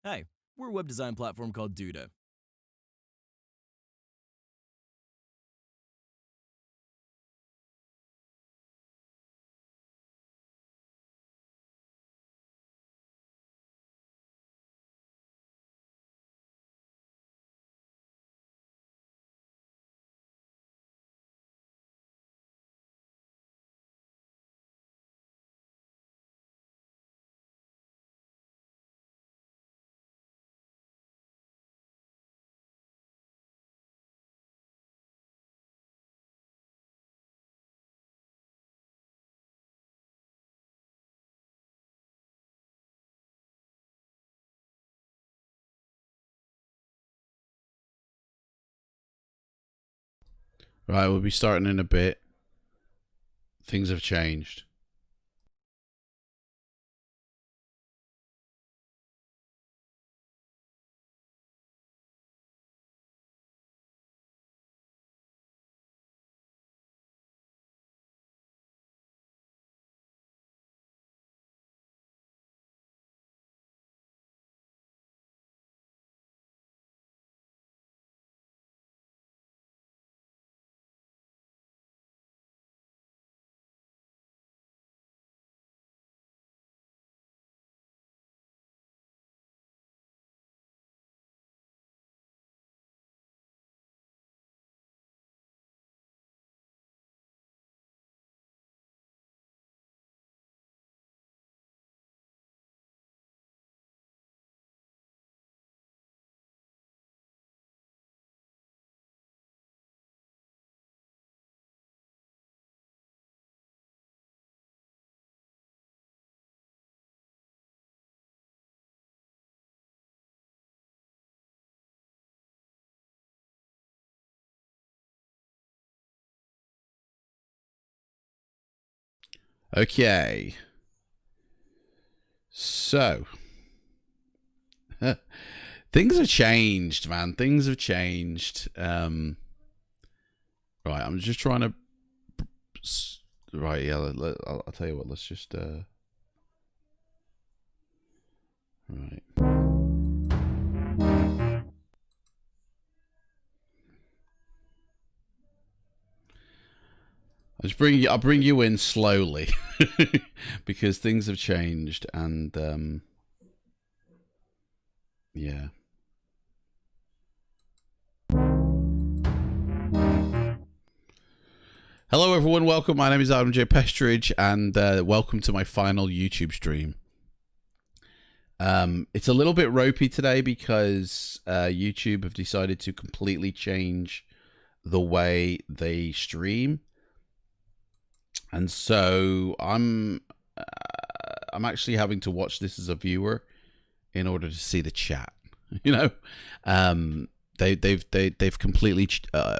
Hi, we're a web design platform called D0-228. Right, we'll be starting in a bit. Things have changed. Okay. So, things have changed, man. Things have changed. Right, I'm just trying to. Right, yeah. I'll tell you what. Let's just. Right. I'll bring you in slowly because things have changed and yeah. Hello everyone, welcome. My name is DMJ Pestridge and welcome to my final YouTube stream. It's a little bit ropey today because YouTube have decided to completely change the way they stream. And so I'm actually having to watch this as a viewer in order to see the chat. You know, they've completely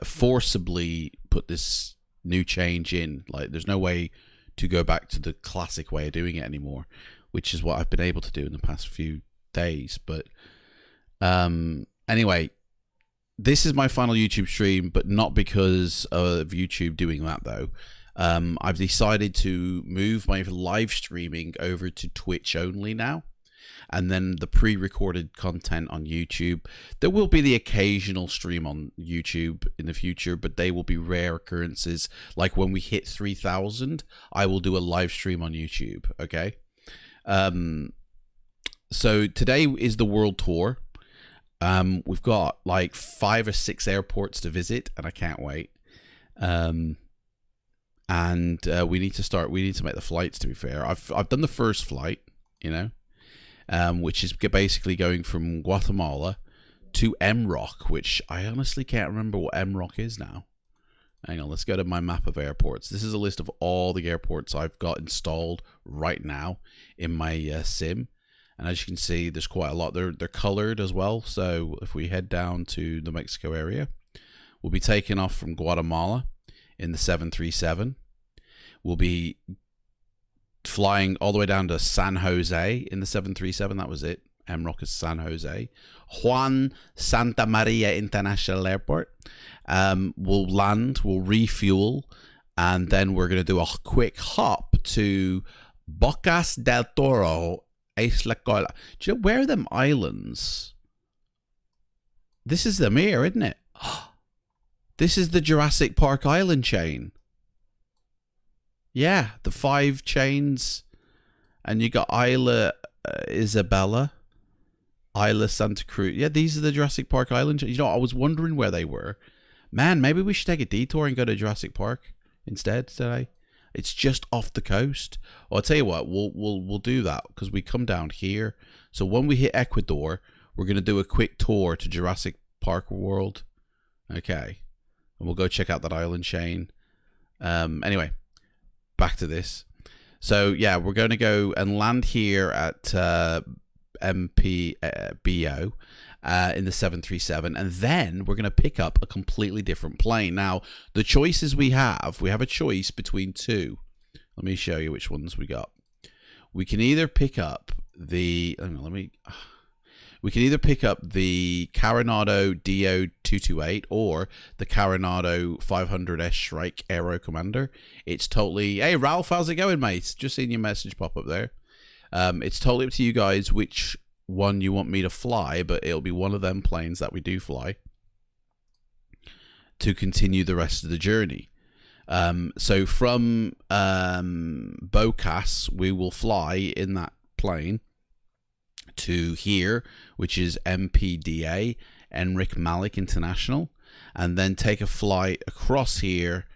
forcibly put this new change in. Like, there's no way to go back to the classic way of doing it anymore, which is what I've been able to do in the past few days. But anyway, this is my final YouTube stream, but not because of YouTube doing that though. I've decided to move my live streaming over to Twitch only now, and then the pre-recorded content on YouTube. There will be the occasional stream on YouTube in the future, but they will be rare occurrences. Like when we hit 3,000, I will do a live stream on YouTube, okay? So today is the world tour. We've got like 5 or 6 airports to visit, and I can't wait. And we need to make the flights, to be fair. I've done the first flight, you know, which is basically going from Guatemala to MROC, which I honestly can't remember what MROC is now. Hang on, let's go to my map of airports. This is a list of all the airports I've got installed right now in my sim. And as you can see, there's quite a lot. They're colored as well. So if we head down to the Mexico area, we'll be taking off from Guatemala in the 737. We'll be flying all the way down to San Jose in the 737. That was it. MROC is San Jose. Juan Santa Maria International Airport. We'll land, we'll refuel, and then we're going to do a quick hop to Bocas del Toro Isla Cola. Do you know where are them islands? This is them here, isn't it? This is the Jurassic Park island chain. Yeah, the 5 chains. And you got Isla Isabella, Isla Santa Cruz. Yeah, these are the Jurassic Park island chains. You know, I was wondering where they were. Man, maybe we should take a detour and go to Jurassic Park instead today. It's just off the coast. Well, I'll tell you what, we'll do that because we come down here. So when we hit Ecuador, we're going to do a quick tour to Jurassic Park World. Okay. And we'll go check out that island chain. Anyway, back to this. So, yeah, we're going to go and land here at MPBO in the 737. And then we're going to pick up a completely different plane. Now, the choices we have a choice between 2. Let me show you which ones we got. We can either pick up the... We can either pick up the Coronado D0-228 or the Coronado 500S Shrike Aero Commander. It's totally... Hey, Ralph, how's it going, mate? Just seen your message pop up there. It's totally up to you guys which one you want me to fly, but it'll be one of them planes that we do fly to continue the rest of the journey. So from Bocas, we will fly in that plane to here, which is MPDA, Enric Malik International, and then take a flight across here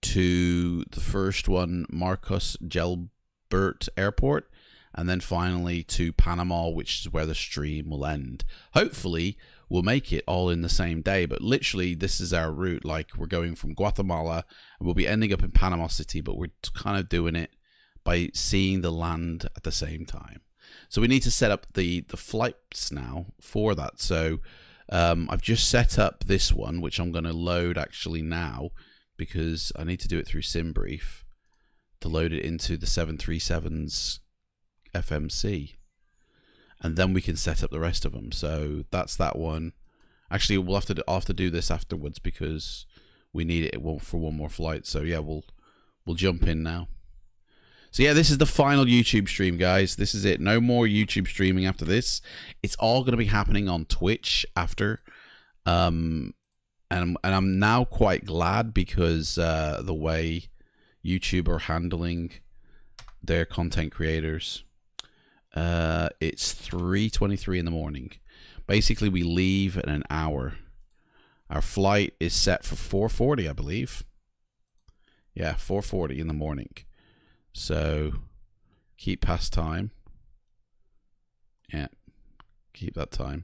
to the first one, Marcos Gelbert Airport, and then finally to Panama, which is where the stream will end. Hopefully, we'll make it all in the same day, but literally, this is our route. Like, we're going from Guatemala, and we'll be ending up in Panama City, but we're kind of doing it by seeing the land at the same time. So we need to set up the flights now for that. So I've just set up this one, which I'm going to load actually now because I need to do it through SimBrief to load it into the 737's FMC. And then we can set up the rest of them. So that's that one. Actually, we'll have to do this afterwards because we need it for one more flight. So yeah, we'll jump in now. So yeah, this is the final YouTube stream, guys. This is it. No more YouTube streaming after this. It's all going to be happening on Twitch after. And I'm now quite glad because the way YouTube are handling their content creators. It's 3:23 in the morning. Basically, we leave in an hour. Our flight is set for 4:40, I believe. Yeah, 4:40 in the morning. So, keep past time. Yeah, keep that time.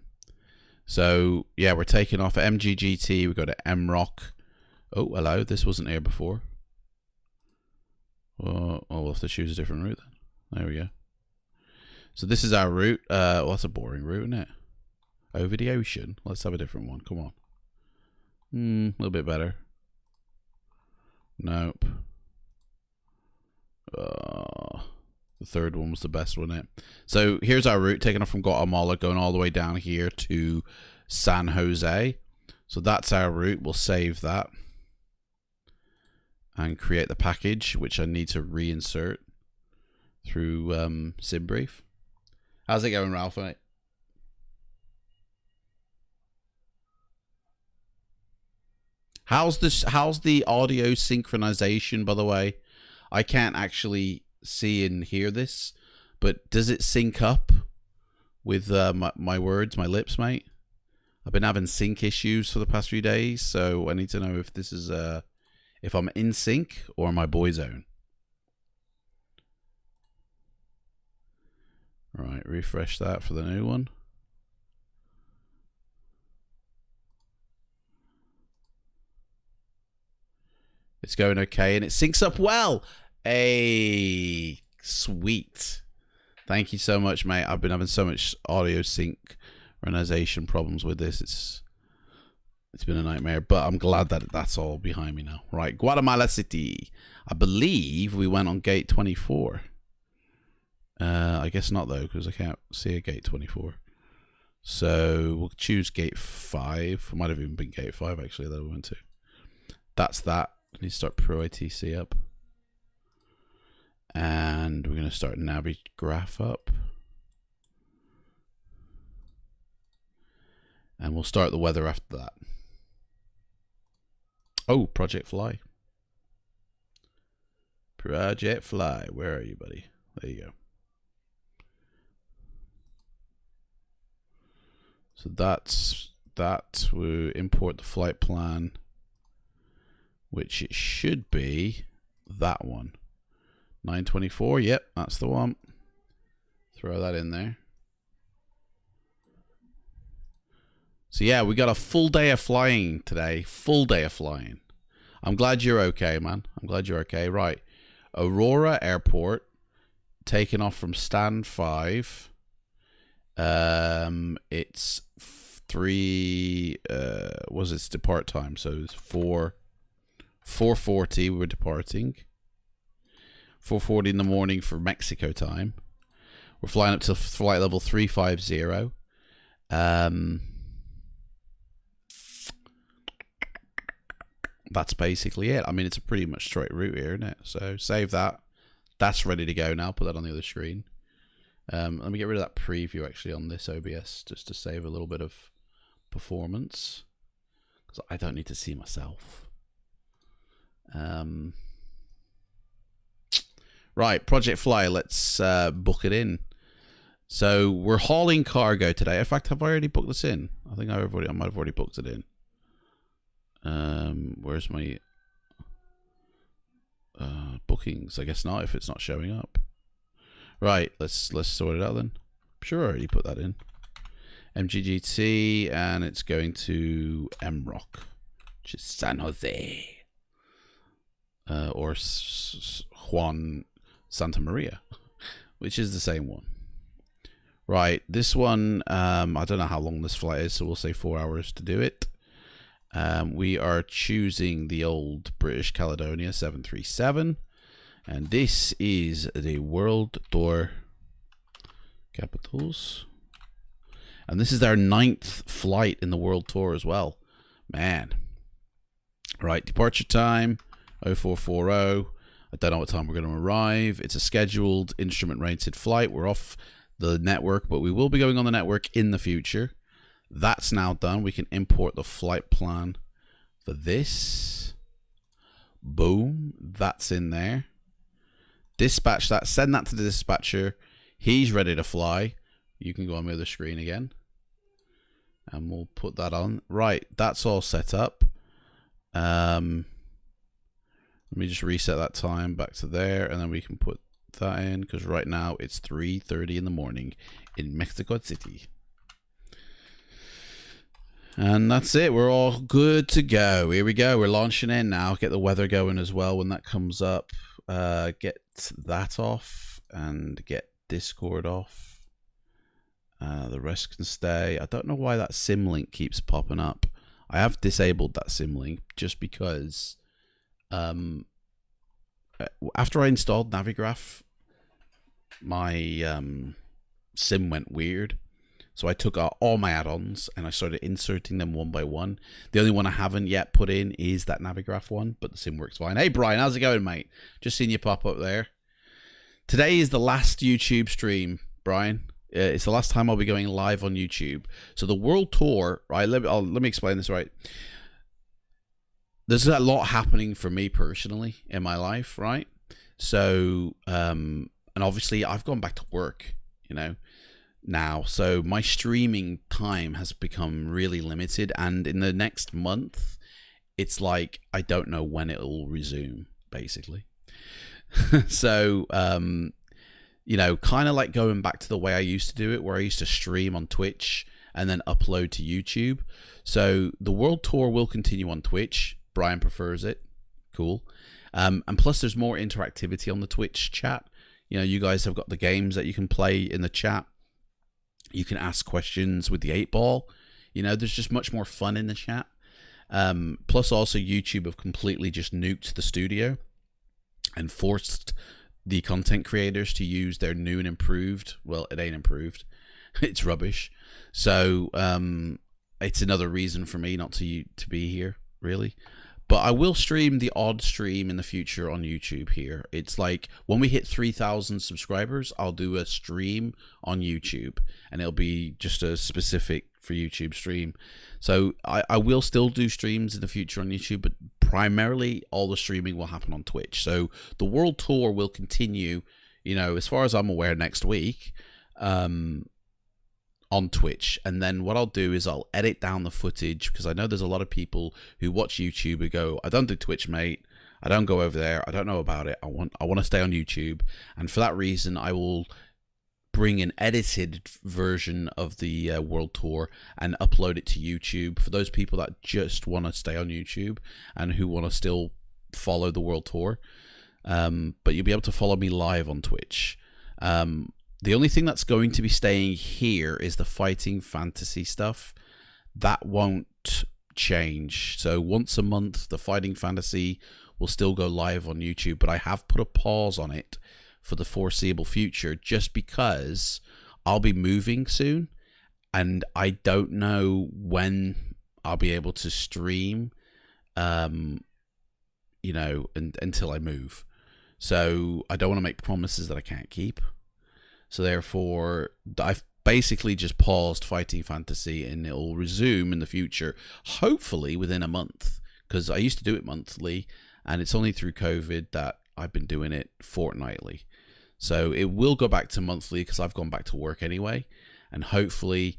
So, yeah, we're taking off at MGGT. We go to MROC. Oh, hello. This wasn't here before. Oh, we'll have to choose a different route then. There we go. So, this is our route. Well, that's a boring route, isn't it? Over the ocean. Let's have a different one. Come on. A little bit better. Nope. The third one was the best, wasn't it? So here's our route, taking off from Guatemala, going all the way down here to San Jose. So that's our route. We'll save that and create the package, which I need to reinsert through SimBrief. How's it going, Ralph? Mate? How's the audio synchronization, by the way? I can't actually see and hear this, but does it sync up with my words, my lips, mate? I've been having sync issues for the past few days, so I need to know if this is if I'm in sync or my boy zone. Right, refresh that for the new one. It's going okay, and it syncs up well. Hey, sweet. Thank you so much, mate. I've been having so much audio synchronization problems with this. It's been a nightmare, but I'm glad that that's all behind me now. Right, Guatemala City. I believe we went on gate 24. I guess not, though, because I can't see a gate 24. So we'll choose gate 5. It might have even been gate 5, actually, that we went to. That's that. I need to start Pro ATC up. And we're going to start Navigraph up. And we'll start the weather after that. Oh, Project Fly. Project Fly. Where are you, buddy? There you go. So that will import the flight plan, which it should be that one. 924. Yep, that's the one. Throw that in there. So yeah, we got a full day of flying today. Full day of flying. I'm glad you're okay, man. I'm glad you're okay. Right. Aurora Airport, taking off from stand 5. It's 3 was its depart time, so it's 4:40 we're departing. 4:40 in the morning for Mexico time. We're flying up to flight level 350. That's basically it. I mean, it's a pretty much straight route here, isn't it? So save that. That's ready to go now. Put that on the other screen. Let me get rid of that preview actually on this OBS just to save a little bit of performance, because I don't need to see myself. Right, Project Fly. Let's book it in. So we're hauling cargo today. In fact, have I already booked this in? I think I might have already booked it in. Where's my bookings? I guess not, if it's not showing up. Right, let's sort it out then. I'm sure I already put that in. MGGT, and it's going to MROC, which is San Jose, or Juan Santa Maria, which is the same one. Right, this one, I don't know how long this flight is, so we'll say 4 hours to do it. We are choosing the old British Caledonia 737, and this is the World Tour Capitals, and this is our 9th flight in the World Tour as well. Man. Right, departure time 0440. I don't know what time we're going to arrive. It's a scheduled instrument rated flight. We're off the network, but we will be going on the network in the future. That's now done. We can import the flight plan for this. Boom. That's in there. Dispatch that. Send that to the dispatcher. He's ready to fly. You can go on the other screen again. And we'll put that on. Right. That's all set up. Let me just reset that time back to there. And then we can put that in, because right now it's 3:30 in the morning in Mexico City. And that's it. We're all good to go. Here we go. We're launching in now. Get the weather going as well when that comes up. Get that off and get Discord off. The rest can stay. I don't know why that sim link keeps popping up. I have disabled that sim link just because after I installed Navigraph, my sim went weird. So I took out all my add-ons and I started inserting them one by one. The only one I haven't yet put in is that Navigraph one, but the sim works fine. Hey, Brian, how's it going, mate? Just seen you pop up there. Today is the last YouTube stream, Brian. It's the last time I'll be going live on YouTube. So the World Tour, right? Let me explain this right. There's a lot happening for me personally in my life, right? So, and obviously I've gone back to work, you know, now. So my streaming time has become really limited. And in the next month, it's like, I don't know when it will resume, basically. So, you know, kind of like going back to the way I used to do it, where I used to stream on Twitch and then upload to YouTube. So the World Tour will continue on Twitch. Brian prefers it. Cool. And plus there's more interactivity on the Twitch chat. You know, you guys have got the games that you can play in the chat. You can ask questions with the 8-ball. You know, there's just much more fun in the chat. Plus also YouTube have completely just nuked the studio and forced the content creators to use their new and improved, well, it ain't improved, it's rubbish. So it's another reason for me not to be here, really. But I will stream the odd stream in the future on YouTube here. It's like when we hit 3,000 subscribers, I'll do a stream on YouTube, and it'll be just a specific for YouTube stream. So I will still do streams in the future on YouTube, but primarily all the streaming will happen on Twitch. So the world tour will continue, you know, as far as I'm aware, next week. On Twitch, and then what I'll do is I'll edit down the footage, because I know there's a lot of people who watch YouTube who go, I don't do Twitch, mate, I don't go over there, I don't know about it, I want to stay on YouTube. And for that reason, I will bring an edited version of the world tour and upload it to YouTube for those people that just want to stay on YouTube and who want to still follow the world tour. But you'll be able to follow me live on Twitch. The only thing that's going to be staying here is the fighting fantasy stuff. That won't change. So once a month, the fighting fantasy will still go live on YouTube, but I have put a pause on it for the foreseeable future, just because I'll be moving soon, and I don't know when I'll be able to stream, you know, until I move. So I don't want to make promises that I can't keep. So therefore, I've basically just paused Fighting Fantasy, and it'll resume in the future, hopefully within a month, because I used to do it monthly, and it's only through COVID that I've been doing it fortnightly. So it will go back to monthly, because I've gone back to work anyway, and hopefully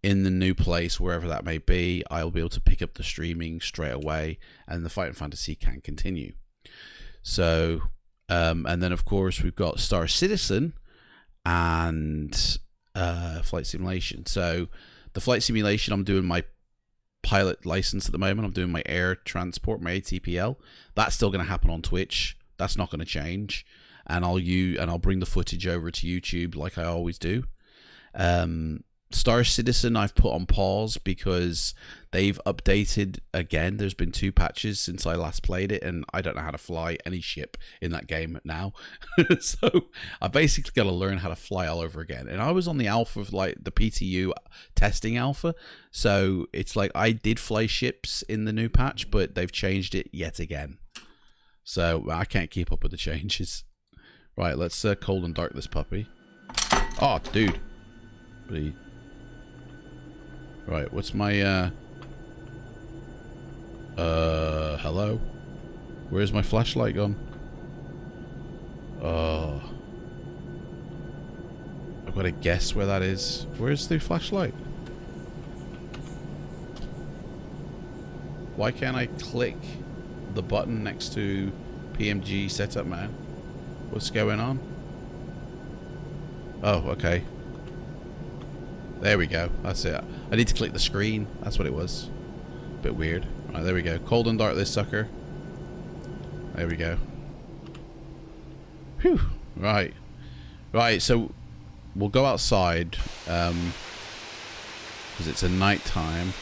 in the new place, wherever that may be, I'll be able to pick up the streaming straight away, and the Fighting Fantasy can continue. So, and then of course we've got Star Citizen and flight simulation. So the flight simulation, I'm doing my pilot license at the moment. I'm doing my air transport, my ATPL. That's still going to happen on Twitch. That's not going to change. And I'll bring the footage over to YouTube like I always do. Star Citizen I've put on pause because they've updated again. There's been 2 patches since I last played it, and I don't know how to fly any ship in that game now. So I basically got to learn how to fly all over again. And I was on the alpha of like the PTU testing alpha, so it's like I did fly ships in the new patch, but they've changed it yet again. So I can't keep up with the changes. Right, let's cold and dark this puppy. Oh, dude. Right, what's my, hello? Where's my flashlight gone? Oh. I've got to guess where that is. Where's the flashlight? Why can't I click the button next to PMG setup, man? What's going on? Oh, okay. There we go. That's it. I need to click the screen. That's what it was. Bit weird. Right, there we go. Cold and dark this sucker. There we go. Whew. Right. Right, so we'll go outside because it's a night time.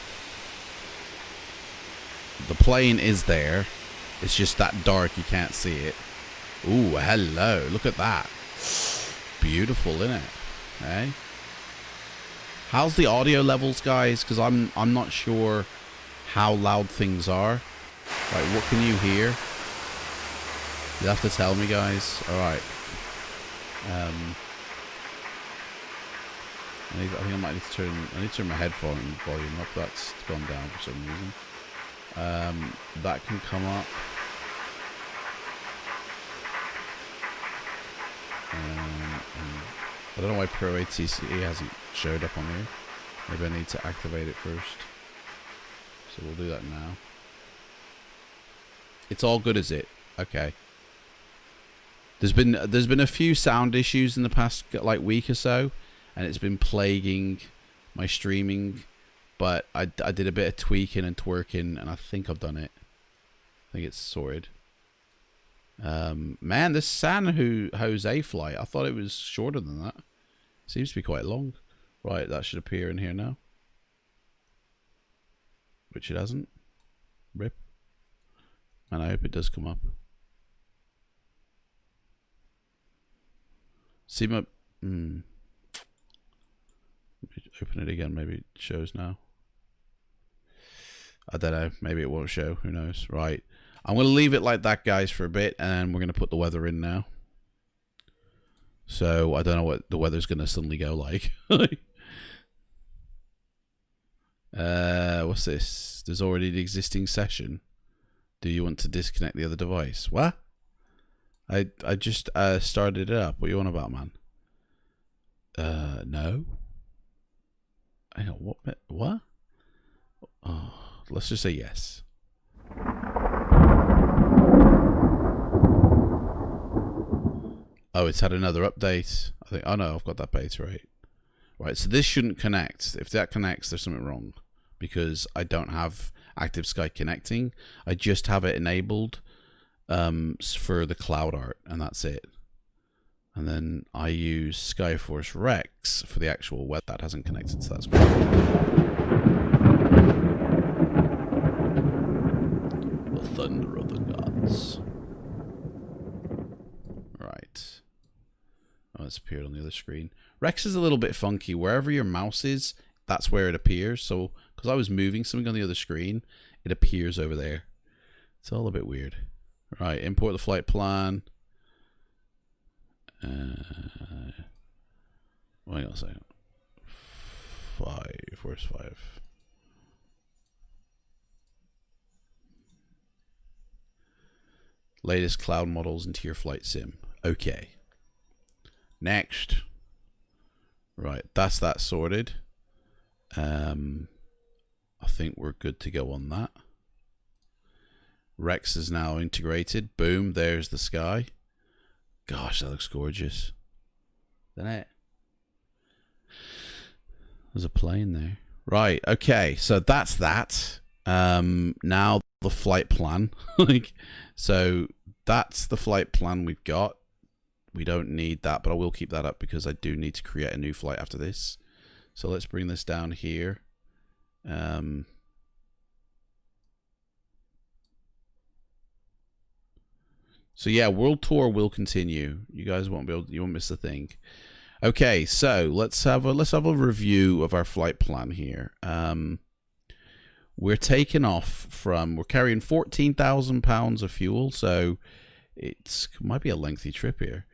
The plane is there. It's just that dark you can't see it. Ooh, hello. Look at that. Beautiful, isn't it? Hey? How's the audio levels, guys? Because I'm not sure how loud things are. Like, what can you hear? You have to tell me, guys. All right. I think I might need to turn. I need to turn my headphone volume up. That's gone down for some reason. That can come up. I don't know why Pro ATC hasn't showed up on here. Maybe I need to activate it first. So we'll do that now. It's all good, is it? Okay. There's been a few sound issues in the past like week or so, and it's been plaguing my streaming. But I did a bit of tweaking and twerking, and I think I've done it. I think it's sorted. Man, this San Jose flight, I thought it was shorter than that. Seems to be quite long. Right, that should appear in here now. Which it hasn't. Rip. And I hope it does come up. See my... Let me open it again, maybe it shows now. I don't know. Maybe it won't show. Who knows? Right. I'm going to leave it like that, guys, for a bit, and we're going to put the weather in now. So I don't know what the weather's going to suddenly go like. What's this? There's already an existing session. Do you want to disconnect the other device? What? I just started it up. What are you on about, man? No. Hang on, what? Oh, let's just say yes. Oh, it's had another update. I think. Oh no, I've got that beta right. Right, so this shouldn't connect. If that connects, there's something wrong because I don't have Active Sky connecting. I just have it enabled for the cloud art, and that's it. And then I use Skyforce Rex for the actual web that hasn't connected, so that's great. The thunder of the gods. Right. Oh, it's appeared on the other screen. Rex is a little bit funky. Wherever your mouse is, that's where it appears. So, because I was moving something on the other screen, it appears over there. It's all a bit weird. Right, import the flight plan. Wait a second. 5. Where's 5? Latest cloud models into your flight sim. Okay. Next. Right, that's that sorted. I think we're good to go on that. Rex is now integrated. Boom, there's the sky. Gosh, that looks gorgeous. Doesn't it? There's a plane there. Right, okay, so that's that. Now the flight plan. So that's the flight plan we've got. We don't need that, but I will keep that up because I do need to create a new flight after this. So let's bring this down here. So yeah, World Tour will continue. You guys won't be able. You won't miss a thing. Okay, so let's have a review of our flight plan here. We're taking off from. We're carrying 14,000 pounds of fuel, so it might be a lengthy trip here.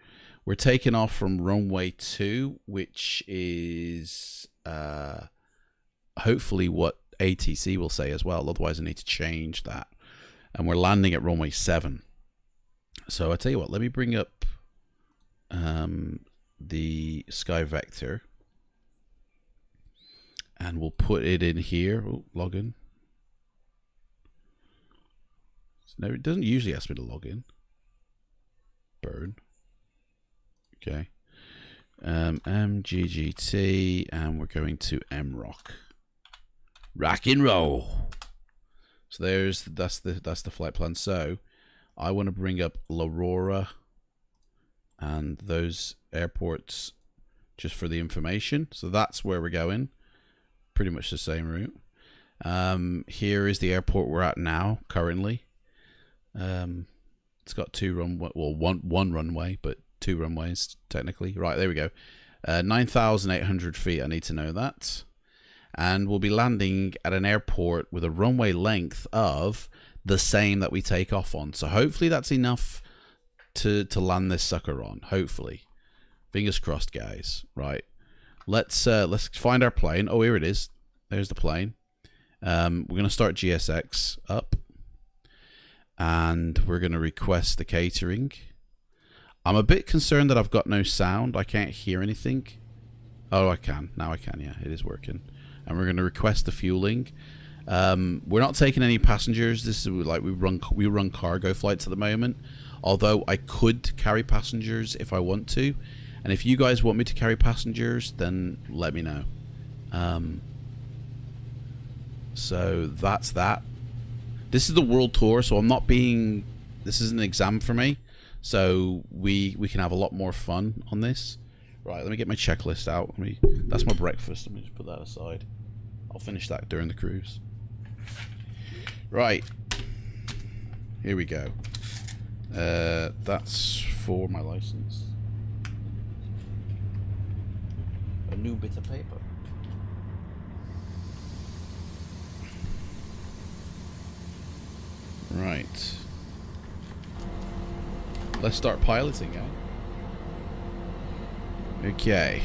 We're taking off from runway 2, which is hopefully what ATC will say as well. Otherwise, I need to change that. And we're landing at runway 7. So I tell you what, let me bring up the Sky Vector. And we'll put it in here. Oh, log in. No, it doesn't usually ask me to log in. Burn. Okay. MGGT, and we're going to MROC. Rock and roll. So that's the flight plan. So I want to bring up L'Aurora and those airports just for the information. So that's where we're going. Pretty much the same route. Here is the airport we're at now, currently. It's got one runway, but 2 runways technically. Right, there we go. 9,800 feet. I need to know that. And we'll be landing at an airport with a runway length of the same that we take off on. So hopefully that's enough to land this sucker on. Hopefully, fingers crossed, guys. Right, let's find our plane. Oh, here it is. There's the plane. We're gonna start GSX up, and we're gonna request the catering. I'm a bit concerned that I've got no sound. I can't hear anything. Oh, I can. Now I can, yeah. It is working. And we're going to request the fueling. We're not taking any passengers. This is like we run cargo flights at the moment. Although I could carry passengers if I want to. And if you guys want me to carry passengers, then let me know. So that's that. This is the world tour, so I'm not being... This is an exam for me. So we can have a lot more fun on this. Right, let me get my checklist out. That's my breakfast. Let me just put that aside. I'll finish that during the cruise. Right. Here we go. That's for my license. A new bit of paper. Right. Let's start piloting, eh? Okay.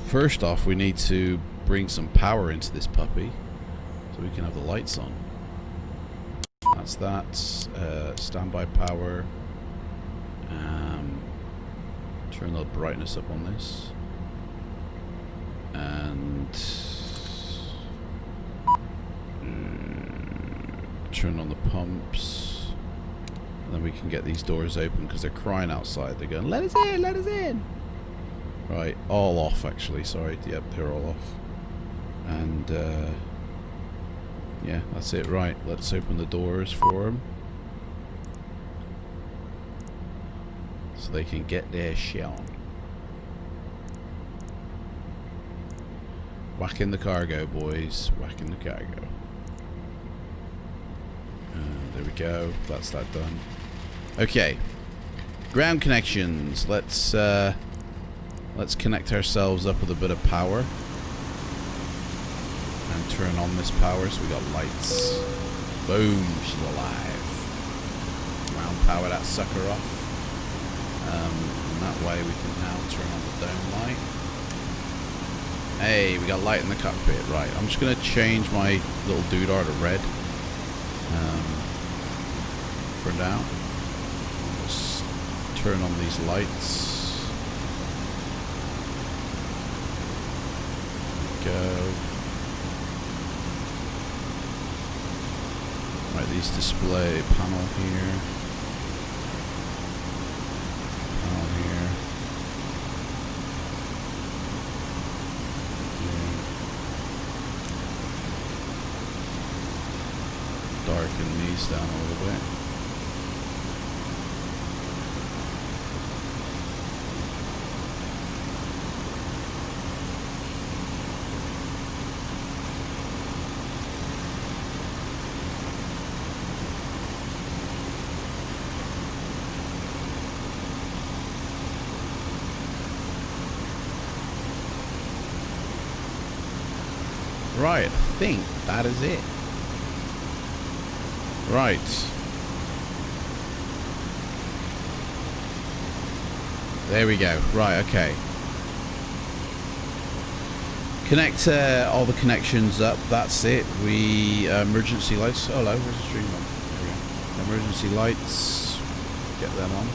First off, we need to bring some power into this puppy so we can have the lights on. That's that. Standby power. Turn the brightness up on this. And turn on the pumps. And then we can get these doors open because they're crying outside. They're going, let us in, let us in. Right, all off actually, sorry. Yep, they're all off. And yeah, that's it. Right, let's open the doors for them so they can get their shit on. Whack in the cargo, boys. Whack in the cargo. There we go. That's that done. Okay. Ground connections. Let's connect ourselves up with a bit of power. And turn on this power so we got lights. Boom. She's alive. Round power that sucker off. And that way we can now turn on the dome light. Hey, we got light in the cockpit. Right, I'm just going to change my little doodah to red. For now. Let's turn on these lights. Go. Right, these display panel here. Panel here. Darken these down a little bit. Right, I think that is it. Right. There we go. Right, okay. Connect all the connections up. That's it. We emergency lights. Oh, hello. Where's the stream on? There we go. Emergency lights. Get them on.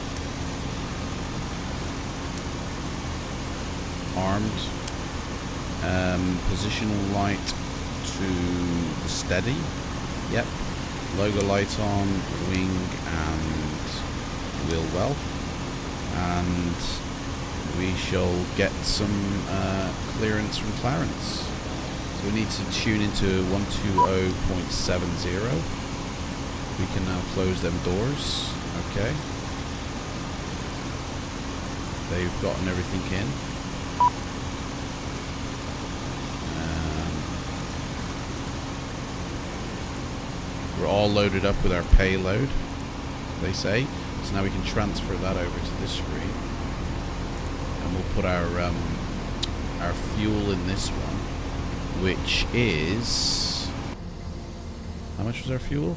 Armed. Positional light to steady. Yep. Logo light on, wing and wheel well. And we shall get some clearance from Clarence. So we need to tune into 120.70. We can now close them doors. Okay. They've gotten everything in. We're all loaded up with our payload, they say. So now we can transfer that over to this screen. And we'll put our fuel in this one, which is... How much was our fuel?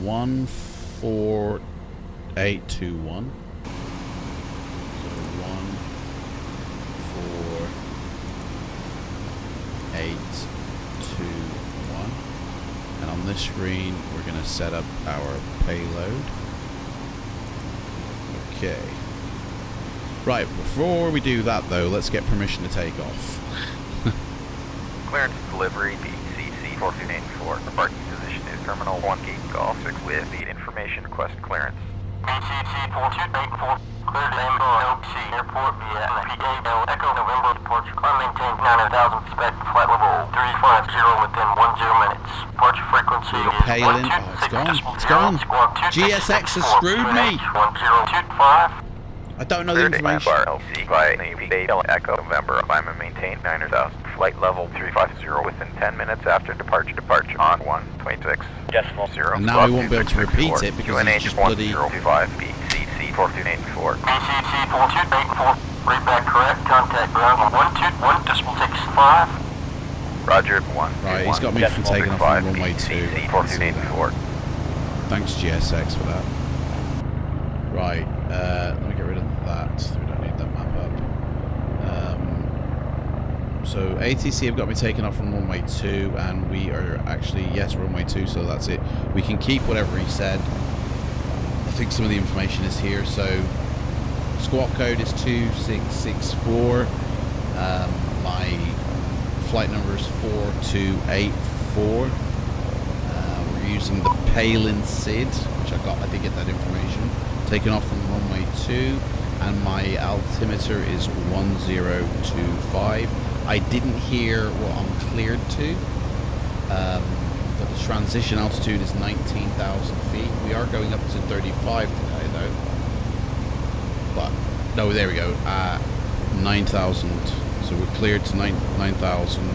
14821. So 14821. And on this screen, we're going to set up our payload. Okay. Right, before we do that though, let's get permission to take off. Clearance delivery, BCC-4284. Parking position is Terminal 1 Gate Golf 6 with the information request clearance. BCC-4284, cleared MROC Airport via MPDA Echo November departure. Unmaintained 9,000 spec flight level 350 within 10 minutes. Departure frequency is Palin. Oh, it's gone. It's gone. GSX has screwed me. 1025. I don't know the information. LC by MPDA Echo November. Climb and maintain 9,000. Flight level 350 within 10 minutes after departure. Departure on 126. Decimal 0. And now we won't be able to repeat it because it's just bloody... BCC-4284. BCC-4284. Read back correct. Contact ground on 121.65. Roger, 1. Right, he's got me from taking off on runway 2. Thanks GSX for that. Right, let me get rid of that. We don't need that map up. So ATC have got me taken off from runway 2, and we are actually, yes, runway 2, so that's it. We can keep whatever he said. I think some of the information is here. So squawk code is 2664. My flight number is 4284. We're using the Palin SID, which I did get that information. Taken off from runway 2, and my altimeter is 1025. I didn't hear what I'm cleared to. But the transition altitude is 19,000 feet. We are going up to 35 today, though. But no, there we go. 9,000. So we're cleared to 9,000,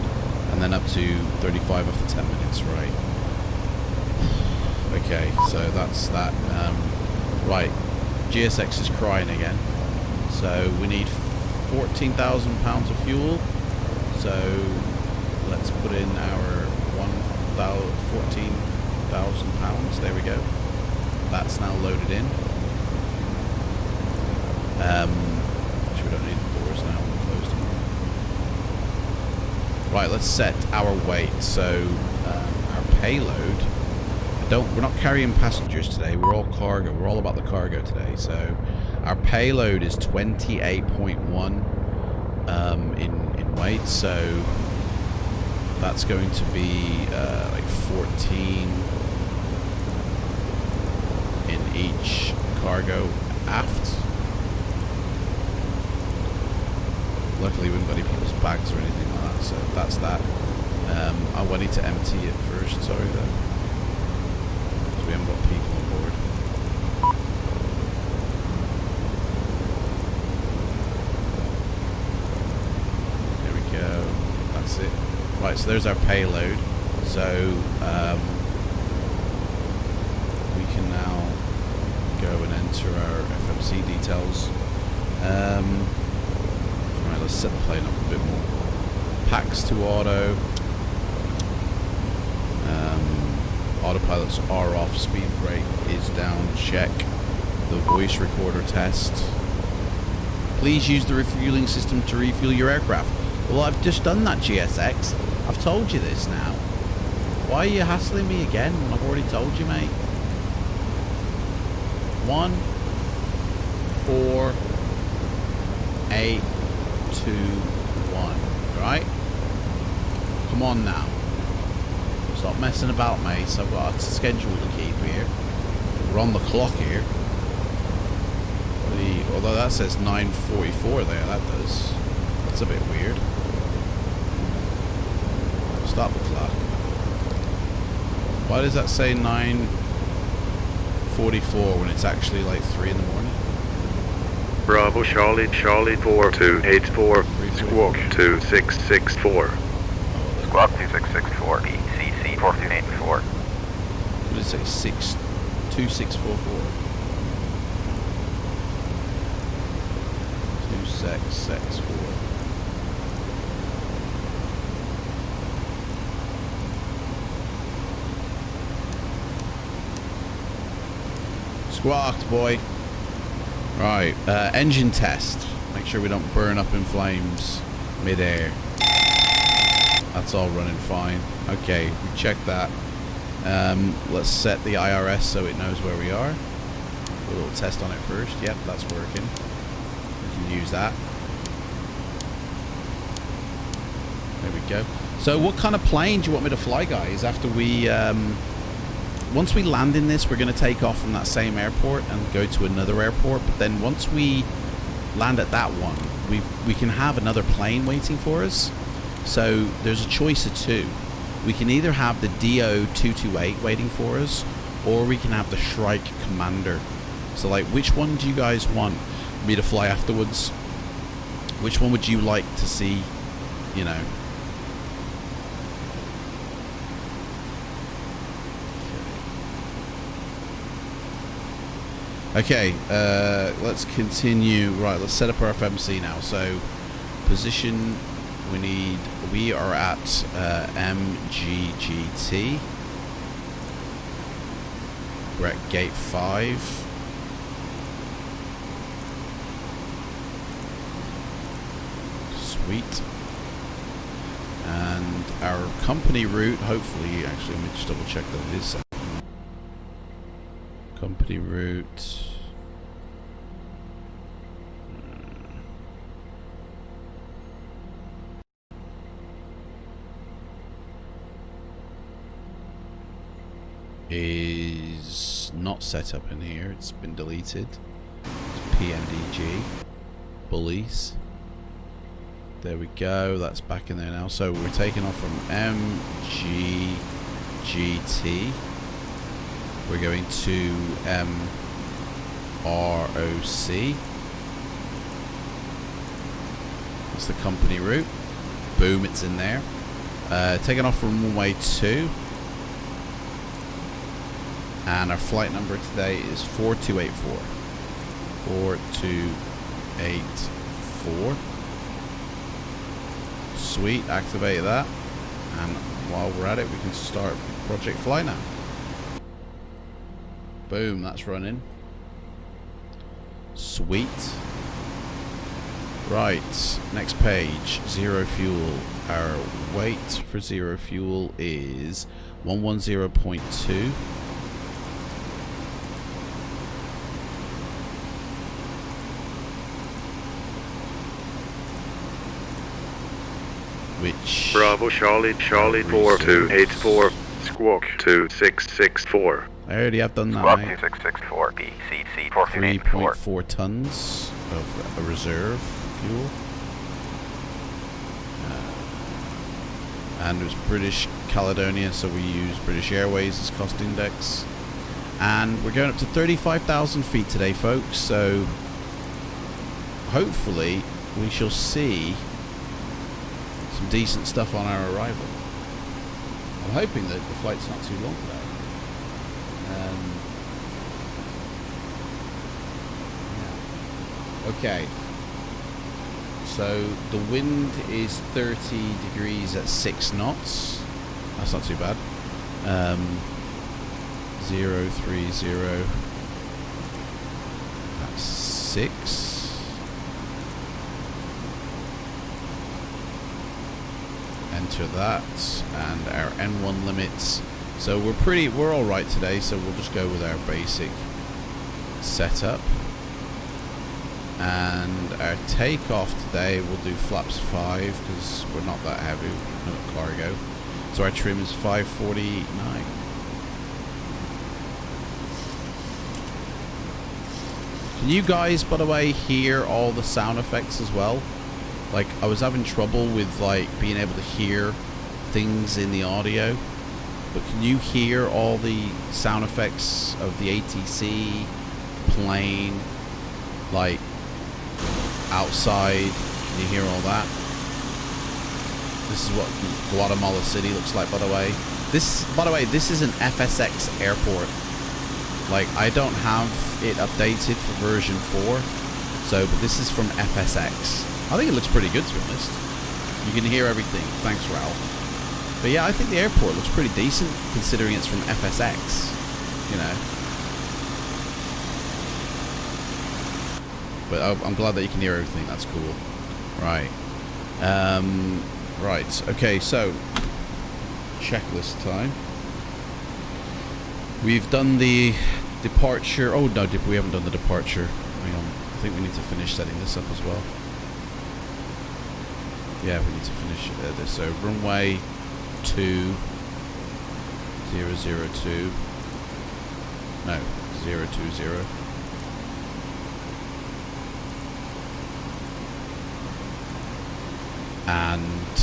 and then up to 35 after 10 minutes, right? Okay, so that's that. Right, GSX is crying again. So we need 14,000 pounds of fuel. So let's put in our 14,000 pounds. There we go. That's now loaded in. Which we don't need the doors now. We closed them. Right, let's set our weight. So our payload. We're not carrying passengers today. We're all cargo. We're all about the cargo today. So our payload is 28.1 in weight. So that's going to be like 14 in each cargo aft. Luckily we haven't got any people's bags or anything like that, so that's that. I will need to empty it first, sorry though, because we haven't got people on board. There we go, that's it. Right, so there's our payload. So we can now go and enter our FMC details. Right, let's set the plane up a bit more. Packs to auto. Autopilots are off. Speed brake is down. Check. The voice recorder test. Please use the refueling system to refuel your aircraft. Well, I've just done that, GSX. I've told you this now. Why are you hassling me again when I've already told you, mate? 1, 4, 8, 2, 1. Right? Come on now. Stop messing about, mate. So I've got a schedule to keep here. We're on the clock here. Although that says 9:44 there, that does. That's a bit weird. Stop the clock. Why does that say 9:44 when it's actually like 3 in the morning? Bravo Charlie 4284, squawk 2664. Squawk 2664, ECC 4284. What did it say? 2644. 2664. Squawked, boy. Right, engine test. Make sure we don't burn up in flames mid-air. That's all running fine. Okay, we checked that. Let's set the IRS so it knows where we are. A little test on it first. Yep, that's working. We can use that. There we go. So what kind of plane do you want me to fly, guys, after we... once we land in this, we're going to take off from that same airport and go to another airport. But then once we land at that one, we can have another plane waiting for us. So there's a choice of two. We can either have the D0-228 waiting for us, or we can have the Shrike Commander. So like, which one do you guys want me to fly afterwards? Which one would you like to see, you know? Okay, let's continue. Right, let's set up our FMC now. So, position We are at MGGT. We're at gate 5. Sweet. And our company route, hopefully, actually, let me just double check that it is. Company route. Is not set up in here. It's been deleted. It's PMDG. Bullies. There we go. That's back in there now. So we're taking off from MGGT. We're going to MROC. That's the company route. Boom, it's in there. Taking off from runway 2. And our flight number today is 4284. 4284. Sweet, activate that. And while we're at it, we can start Project Fly now. Boom, that's running. Sweet. Right, next page, zero fuel. Our weight for zero fuel is 110.2. Which Bravo Charlie 4284 Squawk 2664. I already have done that, Squawk mate. 2664 BCC 4284. 3.4 tons of a reserve fuel. And it was British Caledonia, so we use British Airways as cost index. And we're going up to 35,000 feet today, folks, so hopefully we shall see some decent stuff on our arrival. I'm hoping that the flight's not too long today. Yeah. Okay. So the wind is 30 degrees at 6 knots. That's not too bad. 030. That's 6. Enter that, and our N1 limits. So we're all right today. So we'll just go with our basic setup. And our takeoff today, we'll do flaps 5 because we're not that heavy, not cargo. So our trim is 549. Can you guys, by the way, hear all the sound effects as well? Like, I was having trouble with, like, being able to hear things in the audio. But can you hear all the sound effects of the ATC, plane, like, outside? Can you hear all that? This is what Guatemala City looks like, by the way. This is an FSX airport. Like, I don't have it updated for version 4. So, but this is from FSX. I think it looks pretty good, to be honest. You can hear everything. Thanks, Ralph. But yeah, I think the airport looks pretty decent, considering it's from FSX. You know. But I'm glad that you can hear everything. That's cool. Right. Right. Okay, so checklist time. We've done the departure. Oh, no, we haven't done the departure. Hang on. I think we need to finish setting this up as well. Yeah, we need to finish this. So runway 2002. No, 020. And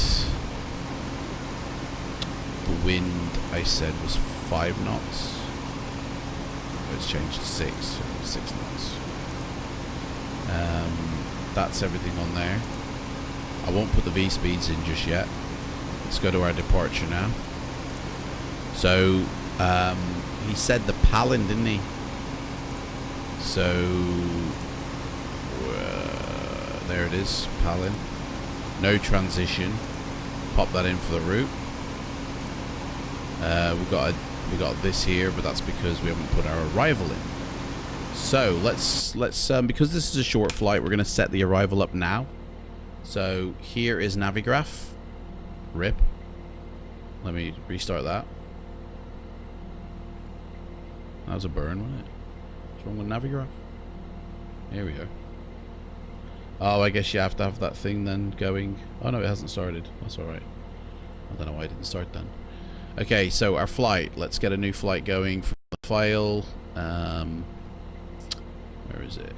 the wind, I said, was 5 knots. It's changed to 6, so 6 knots. That's everything on there. I won't put the V speeds in just yet. Let's go to our departure now. So he said the Palin, didn't he? So there it is, Palin. no transition. Pop that in for the route. We got this here, but that's because we haven't put our arrival in. So let's because this is a short flight, we're gonna set the arrival up now. So here is Navigraph. RIP. Let me restart that. That was a burn, wasn't it? What's wrong with Navigraph? Here we go. Oh, I guess you have to have that thing then going. Oh no, it hasn't started. That's alright. I don't know why it didn't start then. Okay, so our flight. Let's get a new flight going from the file. Where is it?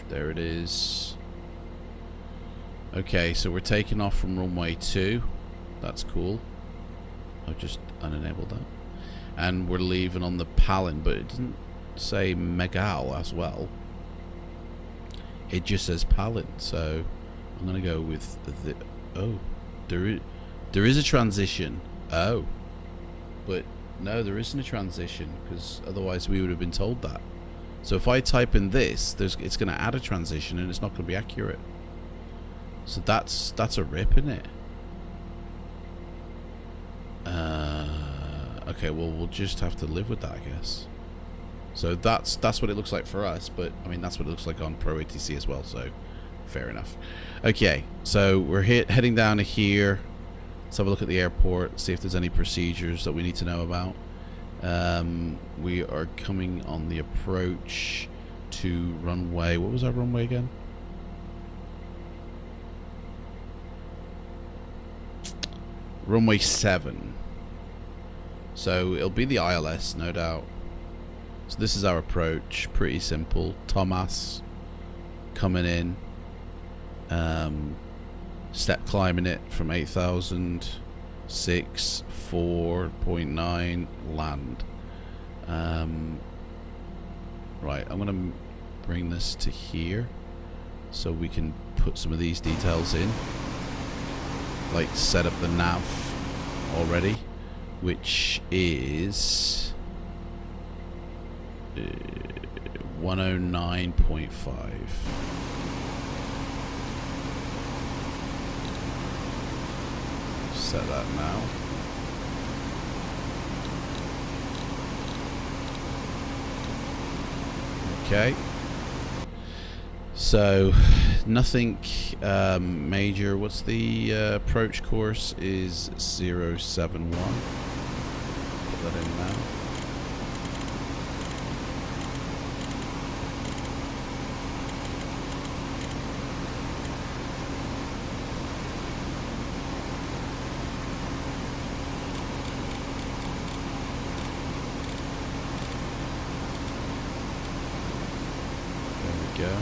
There it is. Okay, so we're taking off from runway 2. That's cool. I've just unenabled that. And we're leaving on the Palin, but it doesn't say Megal as well. It just says Palin, so I'm gonna go with the. Oh, there is a transition. Oh, but no, there isn't a transition because otherwise we would have been told that. So if I type in this, it's gonna add a transition and it's not gonna be accurate. So that's a rip, isn't it? Okay, well we'll just have to live with that, I guess. So that's what it looks like for us, but I mean that's what it looks like on Pro ATC as well, so fair enough. Okay, so we're heading down to here. Let's have a look at the airport, see if there's any procedures that we need to know about. We are coming on the approach to runway. What was our runway again? Runway 7. So it'll be the ILS, no doubt. So this is our approach. Pretty simple. Thomas coming in. Step climbing it from 8,000. 6, 4.9, land. Right, I'm going to bring this to here so we can put some of these details in. Like set up the nav already, which is 109.5. Set that now. Okay. So nothing major. What's the approach course? Is 071. Put that in now. There we go.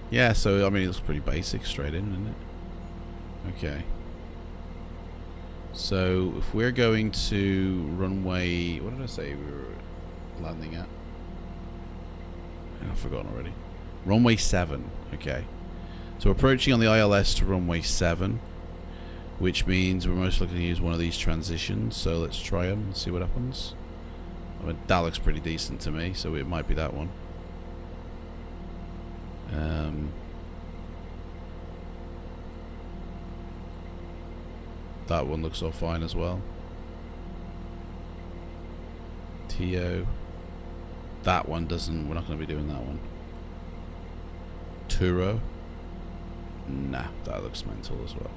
Yeah, so I mean it looks pretty basic straight in, isn't it? Okay. So if we're going to runway, what did I say we were landing at? I've forgotten already. Runway 7. Okay. So we're approaching on the ILS to runway 7, which means we're most likely to use one of these transitions. So let's try them and see what happens. I mean, that looks pretty decent to me, so it might be that one. That one looks all fine as well. TO. That one doesn't. We're not going to be doing that one. Turo. Nah, that looks mental as well.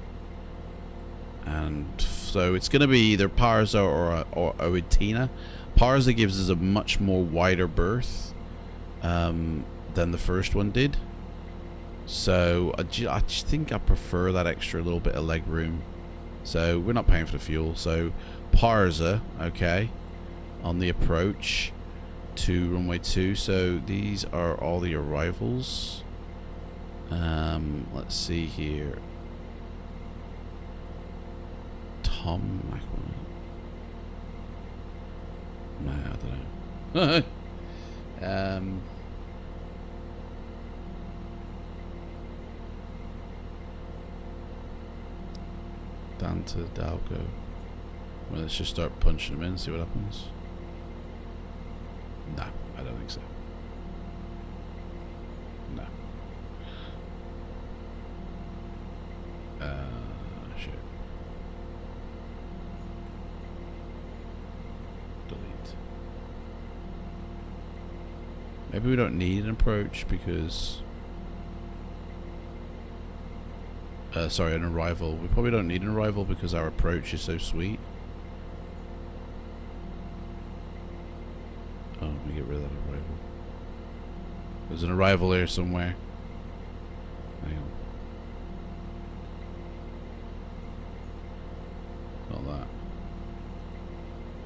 And so it's going to be either Parza or Oetina. Parza gives us a much more wider berth than the first one did. So I just think I prefer that extra little bit of leg room. So we're not paying for the fuel. So Parza, okay, on the approach to runway 2. So these are all the arrivals. Let's see here. Tom McElroy. No, I don't know. Down to Dalgo. Well, let's just start punching them in and see what happens. Nah, I don't think so. No. Shit. Delete. Maybe we don't need an approach because... sorry, an arrival. We probably don't need an arrival because our approach is so sweet. Oh, let me get rid of that arrival. There's an arrival here somewhere. Hang on. Not that.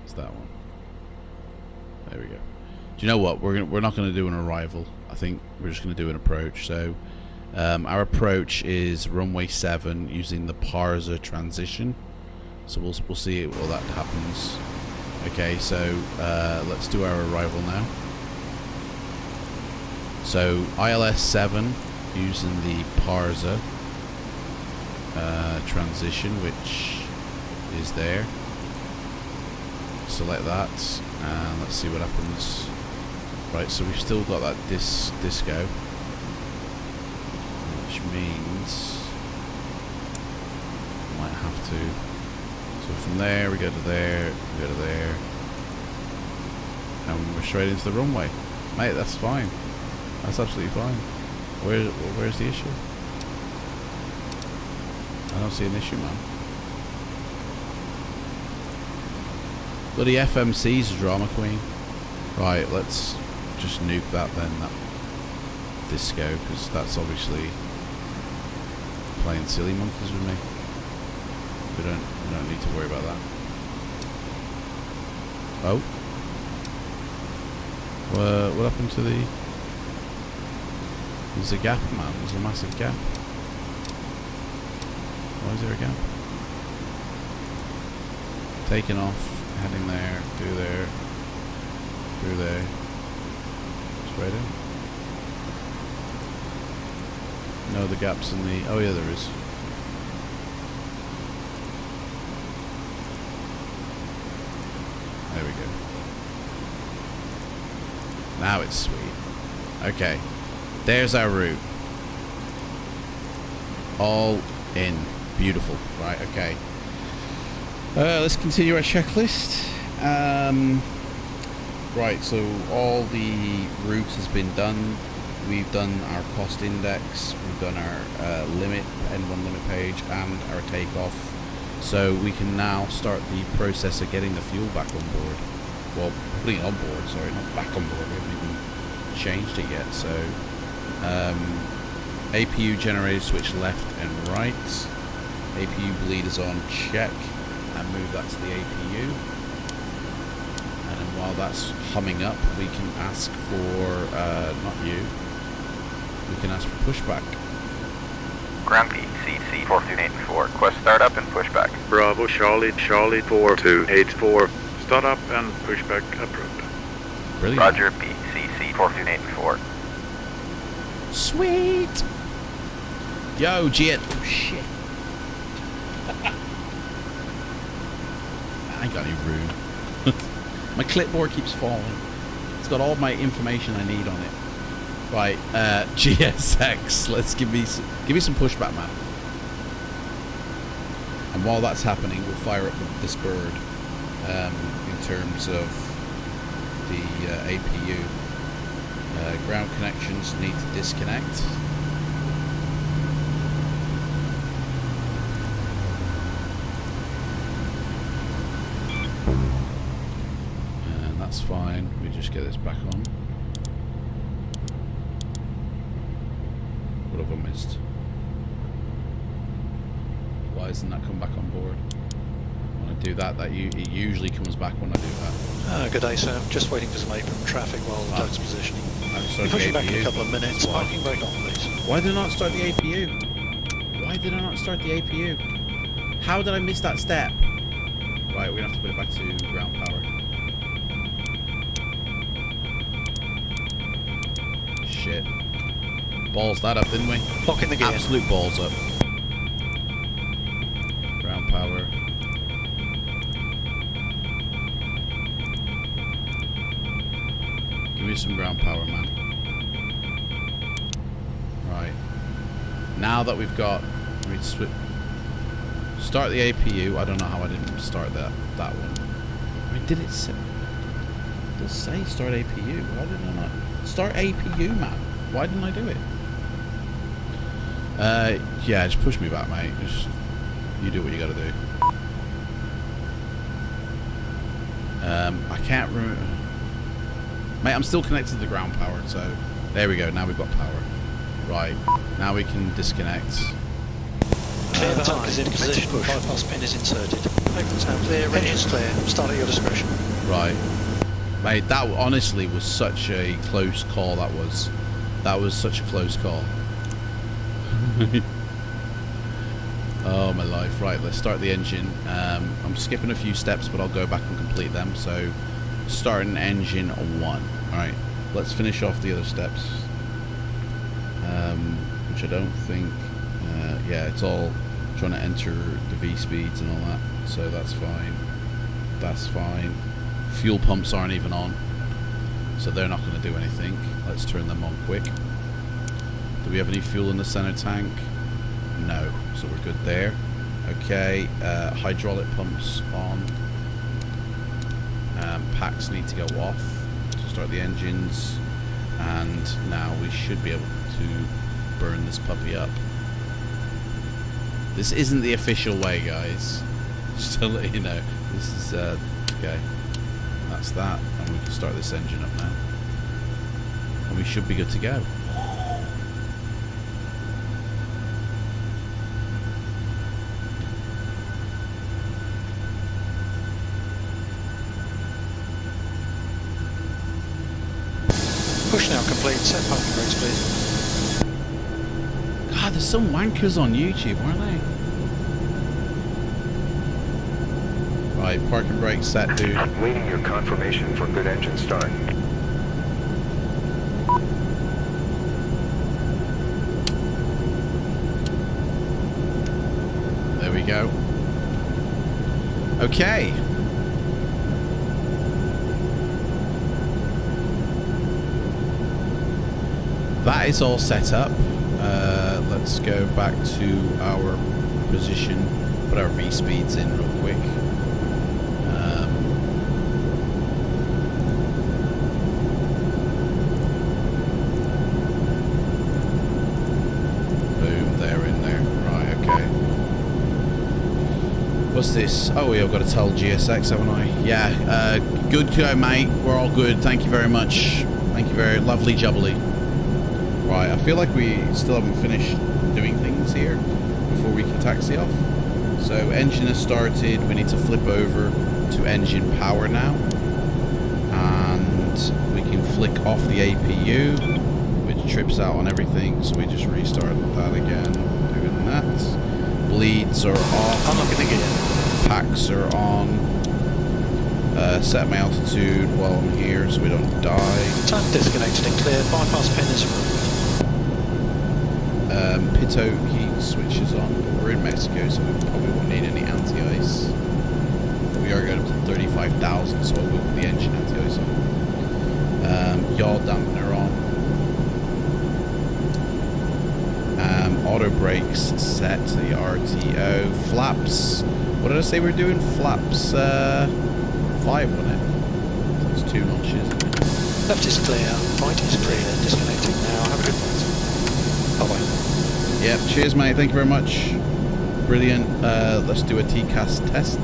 It's that one. There we go. Do you know what? We're not going to do an arrival. I think we're just going to do an approach. So our approach is runway 7 using the parser transition. So we'll see it. Well, that happens. Okay, so let's do our arrival now. So ILS 7 using the parser transition, which is there. Select that and let's see what happens. Right, so we've still got that disco, which means we might have to. So from there we go to there, we go to there, and we're straight into the runway. Mate, that's fine. That's absolutely fine. Where's the issue? I don't see an issue, man. Bloody FMC's a drama queen. Right, let's just nuke that then, that disco, because that's obviously playing silly monkeys with me. We don't need to worry about that. Oh. What happened to the... There's a gap, man. There's a massive gap. Why is there a gap? Taking off. Heading there, through there, through there, straight in. No, the gap's in the... Oh yeah, there is. There we go. Now it's sweet. Okay, there's our route. All in. Beautiful. Right, okay. Let's continue our checklist. Right, so all the routes has been done. We've done our cost index, we've done our limit, N1 limit page, and our takeoff. So we can now start the process of getting the fuel back on board. Well, putting it on board, sorry, not back on board. We haven't even changed it yet. So APU generator switch left and right. APU bleed is on, check. And move that to the APU, and then while that's humming up we can ask for not you, we can ask for pushback. Ground P, CC 4284, request startup and pushback. Bravo Charlie 4284, start up and pushback approved. Brilliant. Roger P, CC 4284. Sweet. Yo, Jet. Oh shit. I ain't got any room. My clipboard keeps falling. It's got all my information I need on it. Right, GSX. Let's give me some pushback, man. And while that's happening, we'll fire up this bird. In terms of the APU, ground connections need to disconnect. That's fine. We just get this back on. What have I missed? Why doesn't that come back on board? When I do that, it usually comes back when I do that. Good day, sir. Just waiting for some apron traffic while Doug's positioning. I'm Pushing back in a couple of minutes. Parking brake on, please. Why did I not start the APU? Why did I not start the APU? How did I miss that step? Right, we're gonna have to put it back to ground power. Shit. Balls that up, didn't we? Locking the gear. Absolute balls up. Ground power. Give me some ground power, man. now that we've got, let me start the APU. I don't know how I didn't start that one. I mean, did it say? It does say start APU. Why didn't I not start APU, man? Why didn't I do it? Yeah, just push me back, mate. Just you do what you got to do. I can't remember. Mate, I'm still connected to the ground power, so there we go. Now we've got power. Right, now we can disconnect. Clear, the tank is in position, bypass pin is inserted. It's now clear, engine's clear, start at your discretion. Right. Mate, that honestly was such a close call, that was. That was such a close call. Oh, my life. Right, let's start the engine. I'm skipping a few steps, but I'll go back and complete them. So, starting engine 1. Alright, let's finish off the other steps. Which I don't think... yeah, it's all trying to enter the V-speeds and all that. So that's fine. That's fine. Fuel pumps aren't even on. So they're not going to do anything. Let's turn them on quick. Do we have any fuel in the center tank? No. So we're good there. Okay. Hydraulic pumps on. Packs need to go off to start the engines. And now we should be able to burn this puppy up. This isn't the official way, guys. Just to let you know. This is, okay. That's that. And we can start this engine up now. And we should be good to go. Push now complete, set parking brakes please. God, there's some wankers on YouTube, aren't they? Right, parking brake set, dude. Waiting your confirmation for good engine start. There we go. Okay. That is all set up. Let's go back to our position, put our V-speeds in real quick. Boom, they're in there. Right, okay. What's this? Oh, yeah, I've got to tell GSX, haven't I? Yeah, good to go, mate. We're all good. Thank you very much. Thank you very lovely jubbly. Right, I feel like we still haven't finished doing things here before we can taxi off. So engine has started, we need to flip over to engine power now. And we can flick off the APU, which trips out on everything, so we just restart that again, doing that. Bleeds are off. I'm not going to get Packs are on. Set my altitude while I'm here so we don't die. Tank disconnected and clear, bypass pin is removed. PTO heat switches on, but we're in Mexico, so we probably won't need any anti-ice. We are going up to 35,000, so we'll put the engine anti-ice on. Yaw dampener on. Auto brakes set to the RTO. Flaps. What did I say we're doing? Flaps 5, wasn't it? So it's 2 notches. Left is clear, right is clear, disconnecting now, have a good night. Bye-bye. Yep, cheers mate, thank you very much. Brilliant. Let's do a TCAS test.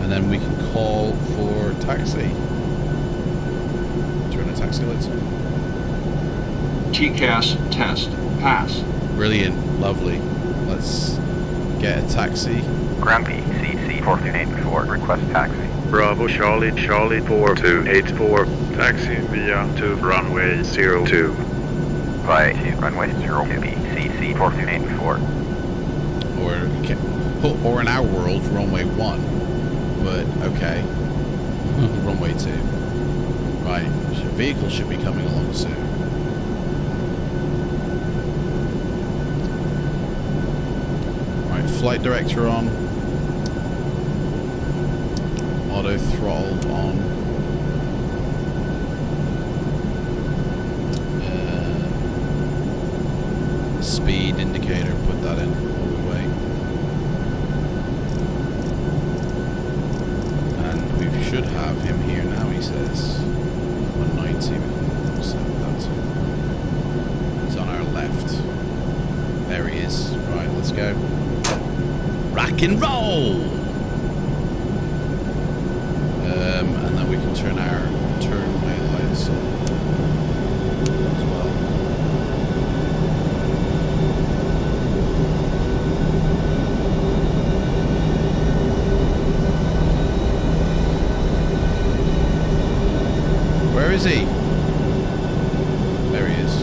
And then we can call for taxi. Turn the taxi lights on. TCAS test pass. Brilliant, lovely. Let's get a taxi. Ground P, CC 4284, request taxi. Bravo Charlie 4284, taxi via to runway 02. Via to runway 02B, CC 4284. Or in our world, runway 1. But, okay. Runway 2. Right, vehicle should be coming along soon. Right, flight director on. Auto throttle on. speed indicator, put that in while we wait. And we should have him here now, he says. 190, we can set that to. He's on our left. There he is. Right, let's go. Rock and roll! And then we can turn our turn-way lights on as well. Where is he? There he is.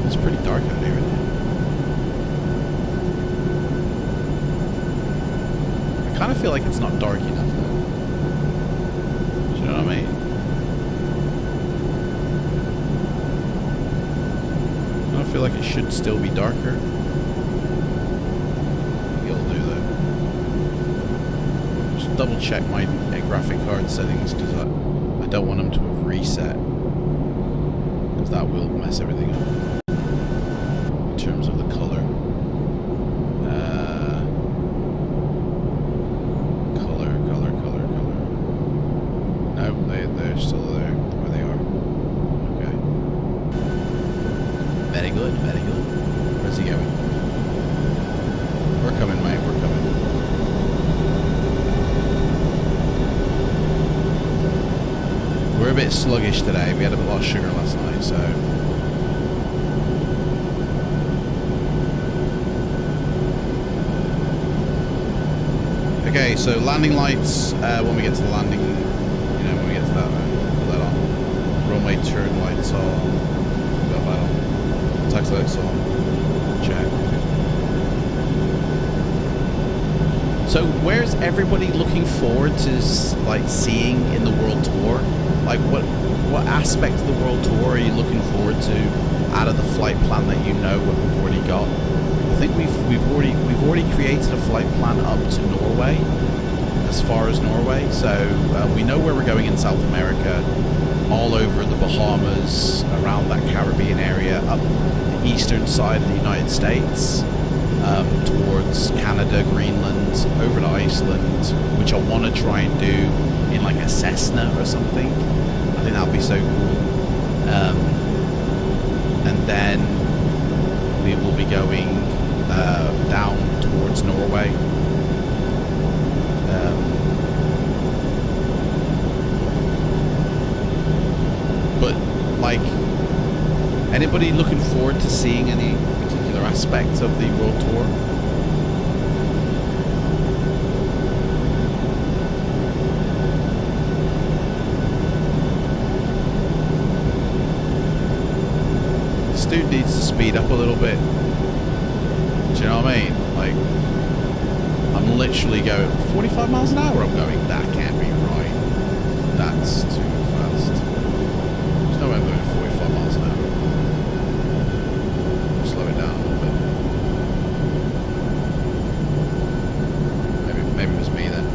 It's pretty dark out here, isn't it? I kind of feel like it's not dark enough, though. Do you know what I mean? I feel like it should still be darker. It'll do though. Just double check my graphic card settings because I don't want them to have reset, because that will mess everything up in terms of the color. Color. No, they're still there where they are. Okay. Very good, very good. Where's he going? We're coming, mate, we're coming. We're a bit sluggish today. We had a lot of sugar last night, so... Okay, so landing lights, when we get to the landing, when we get to that, put that on. Runway turn lights on. Got that on. Taxi lights on. Check. So where's everybody looking forward to seeing in the World Tour? Like what aspect of the World Tour are you looking forward to out of the flight plan that we've already got? I think we've already created a flight plan up to Norway, as far as Norway. So we know where we're going in South America, all over the Bahamas, around that Caribbean area, up the eastern side of the United States, towards Canada, Greenland, over to Iceland, which I want to try and do in like a Cessna or something. I think that would be so cool. And then we will be going down towards Norway. But like, anybody looking forward to seeing any particular aspect of the World Tour? This dude needs to speed up a little bit. Do you know what I mean? Like, I'm literally going 45 miles an hour. I'm going, that can't be right. That's too fast. There's no way I'm going 45 miles an hour. Slow it down a little bit. Maybe it was me then.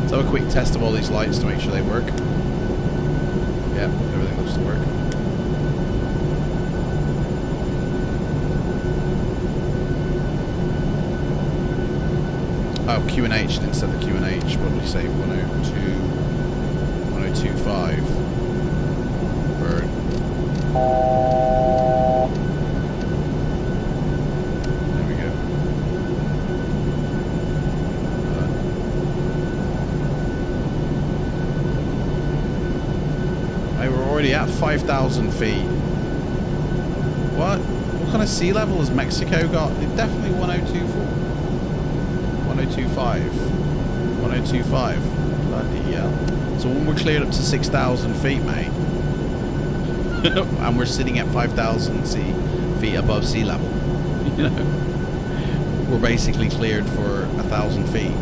Let's have a quick test of all these lights to make sure they work. Yeah, everything looks to work. Oh, Q&H, instead of Q&H, what did we say? 102.5. Bird. There we go. Hey, we're already at 5,000 feet. What? What kind of sea level has Mexico got? They're definitely 102.4. 102.5. 102.5. Bloody hell. So when we're cleared up to 6,000 feet, mate, and we're sitting at 5,000 feet above sea level, we're basically cleared for 1,000 feet.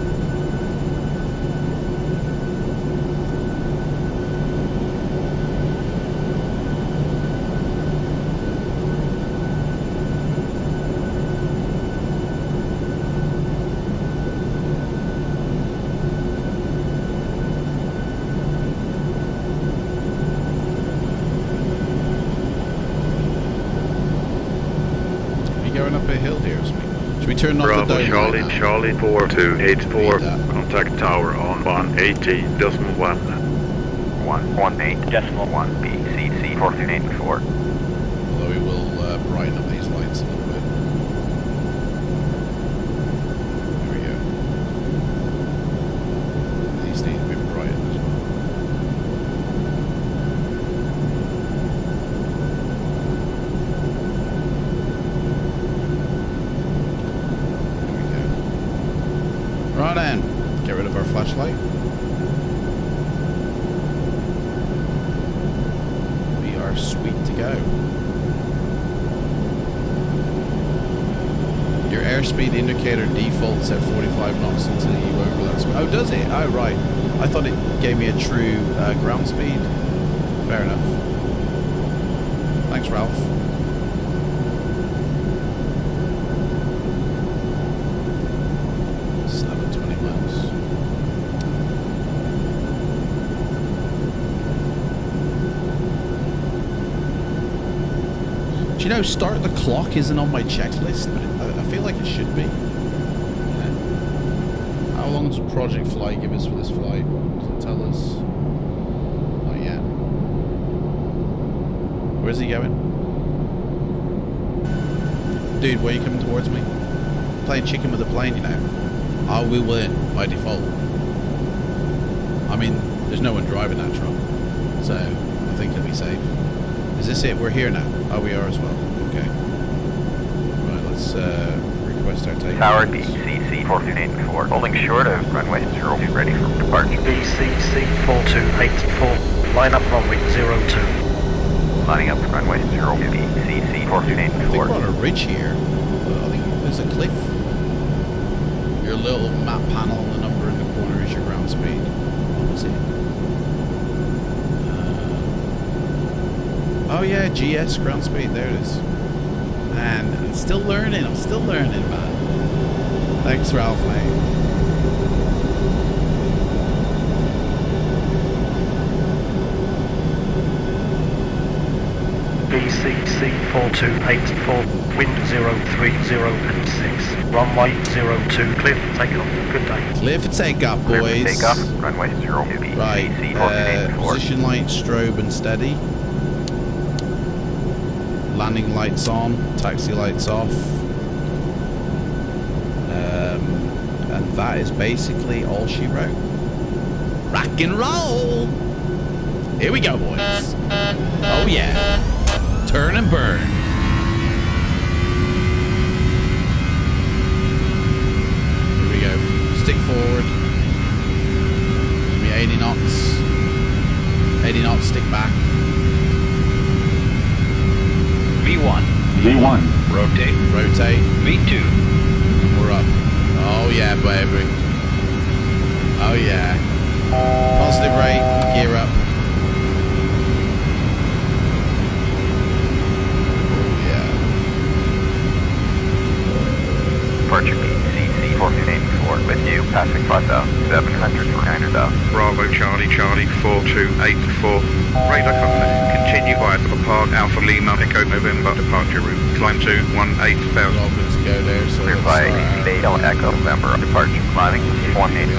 going up a hill here? Should we turn off Bravo the dome Charlie, right now? Charlie 4284. Read that. Contact tower on 180.1. 118.1 BCC 4284. Although we will brighten up these lights a little bit. There we go. These need to be brightened as well. There we go. Right then, get rid of our flashlight. Sweet to go. Your airspeed indicator defaults at 45 knots until you over that speed. Oh, does it? Oh, right. I thought it gave me a true ground speed. Fair enough. Thanks, Ralph. Snap at 20 miles. You know, start the clock isn't on my checklist, but I feel like it should be. Yeah. How long does Project Fly give us for this flight? Does it tell us? Not yet. Where's he going? Dude, where are you coming towards me? Playing chicken with a plane, you know. Oh, we win by default. I mean, there's no one driving that truck, so I think it'll be safe. Is this it? We're here now. Oh, we are as well. Okay. Right, let's request our take. Tower BCC 4284. Holding short of runway 02, ready for departure. BCC 4284. Line up runway 02. Lining up runway 02, BCC I think 4284. we're on a ridge here. I think there's a cliff. Your little map panel and the number in the corner is your ground speed. What was it? Oh yeah, GS ground speed, there it is. And I'm still learning, man. Thanks, Ralph, mate. BCC 4284. Wind 030 and 6. Runway 02. Cliff, take off. Good day. Clear for takeoff, Clear for boys. takeoff, runway 02, Right, BCC 4284. position light, strobe and steady. Landing lights on, taxi lights off. And that is basically all she wrote. Rock and roll! Here we go, boys. Oh yeah. Turn and burn. Here we go. Stick forward. Give me 80 knots. 80 knots, stick back. V1. Rotate. Rotate. V2. We're up. Oh yeah, baby. Oh yeah. Positive rate. Gear up. Oh yeah. Departure BCC 4284 with you, passing 5,700 for 900,000. Bravo Charlie, Charlie 4284. Radar contact. Continue via the Park Alpha Lima Echo November departure route. Climb to 18,000. All good to go there. So Clear let's by start. Data Echo November departure. Climbing to 18,000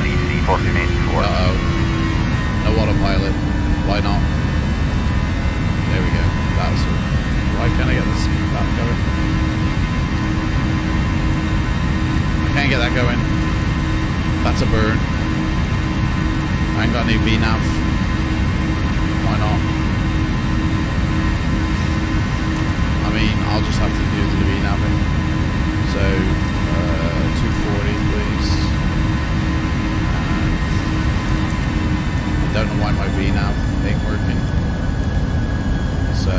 BCC 4284. Uh-oh. No autopilot. Why not? There we go. That's why can't I get this that going? I can't get that going. That's a burn. I ain't got any VNAV. Why not? I mean, I'll just have to do the VNAVing. So, 240 please. I don't know why my VNAV ain't working. So,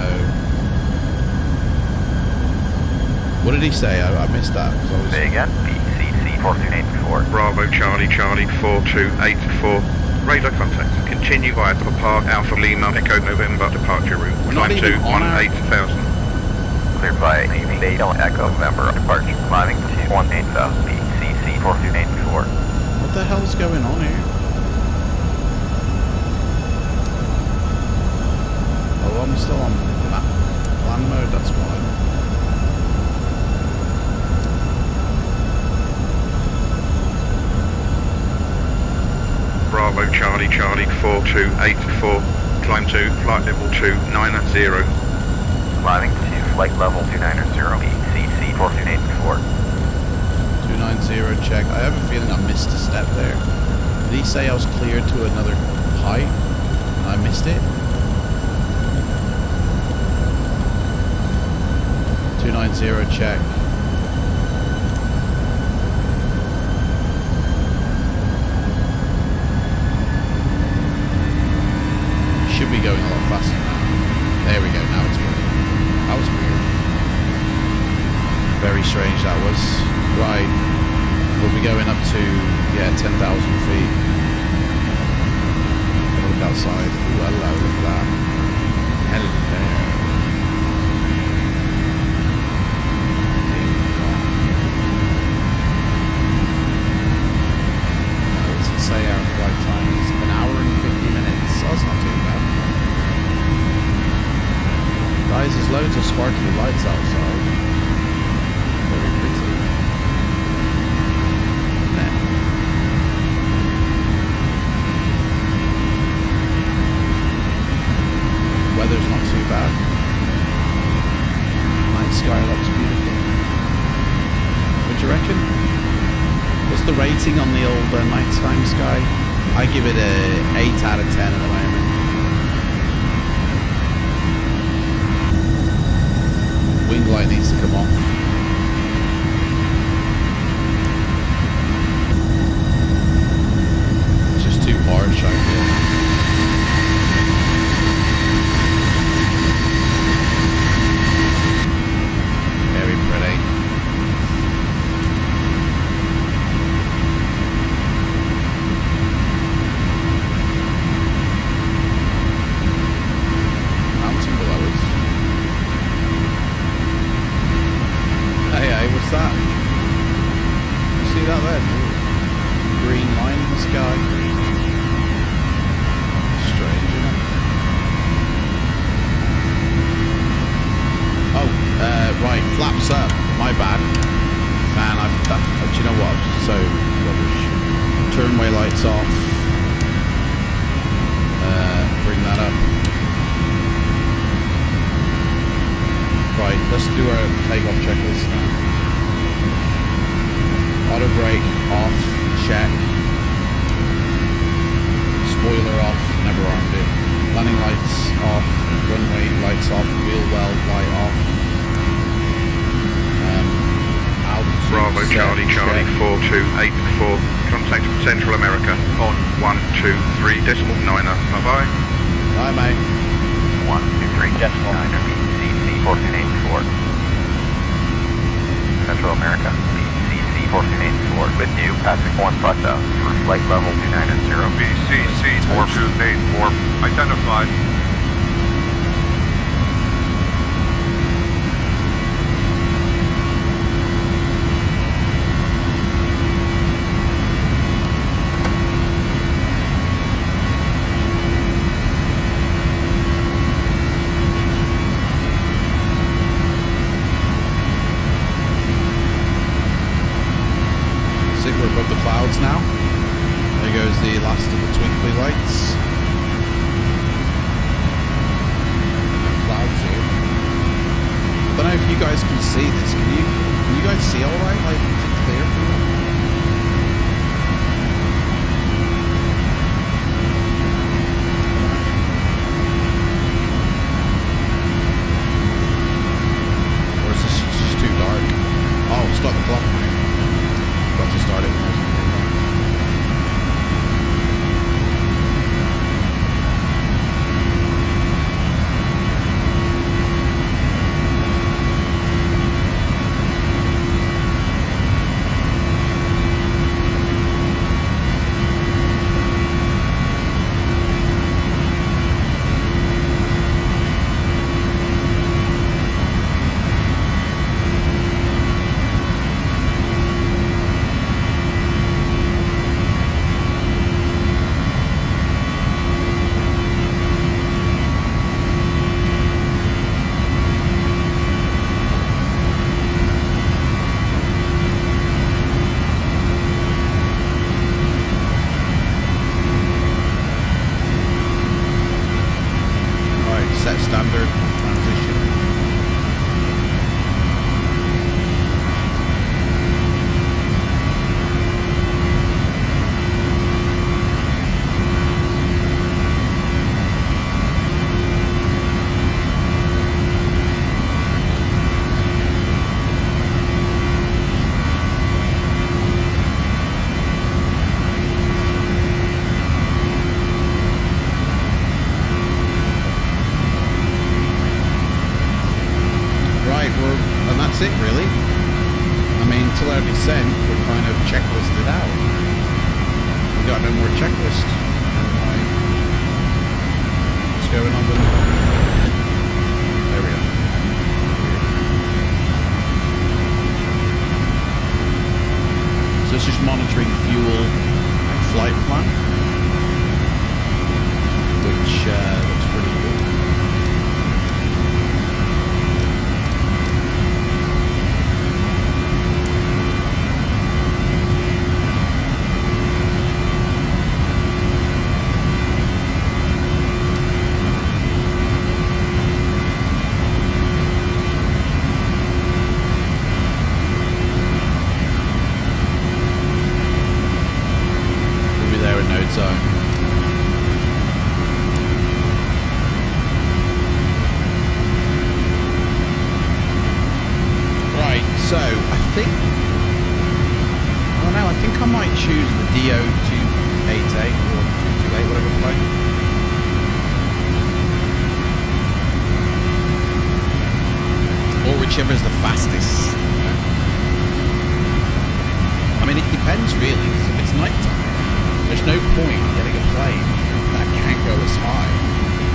what did he say? I missed that. 'Cause I was... Say again, BCC 4284. Bravo Charlie, Charlie 4284. Radar contact. Continue via the Park Alpha Lima Echo November departure route. We're not Climb to even on our- 18,000. Clear by Data Echo November departure. Climbing to 18,000 BCC 4284. What the hell's going on here? Oh, I'm still on land mode, that's why. D0-228, climb to flight level 290. Climbing to flight level 290, BCC 4284. 290, check. I have a feeling I missed a step there. Did he say I was cleared to another height? And I missed it? 290, check. Should be going a lot faster now. There we go, now it's working. That was weird. Very strange that was. Right. We'll be going up to, yeah, 10,000 feet. Look outside. Ooh, hello, look at that. Hello there. What's it say our flight time is? An hour and 50 minutes. Oh, that's not too bad. Guys, there's loads of sparkly lights outside. Very pretty. Yeah. Weather's not too bad. Night sky looks beautiful. What do you reckon? What's the rating on the old nighttime sky? I give it a 8 out of 10 at the moment. Wing light needs to come off. It's just too harsh, I feel. Very pretty. Mountain below us. Hey, what's that? You see that there? Green line in the sky. Strange, isn't it? Oh, right, flaps up. My bad. Man, do you know what? I'm so rubbish. Turnway lights off. Bring that up. Right, let's do our takeoff checklist now. Auto brake off, check. Spoiler off, never armed it. Landing lights off, runway lights off, wheel well light off. Altitude Bravo set, Charlie Charlie check. 4284. Contact Central America on 123.9. Bye bye. Bye, mate. 123.9, BCC 4284. Central America, BCC 4284. With you, passing 1 Bucta for flight level 290. BCC 4284. Identified. We're above the clouds now. There goes the last of the twinkly lights. Clouds here. I don't know if you guys can see this. Can you guys see all right? Like, is it clear for you? Or is this just too dark? Oh, stop the clock. Got to start it. mean, until our descent, we're kind of checklisted out. We got no more checklists. What's going on with it? There we go. So it's just monitoring fuel and flight plan, which looks pretty good. So, I think, I think I might choose the D0-228 or 228, whatever plane. Or whichever is the fastest. I mean, it depends really, because if it's night time, there's no point getting a plane that can't go as high,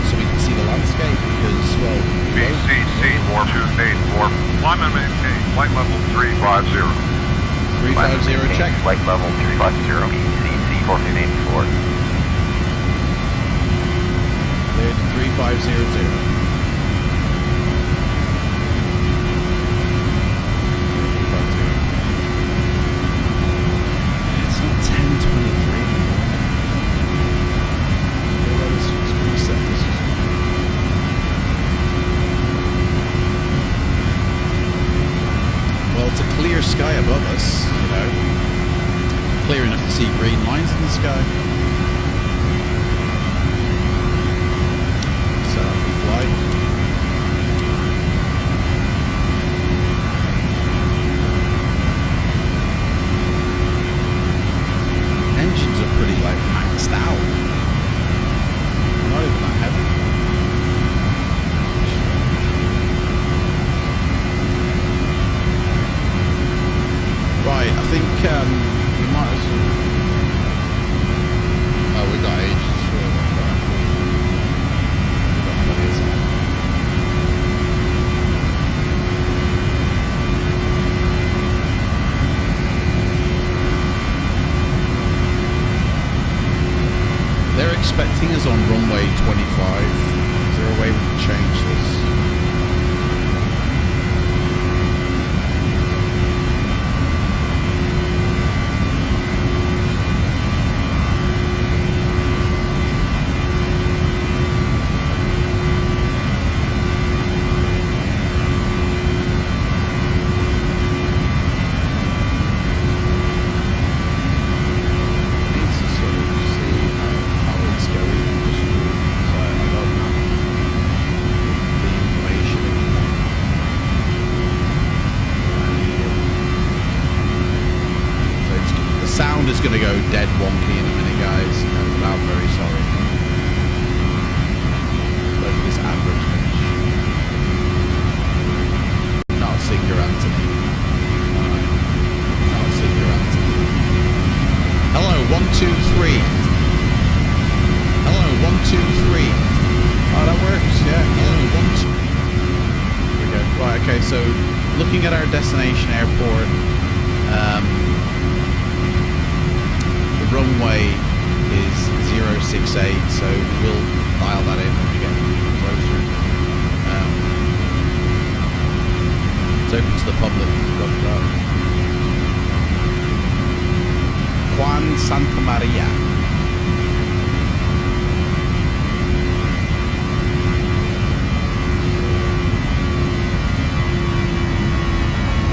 so we can see the landscape, because, well... BCC 4284, climb and maintain flight level 350. 350, check. Flight level 350, BCC 4284. Cleared to 3500. It's not 1023 anymore. Well, it's preset. This is... Well, it's a clear sky above us, you know. Clear enough to see green lines in the sky. Set up for flight. Engines are pretty, like, maxed out. Not even that heavy. Right, I think we might as well... Oh, we got ages for it. We got money, isn't it? They're expecting us on runway 25. Is there a way we can change this? Is going to go dead wonky in a minute, guys, and I'm very sorry. But for this average finish. Not a single Anthony. Not a single Anthony. Hello, 123. Hello, 123. Oh, that works, yeah. Hello, 123. There we go. Right, okay, so looking at our destination airport, runway is 068, so we'll dial that in when we get closer. It's open to the public. Juan Santa Maria.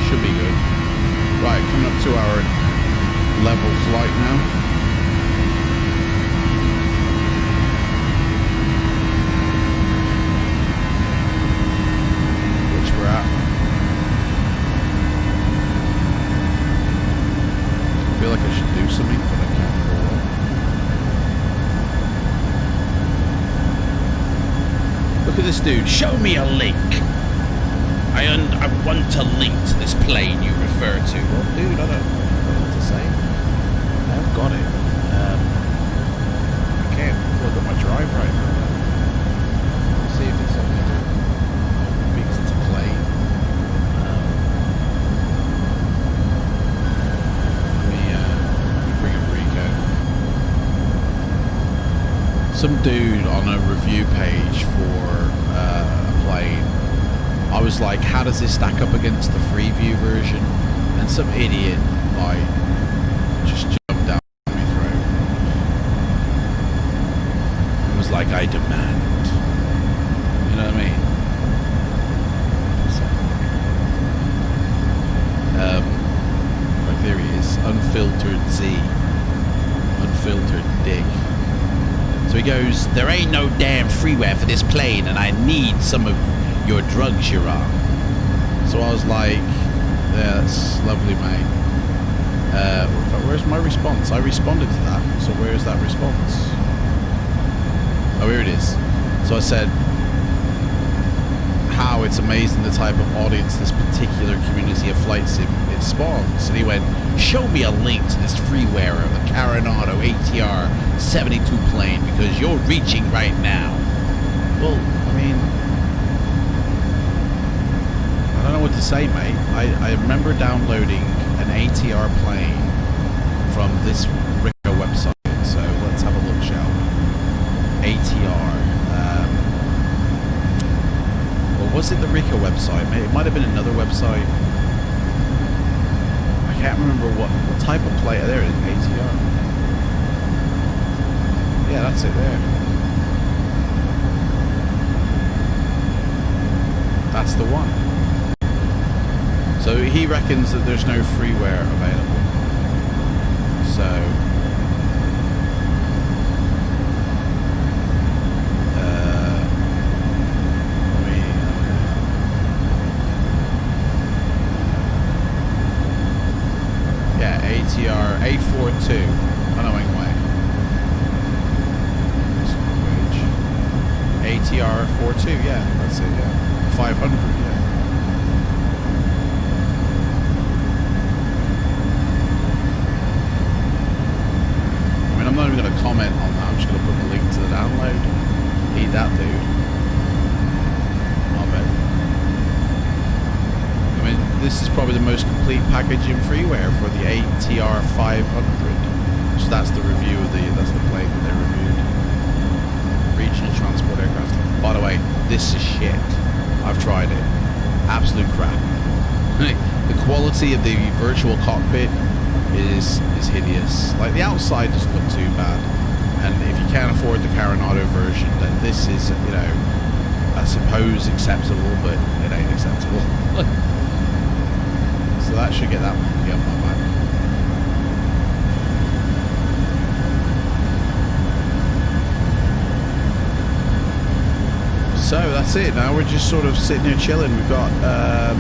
Should be good. Right, coming up to our level flight now. I feel like I should do something, but I can't pull it. Look at this dude. Show me a link. I want to link to this plane you refer refer to? Well, dude, I don't know what to say. I've got it. I can't look at my drive right now. See if it's on there. Because it's a plane. Let me bring up Rico. Some dude on a review page for a plane. I was like, how does this stack up against the Freeview version? And some idiot, like, just jumped down my throat. It was like, I demand. You know what I mean? Like, there he is. Unfiltered Z. Unfiltered dick. So he goes, there ain't no damn freeware for this plane, and I need some of your drugs you're on. So I was like, yeah, that's lovely, mate. Where's my response? I responded to that. So where's that response? Oh, here it is. So I said, how it's amazing the type of audience this particular community of flight sim it spawns. And he went, show me a link to this freeware of the Coronado ATR 72 plane because you're reaching right now. Well, I mean, I don't know what to say, mate. I remember downloading an ATR plane from this Rico website. So let's have a look, shall we? ATR. Or was it the Rico website? It might have been another website. I can't remember what type of plane. There it is, ATR. Yeah, that's it there. That's the one. So he reckons that there's no freeware available. So ATR 842 Unknowing Way. ATR 42, yeah, that's it, yeah. 500, yeah. I mean, I'm not even going to comment on that, I'm just going to put the link to the download. Eat that, dude. Love it. I mean, this is probably the most complete package in freeware for the ATR 500. So that's the review of that's the plane that they reviewed. Regional transport aircraft. By the way, this is shit. I've tried it. Absolute crap. The quality of the virtual cockpit is hideous. Like, the outside doesn't look too bad. And if you can't afford the Coronado version, then this is, you know, I suppose acceptable, but it ain't acceptable. So that should get that monkey up my back. So that's it. Now we're just sort of sitting here chilling. We've got how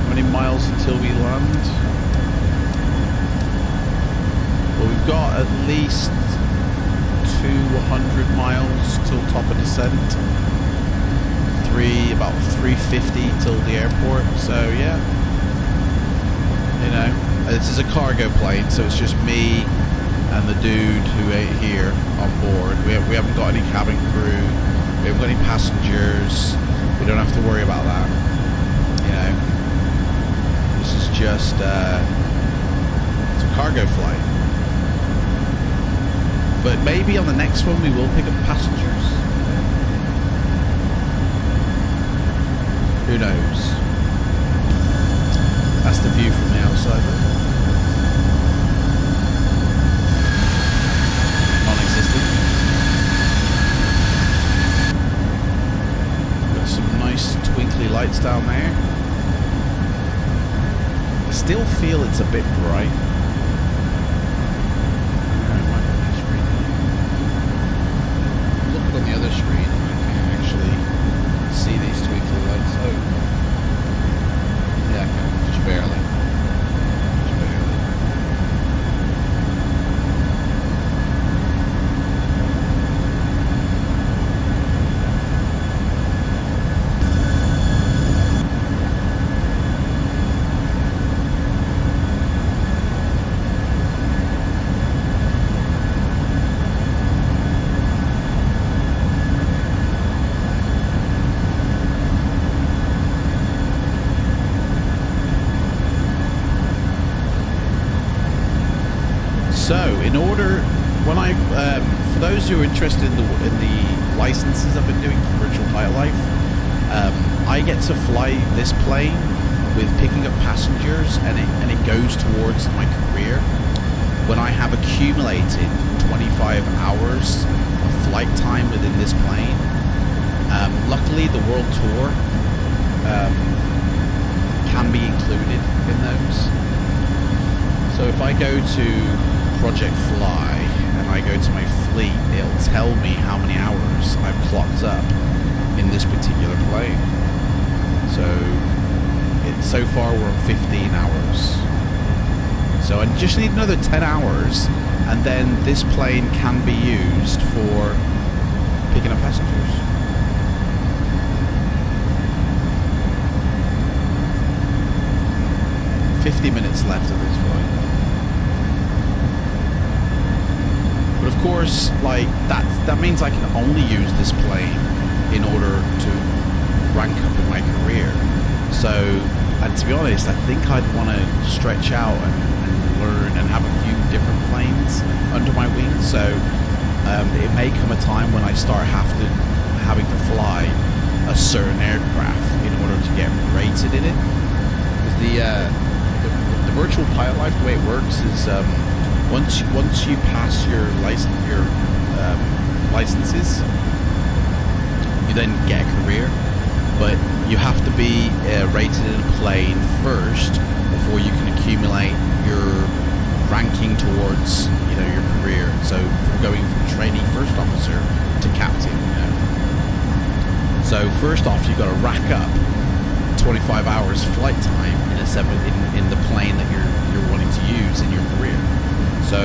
many miles until we land? Well, we've got at least 200 miles till top of descent. About 350 till the airport. So yeah, you know, this is a cargo plane, so it's just me and the dude who ate here on board. We haven't got any cabin crew. We haven't got any passengers. We don't have to worry about that. You know, this is just it's a cargo flight. But maybe on the next one we will pick up passengers. Who knows? That's the view from the outside. Non-existent. Got some nice twinkly lights down there. I still feel it's a bit bright. Look on the other screen. I can actually see these twinkly lights. Oh, yeah, I can. Just barely. Just barely. So, in order, when I, for those who are interested in the licenses I've been doing for Virtual Pilot Life, I get to fly this plane with picking up passengers, and it goes towards my career when I have accumulated 25 hours of flight time within this plane. Luckily, the World Tour can be included in those. So if I go to Project Fly and I go to my fleet, it'll tell me how many hours I've clocked up in this particular plane. So far we're on 15 hours. So I just need another 10 hours, and then this plane can be used for picking up passengers. $50 minutes left of this flight. But of course, like that means I can only use this plane in order to rank up in my career. So, and to be honest, I think I'd want to stretch out and learn and have a few different planes under my wing. So it may come a time when I start having to fly a certain aircraft in order to get rated in it. Because the Virtual Pilot Life, the way it works is once you pass your licenses, you then get a career. But you have to be rated in a plane first before you can accumulate your ranking towards, your career. So from going from trainee first officer to captain. So first off, you've got to rack up 25 hours flight time in the plane that you're wanting to use in your career. So,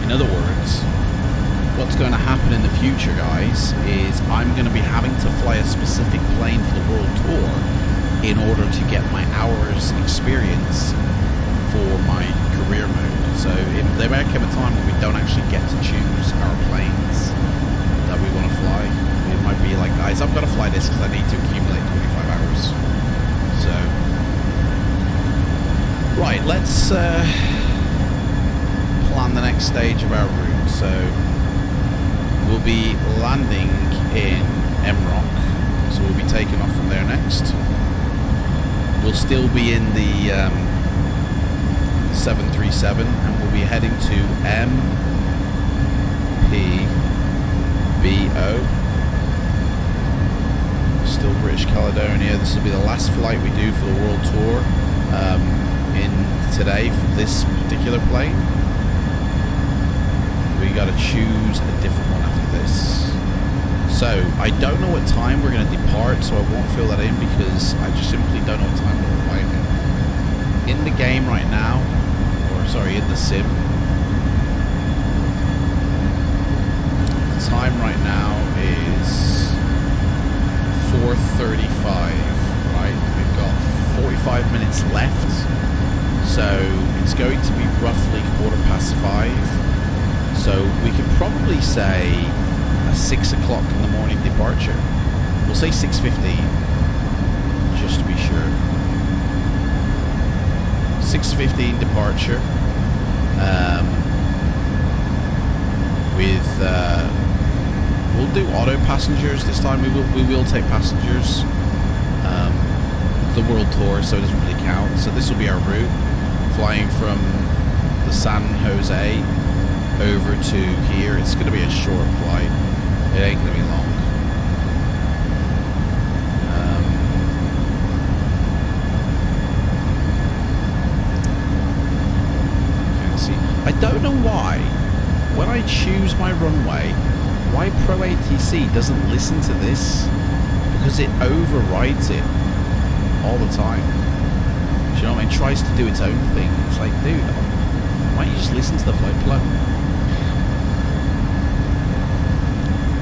in other words, what's going to happen in the future, guys, is I'm going to be having to fly a specific plane for the World Tour in order to get my hours experience for my career mode. So there may come a time when we don't actually get to choose our planes that we want to fly. It might be like, guys, I've got to fly this because I need to accumulate 25 hours. So, right, let's plan the next stage of our route. So we'll be landing in MROC, so we'll be taking off from there next. We'll still be in the 737, and we'll be heading to MPTO. Still British Caledonia. This will be the last flight we do for the World Tour today for this particular plane. We got to choose a different one after this. So I don't know what time we're going to depart, so I won't fill that in because I just simply don't know what time we're flying. In the game right now, or sorry, in the sim, the time right now is 4:35. Right, we've got 45 minutes left, so it's going to be roughly 5:15. So we could probably say a 6 o'clock in the morning departure. We'll say 6:15, just to be sure. 6:15 departure. We'll do auto passengers this time. We will take passengers. The World Tour, so it doesn't really count. So this will be our route, flying from the San Jose over to here. It's going to be a short flight. It ain't going to be long. See, I don't know why when I choose my runway, why Pro ATC doesn't listen to this, because it overrides it all the time. Do you know what I mean? It tries to do its own thing. It's like, dude, why don't you just listen to the flight plan?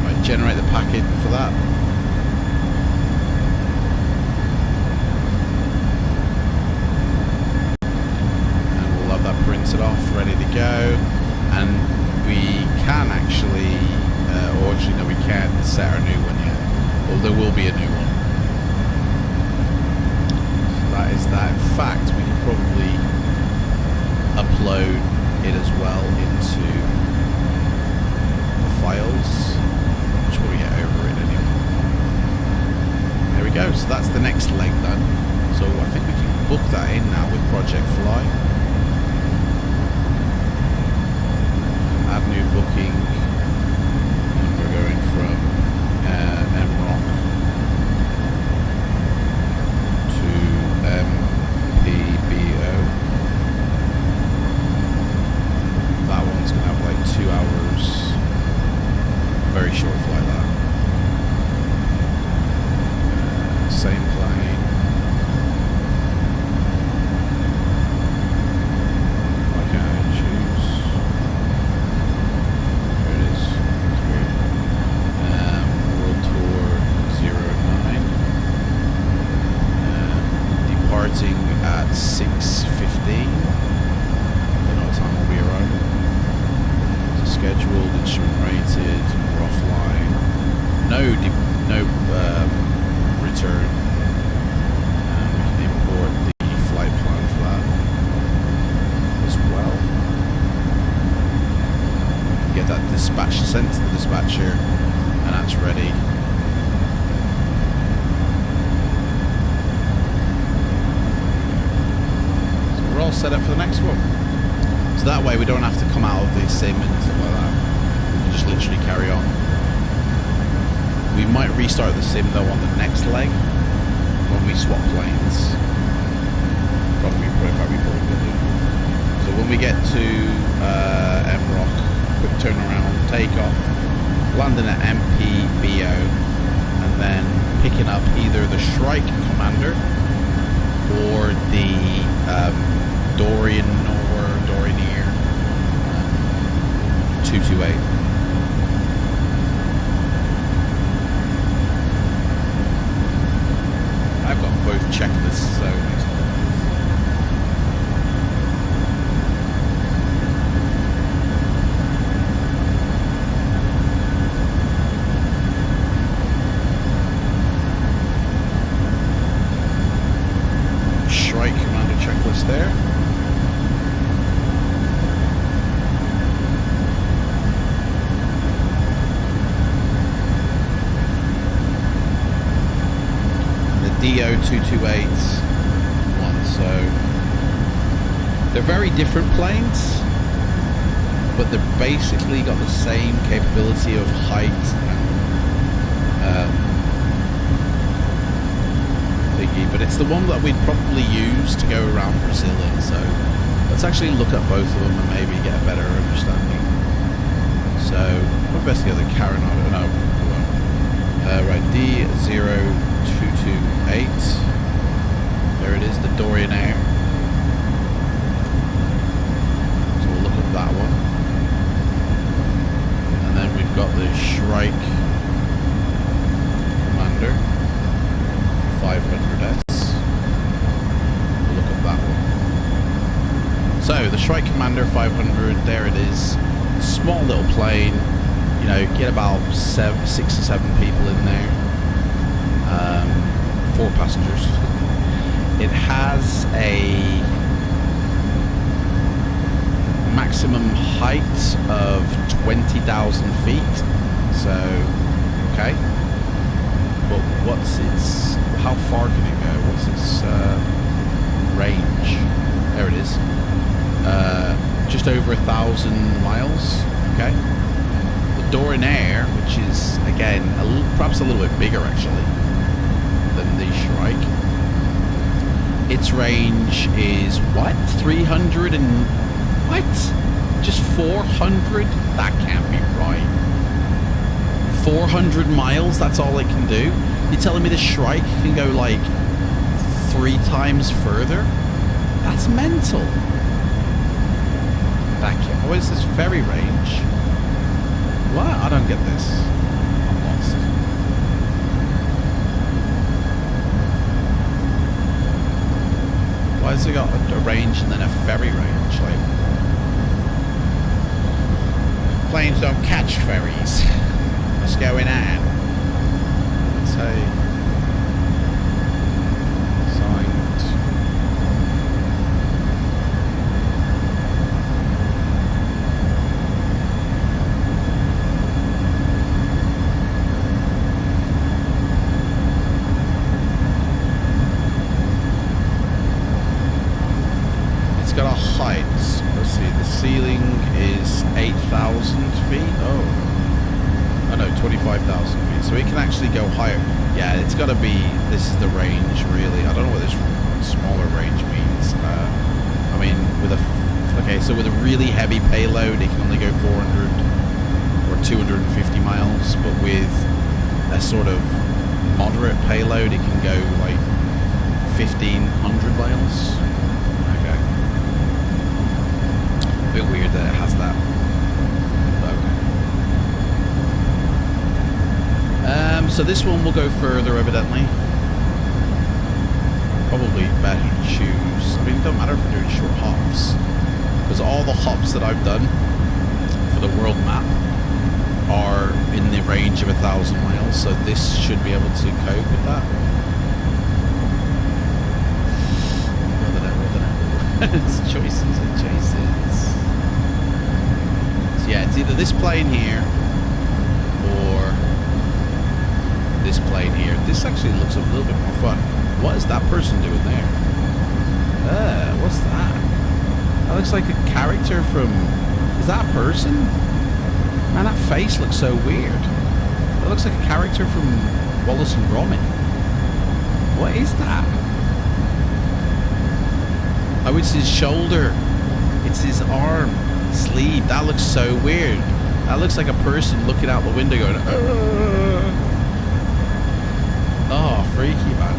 Right, generate the packet for that. And we'll have that printed off, ready to go. And we can actually, or actually no, we can't set our new one yet. Well, there will be a new one. So that is that. In fact, we can probably So I think we can book that in now with Project Fly. Add new booking. And we're going from MROC to MPBO. That one's going to have like 2 hours. Very short flight that. Same plane. Why can't I choose? There it is. It's weird. World Tour 09. Departing at 6:15. Don't know what time we'll be arriving. It's scheduled, instrument rated, we're offline. No return. We can import the flight plan for that as well. We can get that dispatch sent to the dispatcher, and that's ready. So we're all set up for the next one. So that way we don't have to come out of the sim and stuff like that. We can just literally carry on. We might restart the sim though on the next leg when we swap planes. Probably, in fact, we probably will do. So when we get to MROC, quick turnaround, take off, landing at MPBO, and then picking up either the Shrike Commander or the Dornier 228. I've got both checklists, so Shrike Commander checklist there. D0-228 one, so they're very different planes, but they're basically got the same capability of height and thingy, but it's the one that we'd probably use to go around Brazil in, so let's actually look at both of them and maybe get a better understanding. So, probably best to get the Karen on it. No, right, D0-228. There it is, the Dornier. So we'll look at that one. And then we've got the Shrike Commander 500S. We'll look at that one. So the Shrike Commander 500, there it is. Small little plane. You know, get about 6 or 7 people in there. 4 passengers. It has a maximum height of 20,000 feet. So, okay. But what's its... how far can it go? What's its range? There it is. Just over 1,000 miles. Okay. The Dornier, which is, again, perhaps a little bit bigger, actually, than the Shrike. Its range is what? 300 and what? Just 400? That can't be right. 400 miles, that's all it can do? You're telling me the Shrike can go like 3 times further? That's mental. That can't, what is this ferry range? What? I don't get this. I'm lost. Why has it got a range and then a ferry range? Like, planes don't catch ferries. What's going on? Let's say signed. heights. Let's see, the ceiling is 8,000 feet. Oh no, 25,000 feet. So it can actually go higher. Yeah, it's got to be, this is the range, really. I don't know what this smaller range means. I mean, with a, okay, so with a really heavy payload, it can only go 400 or 250 miles, but with a sort of moderate payload, it can go like 1,500 miles. Okay. A bit weird that it has that. Okay. So this one will go further, evidently. Probably better to choose. I mean, it don't matter if we're doing short hops, because all the hops that I've done for the world map are in the range of 1,000 miles, so this should be able to cope with that. It's choices and choices. So yeah, it's either this plane here or this plane here. This actually looks a little bit more fun. What is that person doing there? What's that? That looks like a character from... Is that a person? Man, that face looks so weird. That looks like a character from Wallace and Gromit. What is that? Oh, it's his shoulder. It's his arm. Sleeve. That looks so weird. That looks like a person looking out the window going, oh, freaky, man.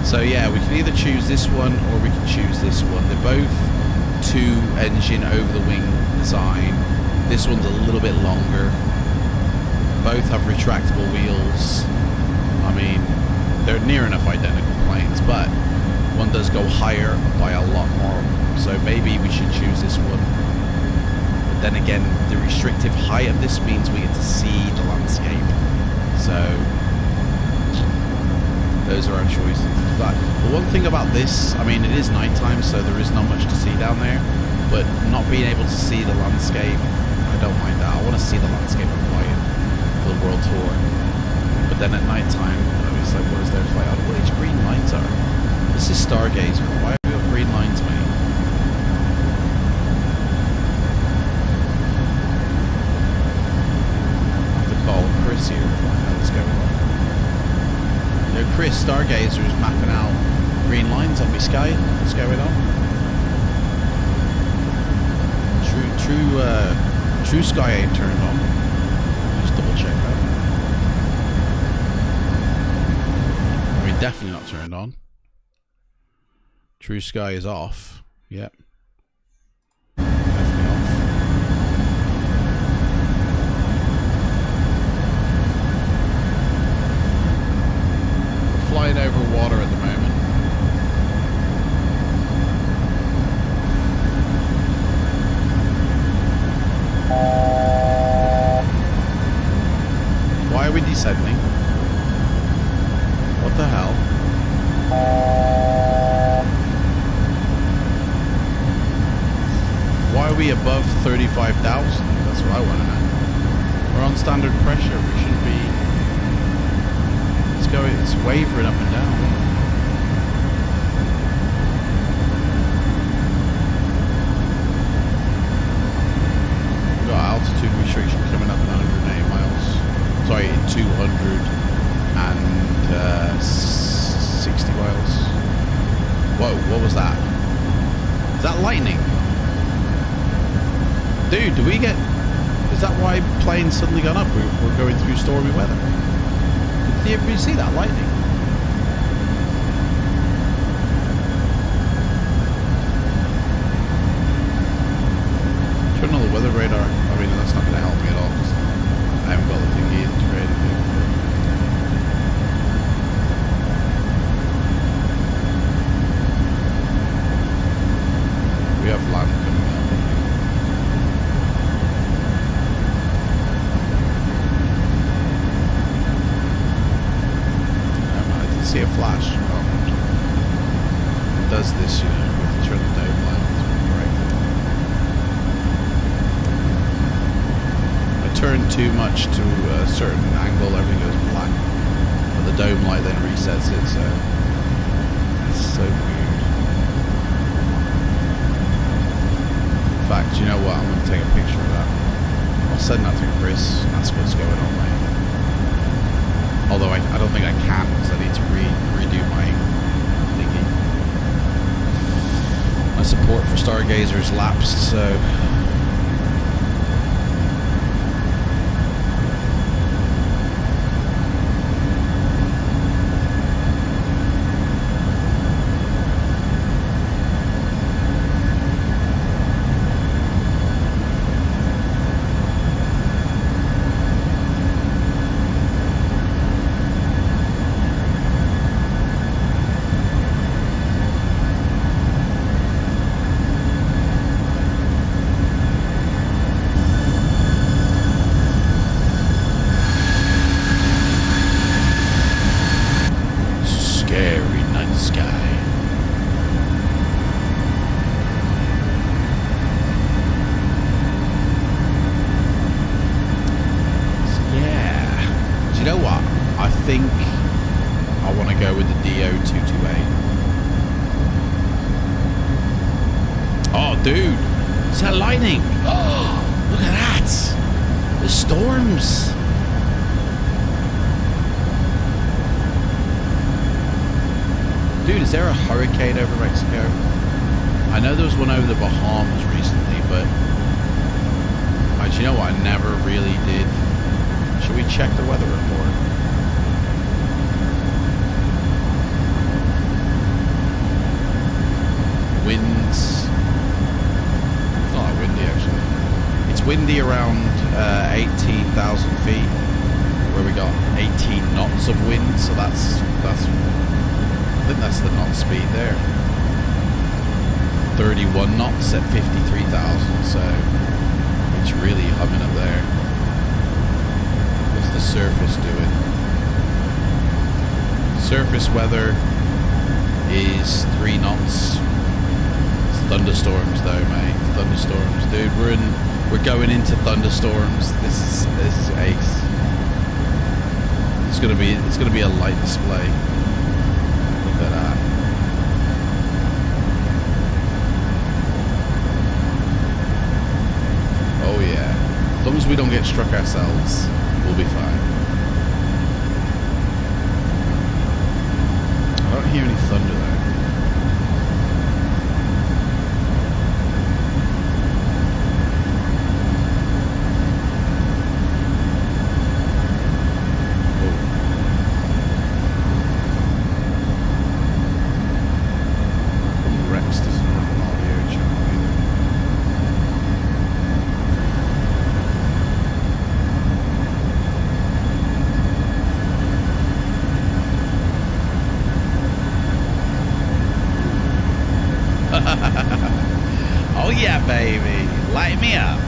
So yeah, we can either choose this one or we can choose this one. They're both 2-engine over-the-wing design. This one's a little bit longer. Both have retractable wheels. I mean, they're near enough identical planes, but one does go higher by a lot more. So maybe we should choose this one. But then again, the restrictive height of this means we get to see the landscape. So those are our choices. But the one thing about this, I mean, it is nighttime, so there is not much to see down there. But not being able to see the landscape, I don't mind that. I want to see the landscape of flying for the world tour. But then at nighttime, it's like, what is there to fly out? What these green lines are? This is Stargazer. Why have we got green lines, mate? I have to call Chris here to find out what's going on. You know, Chris, Stargazer is mapping out green lines on my sky. What's going on? True sky ain't turned on. Just double check that. I mean, definitely not turned on. True sky is off. Yep. Definitely off. We're flying over water at the moment. Why are we descending? What the hell? Why are we above 35,000? That's what I want to know. We're on standard pressure. We shouldn't be... It's wavering up and down. We've got altitude restriction coming up at 108 miles. Sorry, 260 miles. Whoa, what was that? Is that lightning? Dude, do we get... Is that why planes suddenly gone up? We're going through stormy weather. Did everybody see that lightning? Turn on the weather radar. I mean, that's not going to help me at all, because I haven't got the thingy integrated yet. We have land coming up. I didn't see a flash. Oh. It does this, you know, we have to turn the dome light. Turn too much to a certain angle, everything goes black. But the dome light then resets it, so it's so weird. fact, you know what? I'm going to take a picture of that. I'll send that to Chris. That's what's going on, mate. Although I don't think I can because I need to redo my thingy. My support for Stargazers lapsed, so... Dude, is that lightning? Oh, look at that. The storms. Dude, is there a hurricane over Mexico? I know there was one over the Bahamas recently, but... do you know what? I never really did. Should we check the weather report? Winds... It's windy around 18,000 feet, where we got 18 knots of wind, so that's I think that's the knot speed there. 31 knots at 53,000, so it's really humming up there. What's the surface doing? Surface weather is 3 knots. It's thunderstorms though, mate. Thunderstorms, dude. We're going into thunderstorms. This is ace. It's gonna be a light display. Look at that. Oh yeah. As long as we don't get struck ourselves, we'll be fine. I don't hear any thunder though. Oh yeah, baby. Light me up.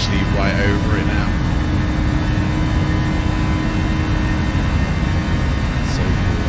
literally right over it now. So cool.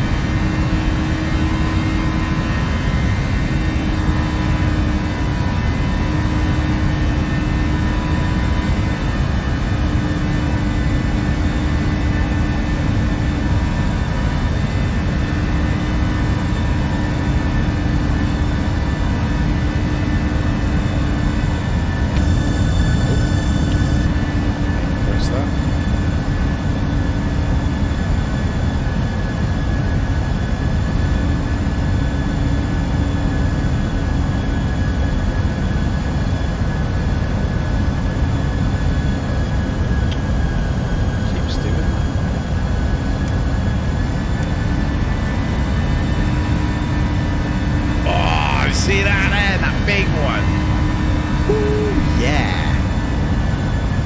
Press that. Keeps doing that. Oh, you see that there? That big one. Ooh, yeah.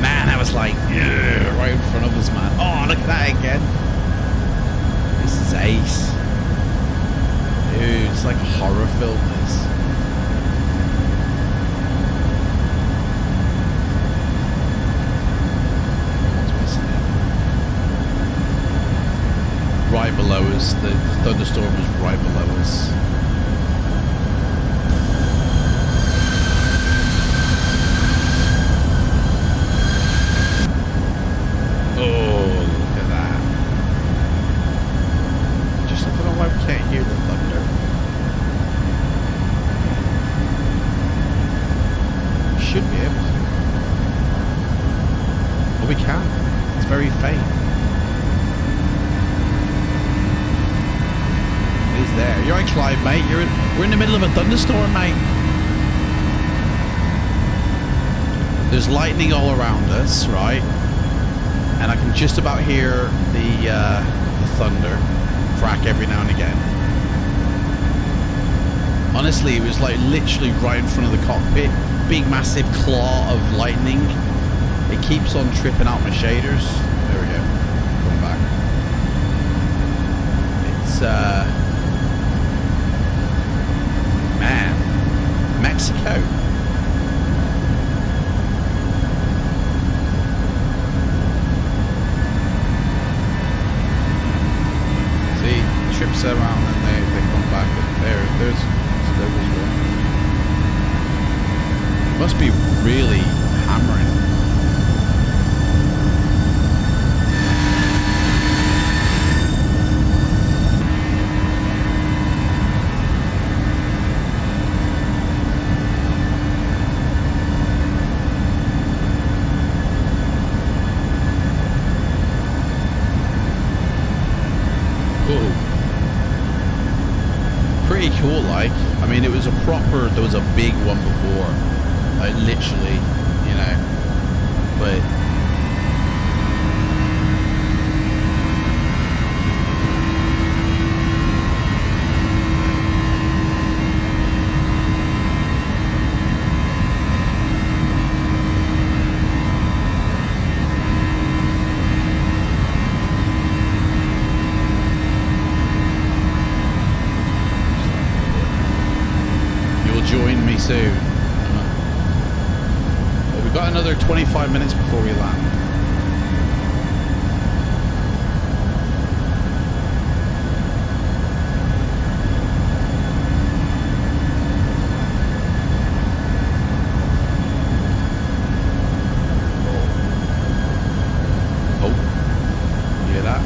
Man, that was like right in front of us, man. Oh, look at that again. This is ace. Dude, it's like a horror film, this. What's missing here? Right below us. The thunderstorm was right below us. Oh, look at that. Just I don't know why we can't hear the thunder. We should be able to. But we can. It's very faint. It is there. You're right, Clive, mate. We're in the middle of a thunderstorm, mate. There's lightning all around us, right? And I can just about hear the thunder crack every now and again. Honestly, it was like literally right in front of the cockpit. Big massive claw of lightning. It keeps on tripping out my shaders. There we go. Going back. It's man, Mexico. Trips around and they come back. There's one. Must be really hammering. Pretty cool, like. I mean, it was a proper, there was a big one before, like literally, you know, but join me soon. Well, we've got another 25 minutes before we land. Oh, you hear that?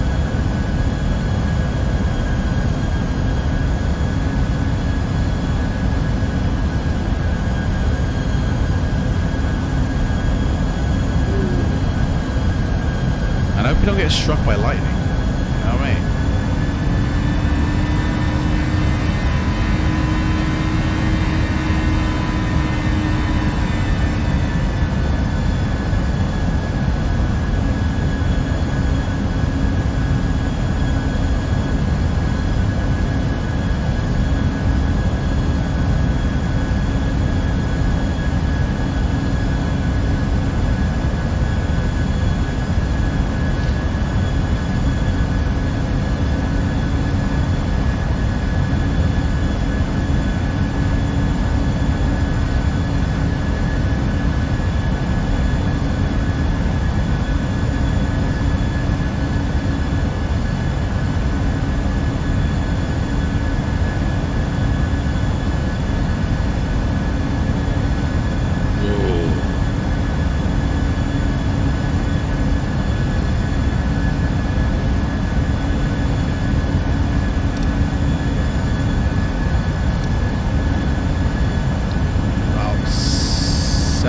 I hope we don't get struck by lightning. You know what I mean?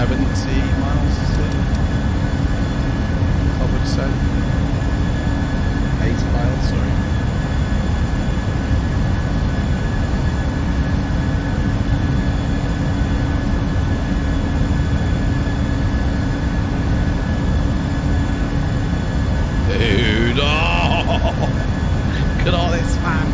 70 miles, is it? I would say. 80 miles, sorry. Dude, oh! Look at all this, man.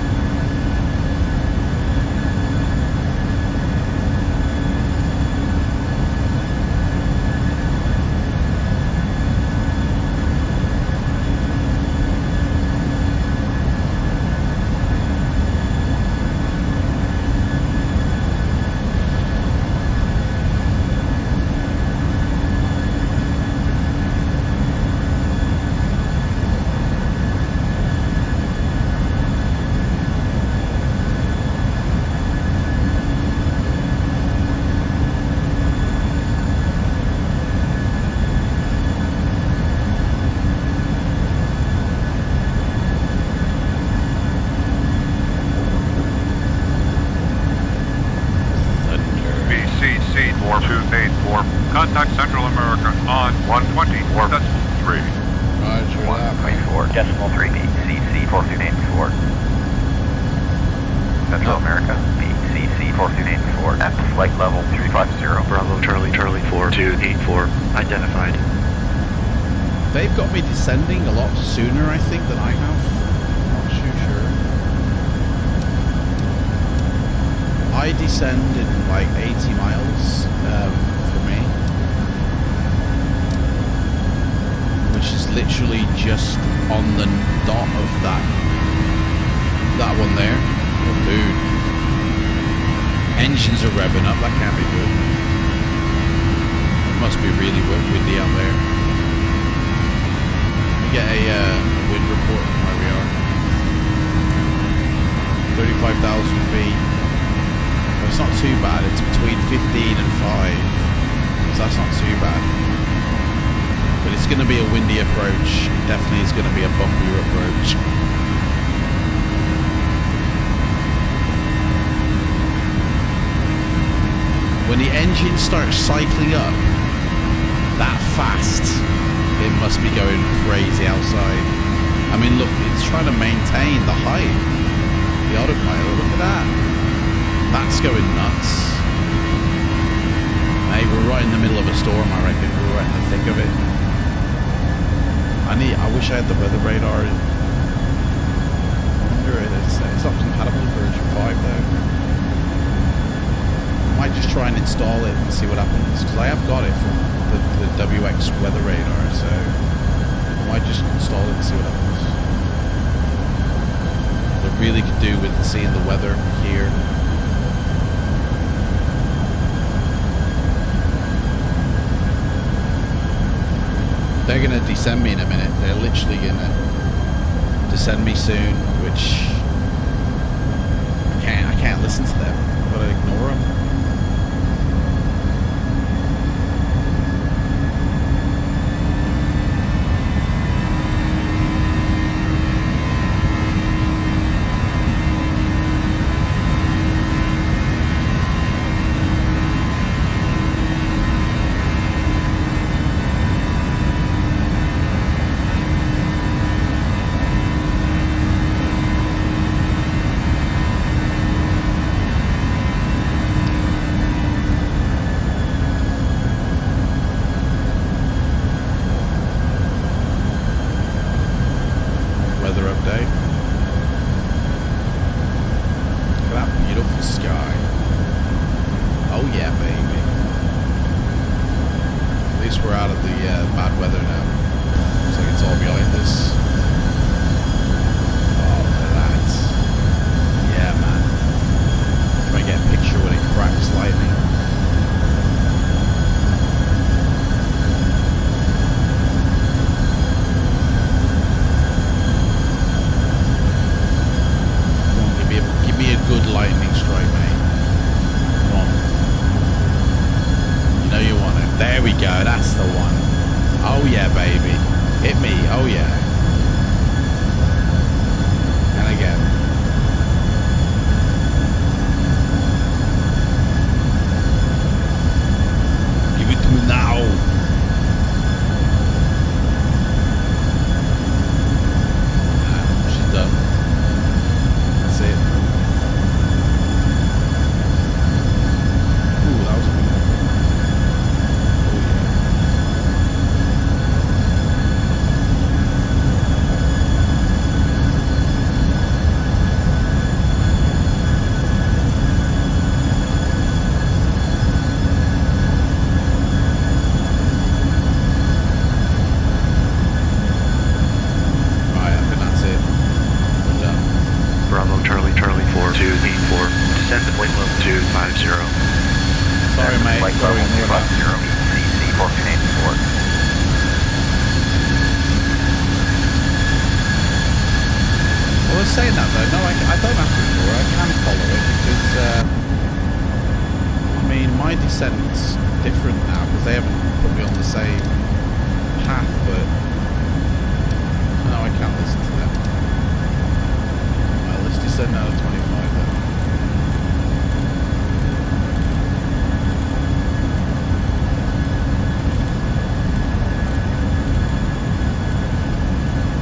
Contact Central America on 124.3. Roger that. 124.3 BCC 4284. Central America, BCC 4284 at flight level 350. Bravo Charlie Charlie 4284 identified. They've got me descending a lot sooner, I think, than I have. Not too sure. I descend in like 80 miles for me, which is literally just on the dot of that one there. Oh, dude, engines are revving up. That can't be good. It must be really windy out there. Get a wind report from where we are. 35,000 feet. Well, it's not too bad. It's between 15 and 5. So that's not too bad. But it's going to be a windy approach. Definitely it's going to be a bumpier approach. When the engine starts cycling up that fast, it must be going crazy outside. I mean, look, it's trying to maintain the height. The autopilot, look at that. That's going nuts. Hey, we're right in the middle of a storm, I reckon. We're right in the thick of it. I wish I had the weather radar. I wonder, it's not compatible with version 5 though. I might just try and install it and see what happens, because I have got it from the WX weather radar, so I might just install it and see what happens. It really could do with seeing the weather here. They're going to descend me in a minute. They're literally going to descend me soon, which I can't listen to them. I've got to ignore them. Sorry, mate. Flight Sorry, level ignore that. 20, BCC 4284. Well, I was saying that though. No, I don't have to ignore it. I can follow it because, I mean, my descent's different now because they haven't put me on the same path, but no, I can't listen to them. Well, let's descend now to 25 then.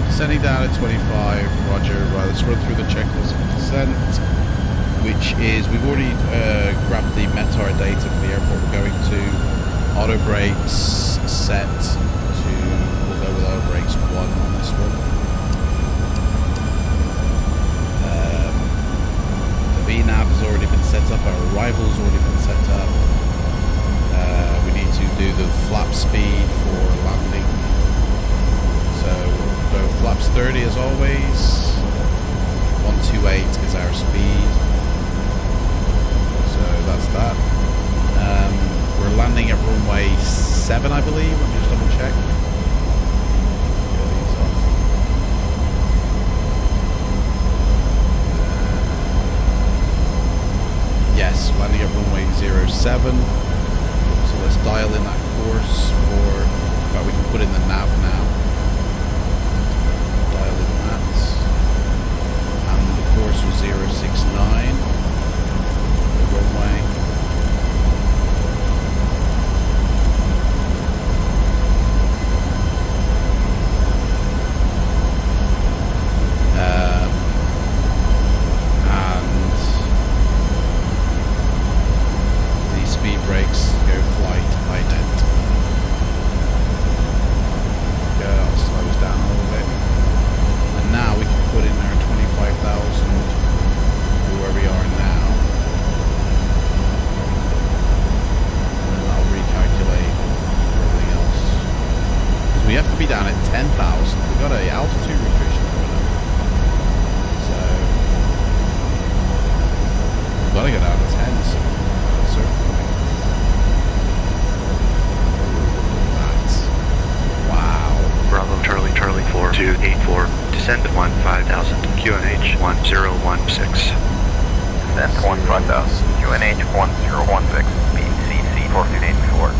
Descending down at 25, roger. Right, let's run through the checklist for descent, which is, we've already grabbed the METAR data for the airport we're going to. Auto brakes set to, we'll go with auto brakes 1 on this one. The VNAV has already been set up, our arrival's already been set up. We need to do the flap speed for landing. So flaps 30 as always. 128 is our speed. So that's that. We're landing at runway 7, I believe. Let me just double check. Get these off. Yes, landing at runway 07. So let's dial in that course for. In fact, we can put in the nav now. Course was 069, the runway. And the speed brakes go flight ident. Okay, I'll slow us down a little bit. And now we can put in our 25,000 where we are now, and then I'll recalculate everything else, because we have to be down at 10,000. We've got a altitude restriction coming up, so we've got to get down to 10 so at a certain point. That's wow. Bravo Charlie Charlie 4284. Descend at 15,000. QNH 1016. Descent 15,000. QNH 1016. BCC 4284.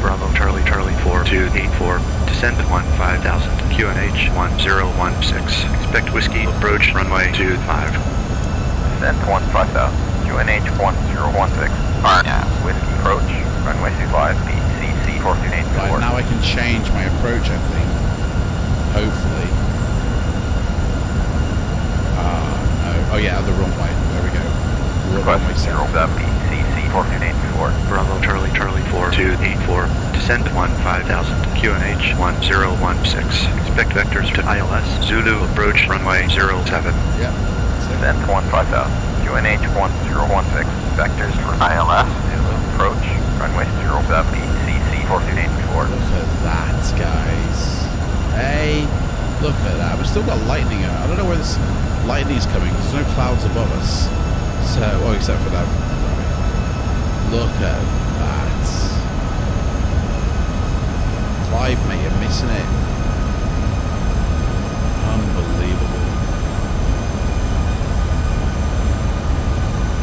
Bravo Charlie Charlie 4284. Descend at 15,000. QNH 1016. Expect whiskey. Approach runway 25. Descent 15,000. QNH 1016. Whiskey approach runway 25. BCC 4284. Right, now I can change my approach, I think. Hopefully. No. Oh yeah, the runway. There we go. Runway 07 BCC 4284. Bravo Charlie Charlie 4284. Descend at 15,000. QNH 1016. Expect vectors to ILS. Zulu approach runway 07. Yeah. Descent 15,000. QNH 1016. Vectors for ILS. Zulu approach runway 07 BCC 4284. Look at that, guys. Hey, look at that. We've still got lightning out. I don't know where this lightning is coming because there's no clouds above us. So, well, except for that. Look at that. Clive, mate, you're missing it. Unbelievable.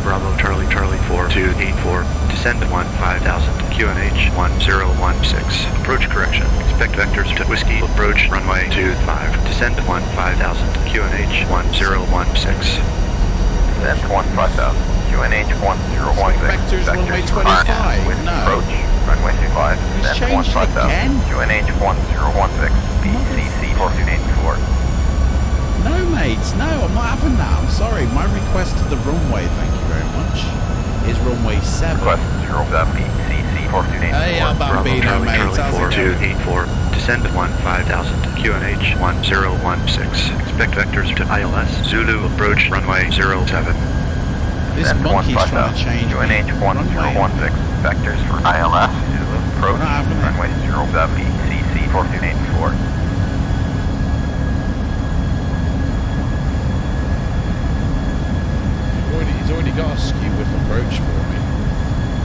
Bravo Charlie Charlie 4284. Descend at 15,000. QNH 1016. Approach correction. Expect vectors to whiskey. Approach runway 25. Descend at 15,000. QNH 1016. Descent 15,000. QNH 1016. Vectors runway 25. Whiskey No. approach runway 25. He's Descent changed it 15,000. again. QNH 1016. BCC 4284. No, mates. No, I'm not having that. I'm sorry. My request to the runway, thank you very much, is runway 7. Request 07 BCC 4284. Hey, I'm Bravo Bambino, Charlie mates. Charlie How's it going? 4284. Descend at 15,000. QNH 1016. Expect vectors to ILS. Zulu approach runway 07. This Descent monkey's trying 15,000. to change QNH my runway. 1016. Vectors for ILS. Zulu approach We're not having it. runway 07 BCC 4284. got a skew with approach for me.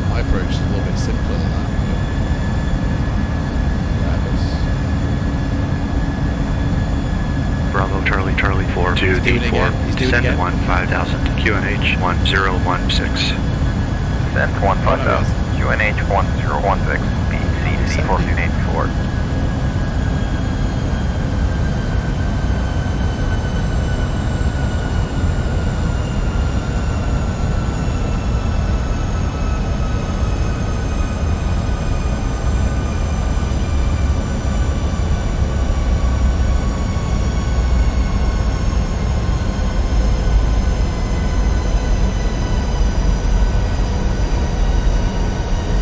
My approach is a little bit simpler than that. Bravo Charlie Charlie 4 to He's doing it D4. again. He's doing it Descend again. 15000. QNH 1016. Descent 15000. QNH 1016. BCC 4284.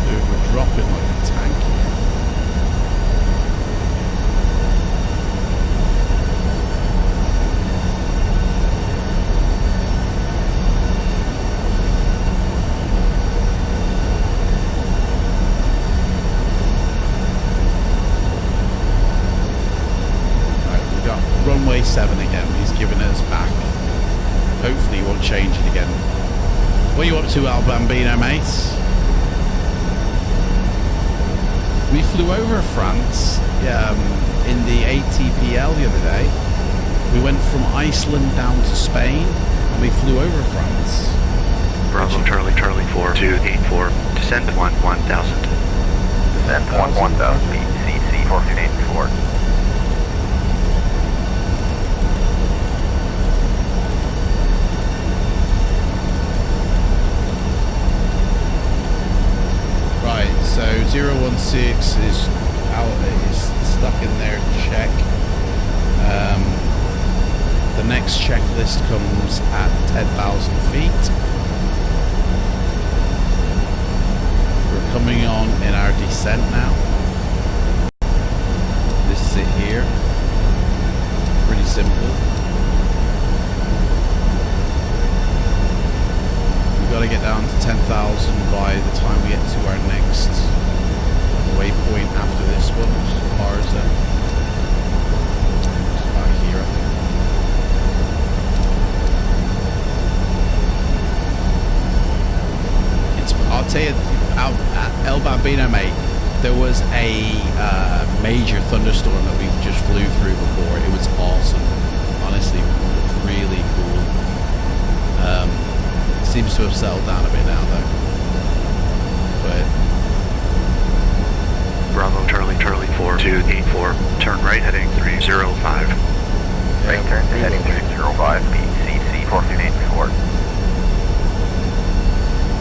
Dude, we're dropping like a tank here. Right, we got runway 7 again. He's giving us back. Hopefully he won't change it again. What are you up to, Al Bambino, mate? We flew over France in the ATPL the other day. We went from Iceland down to Spain and we flew over France. Bravo Charlie Charlie 4 to D4. Descend 1000. Descent 1000. BCC 4284. Right, so 016 is out, is stuck in there, check. The next checklist comes at 10,000 feet. We're coming on in our descent now. This is it here. Pretty simple. We've got to get down to 10,000 by the time we get to our next waypoint after this one, which is Marza. It's about here, I think. I'll tell you, El Bambino, mate, there was a major thunderstorm that we've just flew through before. It was awesome. Honestly, really cool. Seems to have settled down a bit now, though. But Bravo Charlie Charlie 4 to D4. Turn right heading 305. Right turn to heading 305. BCC 4284.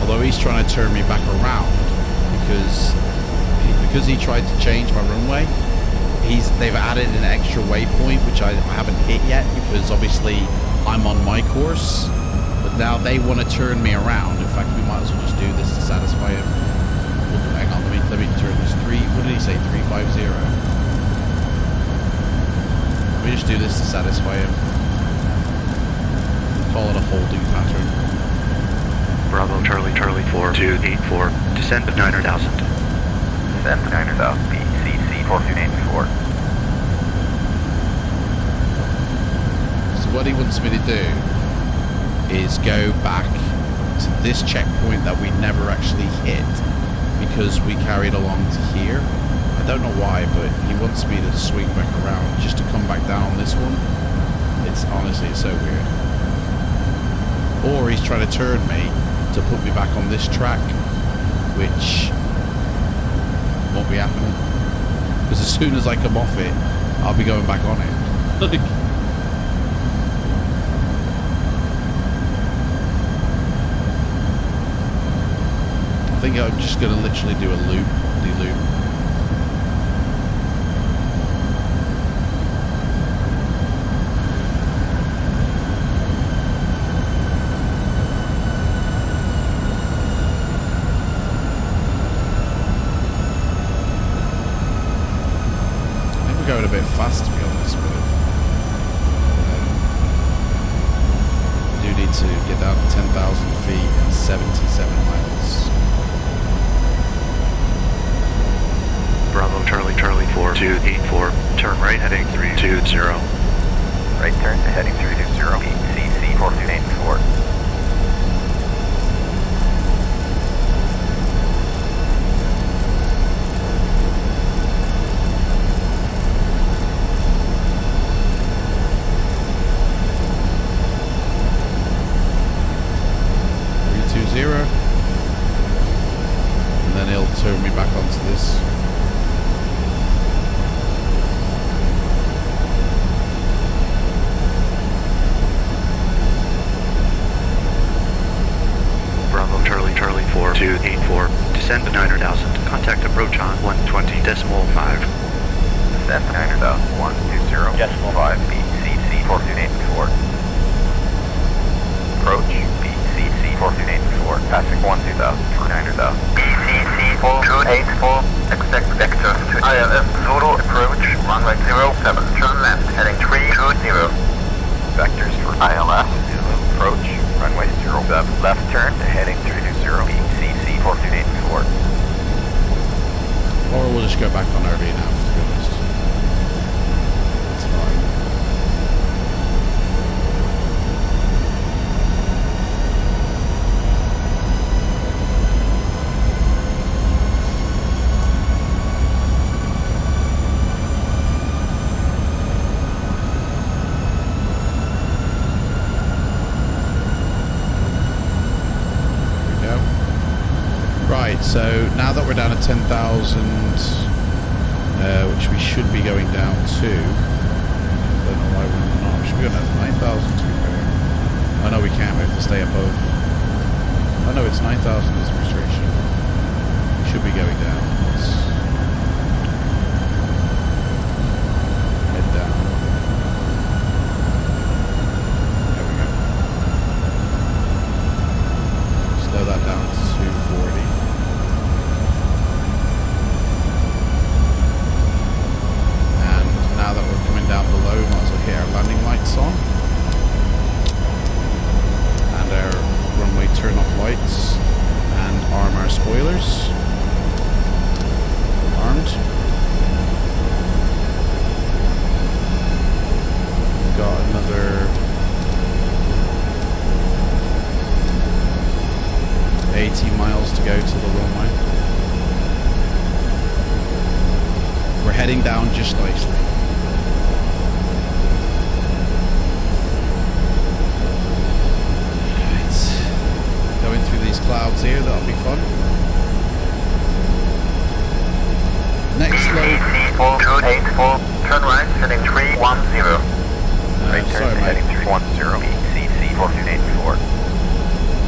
although he's trying to turn me back around because he tried to change my runway. They've added an extra waypoint which I haven't hit yet because obviously I'm on my course, but now they want to turn me around. In fact, we might as well just do this to satisfy him. Hang on, let me turn this what did he say, 350? Let me just do this to satisfy him. Call it a holding pattern. Bravo Charlie Charlie 4284. Descend of 900,000. Descend to 900,000 BCC 4284. So what he wants me to do is go back to this checkpoint that we never actually hit because we carried along to here. I don't know why, but he wants me to swing back around just to come back down on this one. It's honestly, it's so weird. Or he's trying to turn me to put me back on this track, which won't be happening. Because as soon as I come off it, I'll be going back on it. I think I'm just going to literally do a de-loop. Going a bit fast, to be honest, but I do need to get down to 10,000 feet and 77 miles. Bravo Charlie Charlie 4284. Turn right heading 320. Right turn to heading 320 BCC 4284. back onto this. Bravo Charlie Charlie 4284. Descend to 900,000. Contact approach on 120.5. Descend to 900,000, 120.5, BCC 4284. Approach, BCC 4284, passing 12,000 for 900,000. BCC 4284. Expect vectors to ILS Zulu approach, runway 07, turn left, heading 320. Vectors for ILS, Zulu approach, runway 07, left turn to heading 320, BCC 4284. Or we'll just go back on RV now, to be honest. It's fine. Right, so now that we're down at 10,000, which we should be going down to, I don't know why we're not, we should be going down to 9,000 to be fair. Oh no, we can't, we have to stay above. Oh no, it's 9,000 is the restriction. We should be going down. Let's head down. There we go. Slow that down to 240. Now that we're coming down below, we might as well hit our landing lights on. And our runway turn off lights. And arm our spoilers. Armed. We've got another 80 miles to go to the runway. We're heading down just nicely. Going through these clouds here, that'll be fun. Next slope. BCC 4284. Turn right, heading 310. Right turn sorry, to mate. heading 310, BCC 4284.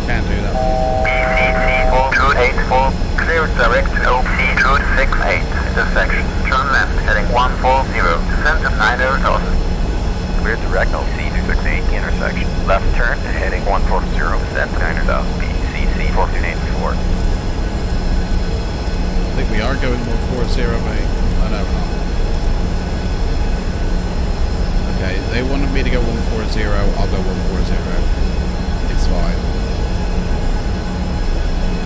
Can't do that. BCC 4284. Clear direct to OP 268. Intersection. Turn left, heading 140. Descend to 9,000. Clear direct OC 268 intersection. Left turn to heading 140, descend to 900,000, BCC 4284. I think we are going 140, mate. I know we're not. Okay, they wanted me to go 140, I'll go 140. It's fine.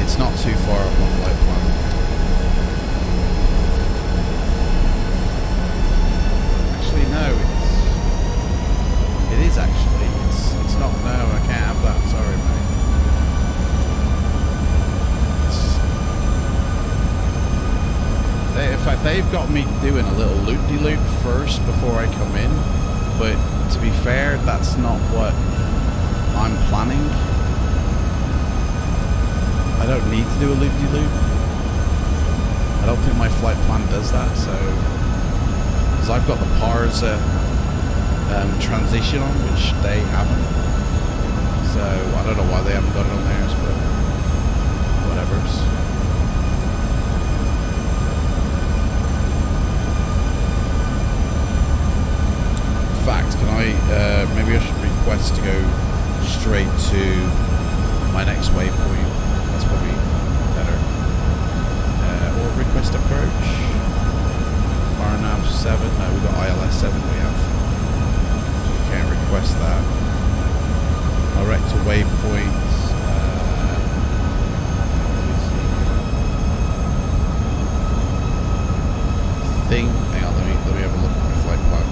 It's not too far off my flight plan. Actually, no, it is actually. It's not, no, I can't have that, sorry, mate. In fact, they've got me doing a little loop-de-loop first before I come in, but to be fair, that's not what I'm planning. I don't need to do a loop-de-loop. I don't think my flight plan does that, so... Because I've got the parser transition on, which they haven't. So, I don't know why they haven't got it on theirs, but... whatever's. In fact, can I, maybe I should request to go straight to my next waypoint. That's probably better. Or request approach. RNAV 7, no, we've got ILS 7 we have. So we can't request that. Direct to waypoint. Hang on, let me have a look at my flight plan.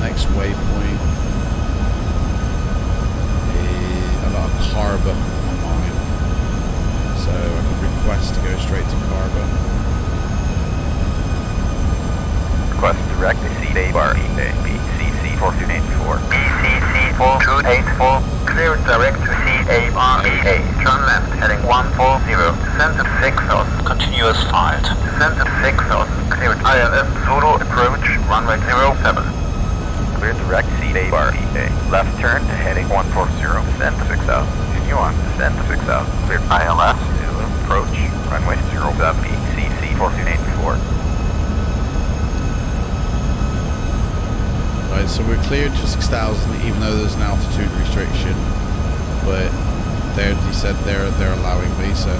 Next waypoint is I've got a Carba on mine, so I can request to go straight to Carba. Request direct to C Bay Bar BCC 4284. BCC D0-228, clear direct to CAREA. Turn left, heading 140, descend to 6,000. Continuous flight. Descend to 6,000, clear ILS Zulu, approach runway 07. Clear direct CAREA. Left turn to heading 140, descend to 6,000. Continue on, descend to 6,000. Clear ILS Zulu, approach runway 07, CC 4284. Right, so we're cleared to 6,000 even though there's an altitude restriction, but they said they're allowing me, so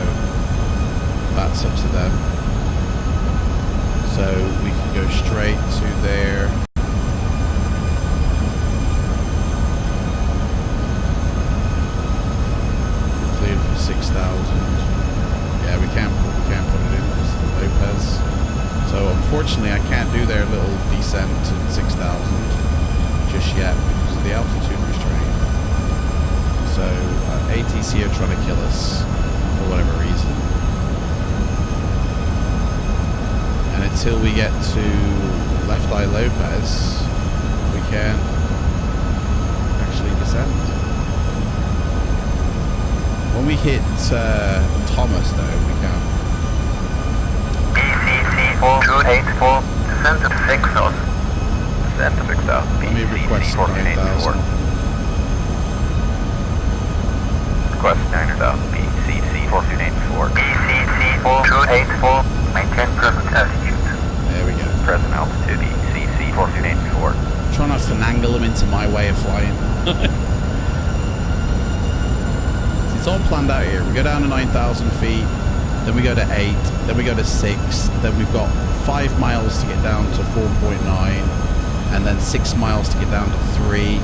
that's up to them. So we can go straight to there. Cleared for 6,000. Yeah, we can't put it in because of the Lopez. So unfortunately I can't do their little descent to 6,000 just yet because of the altitude restraint. So ATC are trying to kill us for whatever reason. And until we get to Left Eye Lopez, we can actually descend. When we hit Thomas though, we can. D0-284, descend to 6,000. Descend to 6,000. Let me request 9,000. Request 9,000. BCC 4284. BCC-284, maintain present altitude. There we go. Present altitude, BCC 4284. Trying not to finagle them into my way of flying. It's all planned out here. We go down to 9,000 feet. Then we go to 8, then we go to 6, then we've got 5 miles to get down to 4.9, and then 6 miles to get down to 3.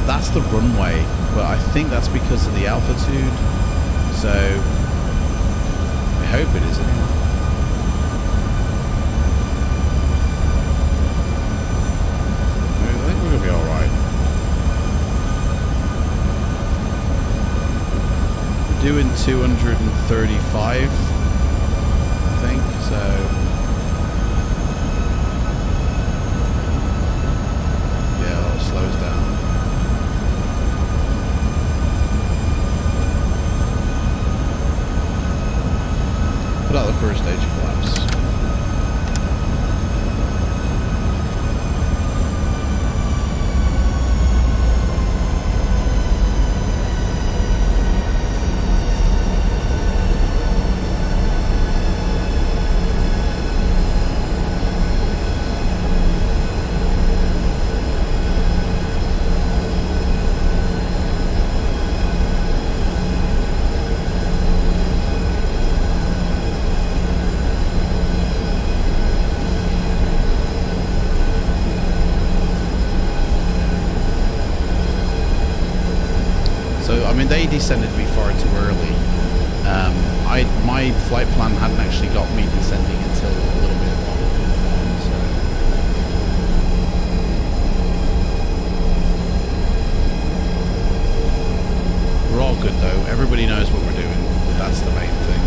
That's the runway, but I think that's because of the altitude, so I hope it is anyway. I think we're going to be alright. Doing 235, I think, so yeah, that'll slow us down. Put out the first stage of flaps. They descended me far too early. My flight plan hadn't actually got me descending until a little bit longer. So. We're all good though. Everybody knows what we're doing. That's the main thing.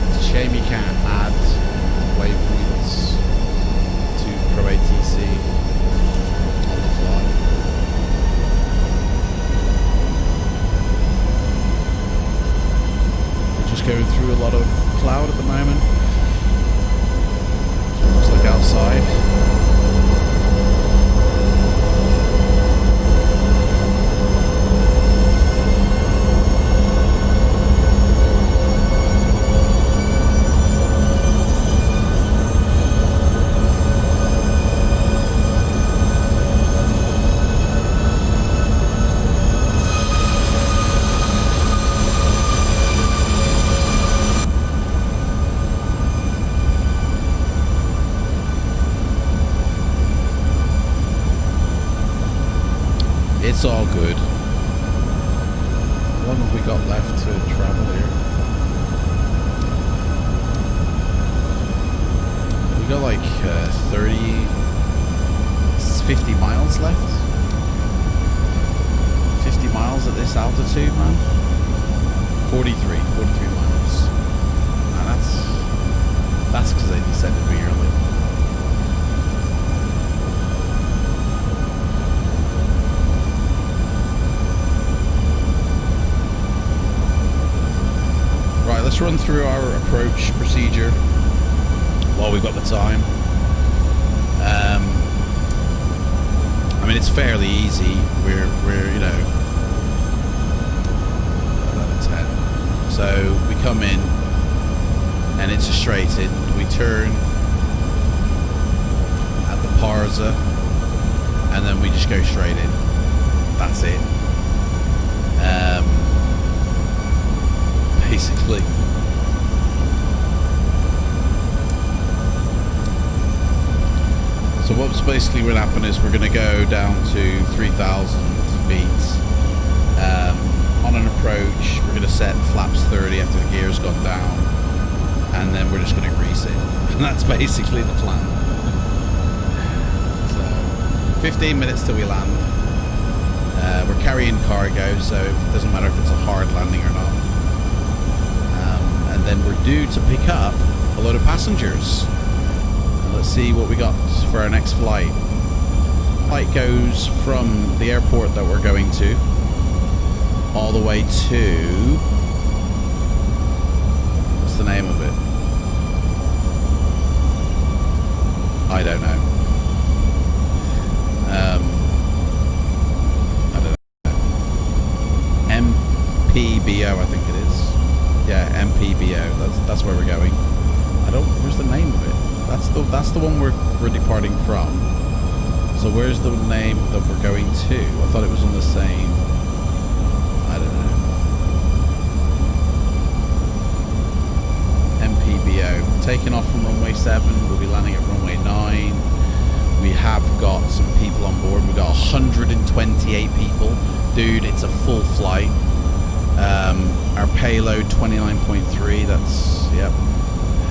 It's a shame you can't add waypoints to Pro ATC. Going through a lot of cloud at the moment. So it looks like outside. It's all good. What have we got left to travel here? We got like 50 miles left. 50 miles at this altitude, man. 43 miles. And that's because they descended me early. approach procedure while we've got the time. I mean, it's fairly easy. We're you know, 10. So we come in, and it's a straight in. We turn at the Parza, and then we just go straight in. That's it. Basically. So what's basically going to happen is we're going to go down to 3,000 feet on an approach. We're going to set flaps 30 after the gear's gone down, and then we're just going to grease it. And that's basically the plan. So 15 minutes till we land. We're carrying cargo, so it doesn't matter if it's a hard landing or not. And then we're due to pick up a load of passengers. Let's see what we got for our next flight. Flight goes from the airport that we're going to all the way to... What's the name of it? I don't know. I don't know. MPBO, I think it is. Yeah, MPBO. That's where we're going. Where's the name of it? That's the one we're departing from. So where's the name that we're going to? I thought it was on the same. I don't know. MPBO. Taking off from runway 7. We'll be landing at runway 9. We have got some people on board. We've got 128 people. Dude, it's a full flight. Our payload 29.3. That's, yep,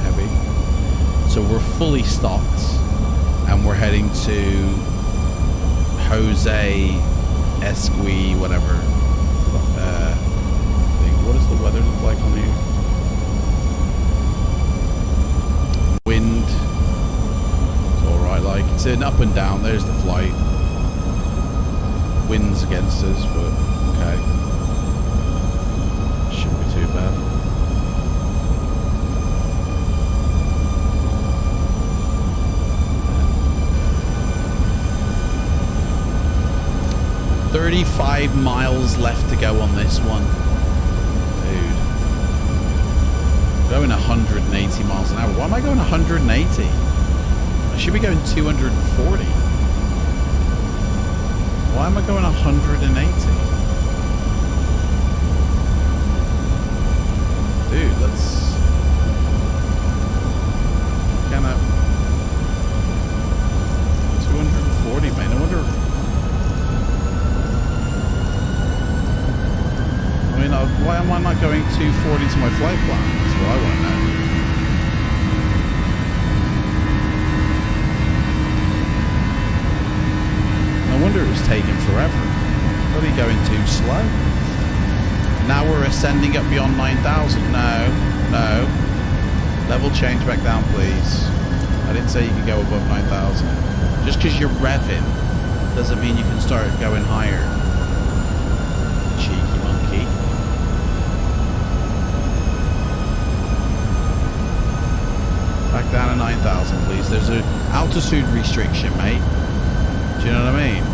heavy. So we're fully stocked, and we're heading to Jose Esqui, whatever. What does the weather look like on here? Wind. It's alright, like, it's an up and down. There's the flight. Wind's against us, but okay. Shouldn't be too bad. $35 miles left to go on this one. Dude. Going 180 miles an hour. Why am I going 180? I should be going 240. Why am I going 180? Dude, let's... Kind of... 240, man. I wonder... I mean, why am I not going 240 to my flight plan? That's what I want to know. No wonder it was taking forever. Probably going too slow. Now we're ascending up beyond 9,000. No. Level change back down, please. I didn't say you could go above 9,000. Just because you're revving doesn't mean you can start going higher. Cheeky monkey. Back down to 9,000, please. There's an altitude restriction, mate. Do you know what I mean?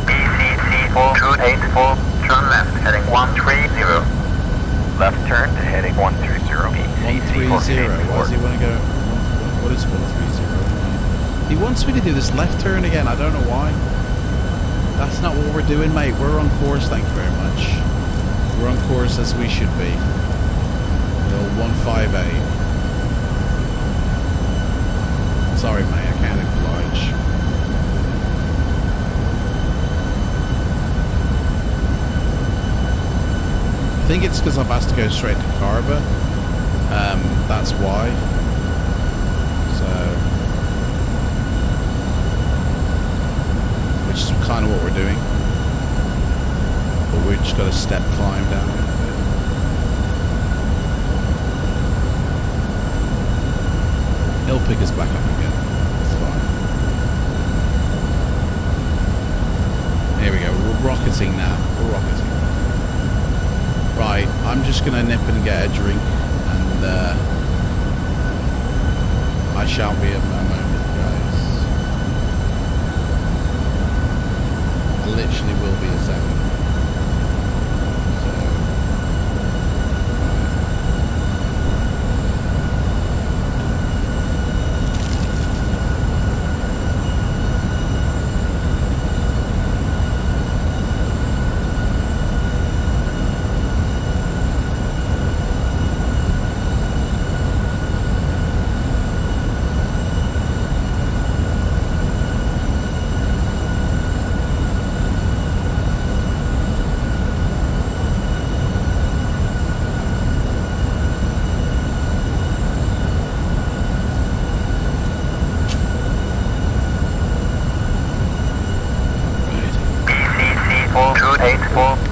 BCC-284, turn left, heading 130. Left turn to heading 130. 130. Why does he want to go? What is 130? He wants me to do this left turn again. I don't know why. That's not what we're doing, mate. We're on course, thank you very much. We're on course as we should be. The 158. Sorry, mate, I can't oblige. I think it's because I've asked to go straight to Carver. That's why. So, which is kind of what we're doing. But we've just got a step climb down. He'll pick us back up again. It's fine. Here we go. We're rocketing now. We're rocketing. Right. I'm just going to nip and get a drink and and I shall be a moment, guys. I literally will be a second.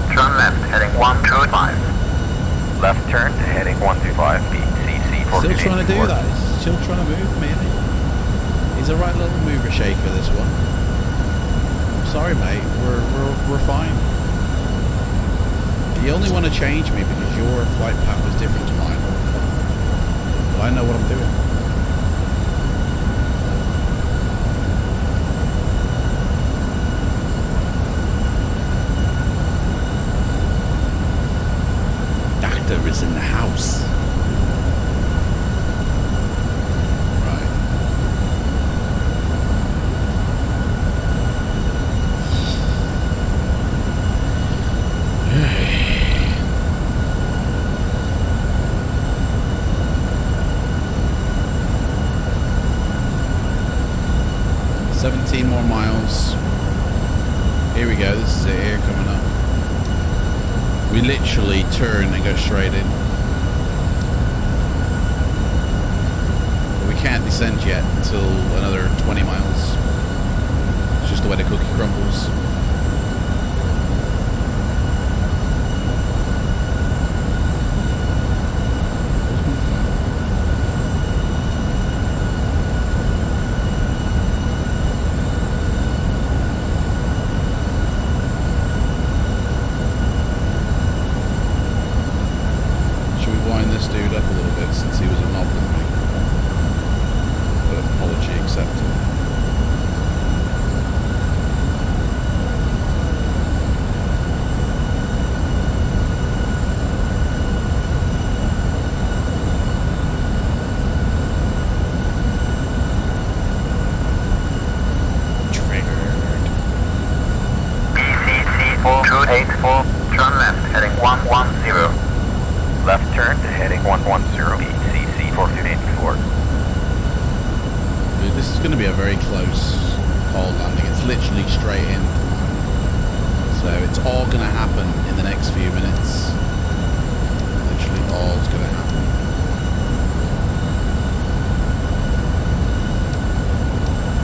Turn left, heading 125. Left turn to heading 125, BCC 428. Still trying to do that. He's still trying to move me, isn't he? He's a right little mover shaker, this one. I'm sorry, mate. We're fine. You only want to change me because your flight path is different to mine. But I know what I'm doing. Doctor is in the house. Right. $17 more miles. Here we go. This is it here coming up. We literally turn and go straight in. But we can't descend yet until another 20 miles. It's just the way the cookie crumbles. This dude up a little bit since he was a knob with me. But apology accepted. Triggered. BCC 4284, turn left, heading 110. Left turn to heading 110, BCC 4284. Dude, this is going to be a very close cold landing. It's literally straight in. So it's all going to happen in the next few minutes. Literally all's going to happen.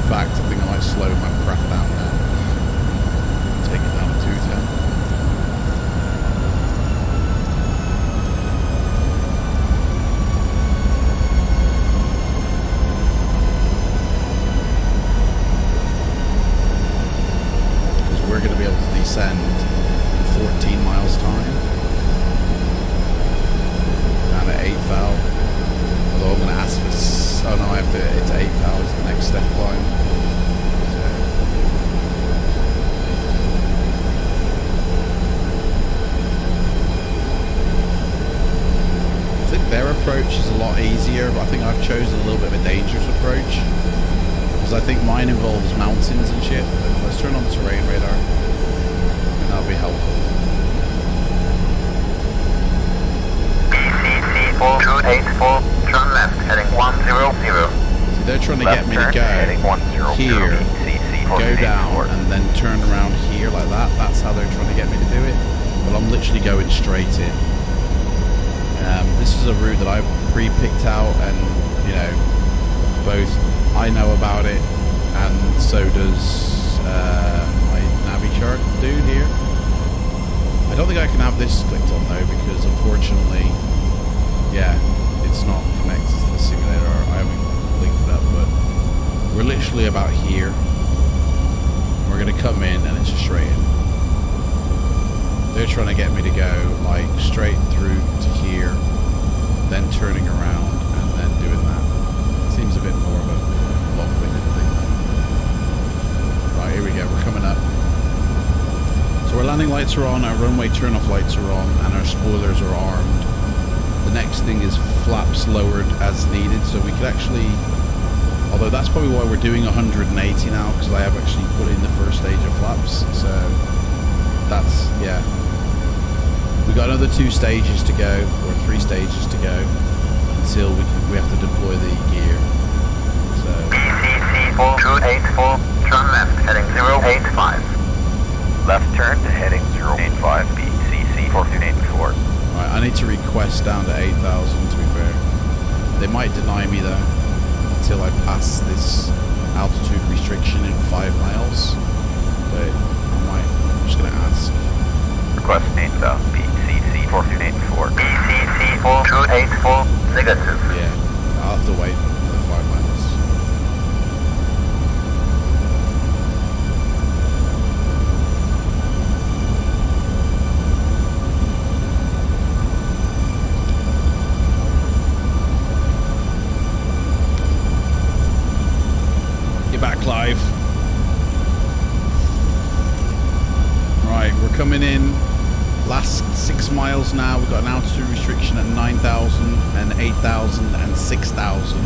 In fact, I think I might slow my craft down now. Take it down to 210. We're going to be able to descend in 14 miles time down at 8 thou. Although I'm going to ask for oh no, I have to, it's 8 thou is the next step climb. So. I think their approach is a lot easier, but I think I've chosen a little bit of a dangerous approach. Because I think mine involves mountains and shit. Let's turn on the terrain radar. And that'll be helpful. BCC 4284, turn left, heading 100. See, they're trying to get me to go here, go down, and then turn around here like that. That's how they're trying to get me to do it. But I'm literally going straight in. This is a route that I've pre-picked out, and, you know, both I know about it, and so does my Navi chart dude here. I don't think I can have this clicked on though, because unfortunately, yeah, it's not connected to the simulator. I haven't linked it up, but we're literally about here. We're going to come in and it's just straight in. They're trying to get me to go like straight through to here, then turning around, and then doing that. Seems a bit more of a long-winded thing. Right, here we go. We're coming up. So our landing lights are on, our runway turn-off lights are on, and our spoilers are armed. The next thing is flaps lowered as needed, so we could actually... Although that's probably why we're doing 180 now, because I have actually put in the first stage of flaps. So that's, yeah. We got another 2 stages to go, or 3 stages to go, until we have to deploy the gear. So BCC 4284, turn left, heading 085. Left turn to heading 085, BCC 4284. right, I need to request down to 8,000 to be fair. They might deny me though, until I pass this altitude restriction in 5 miles. But I'm just gonna ask. Request 8,000, BCC 4284. BCC 4284, negative. Yeah, I'll have to wait for 5 miles. Get back, Clive. Right, we're coming in. Last 6 miles now. We've got an altitude restriction at 9,000 and 8,000 and 6,000.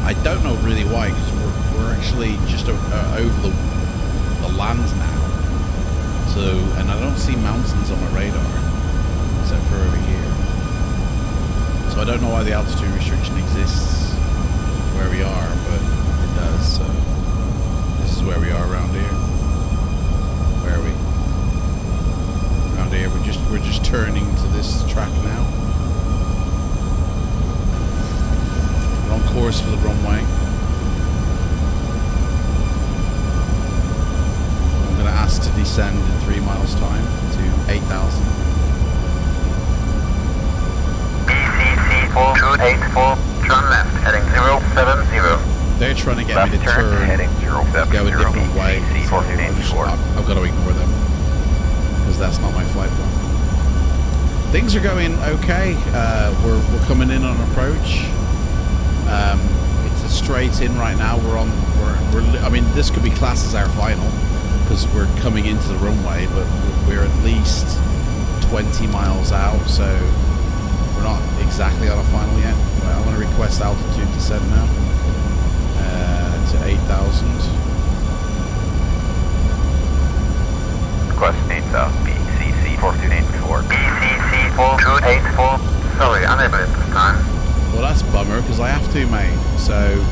I don't know really why, because we're actually just over the land now. So, and I don't see mountains on my radar, except for over here. So I don't know why the altitude restriction exists where we are, but it does. So this is where we are around here. Where are we? Around here. We're just turning to this track now. We're on course for the runway. I'm going to ask to descend in 3 miles time to 8,000. BCC 4284, turn left, heading 070. They're trying to get Left me to turn to turn, heading 070, go a different way. BCC So 4284. I've got to ignore them, because that's not my flight plan. Things are going okay. We're coming in on approach. It's a straight in right now. I mean, this could be classed as our final, because we're coming into the runway, but we're at least 20 miles out, so we're not exactly on a final yet. But I'm going to request altitude descent now to 8,000. Request 8,000, BCC 4284. BCC 4284, sorry, unable at this time. Well, that's a bummer, because I have to, mate. So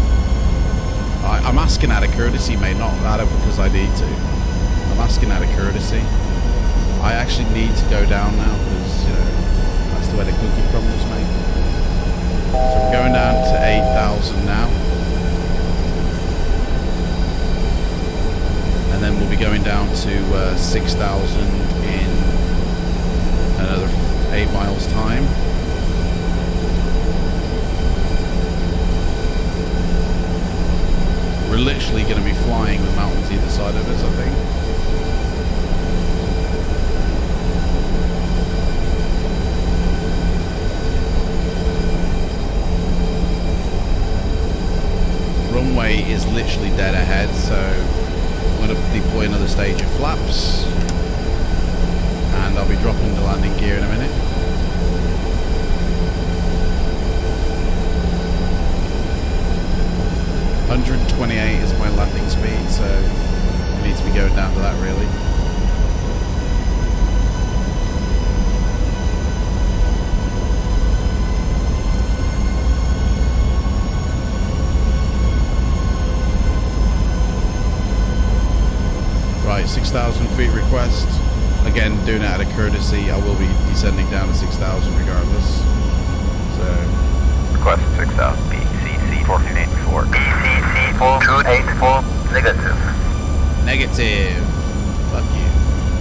I'm asking out of courtesy, mate, not out of because I need to. I'm asking out of courtesy. I actually need to go down now, because, you know, that's the way the cookie crumbles, mate. So we're going down to 8,000 now. And then we'll be going down to 6,000 in another 8 miles time. We're literally going to be flying with mountains either side of us, I think. Runway is literally dead ahead, so I'm going to deploy another stage of flaps, and I'll be dropping the landing gear in a minute. .128 is my landing speed, so I need to be going down to that really. Right, 6,000 feet request. Again, doing it out of courtesy. I will be descending down to 6,000 regardless. So Request 6,000, BCC 4284. BCC 4284, negative. negative. Fuck you.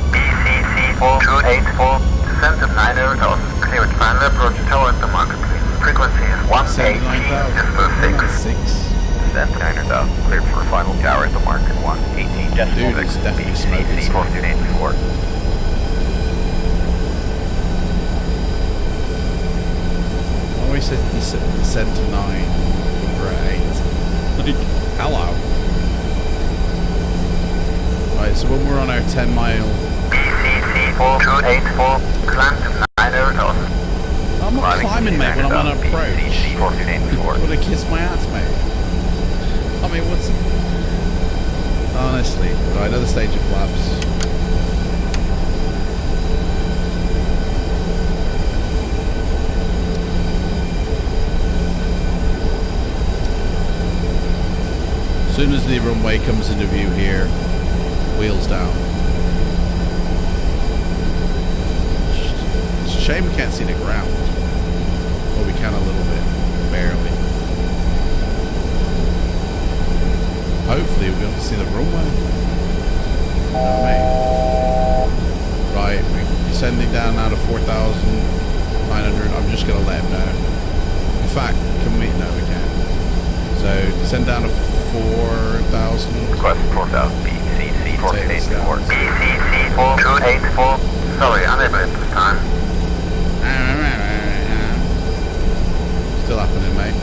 BCC 4284, descent of 9,000, clear at final approach towards the marketplace. Frequency is 180, 79,000. 6. Descent to 9,000, cleared for final tower at the market 118 decimal Dude, it's definitely BCC smoking. 4284. What are we runway says descend to 9. Right. Like, hello. Right, so when we're on our 10 mile... BCC 4284, climb to 90,000. I'm not climbing, mate, when I'm on an approach. BCC 4284. Would have kissed my ass, mate. I mean, what's... Honestly. Right, another stage of flaps. As soon as the runway comes into view here, wheels down. It's a shame we can't see the ground. Well, we can a little bit, barely. Hopefully we'll be able to see the runway. Oh, mate. Right, we're descending down now to 4,900. I'm just going to let him know. In fact, can we? No, we can't. So, descend down to 4,000. Request 4,000, BCC 4284. BCC 4284. Sorry, unable at this time. Still happening, mate.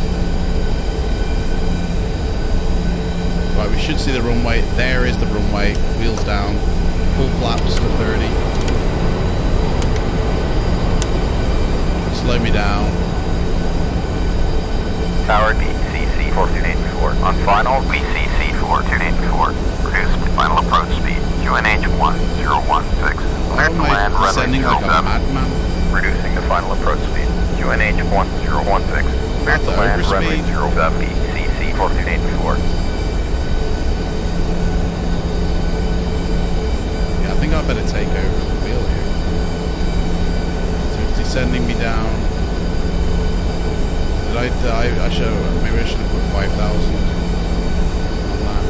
Right, we should see the runway. There is the runway. Wheels down. Full flaps to 30. Slow me down. Tower BCC 4284. On final, BCC 4284. Reduced final approach speed. QNH 1016. Clear to land, runway Descending like a madman. Reducing the final approach speed. QNH 1016. Clear to land, runway 07. BCC 4284. Yeah, I think I better take over the wheel here. So it's descending me down. Did I should have, maybe I should have put 5,000 on that.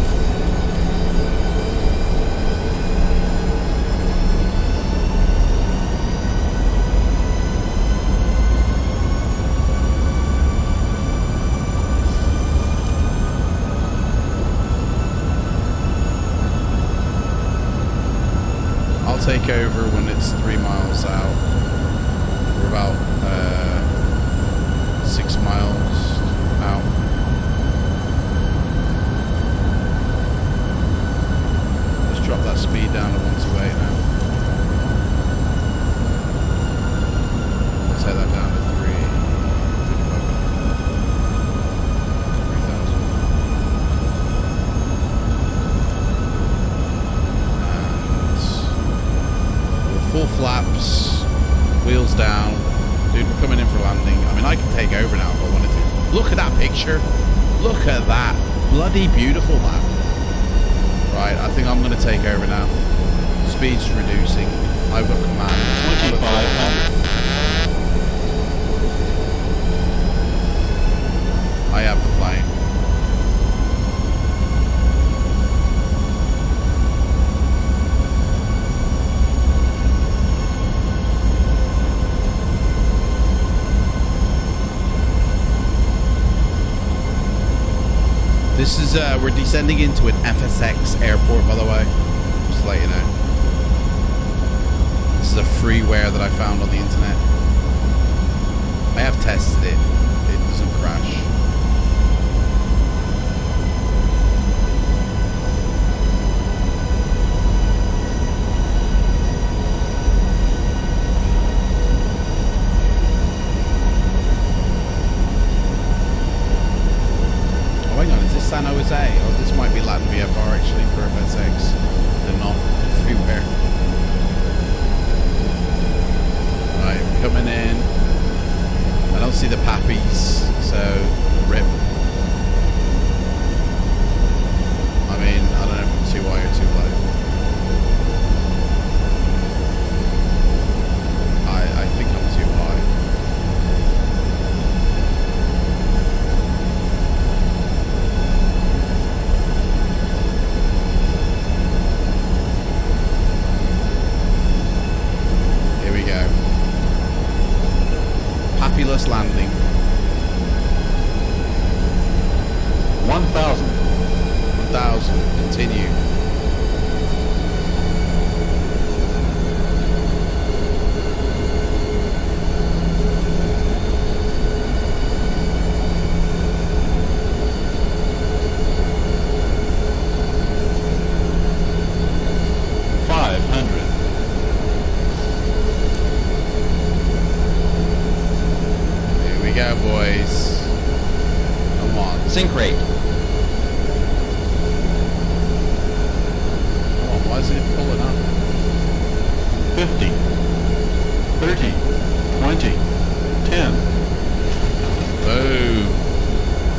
I'll take over when it's 3 miles out. We're about 6 miles out. Let's drop that speed down to 128 now. Let's take that down to 3,000. Full flaps, wheels down. Dude, we're coming in for landing. I mean, I can take over now if I wanted to. Look at that picture. Look at that. Bloody beautiful, man. Right, I think I'm going to take over now. Speed's reducing. I've got command. 25. I have the plane. This is, we're descending into an FSX airport, by the way. Just to let you know. This is a freeware that I found on the internet. I have tested it. It doesn't crash. San Jose, or this might be Latin VFR actually for FSX. They're not everywhere. Right, we're coming in. I don't see the pappies, so rip. I mean, I don't know if I'm too high or too low. I think I'm too high. Fabulous landing. 1,000. 1,000. Continue. Why isn't it pulling up? 50, 30, 20, 10. Boom.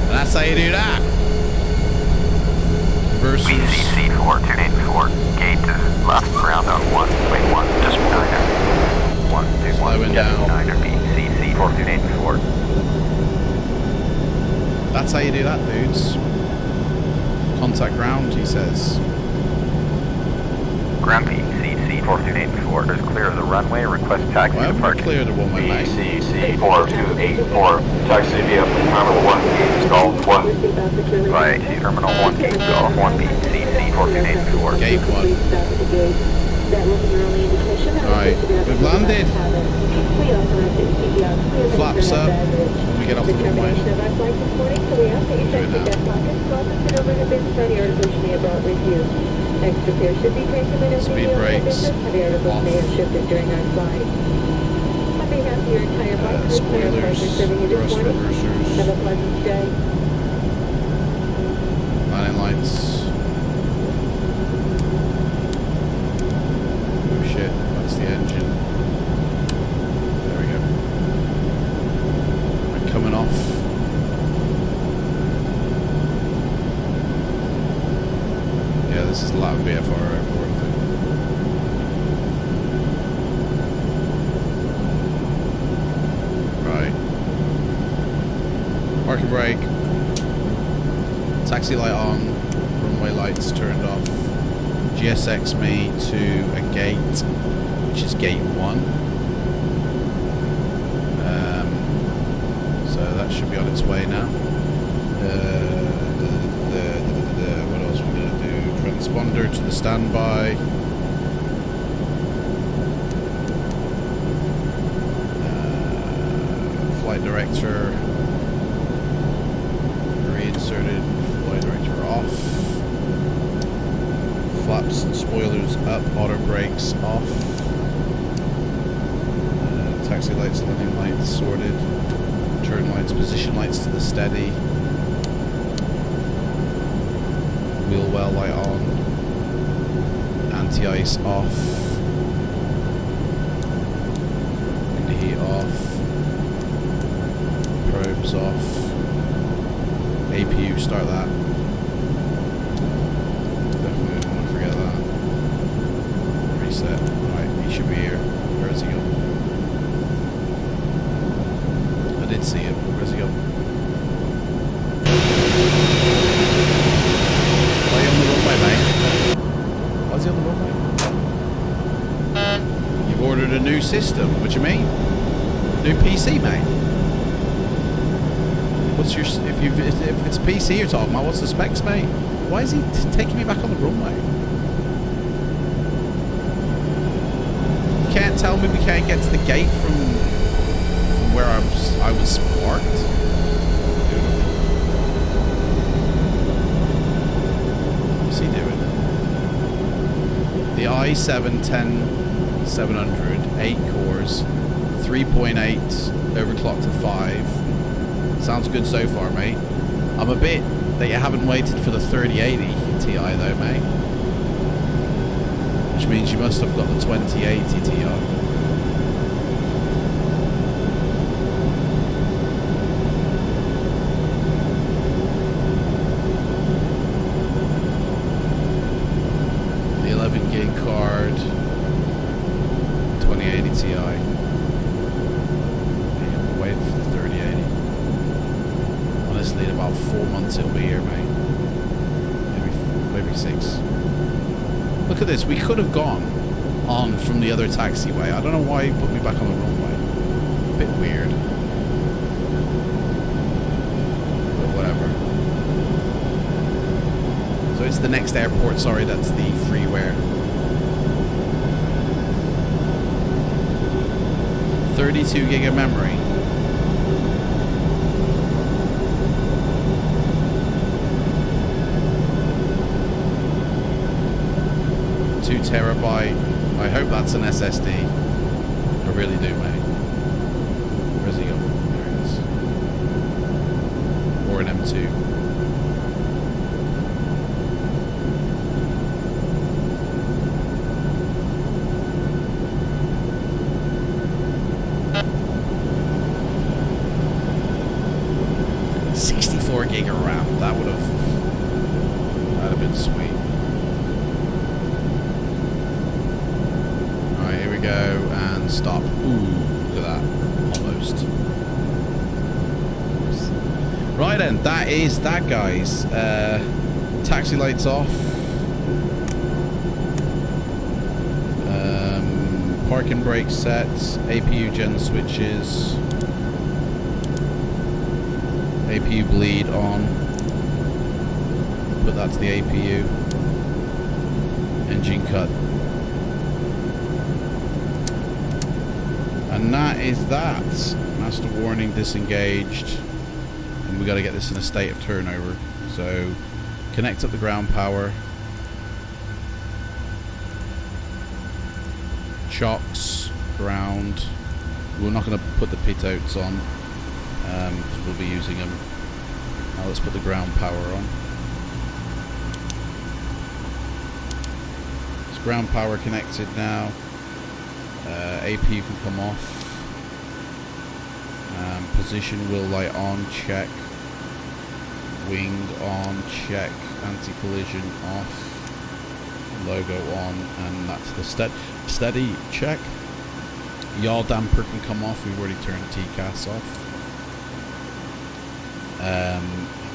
And that's how you do that. Versus. VCC 4284, gate is left, ground on 1, wait 1, just 9er. 1, 2, 1, Slowing down. 9er, VCC 4284. That's how you do that, dudes. Contact ground, he says. Ground VCC 4284 is clear of the runway, request taxi Why haven't we departure. cleared the runway, mate? VCC 4284, taxi via Terminal 1 Gate Golf 1. Via Terminal 1 Gate Golf 1 VCC 4284. Gate 1. Alright, we've landed. Flaps up when we get off the runway. Do it now. Speed brakes off. Spoilers, thrust reversers, landing lights. Oh shit, that's the engine. There we go. Right, coming off. Yeah, this is Latin VFR airport, I think. Right. Parking brake. Taxi light on. Runway lights turned off. GSX me to a gate, which is gate 1. So that should be on its way now. What else are we going to do? Transponder to the standby. Flight director reinserted. Flight director off. Flaps and spoilers up. Auto brakes off. Taxi lights, landing lights sorted. Turn lights, position lights to the steady. Wheel well light on. Anti-ice off. Window heat off. Probes off. APU, start that. Definitely don't want to forget that. Reset. Alright, he should be here. Where is he going? I did see him. Where's he going? Why are you on the runway, mate? Why is he on the runway? You've ordered a new system. What do you mean? New PC, mate. What's your if it's PC you're talking about? What's the specs, mate? Why is he taking me back on the runway? You can't tell me we can't get to the gate from where I was parked. What's he doing? The i7-10700, 8 cores, 3.8 overclocked to 5. Sounds good so far, mate. I'm a bit that you haven't waited for the 3080 Ti though, mate. Which means you must have got the 2080 Ti. The 11 gig card, 2080 Ti. I'm waiting for the 3080. Honestly, in about 4 months it'll be here, mate. Maybe 6. Look at this. We could have gone on from the other taxiway. I don't know why he put me back on the runway. A bit weird. But whatever. So it's the next airport. Sorry, that's the freeware. 32 gig of memory. Terabyte. I hope that's an SSD. I really do, mate. Where's he going? There he is. Or an M2. 1 have been sweet. Alright, here we go, and stop. Ooh, look at that. Almost. Right then, that is that, guys. Taxi lights off. Parking brake sets. APU gen switches. APU bleed on. Put that to the APU. Engine cut. And that is that. Master warning disengaged. And we got to get this in a state of turnover. So connect up the ground power. Chocks, ground. We're not going to put the pit outs on because we'll be using them. Now let's put the ground power on. It's ground power connected now. APU can come off. Position wheel light on, check. Wing on, check. Anti-collision off. Logo on, and that's the steady check. Yaw damper can come off. We've already turned TCAS off.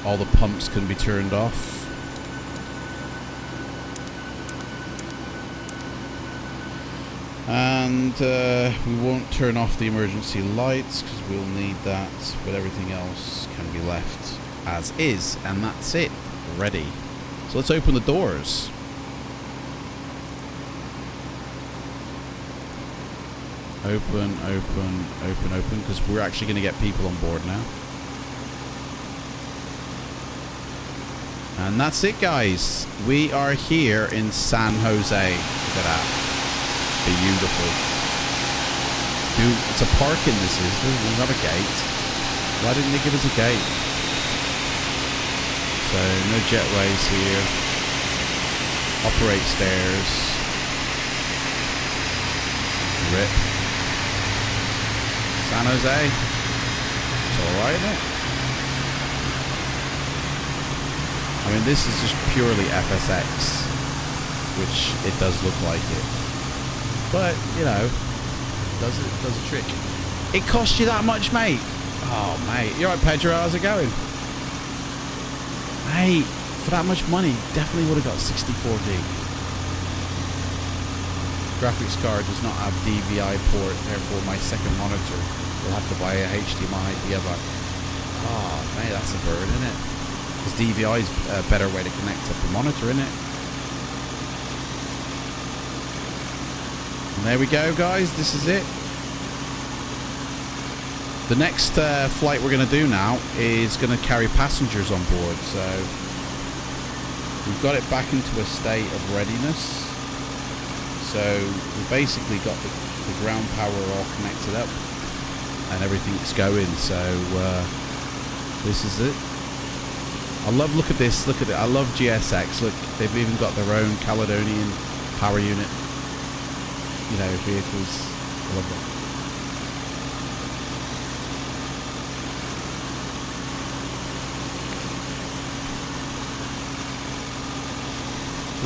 All the pumps can be turned off. And we won't turn off the emergency lights because we'll need that, but everything else can be left as is, and that's it. Ready. So let's open the doors. Open, open, open, open, because we're actually going to get people on board now. And that's it, guys. We are here in San Jose. Look at that. Beautiful. Dude, it's a parking, this is. There's not a gate. Why didn't they give us a gate? So, no jetways here. Operate stairs. Rip. San Jose. It's alright, isn't it? I mean, this is just purely FSX, which it does look like it. But, you know, does a trick. It cost you that much, mate? Oh, mate. You alright, Pedro? How's it going? Mate, for that much money, definitely would have got 64D. Graphics card does not have DVI port, therefore my second monitor will have to buy a HDMI together. Oh, mate, that's a bird, isn't it? Because DVI is a better way to connect up the monitor, isn't it? And there we go, guys. This is it. The next flight we're going to do now is going to carry passengers on board. So we've got it back into a state of readiness. So we basically got the ground power all connected up and everything's going. So this is it. I love, look at this, look at it. I love GSX. Look, they've even got their own Caledonian power unit, you know, vehicles. I love that.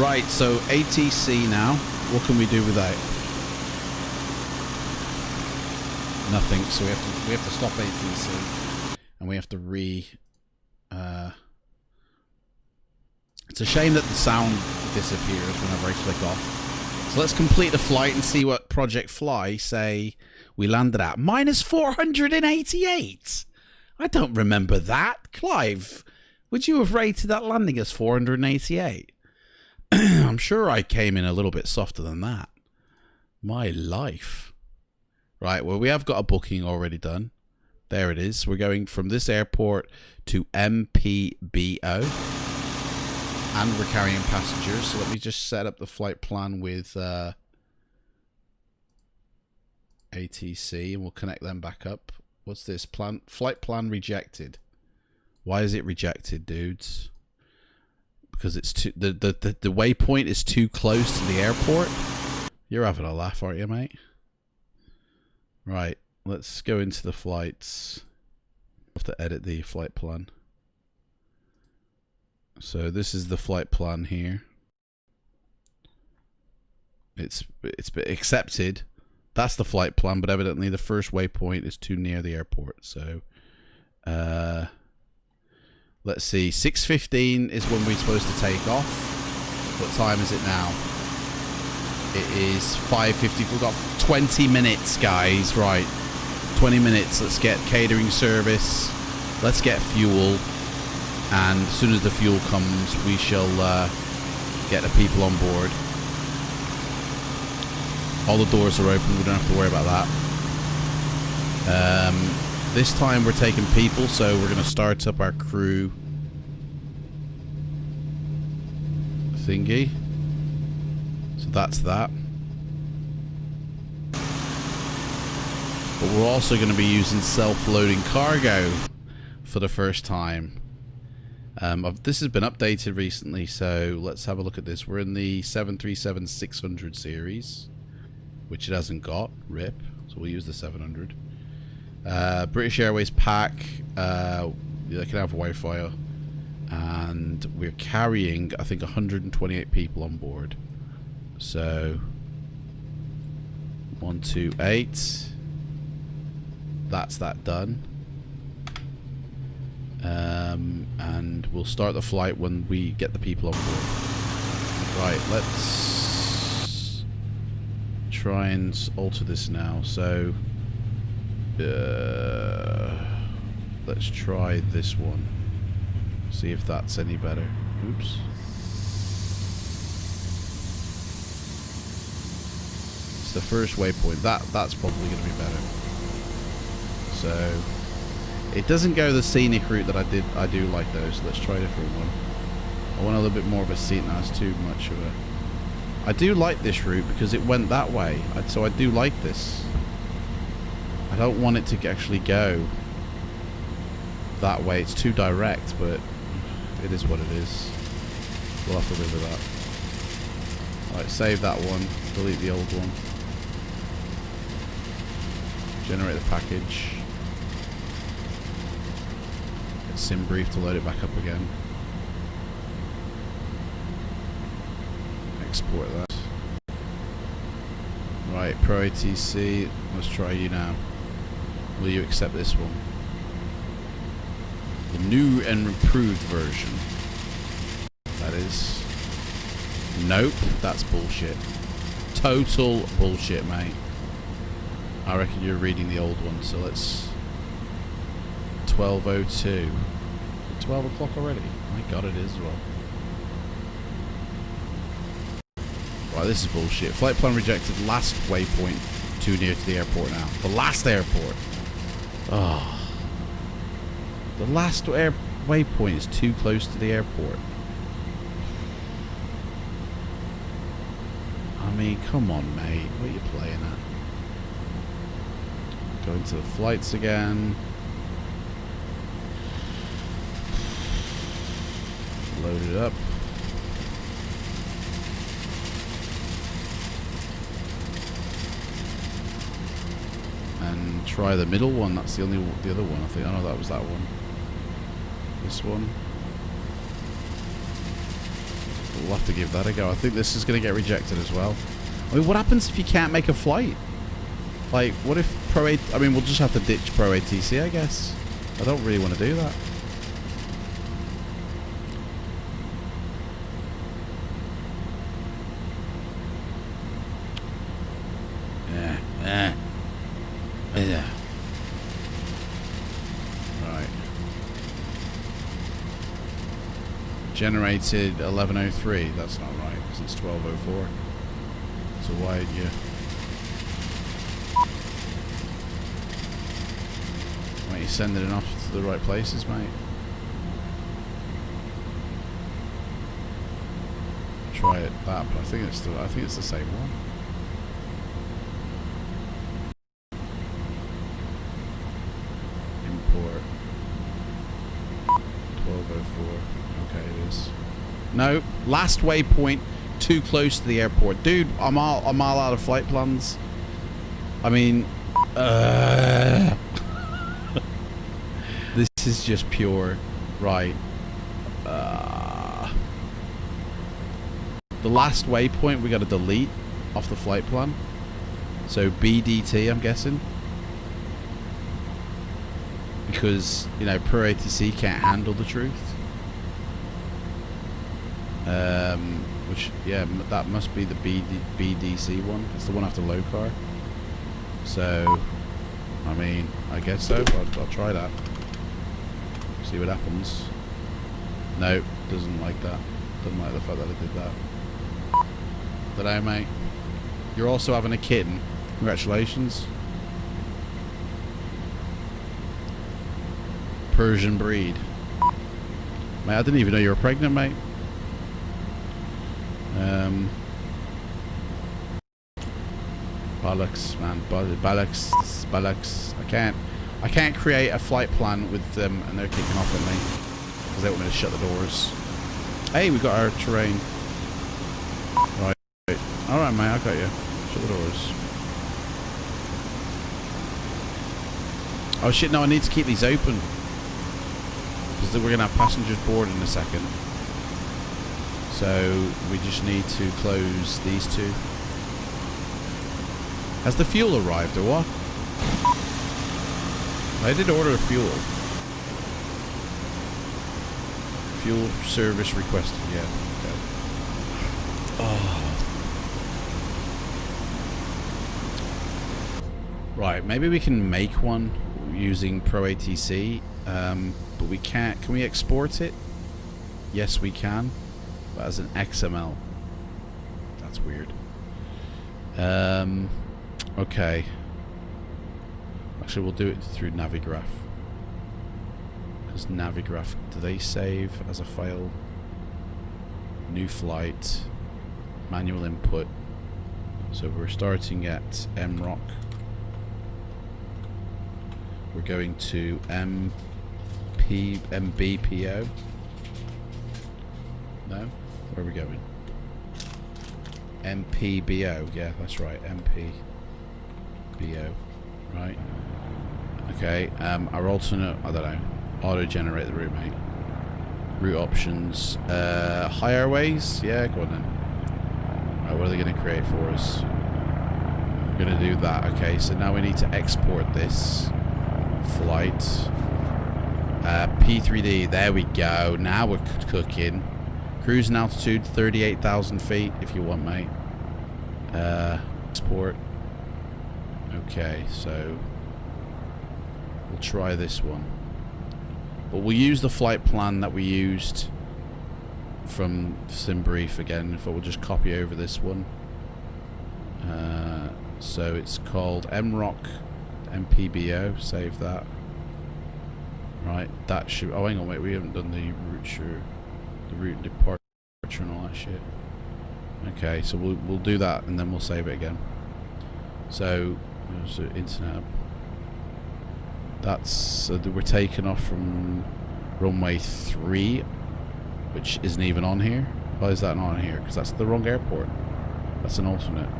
Right, so ATC now. What can we do with that? Nothing. So we have to stop ATC, and we have to it's a shame that the sound disappears whenever I click off. So let's complete the flight and see what Project Fly say we landed at. Minus 488. I don't remember that. Clive, would you have rated that landing as 488? I'm sure I came in a little bit softer than that. My life. Right, well, we have got a booking already done. There it is. We're going from this airport to MPBO. And we're carrying passengers. So let me just set up the flight plan with ATC. And we'll connect them back up. What's this? Flight plan rejected. Why is it rejected, dudes? Because it's too, the waypoint is too close to the airport. You're having a laugh, aren't you, mate? Right, let's go into the flights. I have to edit the flight plan. So this is the flight plan here. It's been accepted. That's the flight plan, but evidently the first waypoint is too near the airport. So, let's see. 6:15 is when we're supposed to take off. What time is it now? It is 5:50. We've got 20 minutes, guys. Right, 20 minutes. Let's get catering service. Let's get fuel. And as soon as the fuel comes, we shall get the people on board. All the doors are open. We don't have to worry about that. This time we're taking people, so we're going to start up our crew thingy. So that's that. But we're also going to be using self-loading cargo for the first time. This has been updated recently, so let's have a look at this. We're in the 737-600 series, which it hasn't got. RIP. So we'll use the 700. British Airways pack. They can have Wi-Fi. And we're carrying, I think, 128 people on board. So 128. That's that done. And we'll start the flight when we get the people on board. Right, let's try and alter this now. So let's try this one. See if that's any better. Oops. It's the first waypoint. That's probably going to be better. So it doesn't go the scenic route that I do like those. Let's try a different one. I want a little bit more of a seat now. It's too much of a... I do like this route because it went that way. So I do like this. I don't want it to actually go that way. It's too direct, but it is what it is. We'll have to live with that. Right, save that one. Delete the old one. Generate the package. Get sim brief to load it back up again. Export that. Right, Pro ATC. Let's try you now. Will you accept this one? The new and improved version. That is. Nope, that's bullshit. Total bullshit, mate. I reckon you're reading the old one, so let's... 12:02. 12 o'clock already? My god, it is as well. Right, this is bullshit. Flight plan rejected. Last waypoint. Too near to the airport now. The last airport. Oh. The last waypoint is too close to the airport. I mean, come on, mate. What are you playing at? Going to the flights again. Load it up. And try the middle one. That's the other one, I think. Oh no, that was that one. This one. We'll have to give that a go. I think this is going to get rejected as well. I mean, what happens if you can't make a flight? Like, what if Pro A... I mean, we'll just have to ditch Pro ATC, I guess. I don't really want to do that. Yeah. Right. Generated 11:03. That's not right, because it's 12:04. So why did you... Why are you sending it off to the right places, mate? Try it that, but I think it's the same one. Import 12:04. Okay, it is. No, last waypoint. Too close to the airport, dude. I'm all out of flight plans. I mean, this is just pure, right? The last waypoint we got to delete off the flight plan. So BDT, I'm guessing. Because, you know, Pro ATC can't handle the truth. Which, yeah, that must be the BDC one. It's the one after low car. So, I mean, I guess so. I'll try that. See what happens. No, doesn't like that. Doesn't like the fact that I did that. G'day, mate. You're also having a kitten. Congratulations. Persian breed. Mate, I didn't even know you were pregnant, mate. Bollocks, man. Bollocks. I can't create a flight plan with them and they're kicking off at me. Because they want me to shut the doors. Hey, we got our terrain. Right. Alright, mate, I got you. Shut the doors. Oh shit, no, I need to keep these open. Because we're going to have passengers board in a second. So, we just need to close these two. Has the fuel arrived or what? I did order fuel. Fuel service requested, yeah. Okay. Oh. Right, maybe we can make one using Pro ATC, but we can't. Can we export it? Yes, we can. But as an XML. That's weird. Okay. Actually, we'll do it through Navigraph. Because Navigraph, do they save as a file? New flight. Manual input. So we're starting at MROC. We're going to MPTO. No? Where are we going? MPBO. Yeah, that's right. MPBO. Right. Okay. Our alternate, I don't know. Auto-generate the route, mate. Route options. High airways? Yeah, go on then. Right, what are they going to create for us? We're going to do that. Okay, so now we need to export this flight. P3D. There we go. Now we're cooking. Cruising altitude 38,000 feet if you want, mate. Export. Okay, so we'll try this one. But we'll use the flight plan that we used from SimBrief again. If I will just copy over this one. So it's called MROC MPBO. Save that. Right, that should. Oh, hang on, wait. We haven't done the route departure and all that shit. Okay, so we'll do that and then we'll save it again. So internet. That's we're taking off from runway 3, which isn't even on here. Why is that not on here? Because that's the wrong airport. That's an alternate.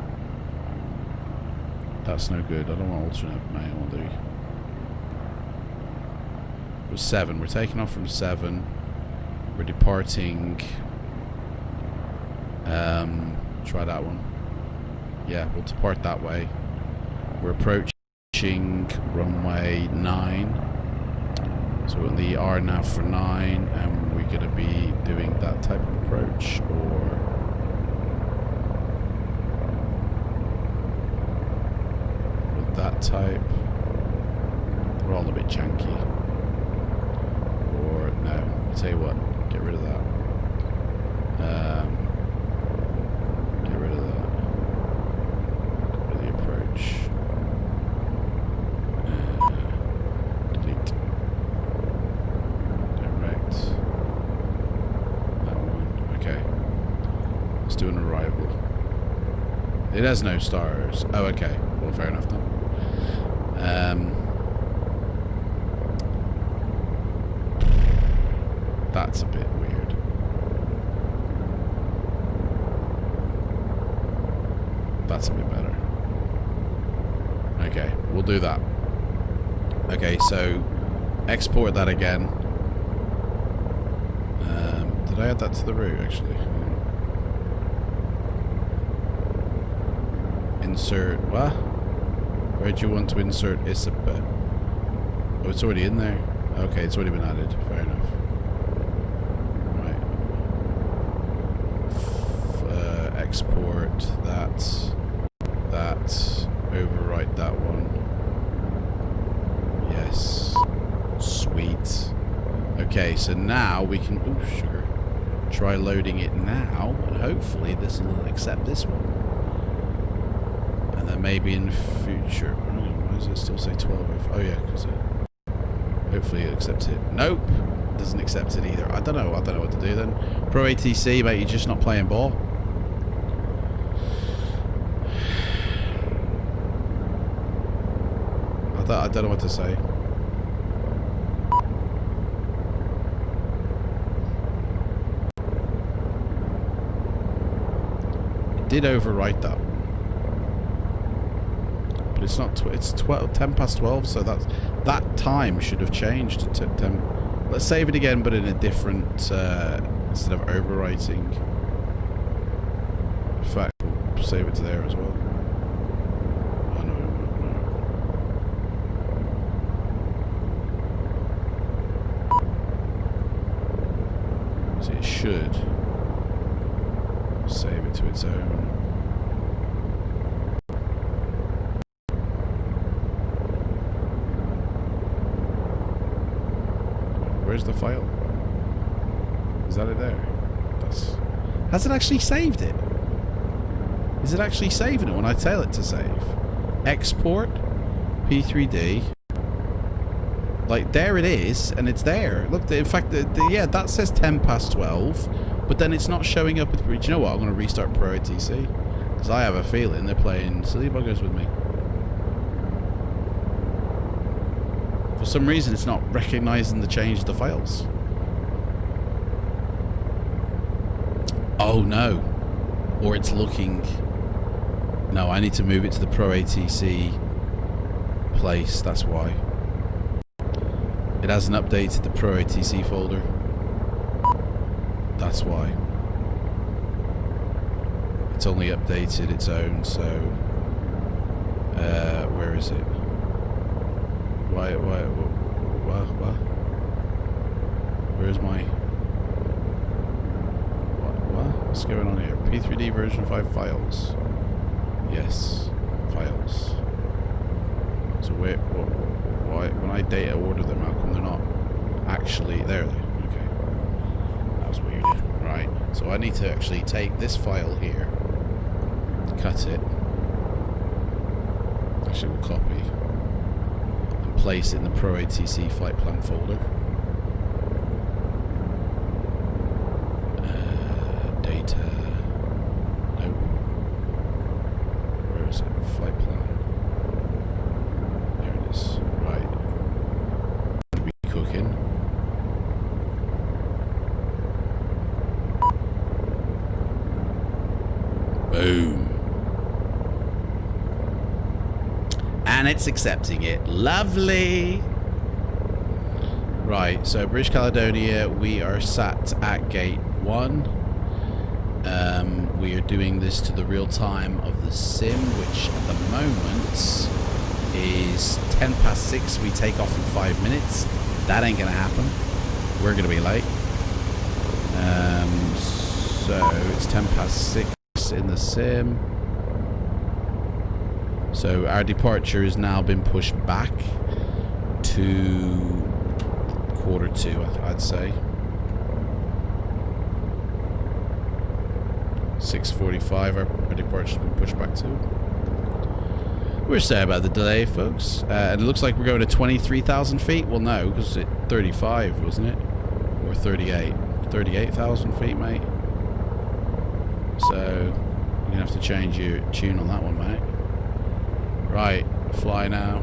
That's no good. I don't want alternate, mate. I want to do. It was 7. We're taking off from 7. We're departing. Try that one. Yeah, we'll depart that way. We're approaching runway 9. So we're on the RNAV for 9, and we're going to be doing that type of approach, or with that type. They're all a bit janky. Or no, I'll tell you what, get rid of that. Get rid of that. Get rid of the approach. Delete. Direct. That one. Okay. Let's do an arrival. It has no stars. Oh, okay. Well, fair enough then. That's a bit weird. That's a bit better. Okay, we'll do that. Okay, so export that again. Did I add that to the route actually? Insert what? Where do you want to insert ISAP? Oh, it's already in there. Okay, it's already been added. Fair enough. Right. Export that. Overwrite that one. Yes. Sweet. Okay, so now we can... Oh, sugar. Try loading it now, and hopefully this will accept this one. And then maybe in the future... Why does it still say 12? Oh, yeah, because hopefully it accepts it. Nope! Doesn't accept it either. I don't know what to do then. Pro ATC, mate, you're just not playing ball. I don't know what to say. It did overwrite that, but it's not. It's 10 past 12, so that time should have changed to 10. Let's save it again, but in a different instead of overwriting. In fact, we'll save it to there as well. It should save it to its own. Where's the file? Is that it there? Has it actually saved it? Is it actually saving it when I tell it to save? Export P3D. Like, there it is, and it's there. Look, in fact, yeah, that says 10 past 12, but then it's not showing up with... Do you know what? I'm going to restart Pro ATC, because I have a feeling they're playing silly buggers with me. For some reason, it's not recognizing the change of the files. Oh, no. Or it's looking... No, I need to move it to the Pro ATC place, that's why. It hasn't updated the Pro ATC folder. That's why. It's only updated its own, so... where is it? Why, what? Where's my... What? What's going on here? P3D version 5 files. Yes. Files. So wait, why, when I data order them, how come they're not actually there? Okay, that was weird. Right, so I need to actually take this file here, cut it. Actually, we'll copy and place it in the Pro ATC flight plan folder. Data. No. Where is it? Flight plan. Right. Be cooking. Boom. And it's accepting it. Lovely. Right, so British Caledonia, we are sat at gate 1. We are doing this to the real time of the sim, which at the moment is 10 past 6. We take off in 5 minutes. That ain't gonna happen. We're gonna be late. So it's 10 past 6 in the sim. So our departure has now been pushed back to 1:45, I'd say. 6:45 our departure's been pushed back to. We're sorry about the delay, folks. And it looks like we're going to 23,000 feet. Well, no, because it's 35, wasn't it? Or 38. 38,000 feet, mate. So, you're going to have to change your tune on that one, mate. Right, fly now.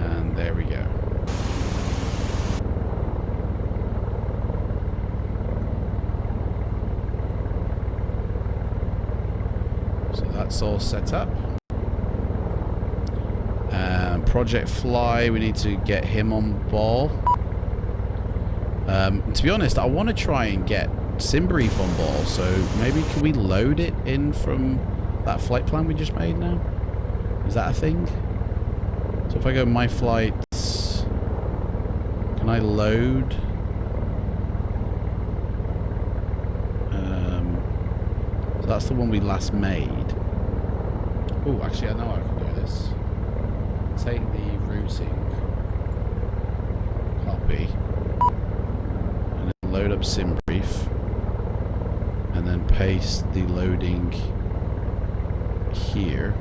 And there we go. That's all set up. Project Fly, we need to get him on ball. To be honest, I want to try and get Simbrief on board, so maybe can we load it in from that flight plan we just made now? Is that a thing? So if I go my flights, can I load? So that's the one we last made. Oh, actually, I know how I can do this. Take the routing, copy, and then load up Simbrief, and then paste the loading here.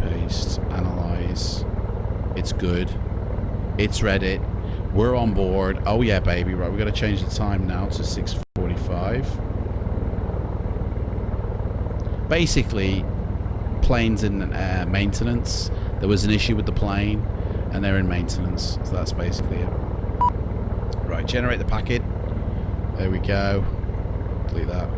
Paste, analyze. It's good. It's ready. We're on board. Oh yeah, baby. Right, we've got to change the time now to 6:45. Basically, plane's in maintenance. There was an issue with the plane, and they're in maintenance. So that's basically it. Right, generate the packet. There we go. Delete that.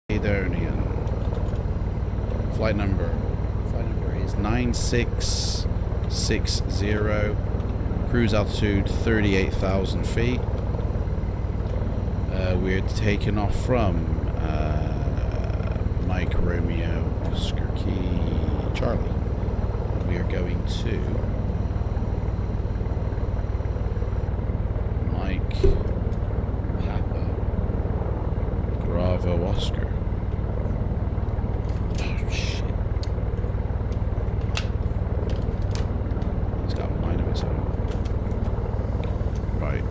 Dornier. Flight number is 9660. Cruise altitude 38,000 feet. We're taking off from Mike Romeo Oscar Key Charlie. We are going to Mike Papa Bravo Oscar. Oh shit. It's got a mind of its own. Right.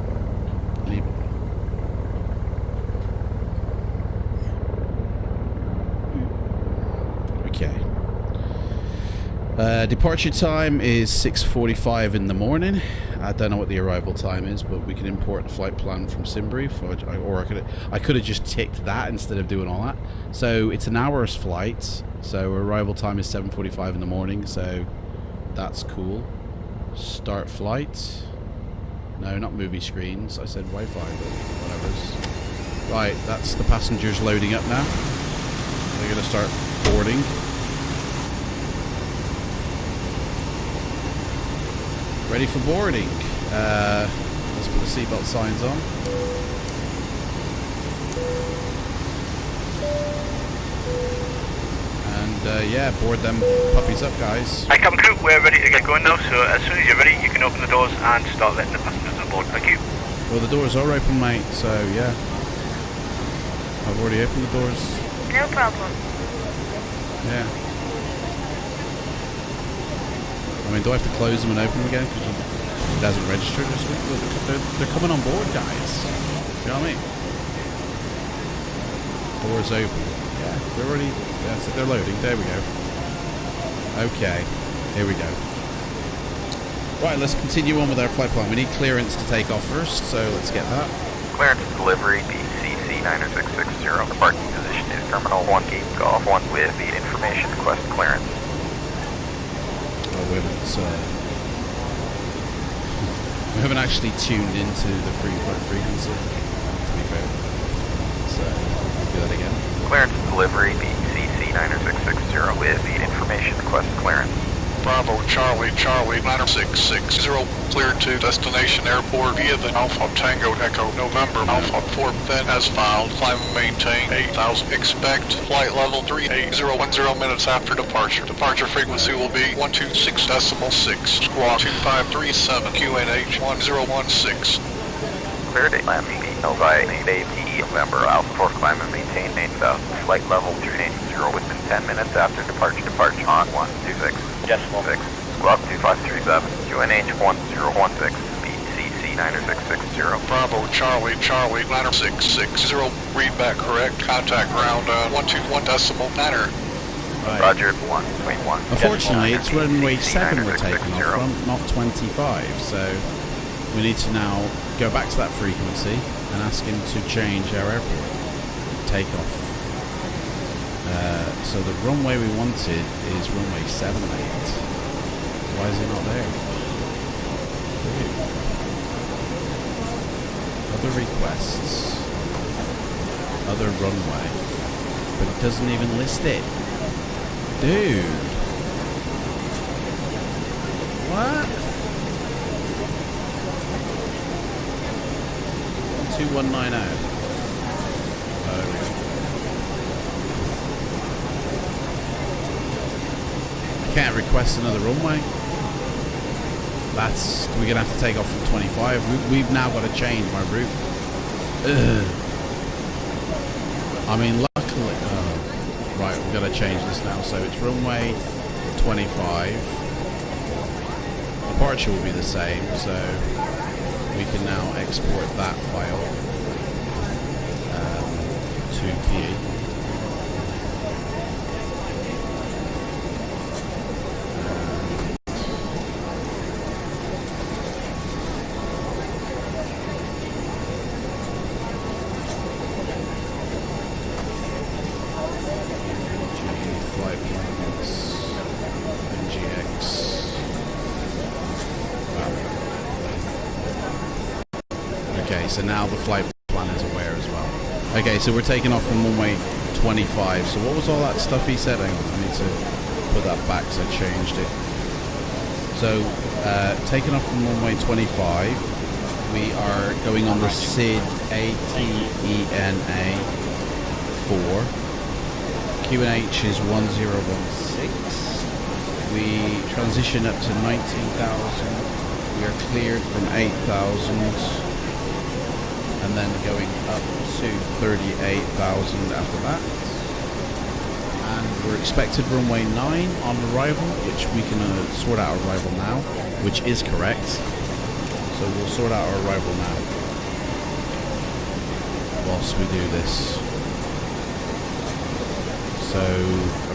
Leave it. Okay. Departure time is 6:45 in the morning. I don't know what the arrival time is, but we can import the flight plan from Simbrief, or I could have just ticked that instead of doing all that. So it's an hour's flight. So arrival time is 7:45 in the morning. So that's cool. Start flight. No, not movie screens. I said Wi-Fi, but whatever. Right, that's the passengers loading up now. They're going to start boarding. Ready for boarding. Let's put the seatbelt signs on. And yeah, board them puppies up, guys. Hi, cabin crew, we're ready to get going now, so as soon as you're ready, you can open the doors and start letting the passengers on board. Thank you. Well, the doors are open, mate, so yeah. I've already opened the doors. No problem. Yeah. I mean, do I have to close them and open them again? Because it hasn't registered this week. They're coming on board, guys. You know what I mean? Doors open. Yeah, they're already... That's it, they're loading. There we go. Okay, here we go. Right, let's continue on with our flight plan. We need clearance to take off first, so let's get that. Clearance delivery, BCC 90660. The parking position is Terminal 1 Gate Golf 1 with the information request clearance. Oh, we haven't actually tuned into the frequency, to be fair. So, do that again. Clearance delivery, BCC 90660 with the information request clearance. Bravo, Charlie, 9660, cleared to destination airport via the Alpha Tango Echo November Alpha 4, then as filed, climb and maintain 8,000, expect flight level 38010 minutes after departure. Departure frequency will be 126.6, squawk 2537, QNH 1016. Cleared a landing by APE November Alpha 4, climb and maintain 8,000, flight level 380 within 10 minutes after departure on 126. Decimal 6, squawk 2537, QNH 1016, BCC 90660. Bravo, Charlie, 9660, read back correct, contact ground 121.9er. Right. Roger, 121. Unfortunately, it's runway 7 we're taking off from, not 25, so we need to now go back to that frequency and ask him to change our airport takeoff. So the runway we wanted is runway 78. Why is it not there? Other requests. Other runway. But it doesn't even list it. Dude. What? 2190. Can't request another runway. We're gonna have to take off from 25. We've now got to change my route. Ugh. I mean, luckily, right, we've got to change this now. So it's runway 25. Departure will be the same, so we can now export that file to PE. So now the flight plan is aware as well. Okay, so we're taking off from runway 25. So what was all that stuff he said? Hang on, I need to put that back because I changed it. So taking off from runway 25, we are going on the SID ATENA 4. QNH is 1016. We transition up to 19,000. We are cleared from 8,000. And then going up to 38,000 after that. And we're expected runway 9 on arrival, which we can sort out arrival now, which is correct. So we'll sort out our arrival now whilst we do this. So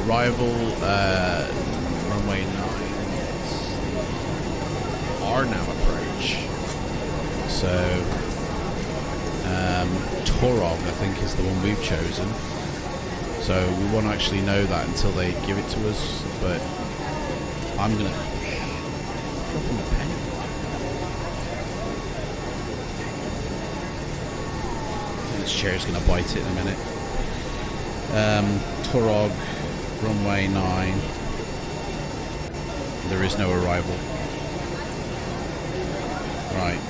arrival runway 9 are now approach. So Torog, I think, is the one we've chosen. So we won't actually know that until they give it to us. But I'm gonna drop him a penny. this chair's going to bite it in a minute. Torog, runway 9. There is no arrival. Right.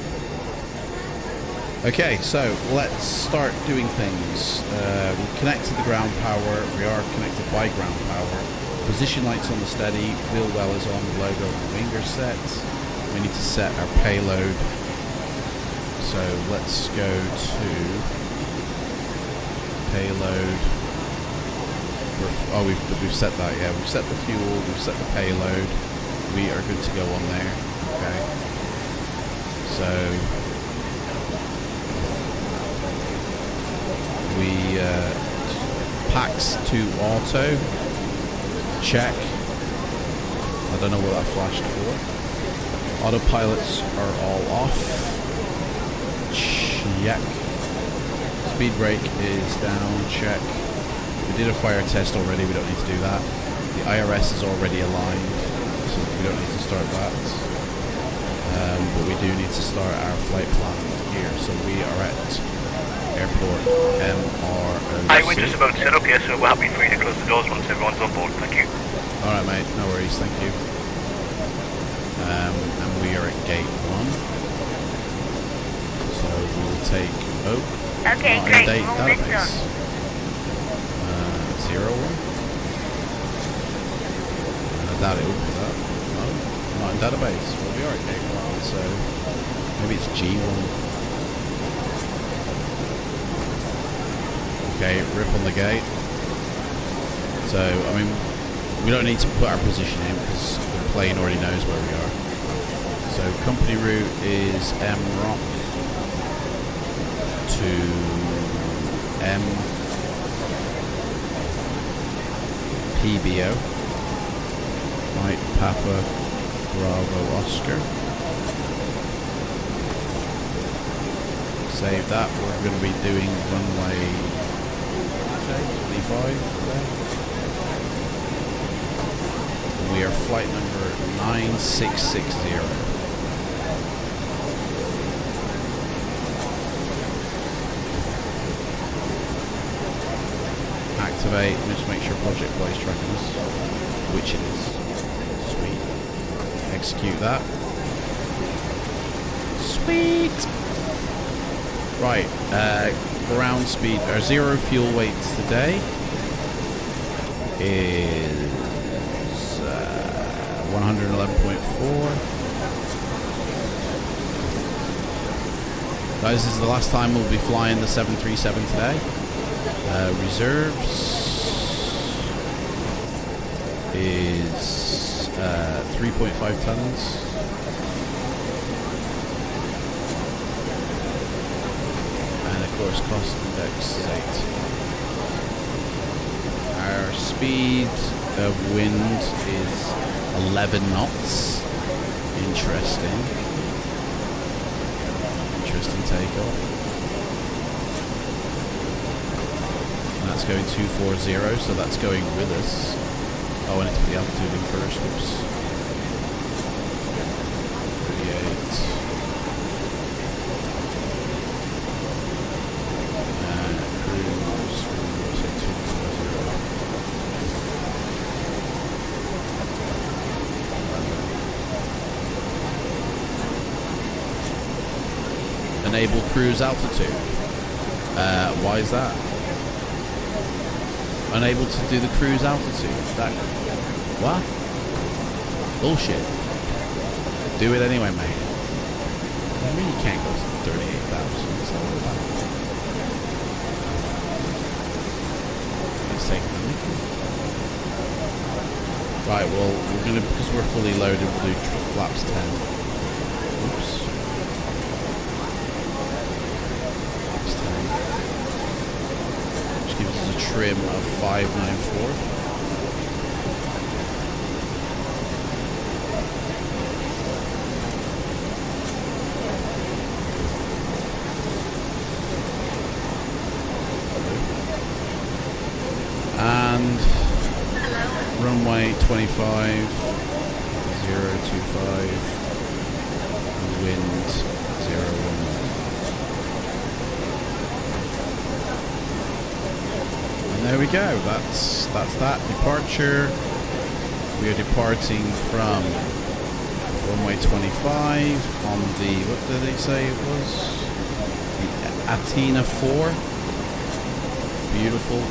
Okay, so let's start doing things. We connected the ground power. We are connected by ground power. Position lights on the steady. Wheel well is on. The logo and the wing are set. We need to set our payload. So let's go to payload. We've set that. Yeah, we've set the fuel. We've set the payload. We are good to go on there. Okay. So we packs to auto. Check. I don't know what that flashed for. Autopilots are all off. Check. Speed brake is down. Check. We did a fire test already. We don't need to do that. The IRS is already aligned, so we don't need to start that. But we do need to start our flight plan here. So we are at airport MROC. We're just about to set up here, so we're happy for you to close the doors once everyone's on board. Thank you. Alright mate, no worries, thank you. And we are at gate 1. So we'll take Okay, great. database. 0-1. I doubt it will be that. No, not in database. Well, we are at gate 1, so maybe it's G1. Okay, rip on the gate. So, I mean, we don't need to put our position in because the plane already knows where we are. So, company route is MROC to MPBO. Right, Papa Bravo Oscar. Save that. We're going to be doing runway 25 today. We are flight number 9660. Activate, just make sure Project Flight is tracking us, which it is. Sweet. Execute that. Sweet! Right, ground speed, our zero fuel weights today is 111.4. Guys, this is the last time we'll be flying the 737 today. Reserves is 3.5 tons. And of course cost index is 8. Our speed of wind is 11 knots. Interesting takeoff. That's going 240, so that's going with us. Oh, I need to put the altitude in first. Whoops. 38. And cruise. We'll say 240. Enable cruise altitude. Why is that? Unable to do the cruise altitude. That what? Bullshit. Do it anyway, mate. I mean, you can't go to 38,000. It's not all about. Let's take the mickey. Right. Well, we're gonna, because we're fully loaded, we'll do flaps 10. Oops. Flaps 10. Which gives us a trim of 594. And runway 25, 025, wind 019. we go. That's that departure. We are departing from runway 25 on the, what did they say it was? The Athena 4. Beautiful.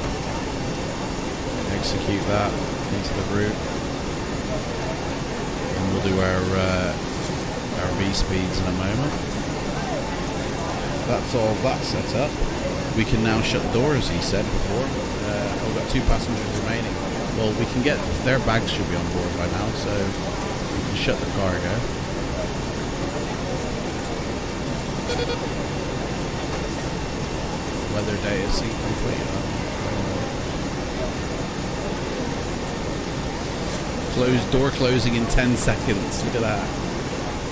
Execute that into the route. And we'll do our V-speeds in a moment. That's all that set up. We can now shut the doors, he said before. We've got 2 passengers remaining. Well, we can get, their bags should be on board by now, so we can shut the cargo. Weather data sync complete. Door closing in 10 seconds. Look at that.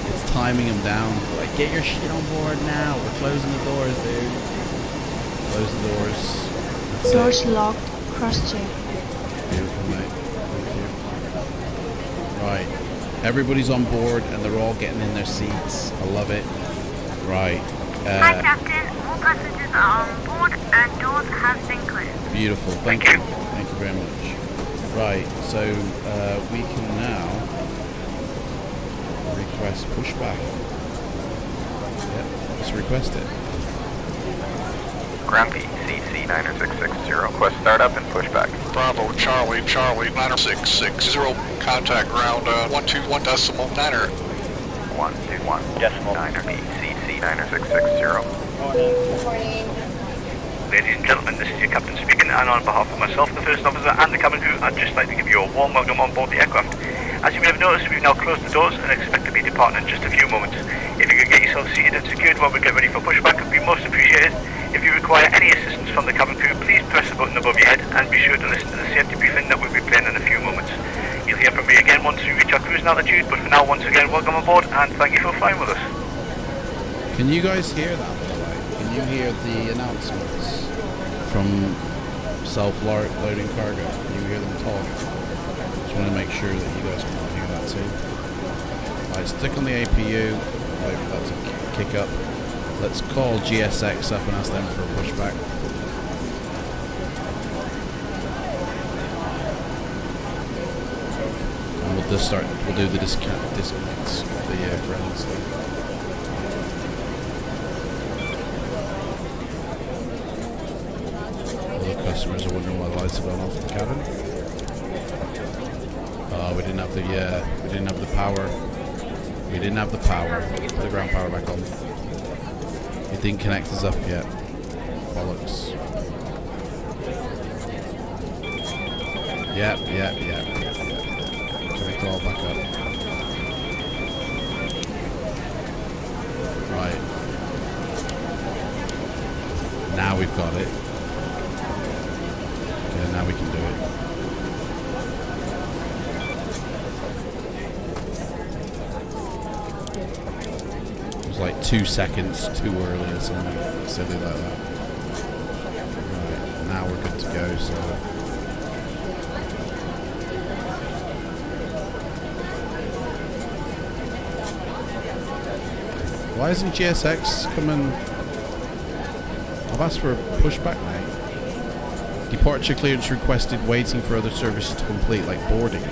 It's timing them down. Like, get your shit on board now. We're closing the doors, dude. Close the doors. That's doors it. locked. Cross check. Beautiful, mate. Thank you. Right. Everybody's on board and they're all getting in their seats. I love it. Right. Hi, Captain. All passengers are on board and doors have been closed. Beautiful. Thank you. Thank you very much. Right. So we can now request pushback. Yep. Let's request it. Ground P, CC 90660, request startup and pushback. Bravo, Charlie, 9660, contact ground 121.9er. 121 decimal 9er P, CC 90660. Ladies and gentlemen, this is your captain speaking, and on behalf of myself, the first officer, and the cabin crew, I'd just like to give you a warm welcome on board the aircraft. As you may have noticed, we've now closed the doors and expect to be departing in just a few moments. If you could get yourself seated and secured while we get ready for pushback, it would be most appreciated. If you require any assistance from the cabin crew, please press the button above your head and be sure to listen to the safety briefing that we'll be playing in a few moments. You'll hear from me again once we reach our cruising altitude, but for now, once again, welcome aboard and thank you for flying with us. Can you guys hear that, by the way? Can you hear the announcements from self-loading cargo? Can you hear them talk? Just want to make sure that you guys can hear that too. Alright, stick on the APU, wait for that to kick up. Let's call GSX up and ask them for a pushback. And we'll just start, we'll do the disconnects of the ground stuff. Customers are wondering why the lights have gone off in the cabin. We didn't have the power. We didn't have the power. Put the ground power back on. It didn't connect us up yet. Bollocks. Yep. Connect it all back up. Right. Now we've got it. Okay, now we can do it. It was like 2 seconds too early or something silly like that. Right, now we're good to go, so... Why isn't GSX coming? I've asked for a pushback, mate. Departure clearance requested, waiting for other services to complete, like boarding.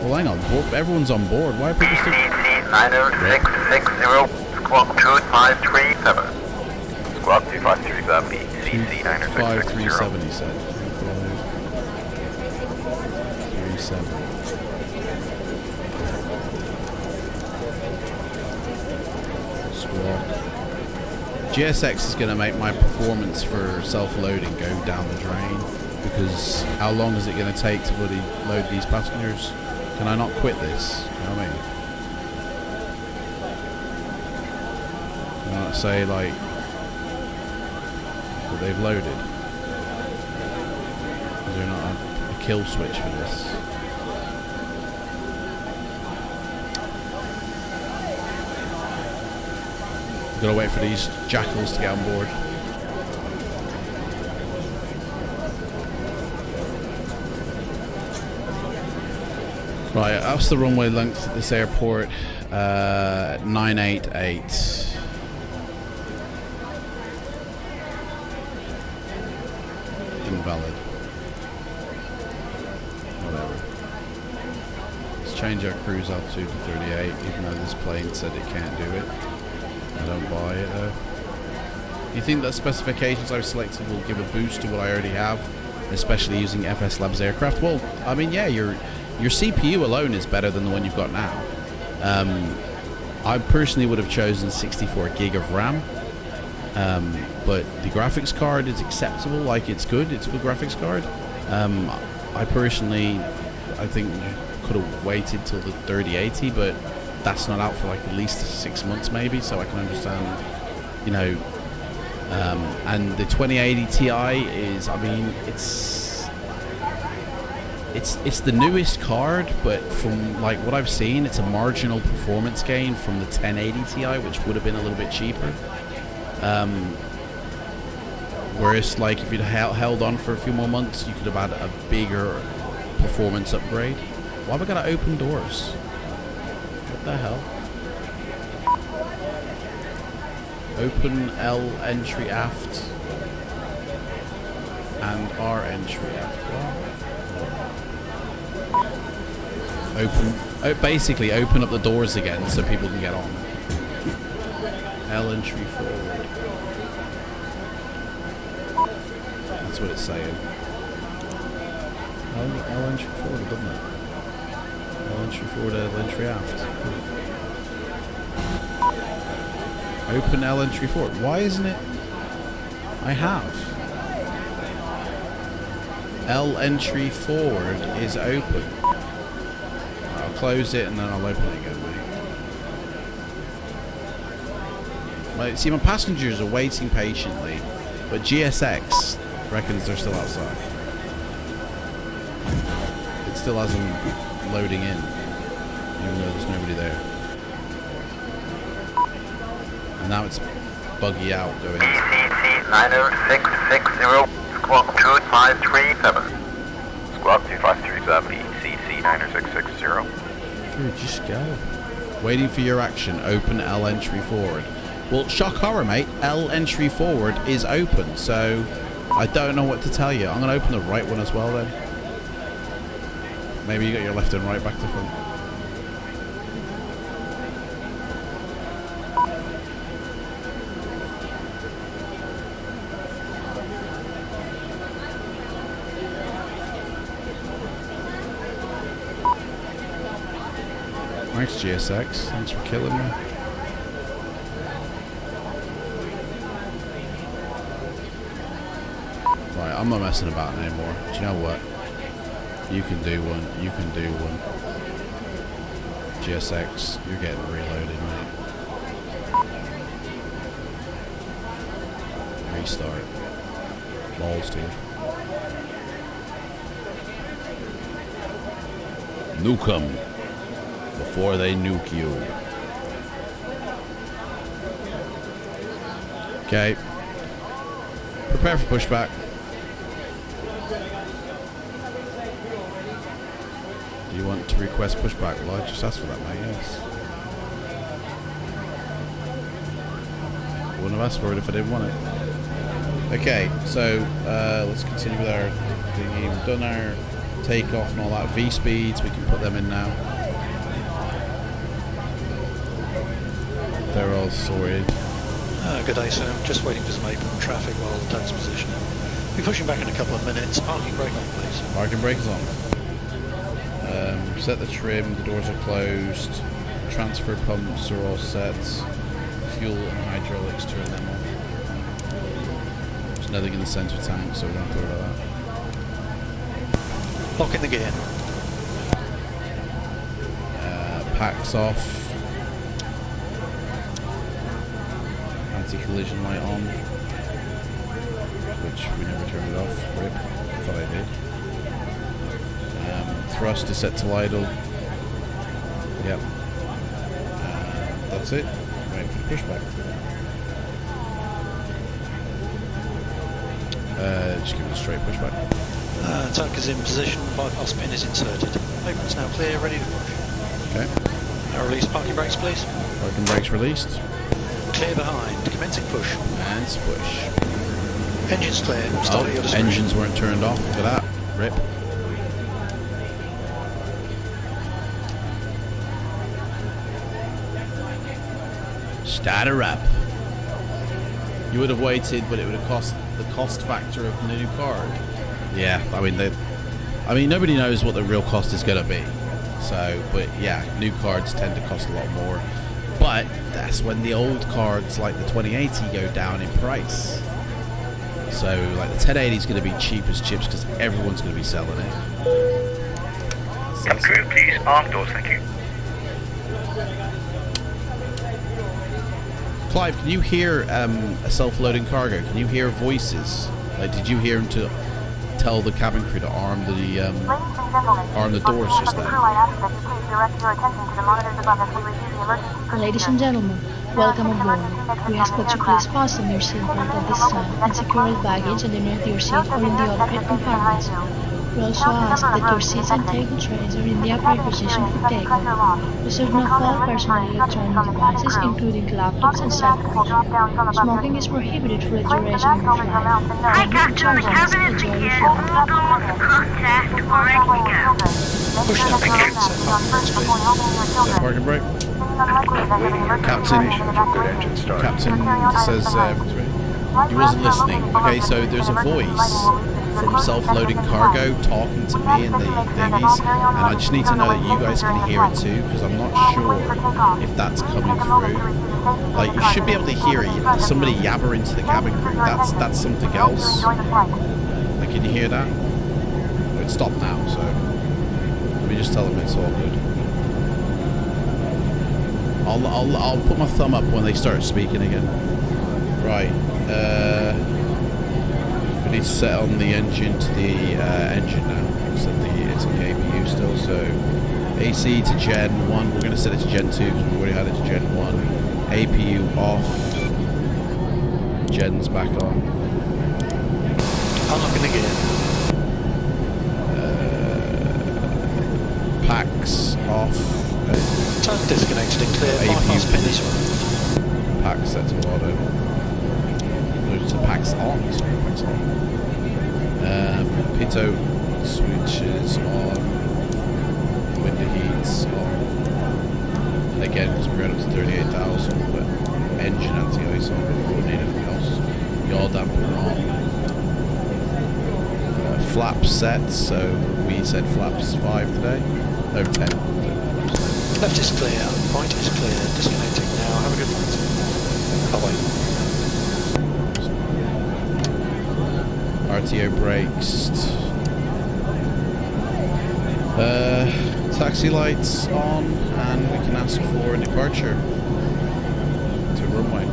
Well, hang on, everyone's on board. Why are people still... CC 90660, squawk 2537. Squawk 2537, CC 90660. 537, he said. 537. GSX is going to make my performance for self-loading go down the drain, because how long is it going to take to bloody load these passengers? Can I not quit this? You know what I mean? Can I not say like that they've loaded? Is there not a kill switch for this? Gotta wait for these jackals to get on board. Right, that's the runway length at this airport. 988. Invalid. change our cruise altitude to 38, even though this plane said it can't do it. I don't buy it though. Do you think that specifications I've selected will give a boost to what I already have, especially using FS Labs aircraft? Well, I mean, yeah, your CPU alone is better than the one you've got now. I personally would have chosen 64 gig of RAM, but the graphics card is acceptable. Like, it's good. It's a good graphics card. I personally, I think you could have waited till the 3080, but that's not out for like at least 6 months maybe, so I can understand, you know. And the 2080 Ti is, I mean, it's the newest card, but from like what I've seen, it's a marginal performance gain from the 1080 Ti, which would have been a little bit cheaper. Whereas, like, if you'd held on for a few more months, you could have had a bigger performance upgrade. Why have I got to open doors? What the hell? Open L entry aft and R entry aft. What? Basically open up the doors again so people can get on. L entry forward. That's what it's saying. L entry forward, doesn't it? L entry forward, L entry aft. Open L entry forward. Why isn't it? I have. L entry forward is open. I'll close it and then I'll open it again, mate. See, my passengers are waiting patiently, but GSX reckons they're still outside. It still hasn't loading in, even though there's nobody there. And now it's buggy out going. DCC 90660, squawk 2537. Squawk 2537, DCC 90660. Dude, just go. Waiting for your action. Open L entry forward. Well, shock horror, mate. L entry forward is open, so I don't know what to tell you. I'm going to open the right one as well then. Maybe you got your left and right back to front. Thanks, GSX. Thanks for killing me. Right, I'm not messing about anymore. Do you know what? You can do one. You can do one. GSX, you're getting reloaded, mate. Restart. Balls to you. Nuke 'em before they nuke you. Okay. Prepare for pushback. Do you want to request pushback? Well, I just asked for that, mate, yes. Wouldn't have asked for it if I didn't want it. Okay, so let's continue with our thingy. We've done our takeoff and all that. V-speeds, we can put them in now. They're all sorted. Good day, sir. Just waiting for some apron traffic while the tug's positioning. Be pushing back in a couple of minutes. Parking brake on, please. Parking brake is on. Set the trim, the doors are closed. Transfer pumps are all set. Fuel and hydraulics, turn them on. There's nothing in the center tank, so we don't have to worry about that. Lock in the gear. Packs off. Anti-collision light on, which we never turned it off. Rip. I thought I did. Thrust is set to idle. Yep. That's it. Waiting for the pushback. Just give it a straight pushback. Tug is in position. Bypass pin is inserted. Apron's now clear, ready to push. Okay. Now release parking brakes, please. Parking brakes released. Clear behind. Commencing push. And push. Engines clear. Start at your discretion. Engines weren't turned off. Look at that. Rip. Data wrap. You would have waited, but it would have cost the cost factor of the new card. Yeah, I mean, nobody knows what the real cost is going to be. So, but yeah, new cards tend to cost a lot more. But that's when the old cards like the 2080 go down in price. So, like the 1080 is going to be cheap as chips because everyone's going to be selling it. Come crew, please. Arm doors, thank you. Clive, can you hear a self-loading cargo? Can you hear voices? Like, did you hear him to tell the cabin crew to arm the doors just then? Ladies and gentlemen, welcome aboard. We ask that you please fasten your seatbelt at this time and secure all baggage underneath your seat or in the overhead compartments. We also ask that your seats and table trays are in the upright position for takeoff. We serve no all personal electronic devices, including laptops and cell phones. Smoking is prohibited for the duration of your flight. Hi, Captain. The cabin is secured. All doors contact. We're ready to go. Push that big set up. Parking brake. Captain says he wasn't listening. Okay, so there's a voice from self-loading cargo talking to me and the thingies, and I just need to know that you guys can hear it too, because I'm not sure if that's coming through. Like, you should be able to hear it. Somebody yabber into the cabin crew. That's something else. Like, can you hear that? Oh, it stopped now, so let me just tell them it's all good. I'll put my thumb up when they start speaking again. Right. We need to set on the engine to the engine now. It's on the APU still, so AC to Gen 1. We're going to set it to Gen 2 because we already had it to Gen 1. APU off. Gen's back on. I'm not going to get it. Packs off. Time disconnected and clear. APU Pin this one. Packs set to auto. There's a packs on. Sorry, packs on. MPTO switches on. Window heats on. Again, because we're going up to 38,000, but engine anti-ice on. We don't need anything else. Yaw damper on. Flaps set, so we said flaps 5 today. No, 10. Left is clear, right is clear, disconnecting now, have a good night. Bye-bye. RTO brakes. Taxi lights on, and we can ask for a departure to runway.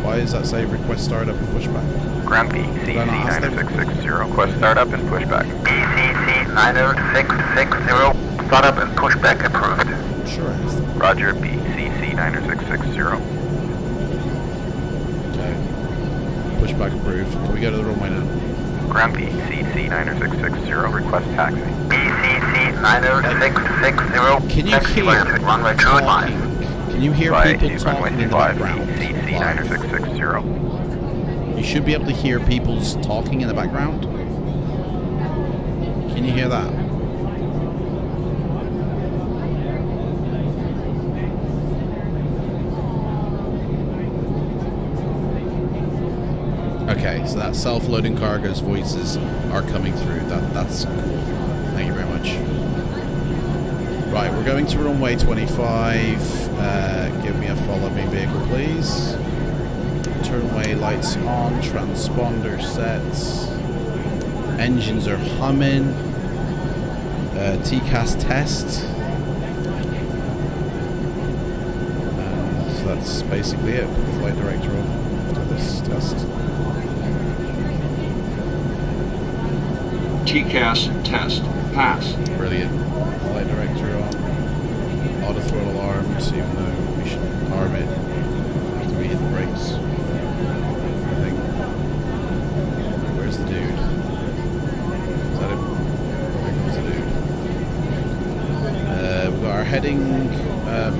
Why does that say request startup and pushback? Ground B, CC 9660, request startup and pushback. BCC 90660, startup and pushback approved. Sure, I asked them. Roger, B, CC 9660. Okay. Pushback approved. Can we go to the runway now? Ground B, CC 9660, request taxi. BCC 90660, can you hear runway 25. Can you hear people talking in the background? CC 9660. You should be able to hear people's talking in the background. Can you hear that? Okay, so that self-loading cargo's voices are coming through. That's cool. Thank you very much. Right, we're going to runway 25. Give me a follow-me vehicle, please. Turnway lights on. Transponder sets. Engines are humming. TCAS test. And that's basically it. Put the flight director on after this test. TCAS test. Pass. Brilliant. Flight director on. Auto throttle armed, even though we should arm it after we hit the brakes. I think. Where's the dude? Is that him? There comes the dude. We've got our heading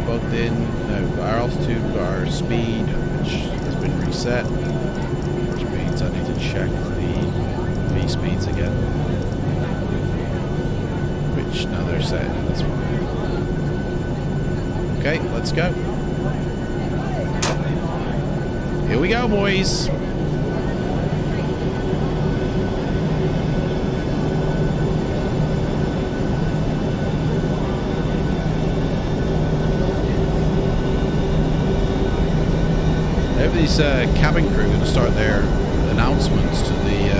bugged in. No, we've got our altitude, we've got our speed, which has been reset. Which means I need to check the V speeds again. No, they're set. That's fine. Okay, let's go. Here we go, boys. These cabin crew are going to start their announcements to the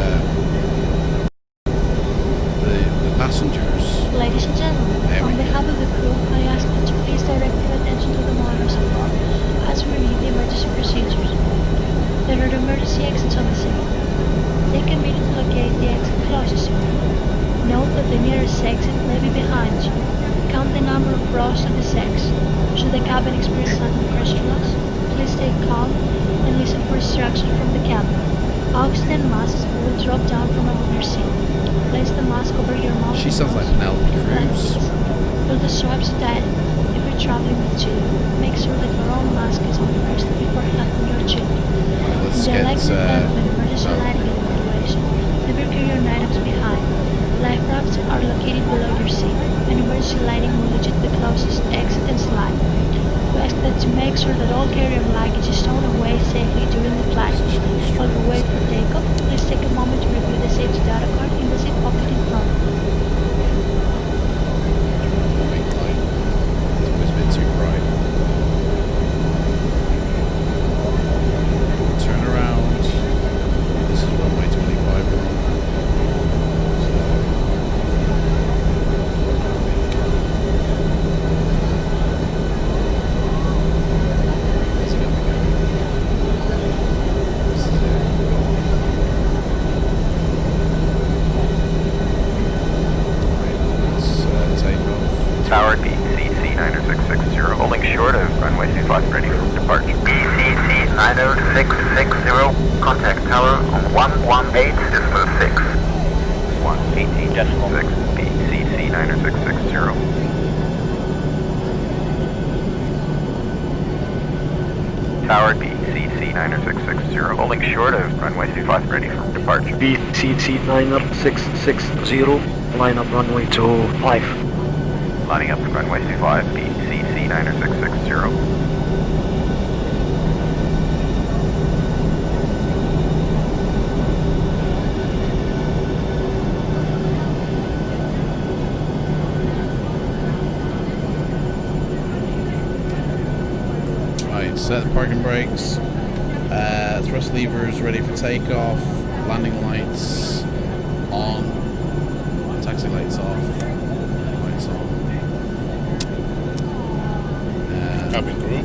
passengers. Ladies and gentlemen, on behalf of the crew, I ask that you please direct your attention to the monitors above as we review the emergency procedures. There are emergency exits on the scene. Take a minute to locate the exit closest to you. Note that the nearest exit may be behind you. Count the number of rows to this exit. Should the cabin experience sudden pressure loss, please stay calm and listen for instructions from the captain. Oxygen masks will drop down from above your seat. Place the mask over your mouth. She sounds like Penelope Cruz. Pull the straps tight if you're traveling with children. Make sure that your own mask is on first before helping your children. Let's In the get emergency lighting evacuation, never carry your items behind. Life rafts are located below your seat, and emergency lighting will lead you to the closest exit and slide. We ask that to make sure that all carry-on luggage is stowed away safely during the flight. While we wait for takeoff, please take a moment to review the safety data card in the seat pocket in front. It's always been too bright. Turn around. This is runway 25. Tower BCC-90660, holding short of runway 25, ready for departure. BCC-90660, contact tower on 118.6. 118.6, BCC-90660. Tower BCC-90660, holding short of runway 25, ready for departure. BCC-90660, line up runway 25. Lining up to runway 25, BCC-90660. Right, set the parking brakes. Thrust levers ready for takeoff. Landing lights on. Taxi lights off. Lights on. Cabin crew,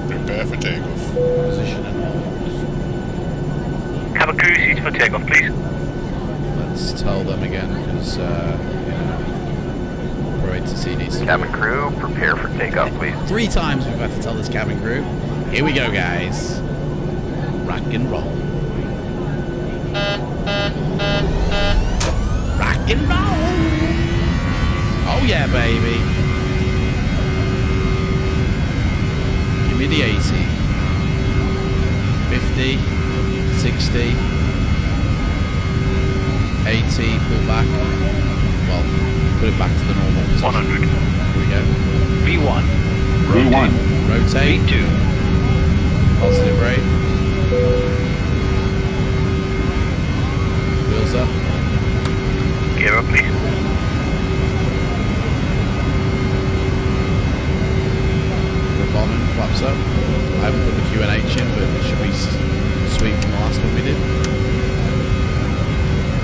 prepare for takeoff. Position and hold. Cabin crew, seats for takeoff, please. Let's tell them again, because, operate to CDs. Cabin crew, prepare for takeoff, please. 3 times we've had to tell this cabin crew. Here we go, guys. Rock and roll. Rock and roll. Oh yeah, baby. Give me the 80. 50. 60. 80. Pull back. Well, put it back to the normal position. 100. Here we go. V1. V1. Rotate. V2. Positive rate. Wheels up. Gear up, please. We're bombing. Flaps up. I haven't put the QNH in, but it should be sweet from the last one we did.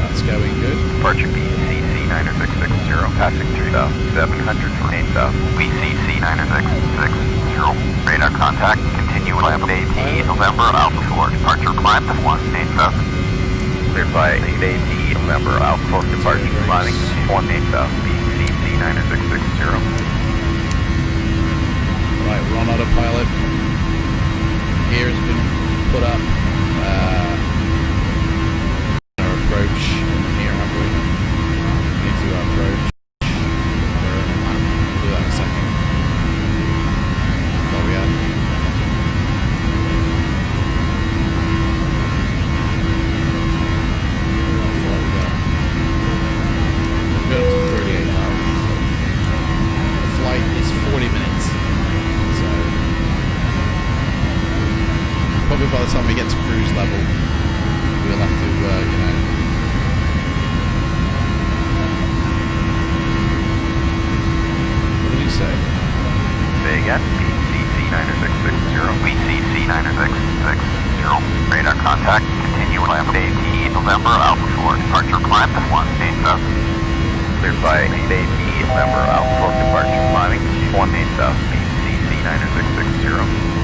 That's going good. Departure BCC-90660, passing through the 700 for 8 BCC-90660, radar contact, continue climb AT November Alpha 4, departure climb to 180. Cleared by AT November Alpha 4, departure climbing to 180, BCC-90660. Right, we're on autopilot. Gear has been put up. Our approach here, have we? Need to do our approach. We'll do that in a second. What we had. We've got up to 38 miles. The flight is 40 minutes. So probably by the time we get to cruise level, we'll have to, you know. What do you say? Say again. BCC-9660. BCC-9660. Radar contact. Continue climb AT November Alpha 4. Departure climb to 187. Cleared by AT November Alpha 4. Departure climbing 187. BCC-9660.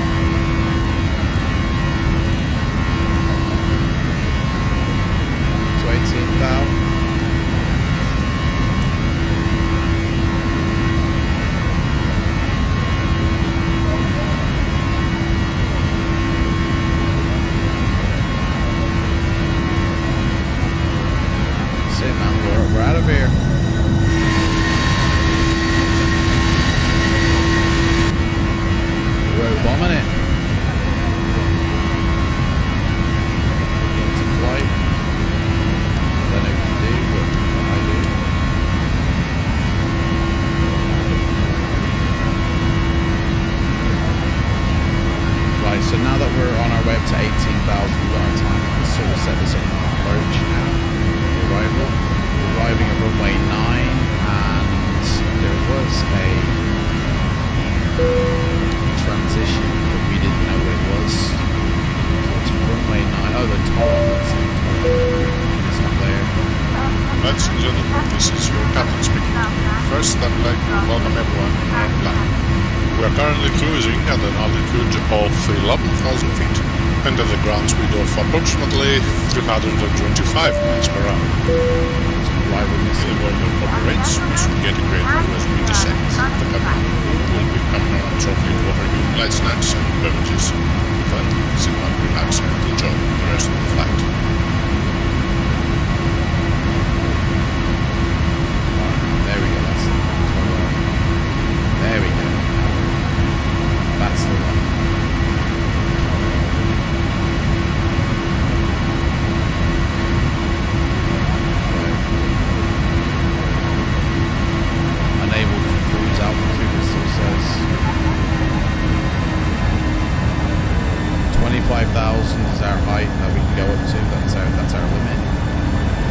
To 18,000. We're out of here. We're bombing it. Into flight. Don't know what to do, but I do. Right, so now that we're on our way up to 18,000, we've got our time. Let's sort of set this up on approach now. Arrival. Arriving at runway 9, and there was a transition, but we didn't know what it was. So it's runway 9. Oh, the toll. It's not there. Ladies and gentlemen, this is your captain speaking. First, I'd like to welcome everyone on land. We are currently cruising at an altitude of 11,000 feet, and at the ground speed of approximately 325 miles per hour. Why would In the world of operates, we should get a great view as we descend. The captain will be coming around shortly to offer you light snacks and beverages. Then sit back, relax, and enjoy the rest of the flight. There we go, that's the one. There we go. That's the one. Unable to cruise altitude, it still says 25,000 is our height that we can go up to. That's our limit.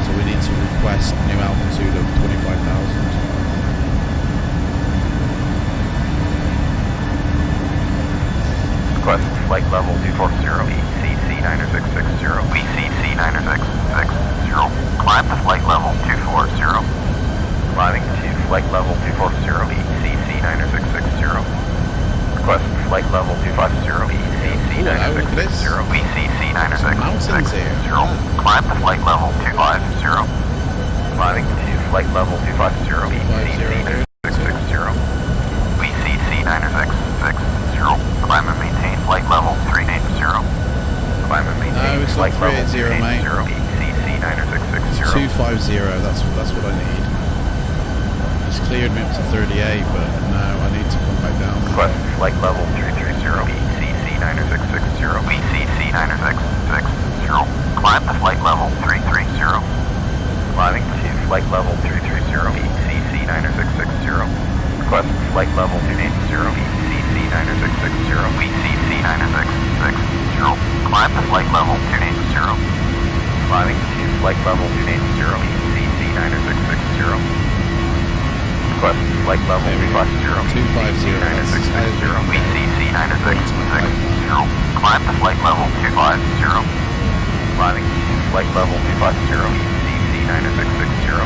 So we need to request new altitude of 25,000. Request flight level 240, BCC-9660, BCC-9660. Climb to flight level 240. Climbing to flight level 240, BCC-9660. Request flight level 250, BCC-9660, BCC-9660. Climb to flight level 250. Climbing to flight level 250, BCC-9660. BCC-9660. Climb and maintain flight level 380. Climb and maintain flight level 380, BCC-9660. 250, that's what I need. It's cleared me up to 38, but no, I need to come back down. Request flight level 330, BCC-9660, BCC-9660. Climb to flight level 330. Climbing to flight level 330, BCC-9660. Request flight level 280, BCC-9660, BCC-9660. Climb to flight level 280. Climbing to flight level 280, BCC-9660. Request flight level 250, BCC-9660, BCC-9660. Climb to flight level 250. Climbing to flight level 250, BCC-9660.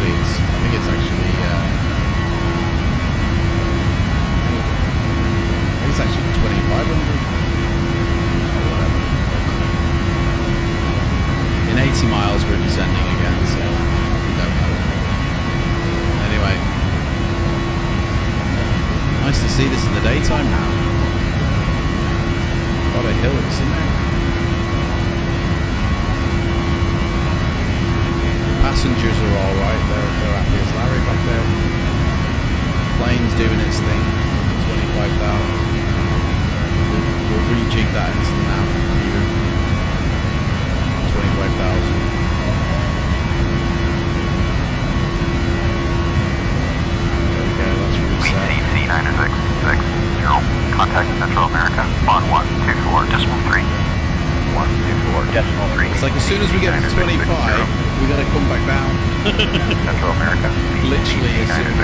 I think it's actually, it's actually 2,500. In 80 miles we're descending again, so we don't know. Anyway, nice to see this in the daytime now. What a hill, isn't it? Passengers are alright, they're happy as Larry back there. Plane's doing its thing, 25,000. We'll rejig that into the nav computer. 25,000. There we go, let's reset. BCC960. Contact Central America on 124.3. 124.3. It's like as soon as we get to 25, we gotta come back down. Central America. Literally as soon as.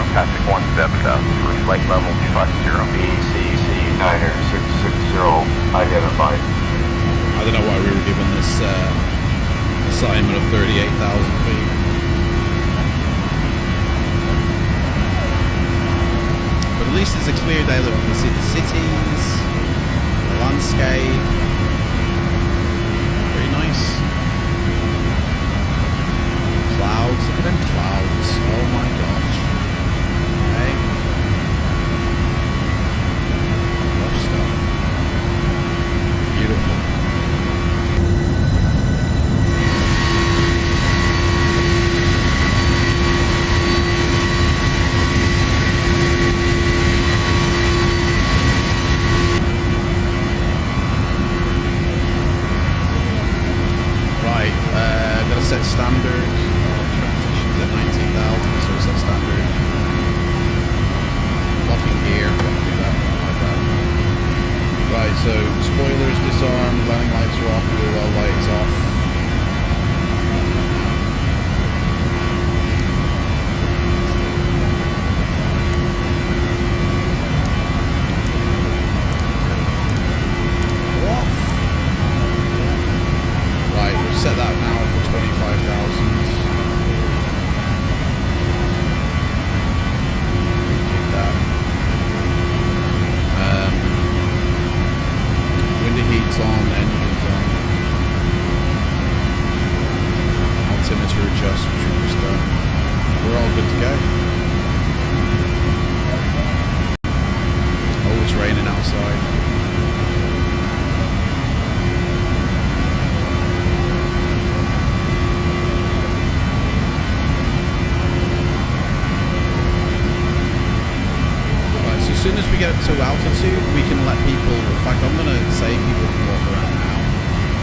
Passing 17,000 for flight level 50. BCC960 identified. I don't know why we were given this assignment of 38,000 feet. But at least it's a clear day that we can see the cities, the landscape. Very nice. Clouds, look at them clouds. Oh my gosh. Okay. Love stuff. Beautiful. Set standard. Transitions at 19,000, so set standard. Locking gear, don't do that like that. Right, so spoilers disarmed, landing lights are off, wheel well lights off. Set that now for 25,000. That. Window heat's on, engines on. Altimeter adjust, which was done. We're all good to go. Oh, it's raining outside. As soon as we get up to altitude, we can let people, in fact I'm going to say people can walk around now,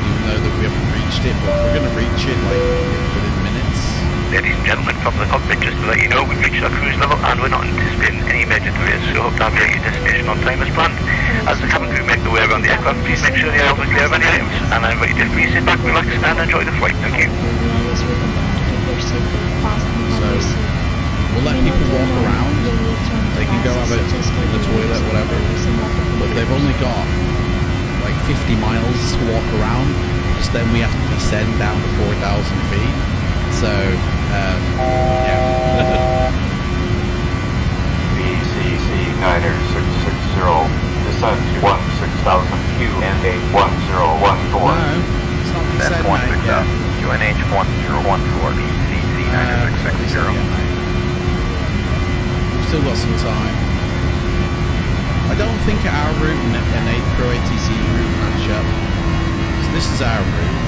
even though that we haven't reached it, but we're going to reach it like within minutes. Ladies and gentlemen, from the cockpit, just to let you know, we've reached our cruise level and we're not anticipating any major delays, so hope to have your destination on time as planned. As the cabin crew make their way around the aircraft, please make sure the aisles are clear of any items, and I invite you to please sit back, relax and enjoy the flight. Thank you. So, we'll let people walk around. They can go have it in the toilet, whatever. But they've only got like 50 miles to walk around. Because then we have to descend down to 4,000 feet. So, yeah. BCC960 descend to 16,000 QNH 1014. No, it's not descend, mate. Yeah. QNH 1014 BCC960. Still got some time. I don't think our route and Pro ATC route match up. So this is our route.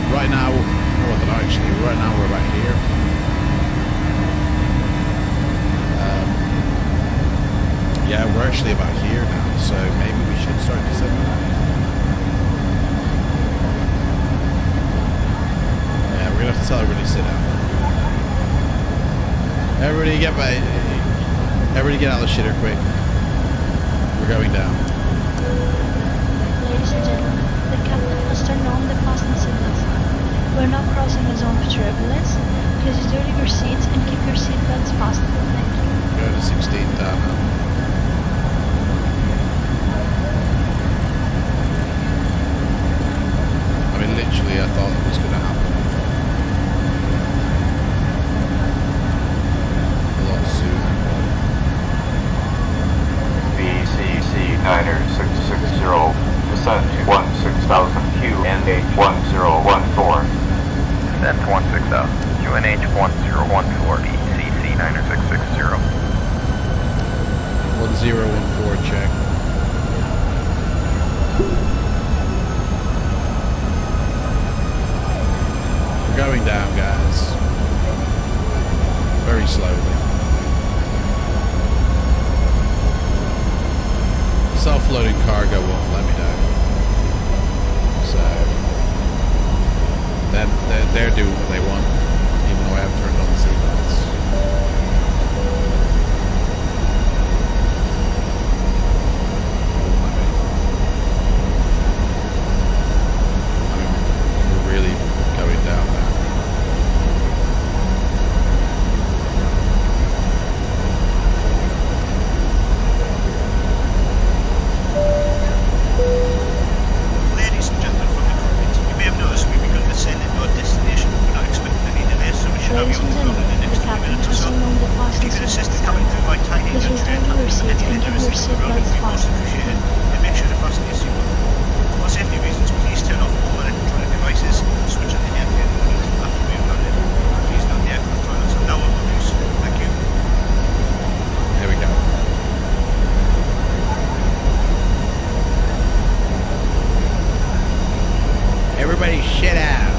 Right now, well, not actually. Right now we're about here. Yeah, we're actually about here now. So maybe we should start descending. Yeah, we're gonna have to tell everybody to sit down. Everybody get out of the shitter quick. We're going down. Ladies and gentlemen, the captain has turned on the fasten signals. We're now crossing a zone of turbulence. Please dirty your seats and keep your seatbelts fastened. Thank you. Go to 16 down now. I mean, literally, I thought it was going to happen. BCC960 descend to 16,000 QNH 1014. Descend to 16,000 QNH 1014 BCC960. 1014 check. We're going down, guys. Very slowly. Self-loading cargo won't let me down. So they're doing what they want, even though I I have turned on the seatbelts. We're really going down now. Ladies and gentlemen from the cockpit, you may have noticed we've begun descending to our destination. We're not expecting any delays, so we should have you Ladies on and the road in the gentlemen, next the 20 captain minutes or has so. unloaded the If you fasten could assist in seatbelts coming through my tiny Please entry return and to your handling seat any and keep deliveries your to the road would seatbelts be most fastened. appreciated. And make sure to fasten your seatbelt. For safety reasons, please turn off all electronic devices, switch on the airplane mode after we have landed. Please note the aircraft toilets are now open use. Thank you. There we go. Everybody shut out.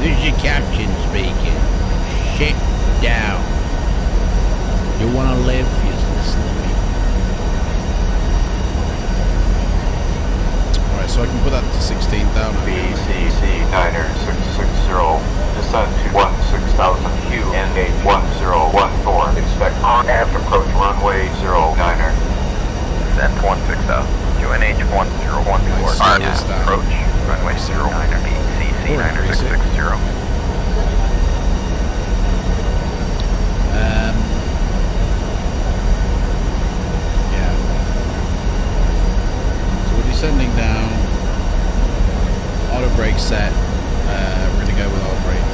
This is your captain speaking. Shut down. You want to live, you listen to me. Alright, so I can put that to 16 down. BCC 90660, descend to 16,000 QNH 1014, expect on-aft approach runway 09er. Descent 16,000, QNH 1014, Nice, approach, runway 09er, BCC 9660. Yeah. So we're descending down. Auto brake set. We're going to go with auto brake 2. I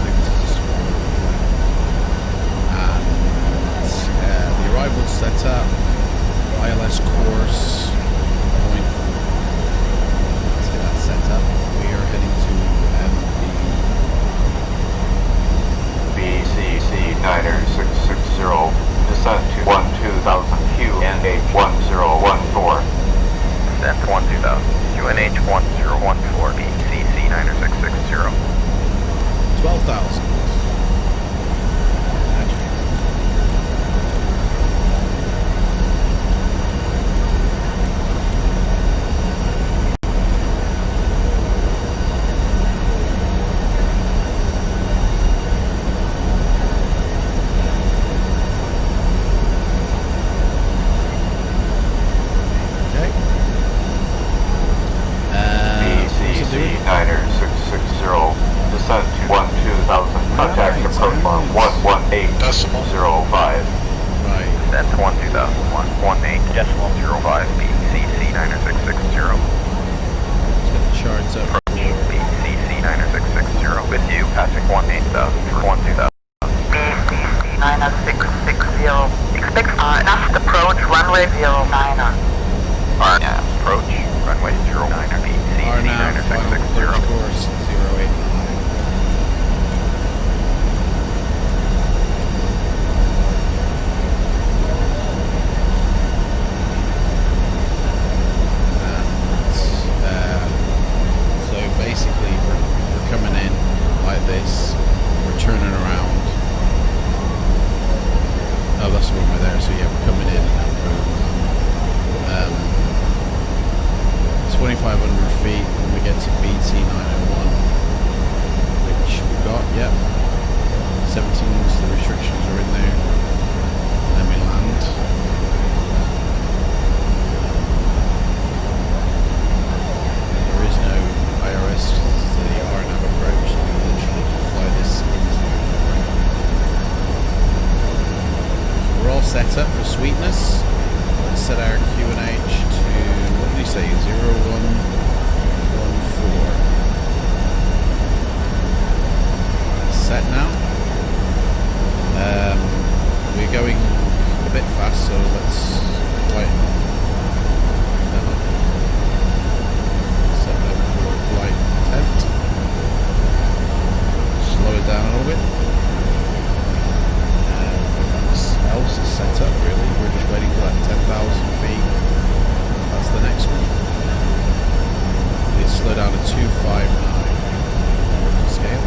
think this is and the arrival set up. ILS course point. Let's get that set up. We are heading to BCC 90660, descend to 12,000 QNH 1014. Descent 12,000, QNH 1014, BCC 90660. 12,000. BCC 90660, descend to 12,000, contact approach bar 118.05. Right. Descent 12,000, 118.05, BCC 90660. Let's get the charts up. BCC 90660, with you, passing 18,000 for 12,000. BCC 90660, expect RF approach runway 09er. RNAV approach, runway 09er, BCC RNAV, final approach 90660. course 089. So basically we're coming in like this, we're turning around. Oh, that's the runway there, so yeah, we're coming in and boom. 2,500 feet when we get to BT 901, which we've got, yep. 17s, the restrictions are in there. Then we land. There is no IRS, it's the RNAV approach, so we literally can fly this into the ground. So we're all set up for sweetness. Let's set our QNH to, what did he say, 0114. Set now. We're going a bit fast, so let's flight set them for flight attempt. Slow it down a little bit. Everything else is set up really, we're just waiting for that 10,000 feet. That's the next one. Let's slow down to 259 scale.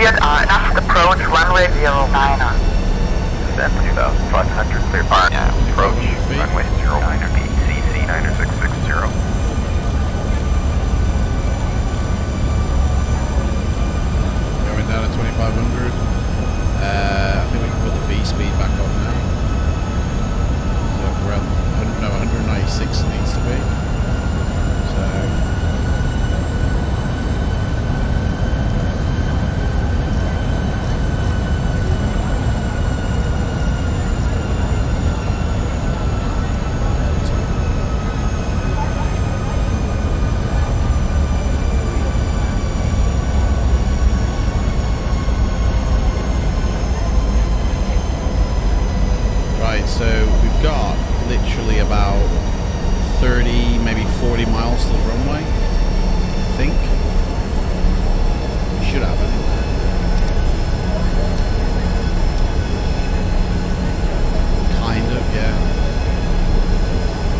cleared, enough approach runway 09 on. Descend 2,500, clear bar. Yeah, approach runway 09 or BCC 90660. Going down at 2,500. I think we can put the V speed back on now. So we're at 196 needs to be. So. So we've got literally about 30, maybe 40 miles to the runway, I think. We should have it. Kind of, yeah.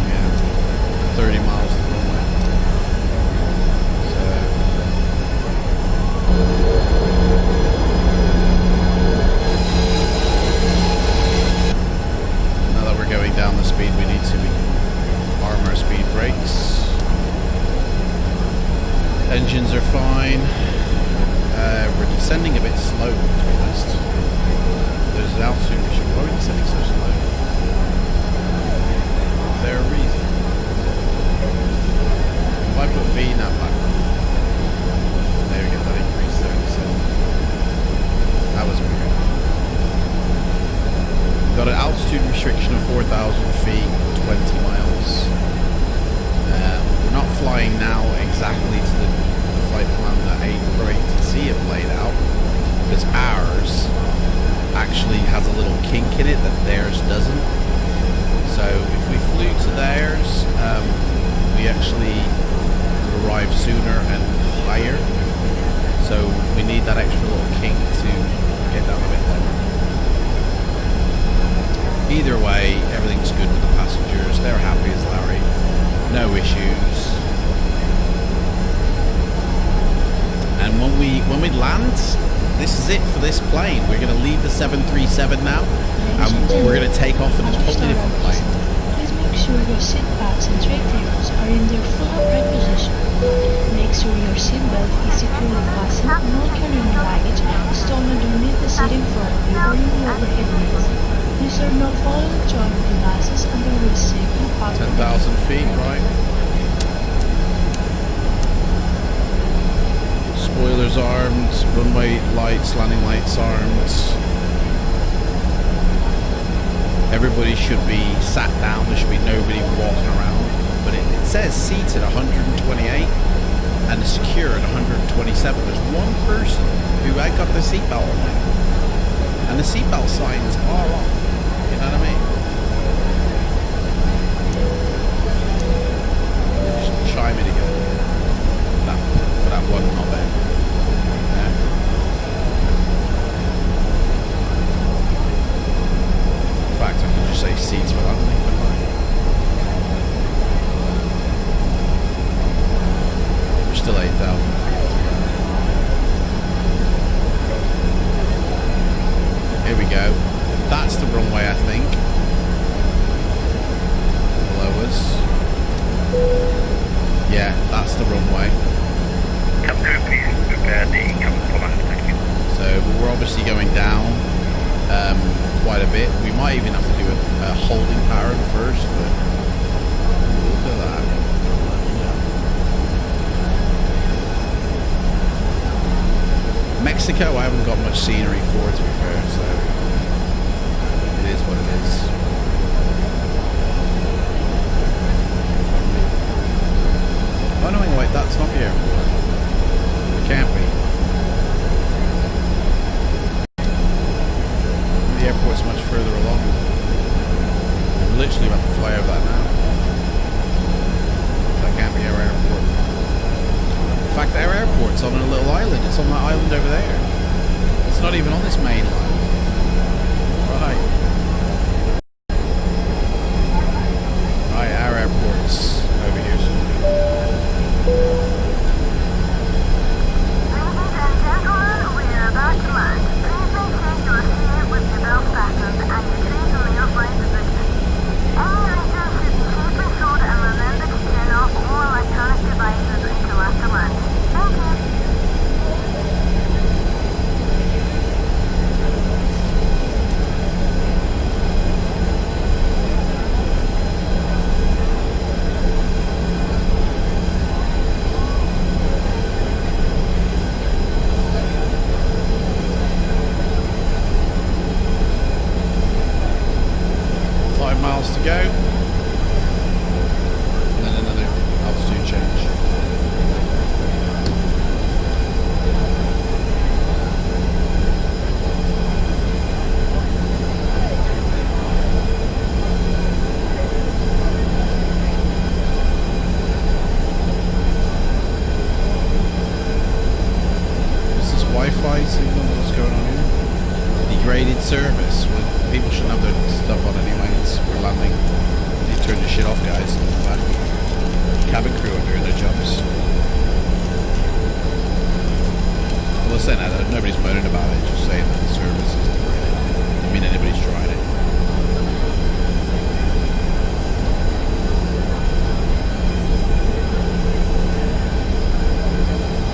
Yeah. 30 miles to the runway. Going down the speed we need to arm our speed brakes. Engines are fine. We're descending a bit slow, to be honest. There's an altitude issue. Why are we descending so slow? Is there a reason? If I put V now back, there we go, that increased 37. That was weird. Got an altitude restriction of 4,000 feet, 20 miles. We're not flying now exactly to the flight plan that A3Dv5 have laid out, because ours actually has a little kink in it that theirs doesn't. So if we flew to theirs, we actually would arrive sooner and higher. So we need that extra little kink to get down a bit lower. Either way, everything's good with the passengers. They're happy as Larry. No issues. And when we land, this is it for this plane. We're going to leave the 737 now, and we're going to take off in a totally different plane. Please make sure your seat belts and tray tables are in their full upright position. Make sure your seat belt is securely fastened. No carrying baggage is stolen underneath the seat in front of you or in the overhead bins. These are not following electronic devices and they will safely park. 10,000 feet, right? Spoilers armed, runway lights, landing lights armed. Everybody should be sat down, there should be nobody walking around. But it says seated 128 and secured 127. There's one person who ain't got the seatbelt on there. And the seatbelt signs are on. You know what I mean? Just chime in again. For that one not there. Yeah. In fact, I can just say seats for landing. We're still 8,000 feet. Here we go. That's the runway, I think. Below us. Yeah, that's the runway. Come through, please. Prepare the incoming command. Thank you. So we're obviously going down quite a bit. We might even have to do a holding pattern first, but look at that. Mexico, I haven't got much scenery for, to be fair, so it is what it is. Oh no, wait, that's not the airport. It can't be. The airport's much further along. I'm literally about to fly over that now. That can't be our airport. In fact, our airport's on a little island. It's on that island over there. It's not even on this main line. Right. Right, our airport's over here somewhere. Degraded service. Well, people shouldn't have their stuff on anyway. We're landing. You turn your shit off, guys. Cabin crew are doing their jobs. Well, saying that nobody's moaning about it. Just saying that the service is degraded. I mean, anybody's tried it.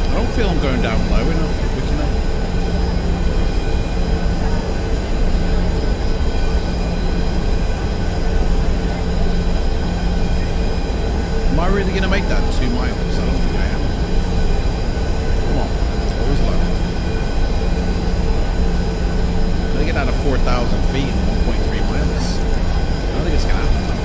I don't feel I'm going down low enough, quick enough. Am I really going to make that 2 miles? I don't think I am. Come on, always low. I'm going to get out of 4,000 feet in 1.3 miles. I don't think it's going to happen though.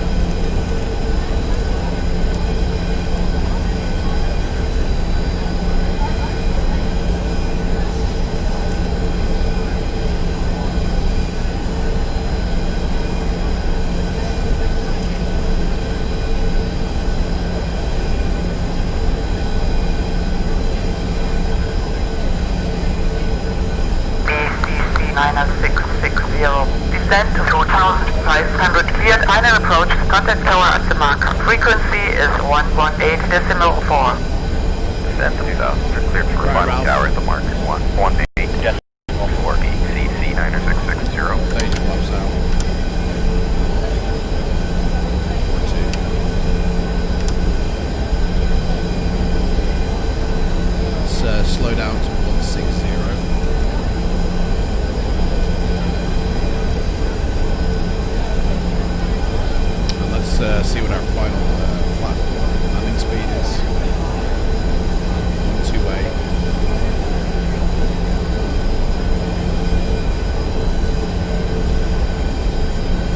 Descend to 2,500 cleared, final approach, contact tower at the marker. Frequency is 118.4. Descend to 2,000, you're cleared for final tower at the marker. 118.4 BCC 90660. Stage flaps out. 2. Let's slow down to 160. Let's see what our final flat landing speed is. 128.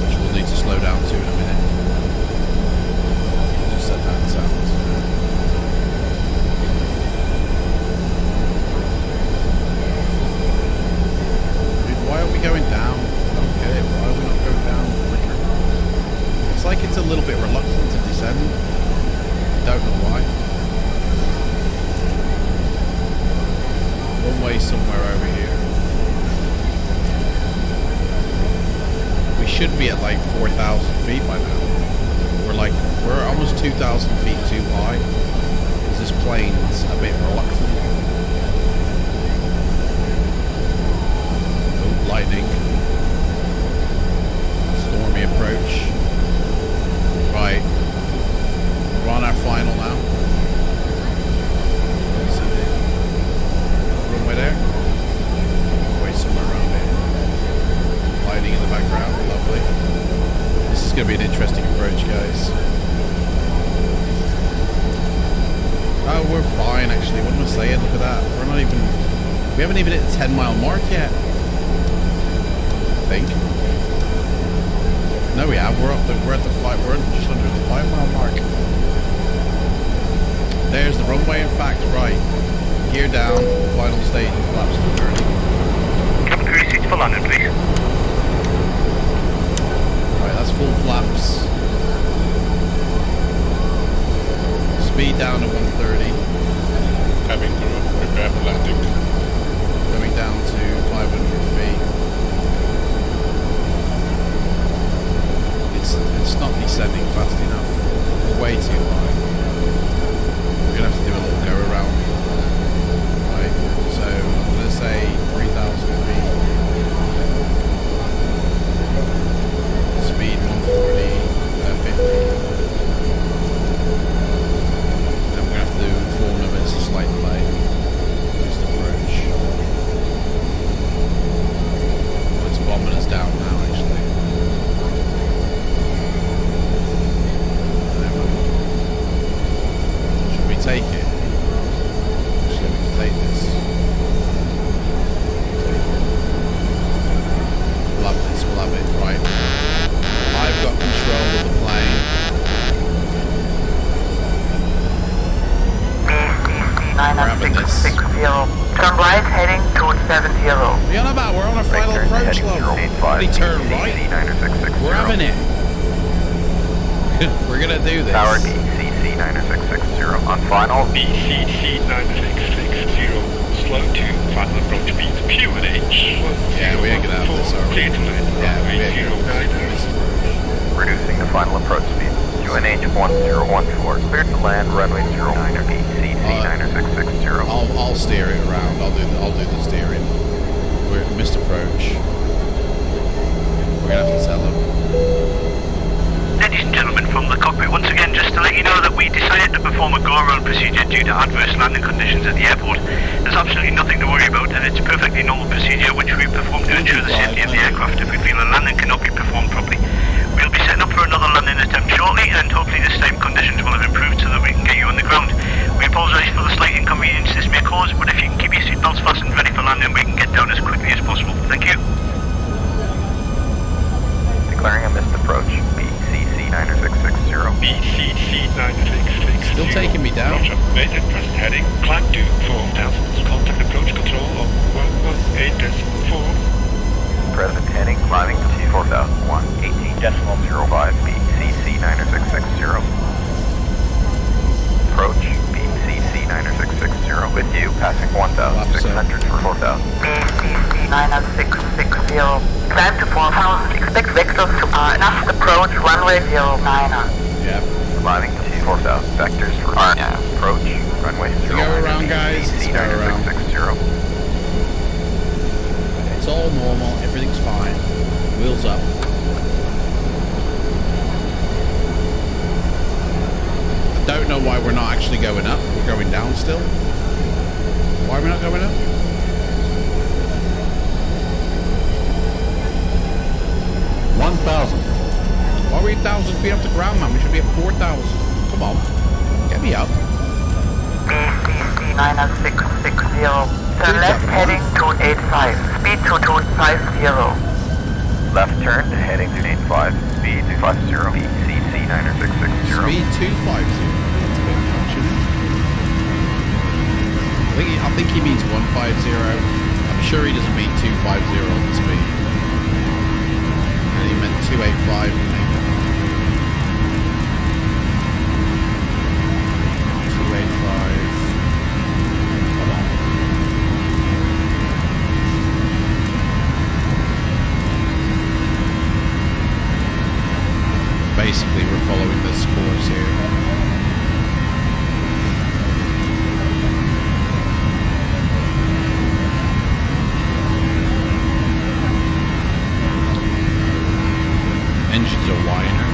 Which we'll need to slow down to in a minute. Just set that sound. Dude, why are we going down? I don't get it. Why are we not going down quicker? It's like it's a little bit reluctant to descend. Don't know why. One way somewhere over here. We should be at like 4,000 feet by now. We're almost 2,000 feet too high. Because this plane's a bit reluctant. Oh, lightning. Stormy approach. Right, we're on our final now. See the runway there? Runway somewhere around there. Lighting in the background, lovely. This is going to be an interesting approach, guys. Oh, we're fine actually. What am I saying? Look at that. We haven't even hit the 10-mile mark yet. I think. No, we have. We're at the 5. We're just under the 5-mile mark. There's the runway. In fact, right. Gear down. Final stage. Flaps to 30. Cabin crew seats for landing, please. Right, that's full flaps. Speed down to 130. Cabin crew, prepare for landing. Going down to 500 feet. It's not descending fast enough. We're way too high. We're going to have to do a little go around. Right, so I'm going to say 3,000 feet. Speed 140, 50. Then we're going to have to inform them it's a slight delay. Just approach. Well, it's bombing us down now actually. Take it. Actually, we can take this. We'll have this, we'll have it. Right. I've got control of the plane. We're having this. Turn right, heading to 70. We're on about, we're on our final approach, love. We turn right. We're having it. We're gonna do this. Tower BCC 90660 on final. BCC 9660, slow to final approach speed, Q&H. Yeah, we ain't gonna have Clear to land. Runway 09. Reducing the final approach speed. QNH 1014. Clear to land runway 09 BCC 90660. I'll steer it around. I'll do the steering. We're missed approach. We're gonna have to tell them. Ladies and gentlemen, from the cockpit once again, just to let you know that we decided to perform a go-around procedure due to adverse landing conditions at the airport. There's absolutely nothing to worry about, and it's a perfectly normal procedure which we perform to ensure the safety of the aircraft if we feel a landing cannot be performed properly. We'll be setting up for another landing attempt shortly, and hopefully this time conditions will have improved so that we can get you on the ground. We apologise for the slight inconvenience this may cause, but if you can keep your seatbelts fastened ready for landing, we can get down as quickly as possible. Thank you. Declaring a missed approach. BCC 9660. BCC 9660. Still taking me down. Roger. Maintain present heading. Climb to 4000. Contact approach control of 118.4. Present heading climbing to 4001. 18.05. BCC 9660. Approach. BCC 9660. With you passing 1600 for 4000. BCC 9660. Climb to 4000. Expect vectors to enough approach runway 09. Yeah. Climbing to 4000. Vectors for approach runway 09. Go around, guys. BCC 9660. It's all normal. Everything's fine. Wheels up. I don't know why we're not actually going up. We're going down still. Why are we not going up? Why are we 1,000 feet up to ground, man? We should be at 4,000. Come on. Get me up. BCC 9660. Turn left heading 285. Speed 2250. Left turn to heading 285. Speed 250. BCC 9660. Speed 250. That's a bit much, isn't it? I think he means 150. I'm sure he doesn't mean 250 on the speed. And he meant 285, I think. 285. Come on. Basically, we're following this course here. Engines are whiner.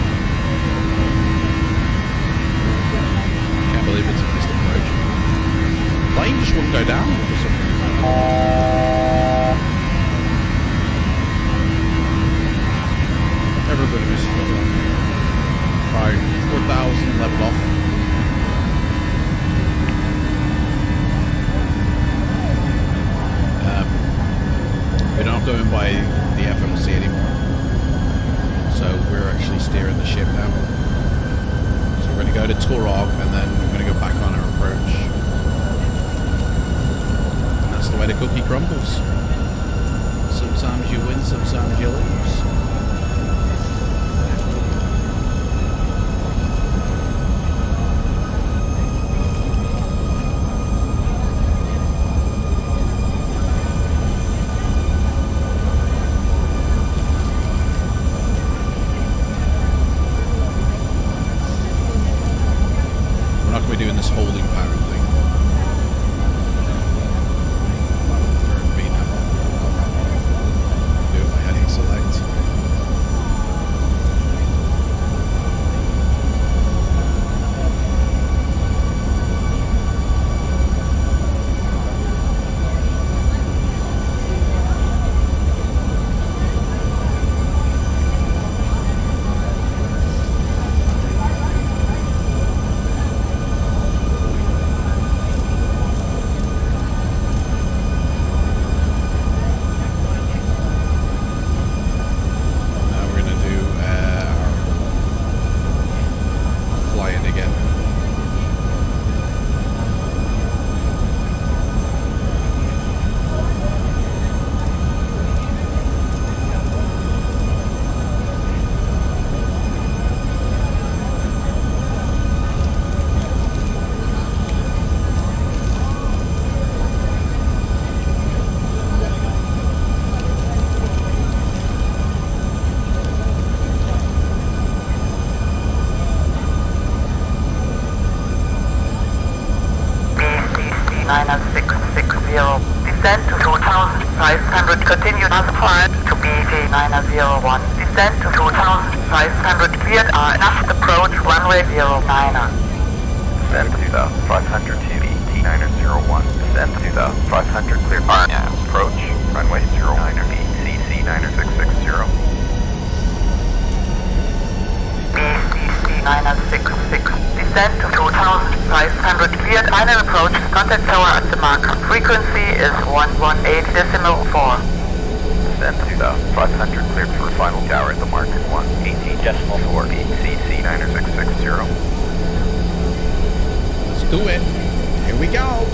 Can't believe it's a missed approach. Plane just wouldn't go down for some reason. Everybody misses the phone. Right, 4,000 level off. We're not going by the FMC anymore. So we're actually steering the ship now. So we're going to go to Torog and then we're going to go back on our approach. And that's the way the cookie crumbles. Sometimes you win, sometimes you lose. Doing this holding pattern thing. Turn V nav off. Do it by heading select. Continue as planned to BT901. Descend to 2,500 cleared enough approach runway 09. Descend to the 500 to BT901. Descend to the 500 cleared approach runway 09 BCC 9660. BCC 966. Descend to 2,500 cleared final approach. Contact tower at the mark. Frequency is 118.4. Descend to the 500 cleared for final tower at the mark 118.4 BCC 9660. Let's do it. Here we go.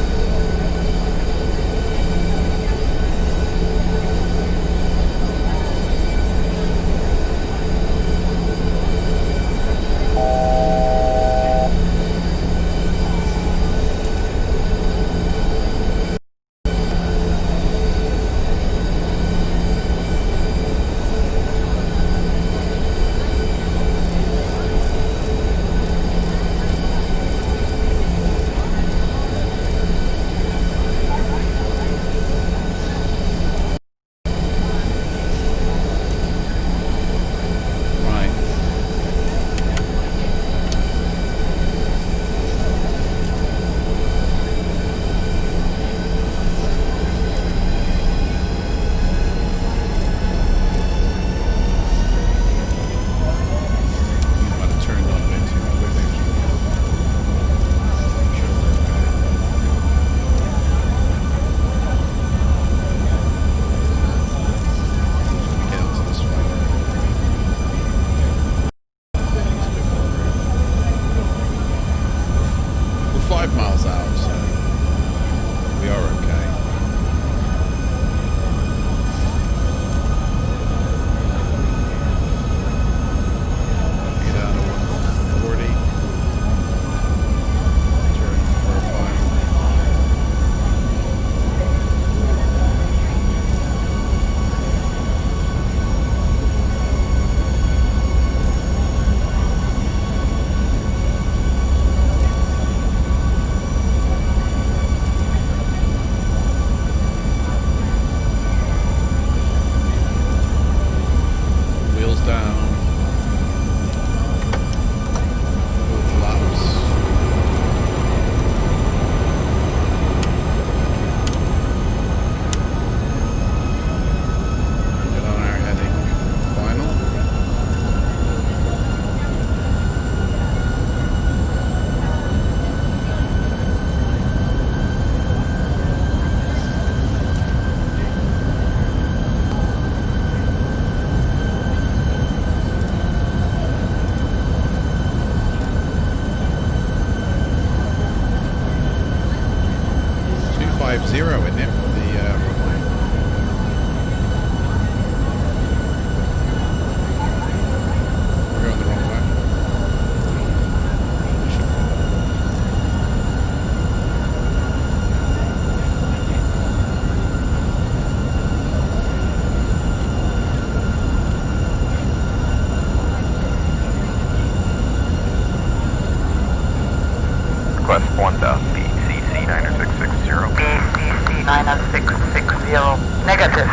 Request 1000 BCC 90660. BCC 90660. Negative.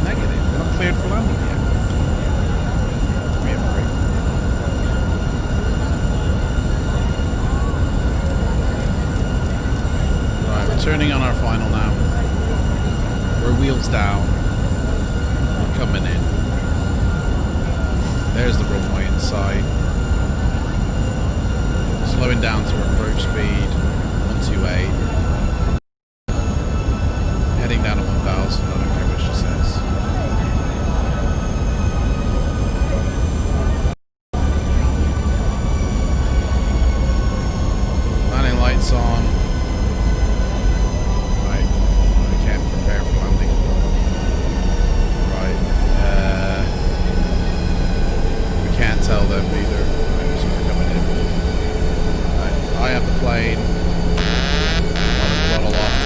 Negative. We're not cleared for landing yet. We have a break. Right, we're turning on our final now. We're wheels down. We're coming in. There's the runway inside. Slowing down to approach speed 128. Heading down to 1000. I don't care what she says. Landing lights on. Right. I can't prepare for landing. Right. We can't tell them either. Right, so we're coming in. I have the plane. Throttle off.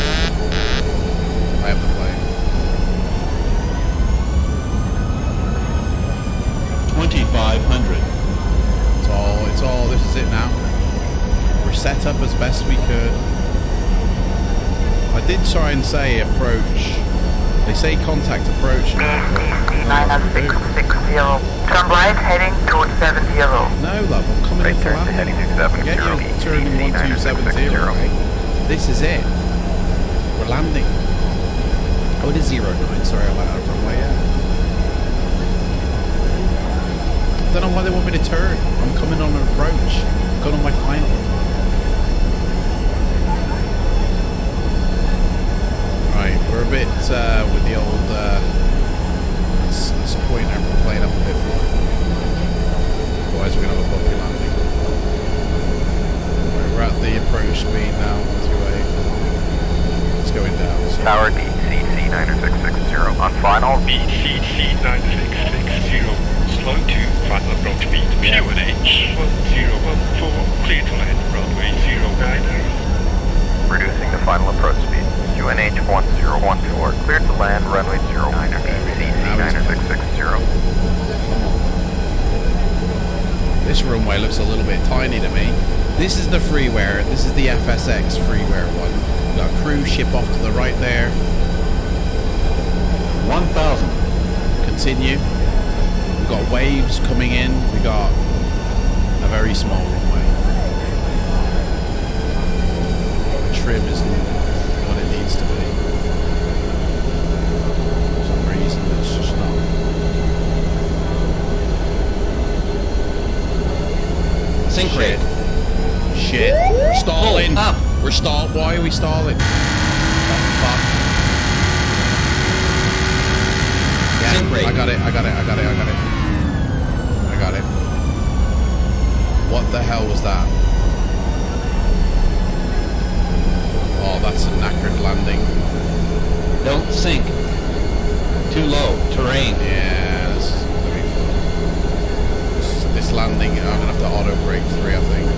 I have the plane. 2500. It's all, this is it now. We're set up as best we could. I did try and say approach They say contact approach. DC-90660. Turn right, heading 270. No, love, I'm coming in for turn to landing. heading 270. Get you turning 1270. This is it. We're landing. Oh, it is 09. Sorry, I went out of runway. I don't know why they want me to turn. I'm coming on an approach. I'm going on my final. Right, we're a bit with the old. Let's point our plane up a bit more. Otherwise, we're gonna have a bumpy landing. Right, we're at the approach speed now. 128. It's going down. So. Tower BCC-90660 on final. BCC-90660. Slow to final approach speed. QNH 1014. Clear to land runway 090. Reducing the final approach speed. QNH 1014. Clear to land runway 09. BCC-90660. This runway looks a little bit tiny to me. This is the freeware. This is the FSX freeware one. We've got a cruise ship off to the right there. 1,000. Continue. We've got waves coming in. We got a very small runway. The trim isn't what it needs to be. For some reason, it's just not. Sink rate. Shit. We're stalling. Up. We're stalled. Why are we stalling? The fuck? Yeah, Sink rate. I got it. What the hell was that? Oh, that's a knackered landing. Don't sink. Too low. Terrain. Yeah, this is gonna be fun. This landing, I'm gonna have to auto brake 3, I think.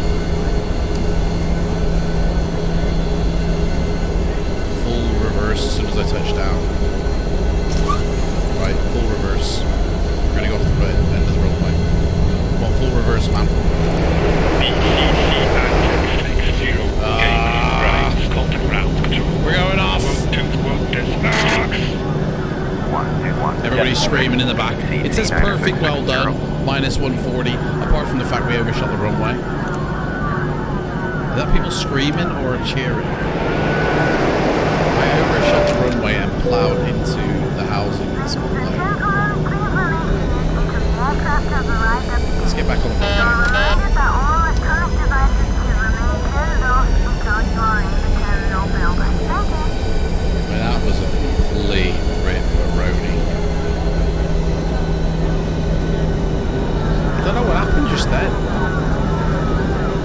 Full reverse as soon as I touch down. Right, full reverse. We're gonna go off the end of the runway. Well, full reverse, man. BCC-90660. Gaining contact ground control. We're going off. 121. Everybody's screaming in the back. It says perfect, well done, minus 140, apart from the fact we overshot the runway. Are that people screaming or cheering? I overshot the runway and plowed into the housing. Let's get back on the runway. That was a complete rip-a-roni. I don't know what happened just then.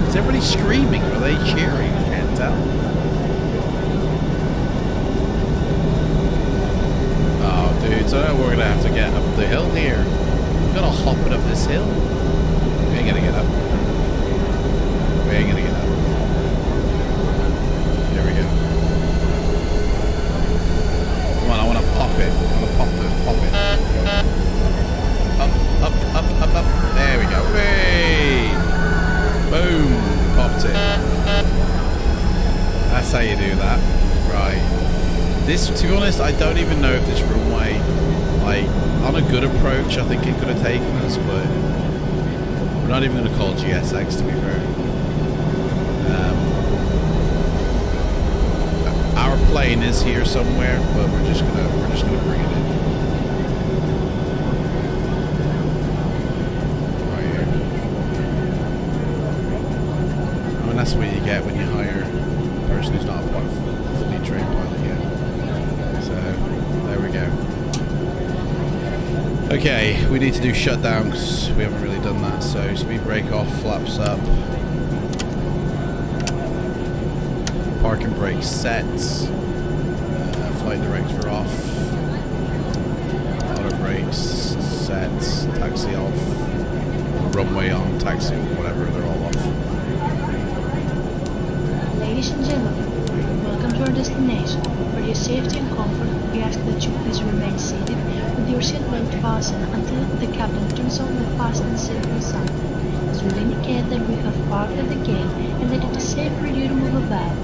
Is everybody screaming? Are they cheering? I can't tell. Oh, dudes, I know we're gonna have to get up the hill here. We're gonna hop it up this hill. We ain't gonna get up. We ain't gonna get up. Here we go. Come on, I want to pop it. I want to pop it. Up. There we go. Hey! Boom! Popped it. That's how you do that. Right. This, to be honest, I don't even know if this runway, like, on a good approach, I think it could have taken us, but we're not even going to call GSX, to be fair. Our plane is here somewhere, but we're just gonna bring it in. Right here. I mean, that's what you get when you hire a person who's not a fully trained pilot yet. So there we go. Okay, we need to do shutdown because we haven't really done that. So speed brake off, flaps up. Parking brake sets. Flight director off. Auto brakes sets. Taxi off. Runway on. Taxi, whatever. They're all off. Ladies and gentlemen, welcome to our destination. For your safety and comfort, we ask that you please remain seated with your seatbelt fastened until the captain turns on the fasten seatbelt sign. This will indicate that we have parked at the gate and that it is safe for you to move about.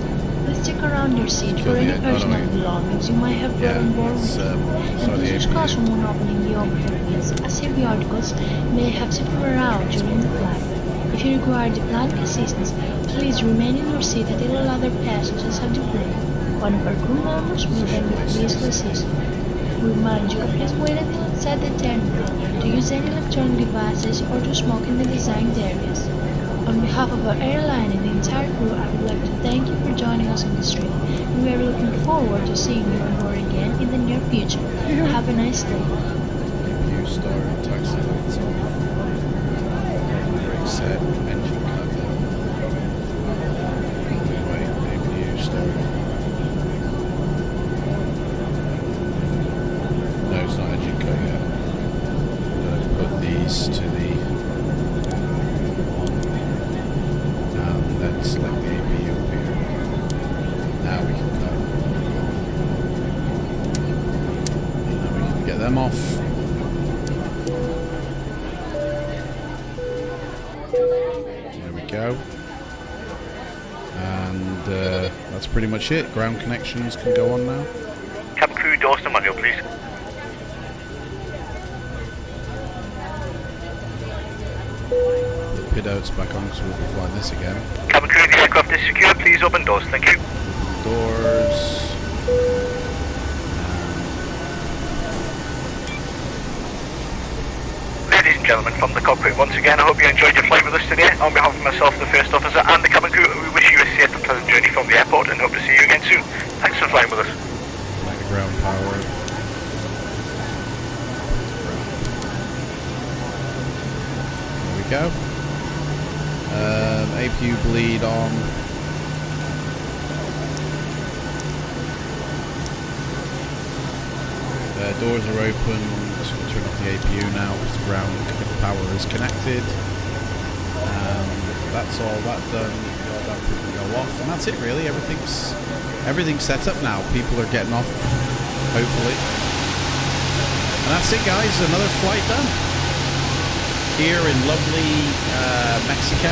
Please check around your seat for any personal belongings you might have brought on board with you. And please use caution when opening the overhead bins, as heavy articles may have to move around during the flight. If you require diplomatic assistance, please remain in your seat until all other passengers have departed. One of our crew members will then be pleased to assist you. We remind you to please wait until inside the terminal to use any electronic devices or to smoke in the designated areas. On behalf of our airline and the entire crew, I would like to thank you for joining us on this trip, and we are looking forward to seeing you on board again in the near future. Have a nice day. You start taxi lights off. Brake set, engine cut down. Wait, maybe you start. No, it's not engine cut yet. I'm going to put these to the then select the APU up here. Now we can cut. And then we can get them off. There we go. And that's pretty much it. Ground connections can go on now. Cabin crew, doors to manual, please. Pidots back on because we'll be flying this again. Cabin crew, the aircraft is secure. Please open doors. Thank you. Doors. Ladies and gentlemen, from the cockpit once again, I hope you enjoyed your flight with us today. On behalf of myself, the first officer, and the cabin crew, we wish you a safe and pleasant journey from the airport and hope to see you again soon. Thanks for flying with us. Like the ground power. There we go. APU bleed on. Doors are open. Just going to turn off the APU now because the ground power is connected. That's all that done. That can go off, and that's it really. Everything's set up now. People are getting off, hopefully. And that's it, guys. Another flight done. Here in lovely Mexico.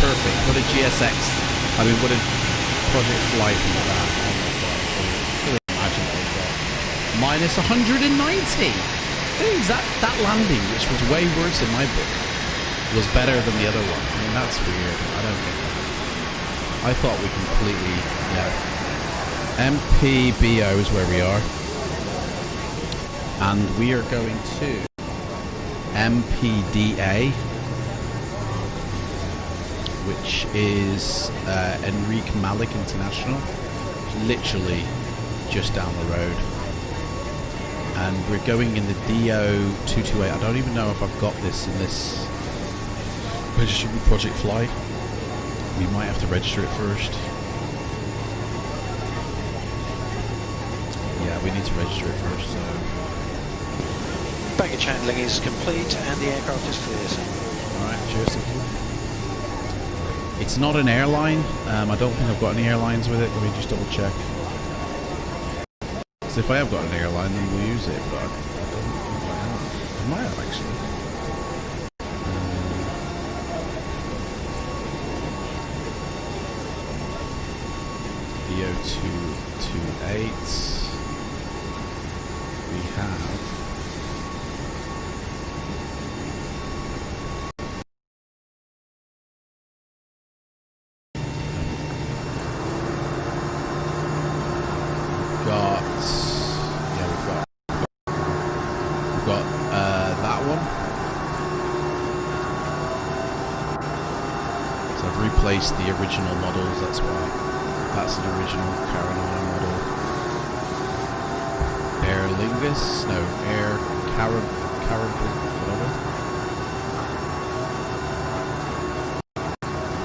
Perfect. What a GSX. I mean, what a Project Flight and all that. Oh my god. Couldn't imagine what we got. Minus 190. Things that landing, which was way worse in my book, was better than the other one. I mean, that's weird. I don't get that. I thought we completely, MPBO is where we are. And we are going to MPDA, which is Enrique Malik International, literally just down the road. And we're going in the D0-228. I don't even know if I've got this in this registered with Project Fly. We might have to register it first. Yeah, we need to register it first, so... Baggage handling is complete and the aircraft is clear. Alright, cheers. It's not an airline. I don't think I've got any airlines with it. Let me just double check. So if I have got an airline, then we'll use it, but I don't think I have. I might have, actually. D0-228. We have... that one. So I've replaced the original models, that's why. That's an original Carolina model. Air Lingus? No, Air Carib, whatever.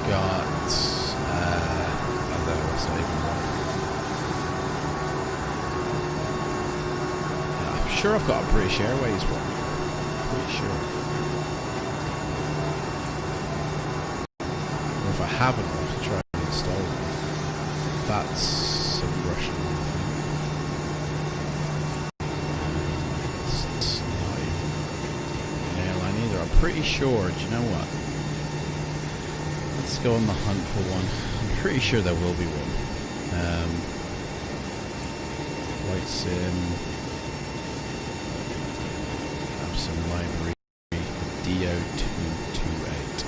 Got, I don't know what's the name of it. I'm sure I've got a British Airways one. Pretty sure. Or if I haven't, I'll have to try and install it. That's some Russian one, I think. It's not even an airline either. I'm pretty sure. Do you know what? Let's go on the hunt for one. I'm pretty sure there will be one. Flight sim. Have some library. D0-228.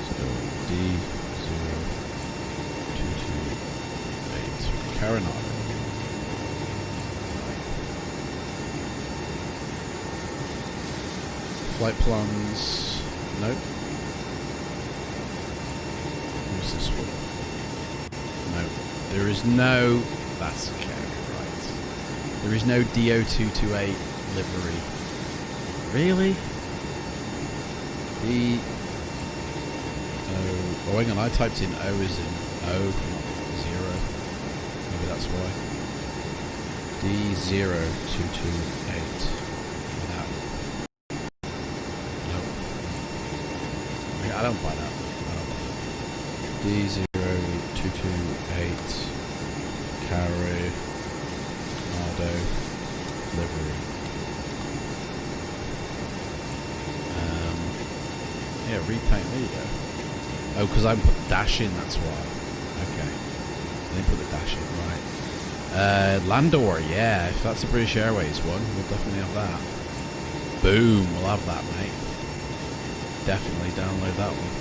So D0-228. Coronado. Flight plans. Nope. Who's this one? No. There is no. That's okay, right. There is no D0-228 livery. Really? Oh, hang on. I typed in O as in O, not 0. Maybe that's why. D0-228. I don't buy that. D0-228 Coronado livery. Yeah, repaint. There you go. Oh, because I put dash in. That's why. Okay. They put the dash in, right? Landor. Yeah, if that's the British Airways one, we'll definitely have that. Boom. We'll have that, mate. Definitely download that one.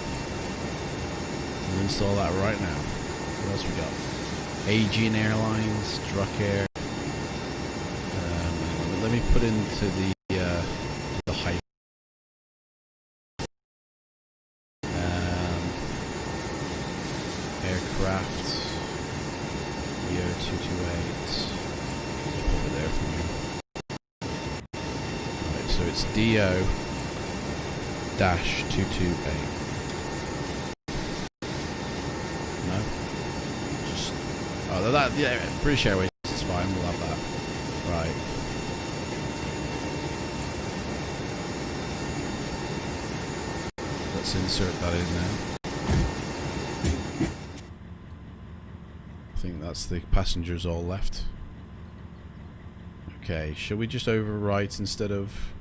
We'll install that right now. What else we got? Aegean Airlines, Drucker. Let me put into the hype. Aircraft. D0-228. Just put it there for you. Right, so it's D0-228. No? Just... Oh, that... Yeah, British Airways is fine. We'll have that. Right. Let's insert that in now. I think that's the passengers all left. Okay, should we just overwrite instead of...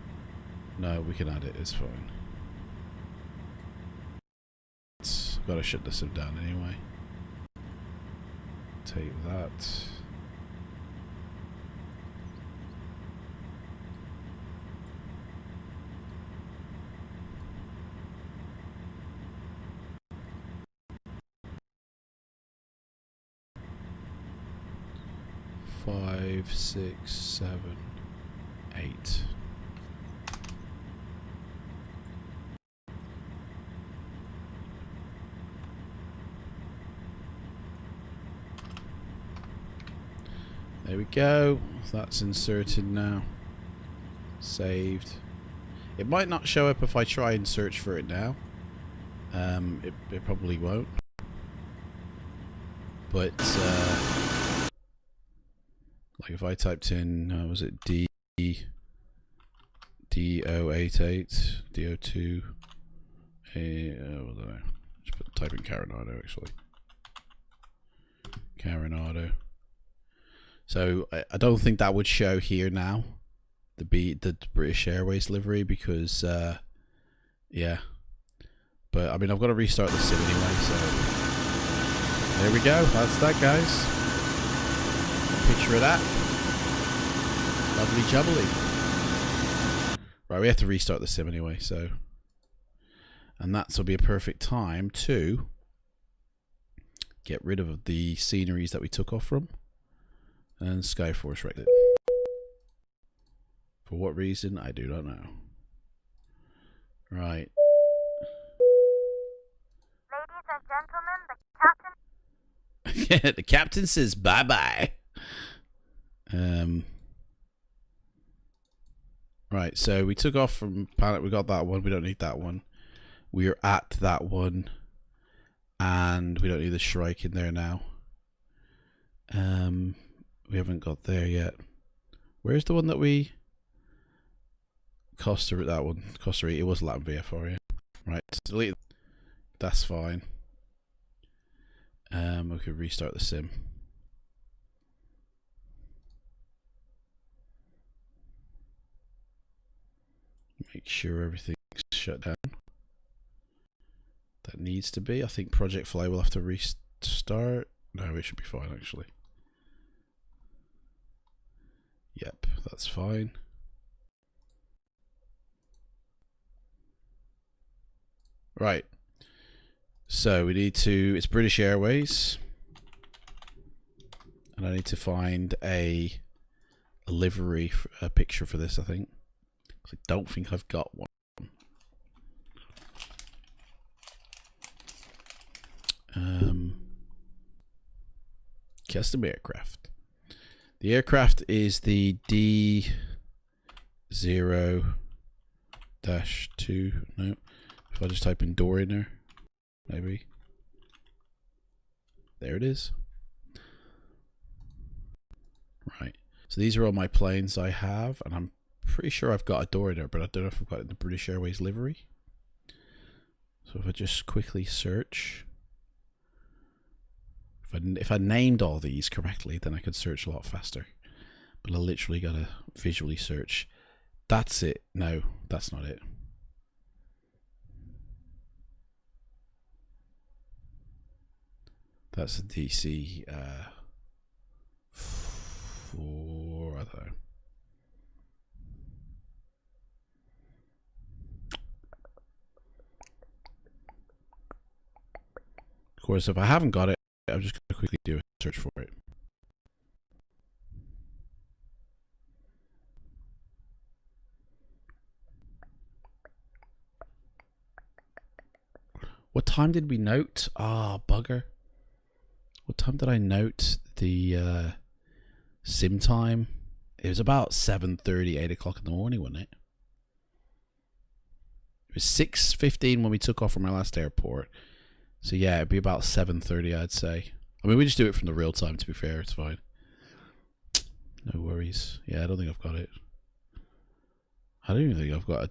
No, we can add it, it's fine. Gotta shut this down anyway. Take that. Five, 6, 7, 8. There we go. That's inserted now. Saved. It might not show up if I try and search for it now. It probably won't. But like if I typed in, was it D0-228, D02, I don't know. Just type in Coronado actually. Coronado. So I don't think that would show here now, the British Airways livery, because yeah. But I mean, I've got to restart the sim anyway, so there we go. That's that, guys. Picture of that. Lovely jubbly. Right, we have to restart the sim anyway, so, and that'll be a perfect time to get rid of the sceneries that we took off from. And Skyforce wrecked it. For what reason, I do not know. Right. Ladies and gentlemen, the captain... The captain says bye-bye. Right, so we took off from Planet. We got that one. We don't need that one. We're at that one. And we don't need the Shrike in there now. We haven't got there yet. Where's the one that we... Costa, that one. Costa Rica. It was Latin VFR, yeah. Right, delete. That's fine. We could restart the sim. Make sure everything's shut down. that needs to be. I think Project Fly will have to restart. No, it should be fine actually. Yep, that's fine. Right. So we need to, it's British Airways. And I need to find a livery, a picture for this, I think. I don't think I've got one. Custom aircraft. The aircraft is the D0-2. No. If I just type in Dornier, maybe. There it is. Right. So these are all my planes I have, and I'm pretty sure I've got a Dornier, but I don't know if I've got it in the British Airways livery. So if I just quickly search, if I named all these correctly, then I could search a lot faster. But I literally gotta visually search. That's it. No, that's not it. That's a DC 4, I don't know. Of course, if I haven't got it, I'm just going to quickly do a search for it. What time did we note? Ah, bugger. What time did I note the sim time? It was about 7:30, 8 o'clock in the morning, wasn't it? It was 6:15 when we took off from our last airport. So yeah, it'd be about 7:30, I'd say. I mean, we just do it from the real time, to be fair. It's fine. No worries. Yeah, I don't think I've got it. I don't even think I've got a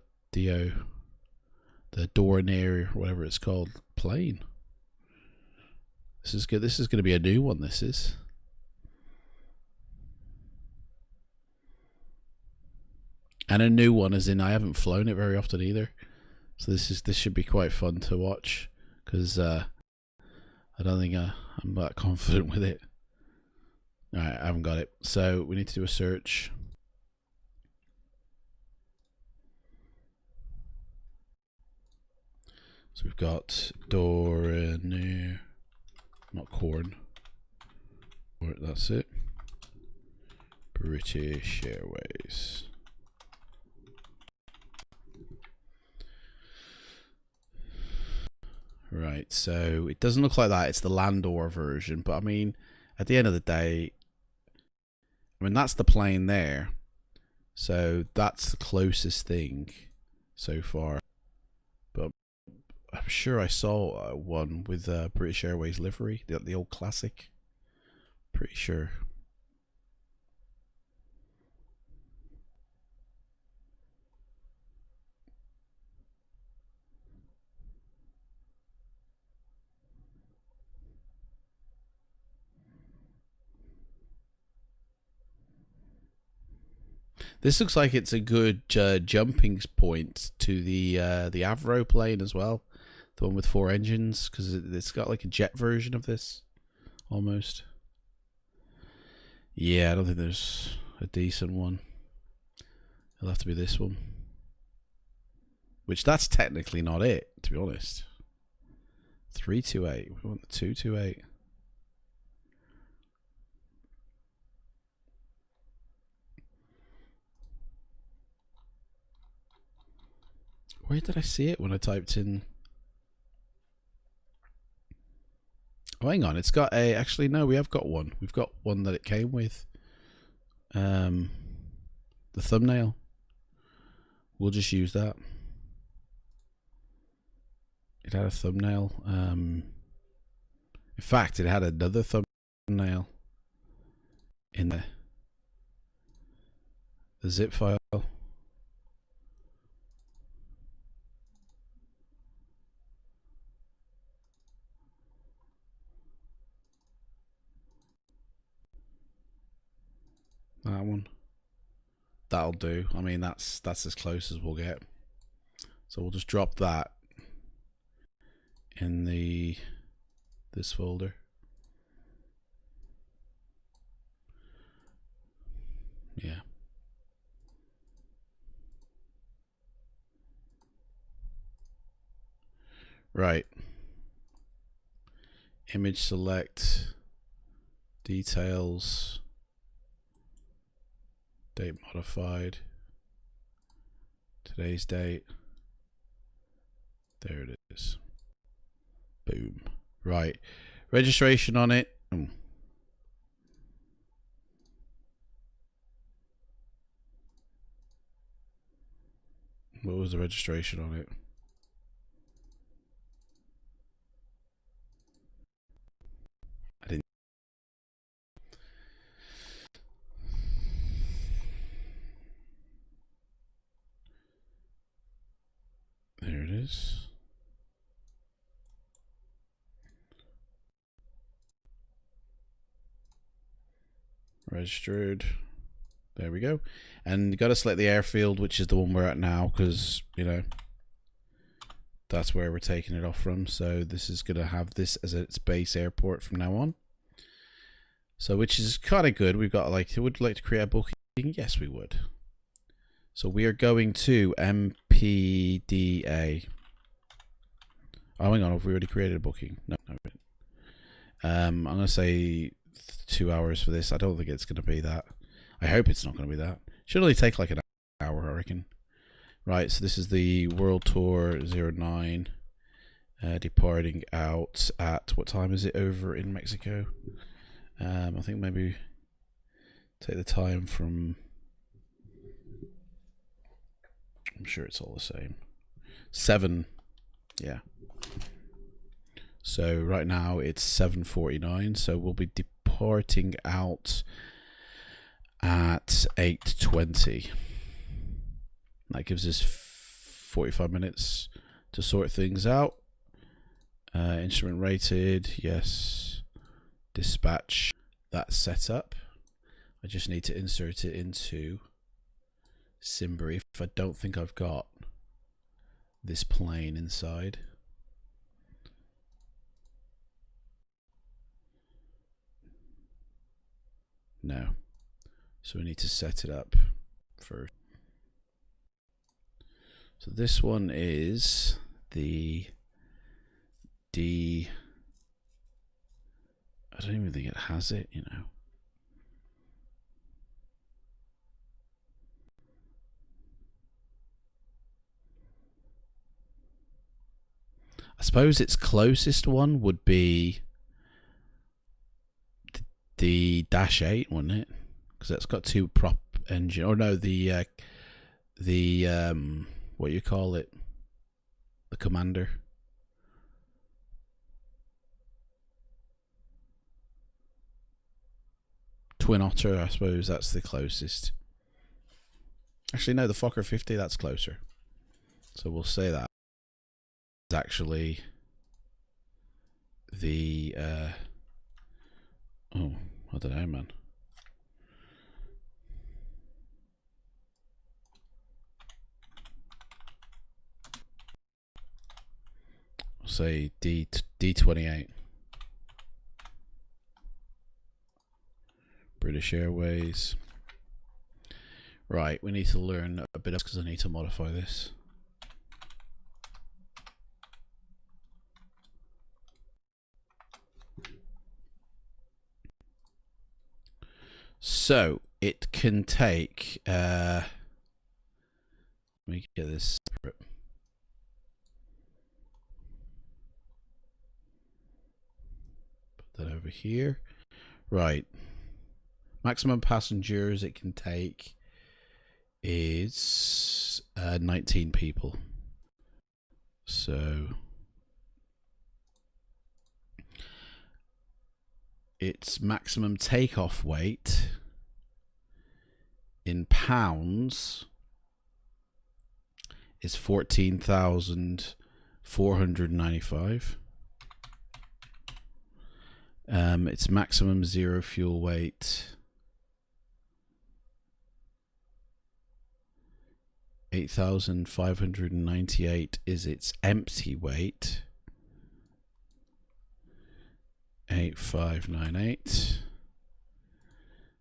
the Dornier, or whatever it's called, plane. This is good. This is going to be a new one. This is. And a new one, as in I haven't flown it very often either. So this should be quite fun to watch. Because I don't think I'm that confident with it. Alright, I haven't got it. So we need to do a search. So we've got Dornier, not corn. That's it. British Airways. Right, so it doesn't look like that. It's the Landor version, but I mean, at the end of the day, I mean, that's the plane there. So that's the closest thing so far. But I'm sure I saw one with British Airways livery, the old classic. Pretty sure. This looks like it's a good jumping point to the Avro plane as well, the one with 4 engines, because it's got like a jet version of this, almost. Yeah, I don't think there's a decent one. It'll have to be this one, which that's technically not it, to be honest. 328. We want the 228. Where did I see it when I typed in? Oh, hang on. It's got a... Actually, no, we have got one. We've got one that it came with. The thumbnail. We'll just use that. It had a thumbnail. In fact, it had another thumbnail in the zip file. That one. That'll do. I mean, that's as close as we'll get. So we'll just drop that in this folder. Yeah. Right. Image select, details, date modified, today's date. There it is. Boom. Right. Registration on it. What was the registration on it? I didn't. There it is. Registered. There we go. And you got to select the airfield, which is the one we're at now, because, you know, that's where we're taking it off from. So this is going to have this as its base airport from now on. So, which is kind of good. We've got like, would like to create a booking? Yes, we would. So we are going to MPDA. Oh, hang on. Have we already created a booking? No. I'm going to say 2 hours for this. I don't think it's going to be that. I hope it's not going to be that. Should only take like an hour, I reckon. Right, so this is the World Tour 09 departing out at, what time is it over in Mexico? I think maybe take the time from, I'm sure it's all the same. 7, yeah. So right now it's 7:49, so we'll be departing out at 8:20. That gives us 45 minutes to sort things out. Instrument rated, yes. Dispatch, that's set up. I just need to insert it into Simbrief. I don't think I've got this plane inside. No. So we need to set it up first. So this one is the D. I don't even think it has it, you know. I suppose its closest one would be the -8, wouldn't it? Because that's got 2 prop engine. Or no, the what you call it? The commander. Twin Otter, I suppose that's the closest. Actually, no, the Fokker 50, that's closer. So we'll say that. It's actually the oh, I don't know, man. I'll say D0-228. British Airways. Right, we need to learn a bit of, because I need to modify this. So it can take let me get this separate. Put that over here. Right. Maximum passengers it can take is 19 people. So its maximum takeoff weight in pounds is 14,495. Its maximum zero fuel weight 8,598 is its empty weight. 8598.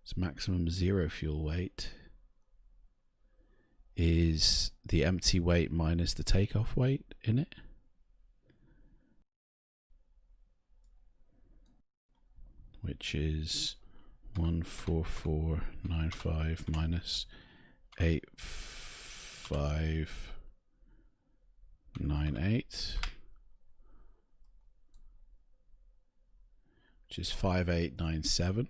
Its maximum zero fuel weight is the empty weight minus the takeoff weight in it. Which is 14495 minus 8598, which is 5897.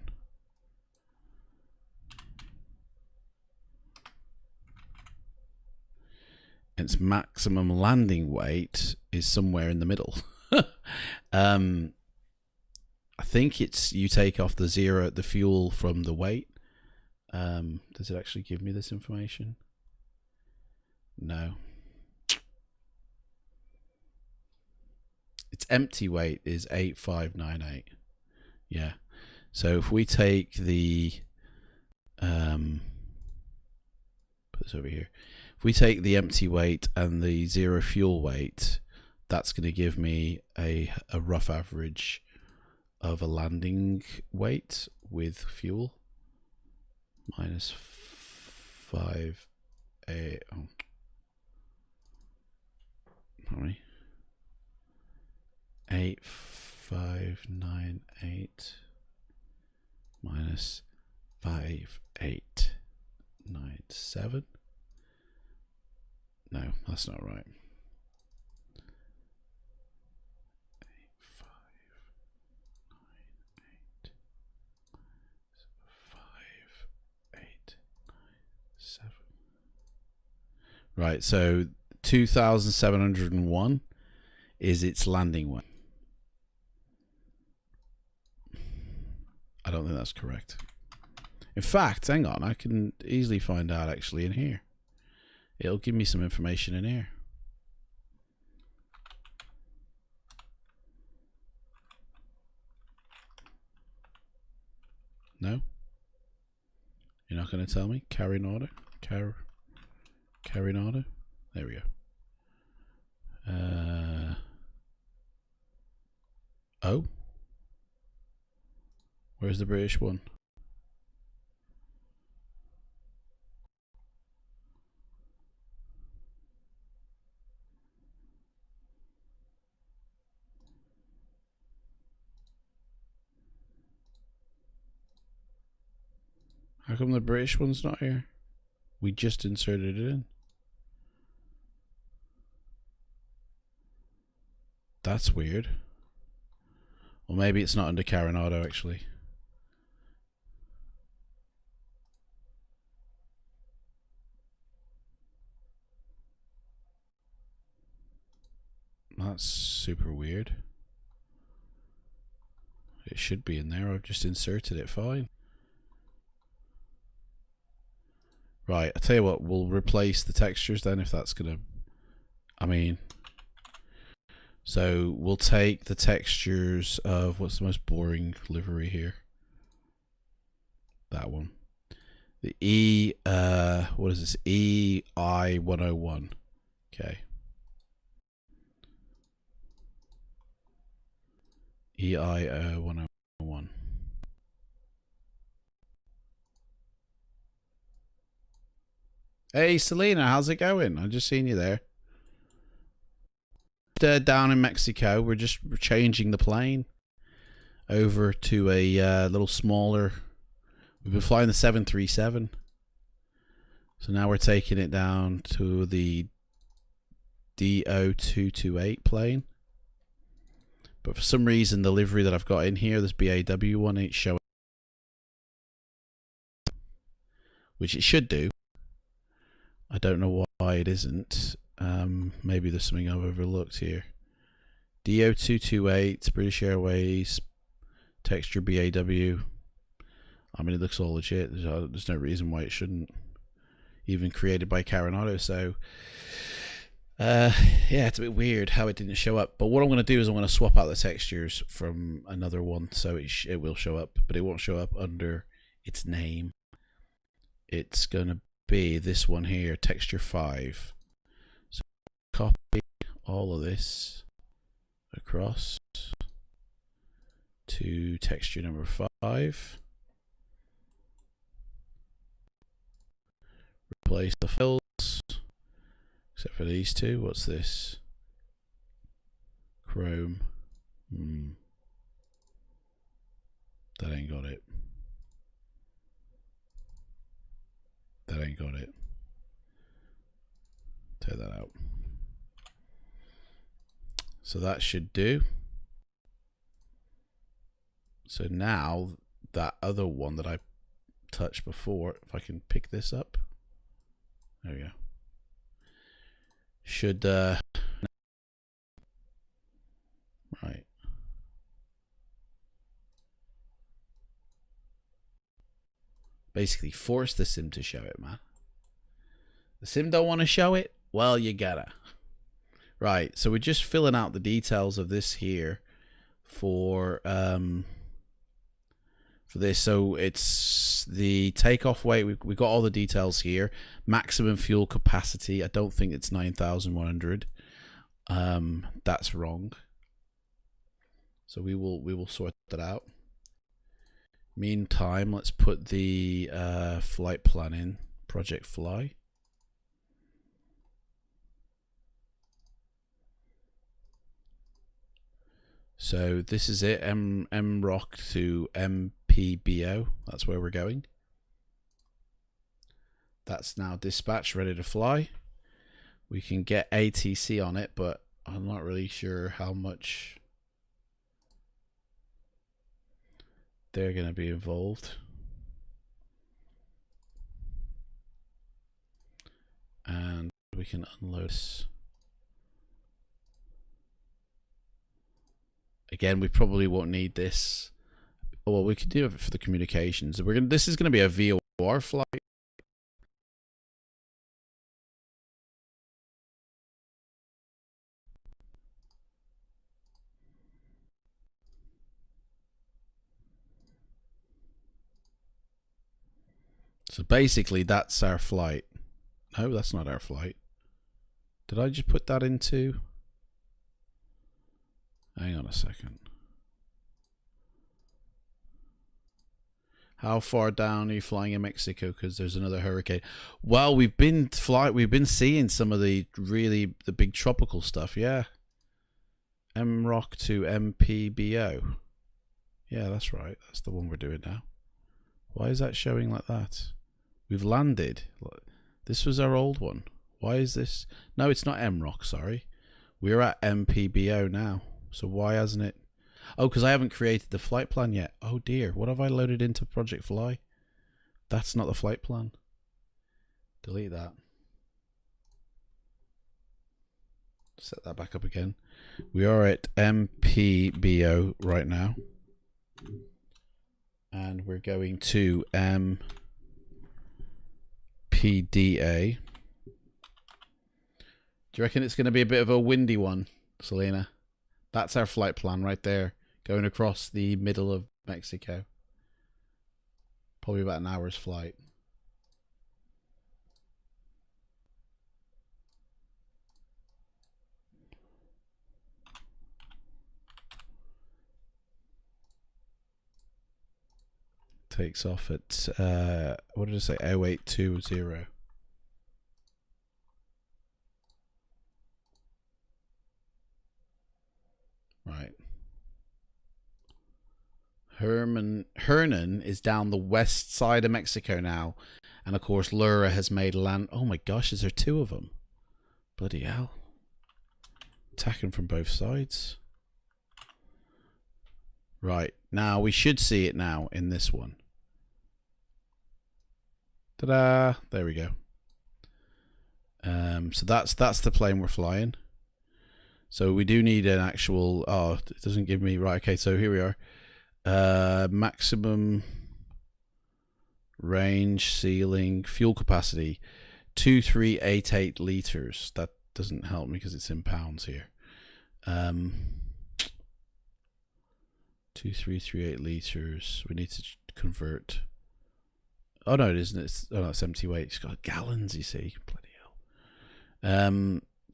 Its maximum landing weight is somewhere in the middle. I think it's you take off the fuel from the weight. Does it actually give me this information? No. Its empty weight is 8598. Yeah. So if we take the put this over here. If we take the empty weight and the zero fuel weight, that's going to give me a rough average of a landing weight with fuel minus 5 a how many? 8598 minus 5897. No, that's not right. 8598 Right, so 2,701 is its landing weight. I don't think that's correct. In fact, hang on, I can easily find out actually in here. It'll give me some information in here. No? You're not going to tell me? Carrying order? Carrying order? There we go. Oh? Where's the British one? How come the British one's not here? We just inserted it in. That's weird. Or maybe it's not under Carinado actually. That's super weird. It should be in there. I've just inserted it fine. Right, I'll tell you what, we'll replace the textures then if that's gonna, I mean, so we'll take the textures of, what's the most boring livery here? That one. The what is this? EI101. Okay. EI101. Hey Selena, how's it going? I just seen you there. Down in Mexico, we're just changing the plane over to a little smaller. We've been flying the 737, so now we're taking it down to the D0-228 plane. But for some reason, the livery that I've got in here, this BAW one, ain't showing, which it should do. I don't know why it isn't. Maybe there's something I've overlooked here. D0-228, British Airways, texture BAW. I mean, it looks all legit. There's no reason why it shouldn't. Even created by Carinado, so yeah, it's a bit weird how it didn't show up. But what I'm going to do is I'm going to swap out the textures from another one, so it will show up, but it won't show up under its name. It's going to be this one here, texture 5. So copy all of this across to texture number 5. Replace the fills, except for these two. What's this? Chrome. That ain't got it. That ain't got it. Take that out. So that should do. So now that other one that I touched before, if I can pick this up. There we go. Should right. Basically force the sim to show it, man. The sim don't want to show it? Well, you gotta. Right, so we're just filling out the details of this here for this. So it's the takeoff weight. We got all the details here. Maximum fuel capacity. I don't think it's 9,100. That's wrong. So we will sort that out. Meantime, let's put the flight plan in. Project Fly. So this is it. MROC to MPBO. That's where we're going. That's now dispatched, ready to fly. We can get ATC on it, but I'm not really sure how much they're going to be involved. And we can unload this. Again, we probably won't need this. Oh, well, we could do it for the communications. This is going to be a VOR flight. So basically, that's our flight. No, that's not our flight. Did I just put that into? Hang on a second. How far down are you flying in Mexico? Because there's another hurricane. Well, we've been seeing some of the big tropical stuff. Yeah. MROC to MPBO. Yeah, that's right. That's the one we're doing now. Why is that showing like that? We've landed. This was our old one. Why is this? No, it's not MROC, sorry. We're at MPBO now. So why hasn't it? Oh, because I haven't created the flight plan yet. Oh dear, what have I loaded into Project Fly? That's not the flight plan. Delete that. Set that back up again. We are at MPBO right now. And we're going to MPDA. Do you reckon it's going to be a bit of a windy one, Selena? That's our flight plan right there, going across the middle of Mexico. Probably about an hour's flight. Takes off at, what did I say, 0820. Right. Hernan is down the west side of Mexico now. And of course, Lura has made land. Oh my gosh, is there two of them? Bloody hell. Attacking from both sides. Right. Now, we should see it now in this one. Ta-da! There we go. So that's the plane we're flying. So we do need an actual. Oh, it doesn't give me right. Okay, so here we are. Maximum range, ceiling, fuel capacity, 2388 liters. That doesn't help me because it's in pounds here. 2338 liters. We need to convert. Oh no, it isn't. It's it's empty weight. It's got gallons. You see, bloody hell.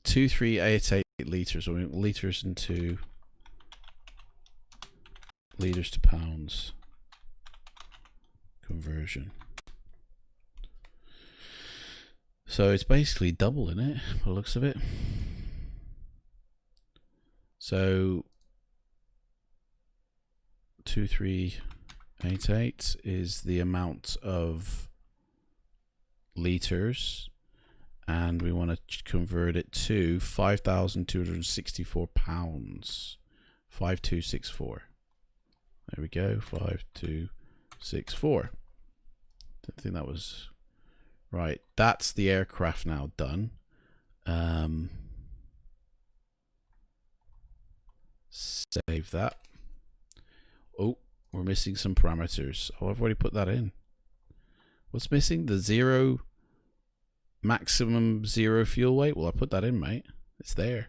2388 liters. So liters into liters to pounds conversion. So it's basically double in it, by the looks of it. So 2388 is the amount of liters, and we want to convert it to 5,264 pounds. 5264. There we go. 5264. Don't think that was right. That's the aircraft now done. Save that. Oh, we're missing some parameters. Oh, I've already put that in. What's missing? The zero maximum zero fuel weight. Well, I put that in, mate. It's there.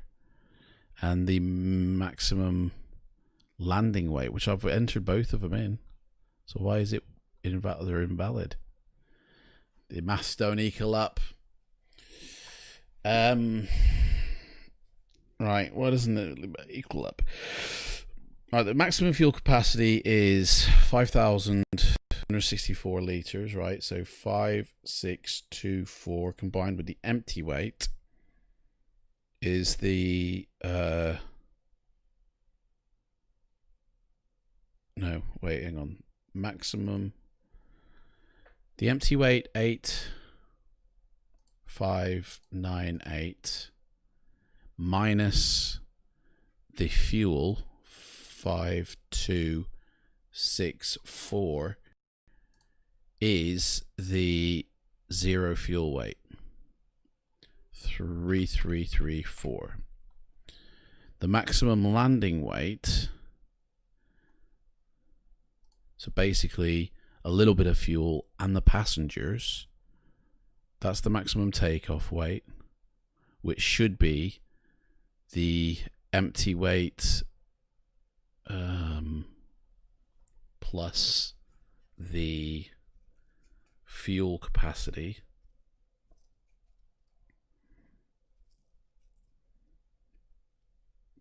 And the maximum landing weight, which I've entered both of them in. So why is it they're invalid? The maths don't equal up. Right, why doesn't it equal up? Right, the maximum fuel capacity is 5,264 liters, right? So 5,624 combined with the empty weight is the no, wait, hang on. Maximum, the empty weight 8,598 minus the fuel 5,264 is the zero fuel weight 3,334. The maximum landing weight, so basically a little bit of fuel and the passengers, that's the maximum takeoff weight, which should be the empty weight plus the fuel capacity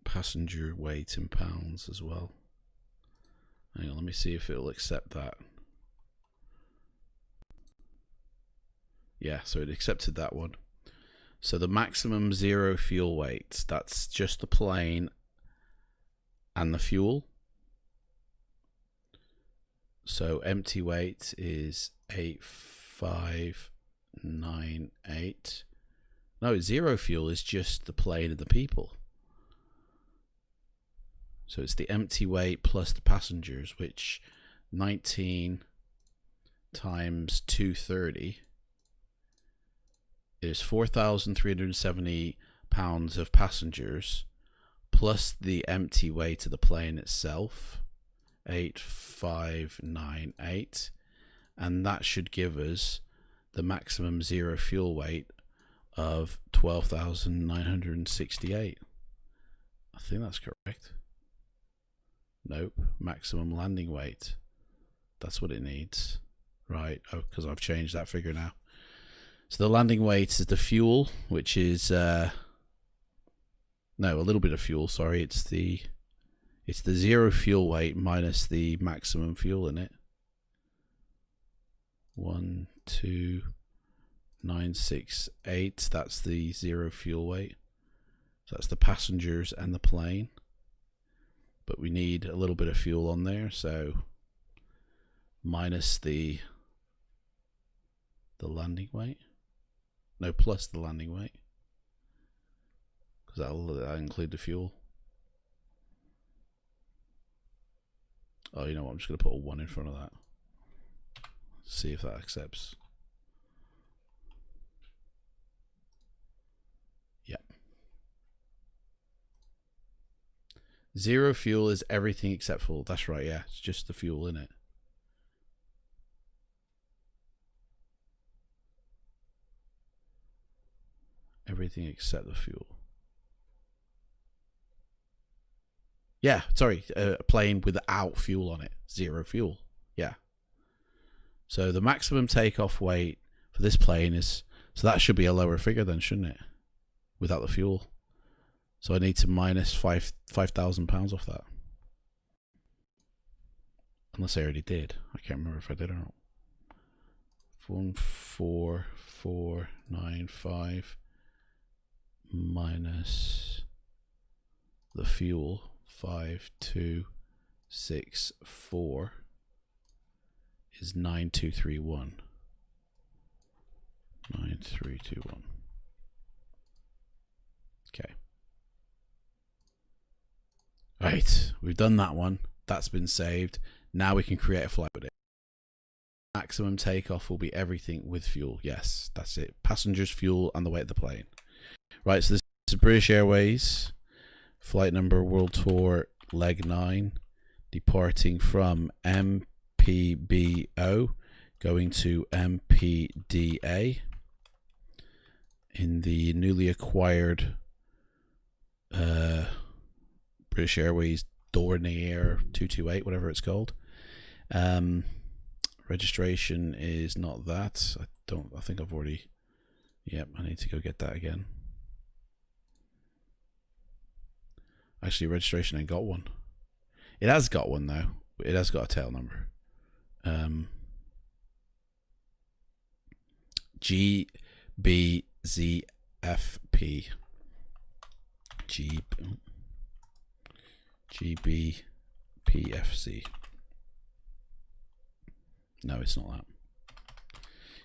passenger weight in pounds as well. Hang on, let me see if it'll accept that. Yeah, so it accepted that one. So the maximum zero fuel weight, that's just the plane and the fuel. So empty weight is 8,598. No, zero fuel is just the plane and the people. So it's the empty weight plus the passengers, which 19 times 230 is 4,370 pounds of passengers plus the empty weight of the plane itself, 8,598, and that should give us the maximum zero fuel weight of 12,968. I think that's correct. Nope, maximum landing weight. That's what it needs. Right, oh, because I've changed that figure now. So the landing weight is the fuel, which is no, a little bit of fuel, sorry. It's the zero fuel weight minus the maximum fuel in it. 1,2,968. That's the zero fuel weight. So that's the passengers and the plane. But we need a little bit of fuel on there, so minus the landing weight. No, plus the landing weight, because that'll include the fuel. Oh, you know what? I'm just going to put a 1 in front of that. See if that accepts. Yep. Zero fuel is everything except fuel. That's right, yeah. It's just the fuel in it. Everything except the fuel. Yeah, sorry. A plane without fuel on it. Zero fuel. Yeah. So the maximum takeoff weight for this plane is... So that should be a lower figure then, shouldn't it? Without the fuel. So I need to minus 5,000 pounds off that. Unless I already did. I can't remember if I did or not. 14495 minus the fuel 5264 is 9231. 9321. Okay. Right, we've done that one. That's been saved. Now we can create a flight with it. Maximum takeoff will be everything with fuel. Yes, that's it. Passengers, fuel, and the weight of the plane. Right, so this is British Airways. Flight number World Tour Leg 9. Departing from MPBO. Going to MPDA. In the newly acquired British Airways Dornier 228, whatever it's called. Registration is not that. I think I've already. Yep, I need to go get that again. Actually, registration ain't got one. It has got one though. It has got a tail number. GBZFP. GBPFC. No, it's not that.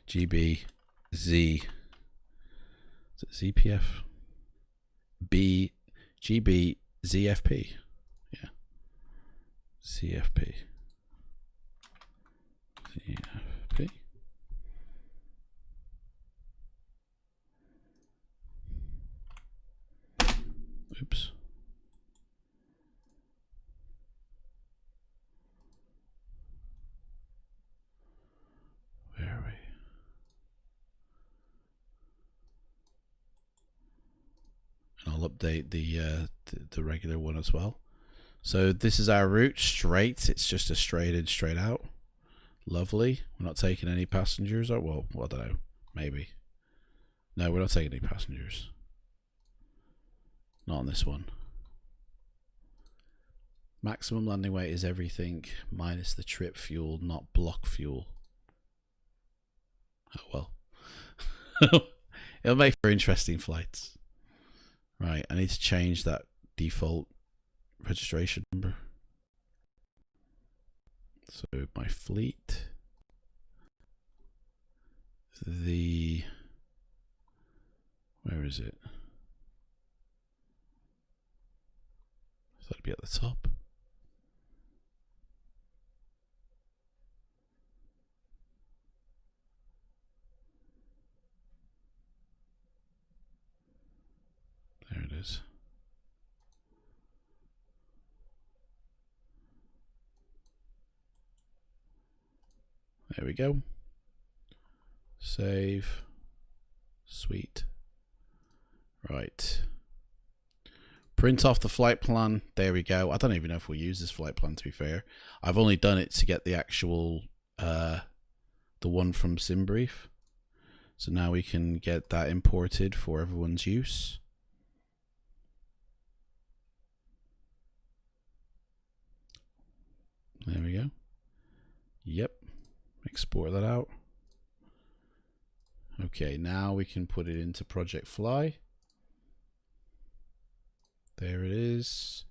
GBZ. Is it ZPF? GBZFP. Yeah. CFP. CFP. Oops. Where are we? And I'll update the regular one as well. So this is our route, straight. It's just a straight in, straight out. Lovely. We're not taking any passengers. Or, well, I don't know. Maybe. No, we're not taking any passengers. Not on this one. Maximum landing weight is everything minus the trip fuel, not block fuel. Oh well. It'll make for interesting flights. Right, I need to change that default registration number. So my fleet. Where is it? That'd be at the top. There it is. There we go. Save. Sweet. Right. Print off the flight plan. There we go. I don't even know if we'll use this flight plan, to be fair. I've only done it to get the actual, the one from SimBrief. So now we can get that imported for everyone's use. There we go. Yep. Export that out. Okay, now we can put it into Project Fly. There it is.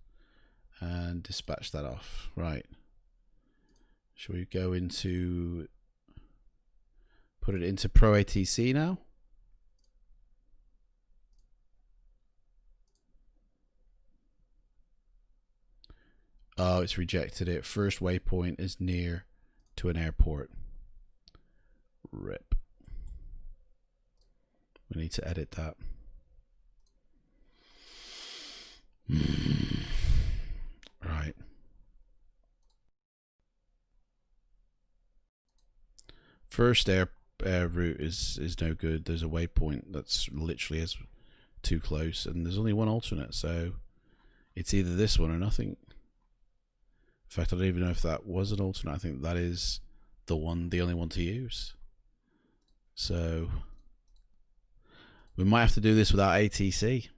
And dispatch that off. Right. Shall we go into... put it into Pro ATC now? Oh, it's rejected it. First waypoint is near to an airport. RIP. We need to edit that. Right. First air route is no good. There's a waypoint that's literally is too close, and there's only one alternate, so it's either this one or nothing. In fact, I don't even know if that was an alternate. I think that is the only one to use. So we might have to do this without ATC.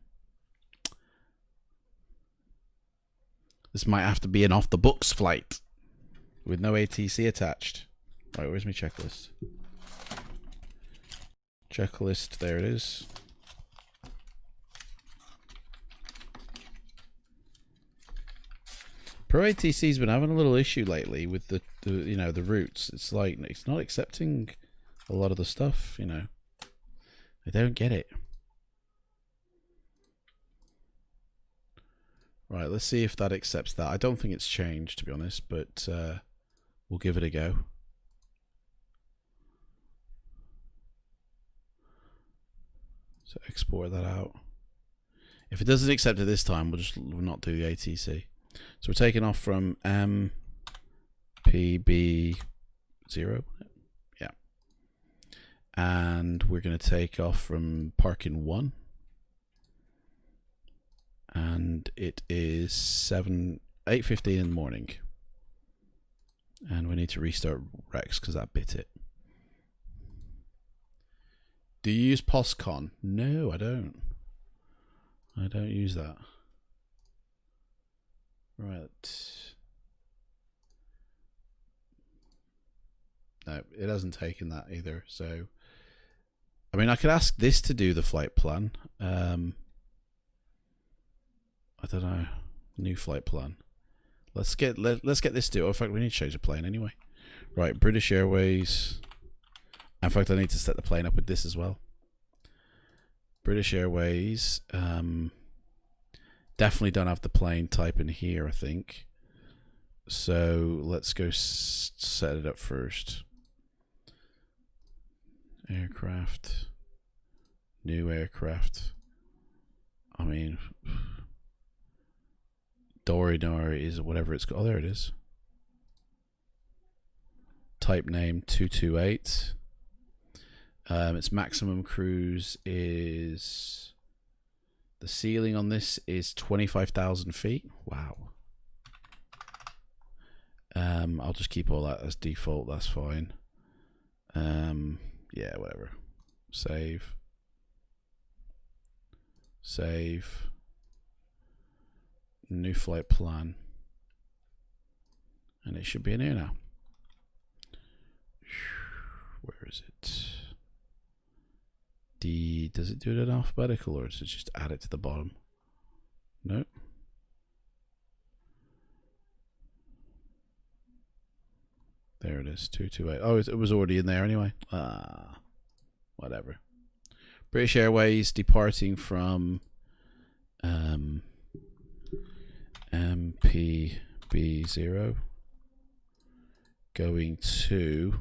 This might have to be an off the books flight. with no ATC attached. Right, where's my checklist? Checklist, there it is. Pro ATC's been having a little issue lately with the you know, the routes. It's like it's not accepting a lot of the stuff, you know. I don't get it. Right, let's see if that accepts that. I don't think it's changed, to be honest, but we'll give it a go. So export that out. If it doesn't accept it this time, we'll not do the ATC. So we're taking off from MPB0. Yeah. And we're going to take off from parking 1. And it is 8:15 in the morning. And we need to restart Rex because that bit it. Do you use POSCON? No, I don't. I don't use that. Right. No, it hasn't taken that either. So, I mean, I could ask this to do the flight plan. I don't know. New flight plan. Let's get this to. In fact, we need to change the plane anyway. Right, British Airways. In fact, I need to set the plane up with this as well. British Airways. Definitely don't have the plane type in here, I think. So let's go set it up first. Aircraft. New aircraft. I mean, Dornier is whatever it's called. Oh, there it is. Type name 228. Its maximum cruise is, the ceiling on this is 25,000 feet. Wow. I'll just keep all that as default. That's fine. Yeah, whatever. Save. Save. New flight plan. And it should be in here now. Where is it? Does it do it in alphabetical, or does it just add it to the bottom? Nope. There it is, 228. Oh, it was already in there anyway. Whatever. British Airways departing from MPB0, going to,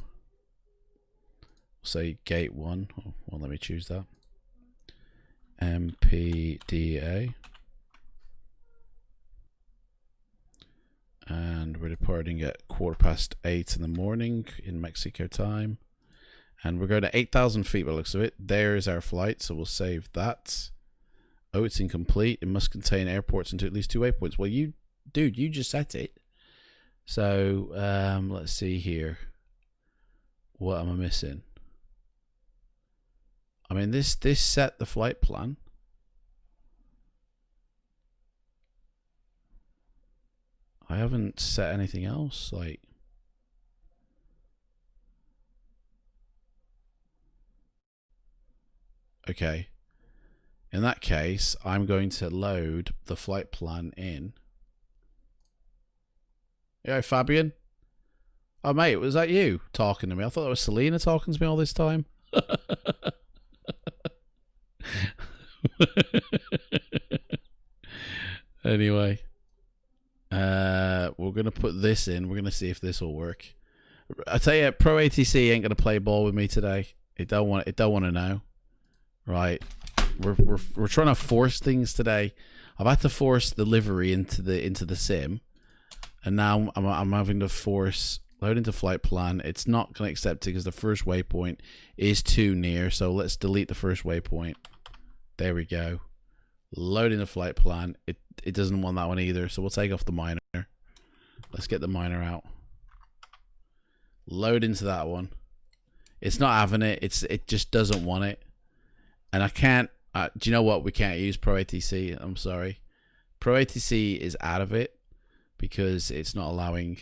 say, gate 1. Oh, well, let me choose that. MPDA. And we're departing at 8:15 in the morning in Mexico time. And we're going to 8,000 feet by the looks of it. There's our flight, so we'll save that. Oh, it's incomplete. It must contain airports into at least 2 waypoints. Well, you just set it. So, let's see here. What am I missing? I mean, this set the flight plan. I haven't set anything else, like. Okay. In that case, I'm going to load the flight plan in. Yeah, Fabian? Oh, mate, was that you talking to me? I thought that was Selena talking to me all this time. Anyway. We're going to put this in. We're going to see if this will work. I tell you, Pro ATC ain't going to play ball with me today. It don't want to know. Right. We're trying to force things today. I've had to force the livery into the sim, and now I'm having to force load into flight plan. It's not going to accept it because the first waypoint is too near. So let's delete the first waypoint. There we go. Load in the flight plan. It doesn't want that one either. So we'll take off the minor. Let's get the minor out. Load into that one. It's not having it. It just doesn't want it. And I can't. Do you know what? We can't use Pro ATC. I'm sorry. Pro ATC is out of it because it's not allowing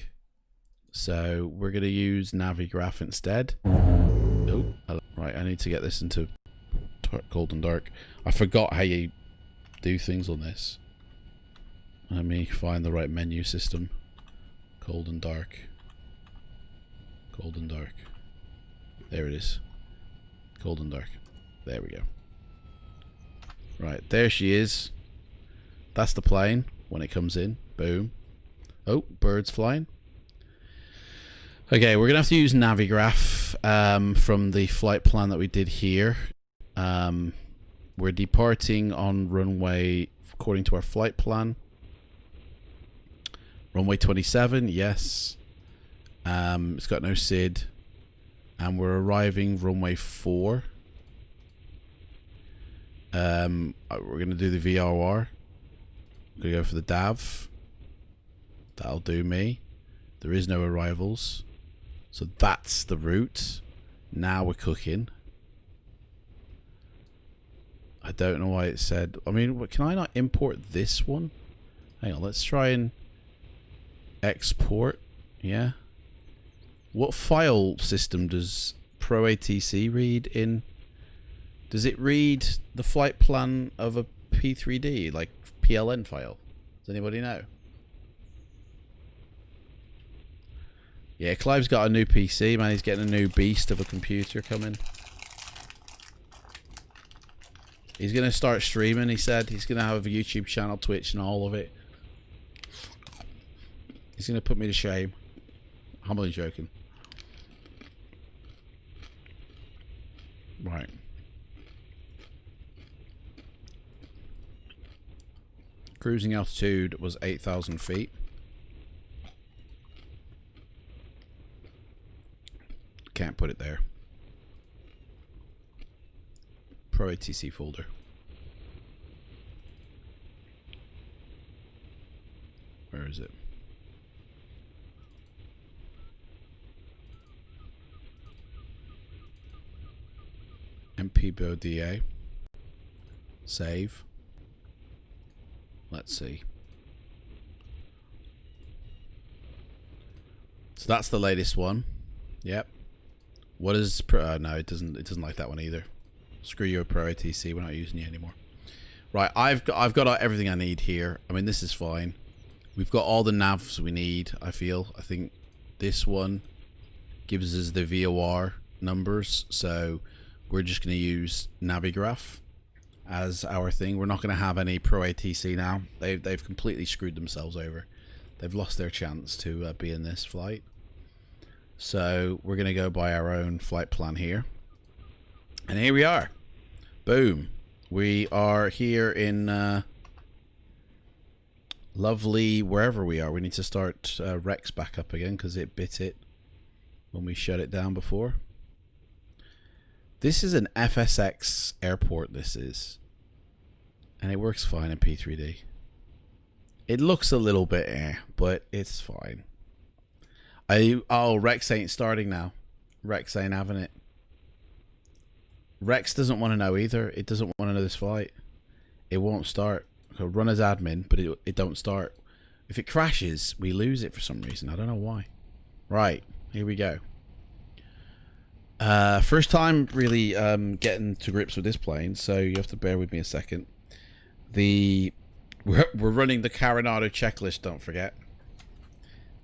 So we're going to use Navigraph instead. Oh, right, I need to get this into cold and dark. I forgot how you do things on this. Let me find the right menu system. Cold and dark. Cold and dark. There it is. Cold and dark. There we go. Right, there she is. That's the plane when it comes in. Boom. Oh, birds flying. Okay, we're going to have to use Navigraph from the flight plan that we did here. We're departing on runway according to our flight plan. Runway 27, yes. It's got no SID. And we're arriving runway 4. We're going to do the VRR. I'm going to go for the DAV. That'll do me. There is no arrivals. So that's the route. Now we're cooking. I don't know why it said... I mean, can I not import this one? Hang on, let's try and export. Yeah. What file system does ProATC read in? Does it read the flight plan of a P3D, like PLN file? Does anybody know? Yeah, Clive's got a new PC, man. He's getting a new beast of a computer coming. He's going to start streaming, he said. He's going to have a YouTube channel, Twitch, and all of it. He's going to put me to shame. I'm only joking. Right. Cruising altitude was 8,000 feet. Can't put it there. ProATC folder. Where is it? MPDA. Save. Let's see. So that's the latest one. Yep. What is no, it doesn't like that one either. Screw you, ProATC. We're not using you anymore. Right, I've got everything I need here. I mean, this is fine. We've got all the navs we need. I think this one gives us the VOR numbers, so we're just going to use Navigraph as our thing. We're not going to have any ProATC now. They've completely screwed themselves over. They've lost their chance to be in this flight. So we're going to go by our own flight plan here. And here we are. Boom. We are here in lovely wherever we are. We need to start Rex back up again because it bit it when we shut it down before. This is an FSX airport, this is. And it works fine in P3D. It looks a little bit but it's fine. Oh, Rex ain't starting now. Rex ain't having it. Rex doesn't want to know either. It doesn't want to know this flight. It won't start. So run as admin, but it don't start. If it crashes, we lose it for some reason. I don't know why. Right, here we go. First time really getting to grips with this plane, so you have to bear with me a second. We're running the Coronado checklist, don't forget.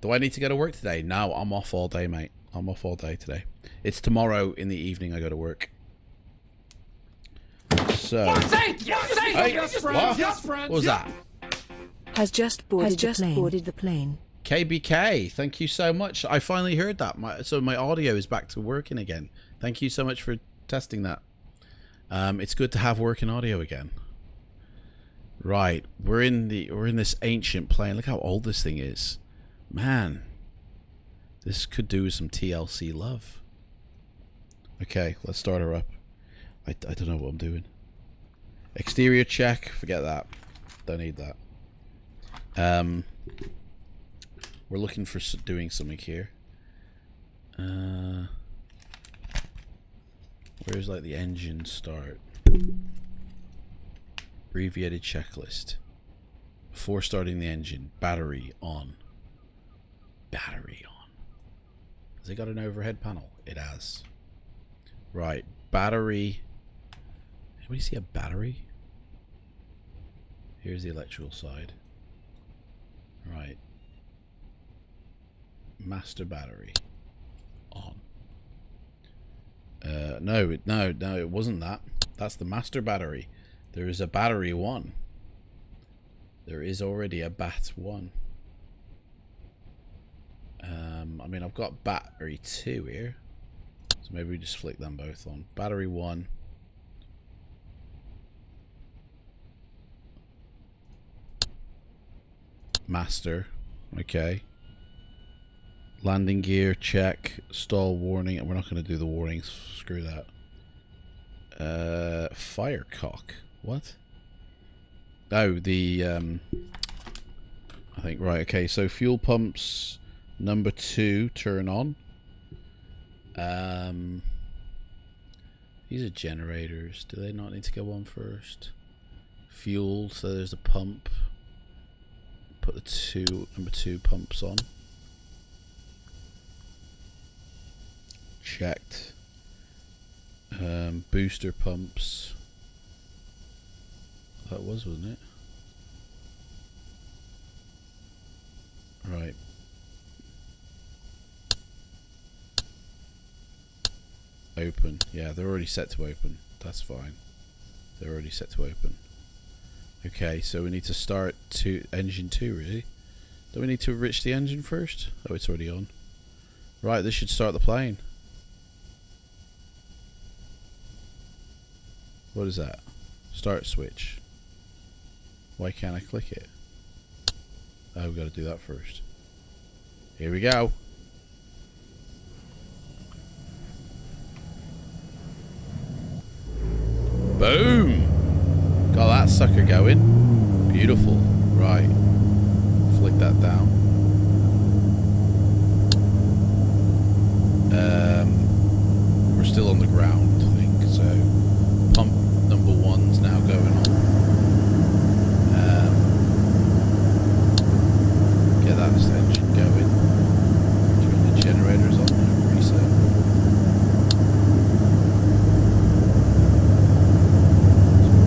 Do I need to go to work today? No, I'm off all day, mate. I'm off all day today. It's tomorrow in the evening I go to work. So, hey, what was that? Has just boarded the plane. KBK, thank you so much. I finally heard that. So my audio is back to working again. Thank you so much for testing that. It's good to have working audio again. Right, we're in this ancient plane. Look how old this thing is. Man, this could do with some TLC love. Okay, let's start her up. I don't know what I'm doing. Exterior check, forget that. Don't need that. We're looking for doing something here. Where's like the engine start? Abbreviated checklist. Before starting the engine, battery on. Battery on. Has it got an overhead panel? It has. Right, battery. Anybody see a battery? Here's the electrical side. Right. Master battery. On. No, it wasn't that. That's the master battery. There is a battery 1. There is already a bat 1. I mean, I've got battery 2 here. So maybe we just flick them both on. Battery 1. Master. Okay. Landing gear, check. Stall warning. We're not going to do the warnings. Screw that. Fire cock. What? Oh, the I think, right, okay, so fuel pumps number 2 turn on. These are generators. Do they not need to go on first? Fuel, so there's a pump. Put the number 2 pumps on. Checked. Booster pumps. That was, wasn't it? Right. Open. Yeah, they're already set to open. That's fine. They're already set to open. Okay, so we need to start engine 2, really. Do we need to enrich the engine first? Oh, it's already on. Right, this should start the plane. What is that? Start switch. Why can't I click it? Oh, we've got to do that first. Here we go. Boom! Got that sucker going. Beautiful. Right. Flick that down. We're still on the ground, I think, so pump number 1's now going on. Get that extension going. Turn the generators on, reset.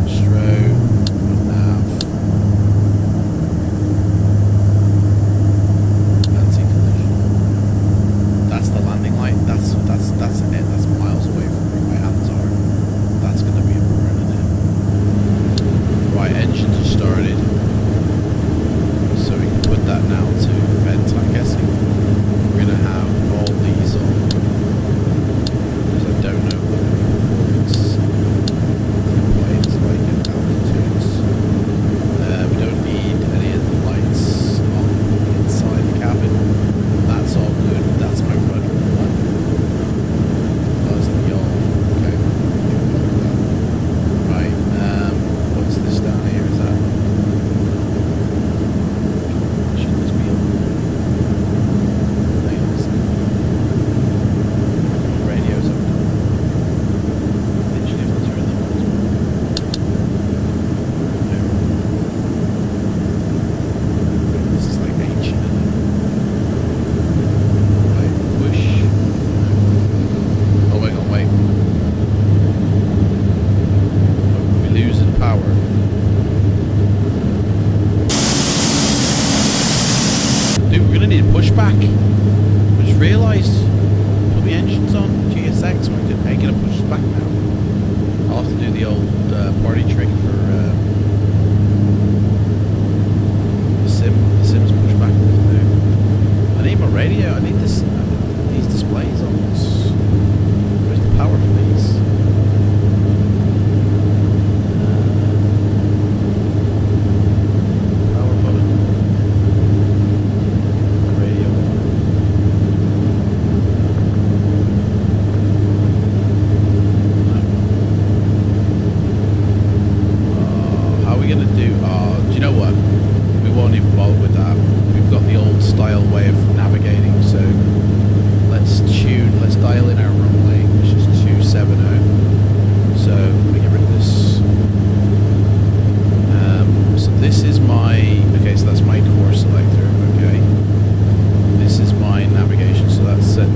Strobe, nav. Anti-collision. That's the landing light. That's it. That's miles away from where my hands are. That's gonna be important, isn't it? Right, engines are started. So we can put that now to vent, I'm guessing. We're going to have all these on. Because I don't know what the performance planes like at altitudes. We don't need any of the lights on inside the cabin. That's all good. That's my rudder. That's the yaw. Okay. Right. What's this down here? Is that?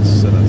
Set up.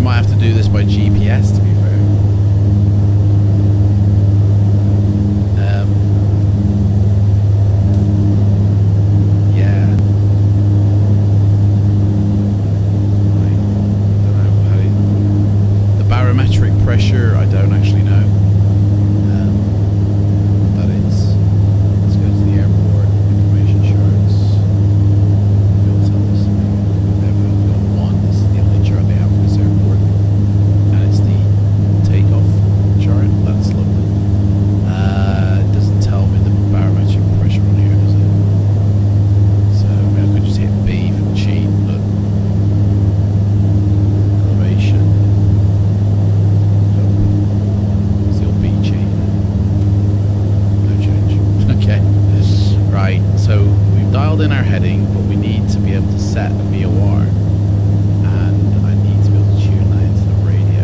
might have to do this by GPS, to be fair. Yeah. The barometric pressure, I don't actually know. That is. Let's go to the airport information charts. It'll tell us. We've got one. This is the only chart they have for this airport, and it's the takeoff chart. That's lovely. It doesn't tell me the barometric pressure on here, does it? So I could just hit B for cheap, but elevation. Still B cheap. No change. Okay. Right. So we've dialed in our heading, but we need to be able to set a VOR, and I need to be able to tune that into the radio.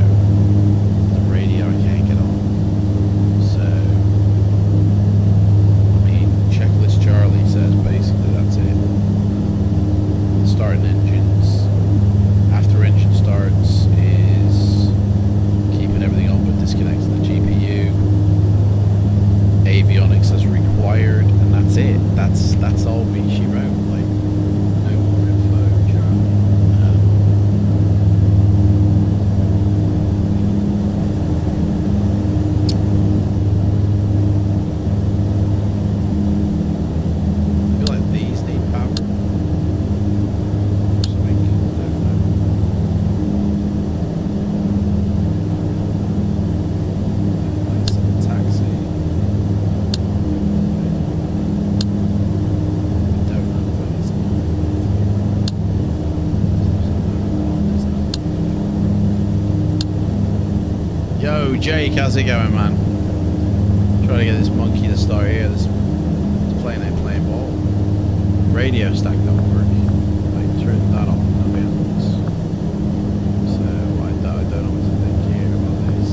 The radio I can't get on. So I mean, checklist Charlie says basically that's it. Starting engines. After engine starts is keeping everything on but disconnecting the GPU. Avionics as required, and that's it. That's all she wrote. Like, no more info, Charlie. I feel like these need power. Something, I don't know. Lights in the taxi. Yo, Jake, how's it going, man? Trying to get this monkey to start here. This plane ain't playing ball. Radio stack don't work. I turned that off. I'll be honest. So I don't know what to think here about this.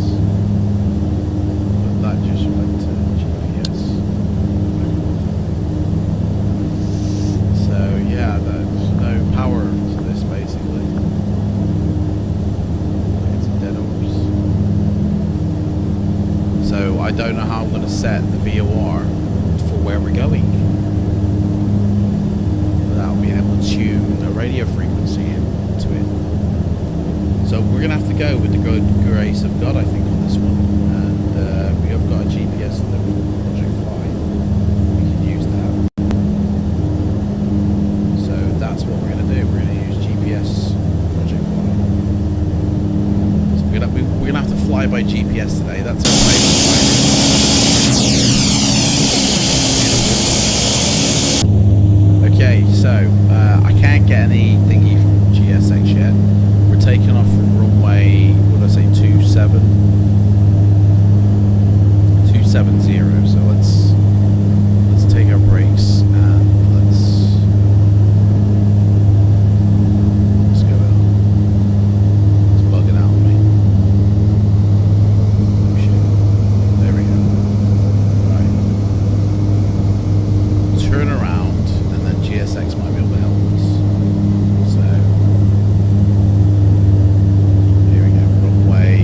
But that just went to GPS. So yeah, there's no power to this basically. It's a dead horse. So I don't know how I'm going to set the VOR for where we're going without being able to tune a radio frequency into it. So we're going to have to go with the good grace of God, I think, on this one. And we have got a GPS level for Project Fly. We can use that. So that's what we're going to do. We're going to use GPS Project Fly. So we're going to have to fly by GPS today. That's our favorite flight. Okay, so I can't get any thingy from GSX yet. We're taking off from runway, what did I say, 270. So let's take our brakes and let's go out. It's bugging out on me. Oh shit. There we go. Right. Turn around and then GSX might be able to help us. So here we go. Runway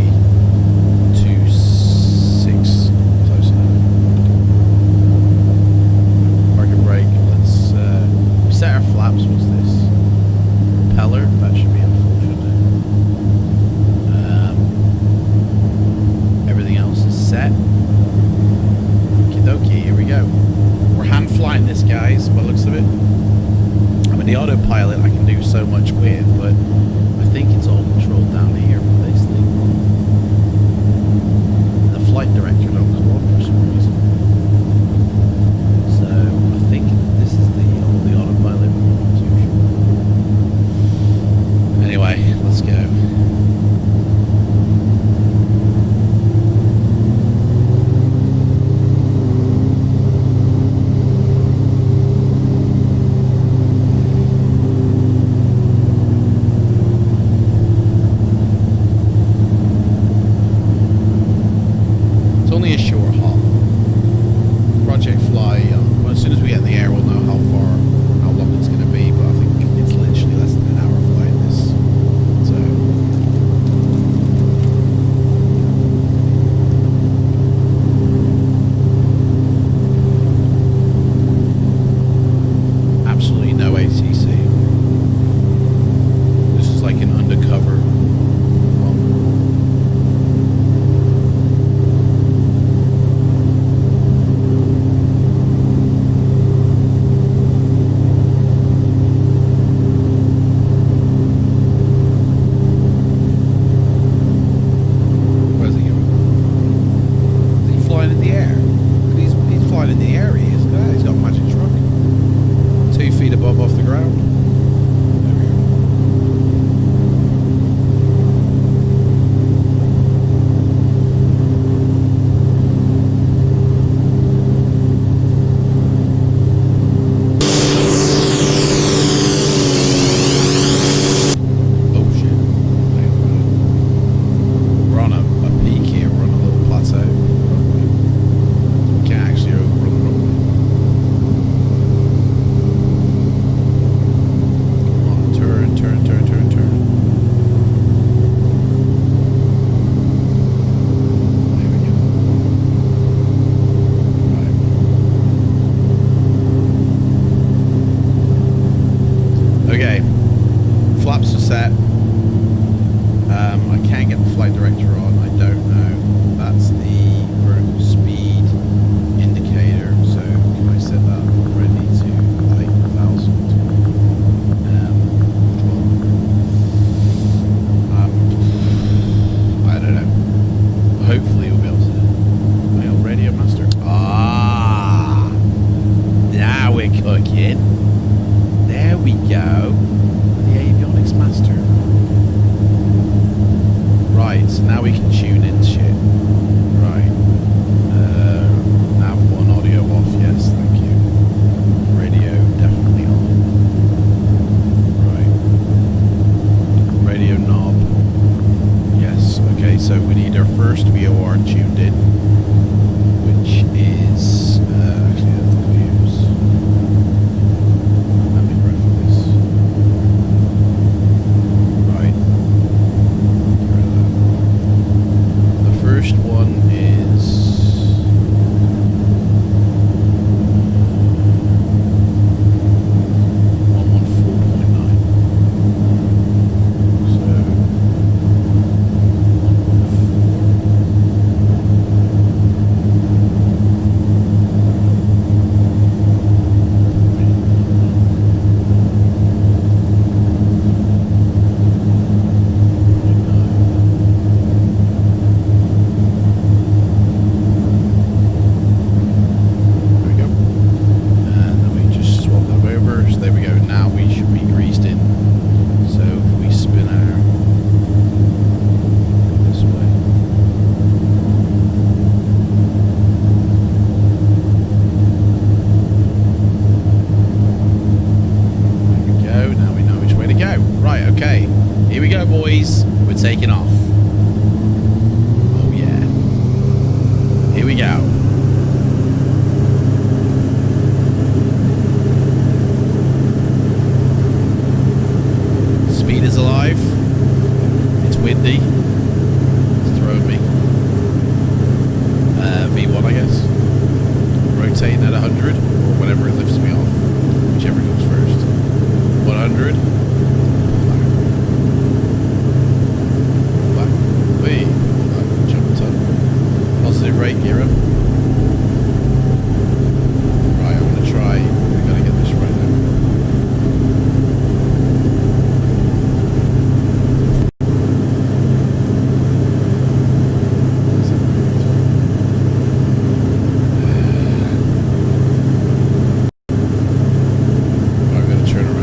26. Close enough. Parking brake. Let's set our flaps. What's this? Propeller. That should be helpful, shouldn't it? Everything else is set. Okie dokie, here we go. We're hand flying this, guys, by the looks of it. I mean, the autopilot I can do so much with, but I think it's all controlled down here with this thing. The flight director don't come up for some reason. So I think this is the autopilot. I'm not too sure. Anyway, let's go. ATC. This is like an undercover one. Where's he going? Is he flying in the air? He's flying in the air. He is. He's got a magic truck. 2 feet above off the ground. There we go. Oh shit. We're on a peak here. We're on a little plateau. We can't actually overrun the runway. Turn. There we go. Right. Okay. Flaps are set. I can't get the flight director on. I don't know. That's the vertical speed indicator. So can I set that ready to like 1,000? I don't know. Hopefully we'll be able to. Mail radio master. Ah, now we're cooking. There we go. The avionics master. Right, so now we can tune in shit. Right. Nav 1 audio off. Yes, thank you. Radio definitely on. Right. Radio knob. Yes, okay, so we need our first VOR tuned in, which is, actually I think we use, let me run for this. Right, get rid of that. The first one is, 114.9. So, there we go. And then we just swap them over. So there we go. Now we should be greased in. So if we spin our this way. There we go. Now we know which way to go. Right, okay. Here we go, boys. We're taking off. Oh yeah. Here we go. Speed is alive. It's windy. It's throwing me. V1, I guess. Rotating at 100, or whatever it lifts me off. Whichever goes first. 100. Back. Wait. Jump top. Positive rate, gear up. Right, I'm going to try. I got to get this right now. I'm going to turn around.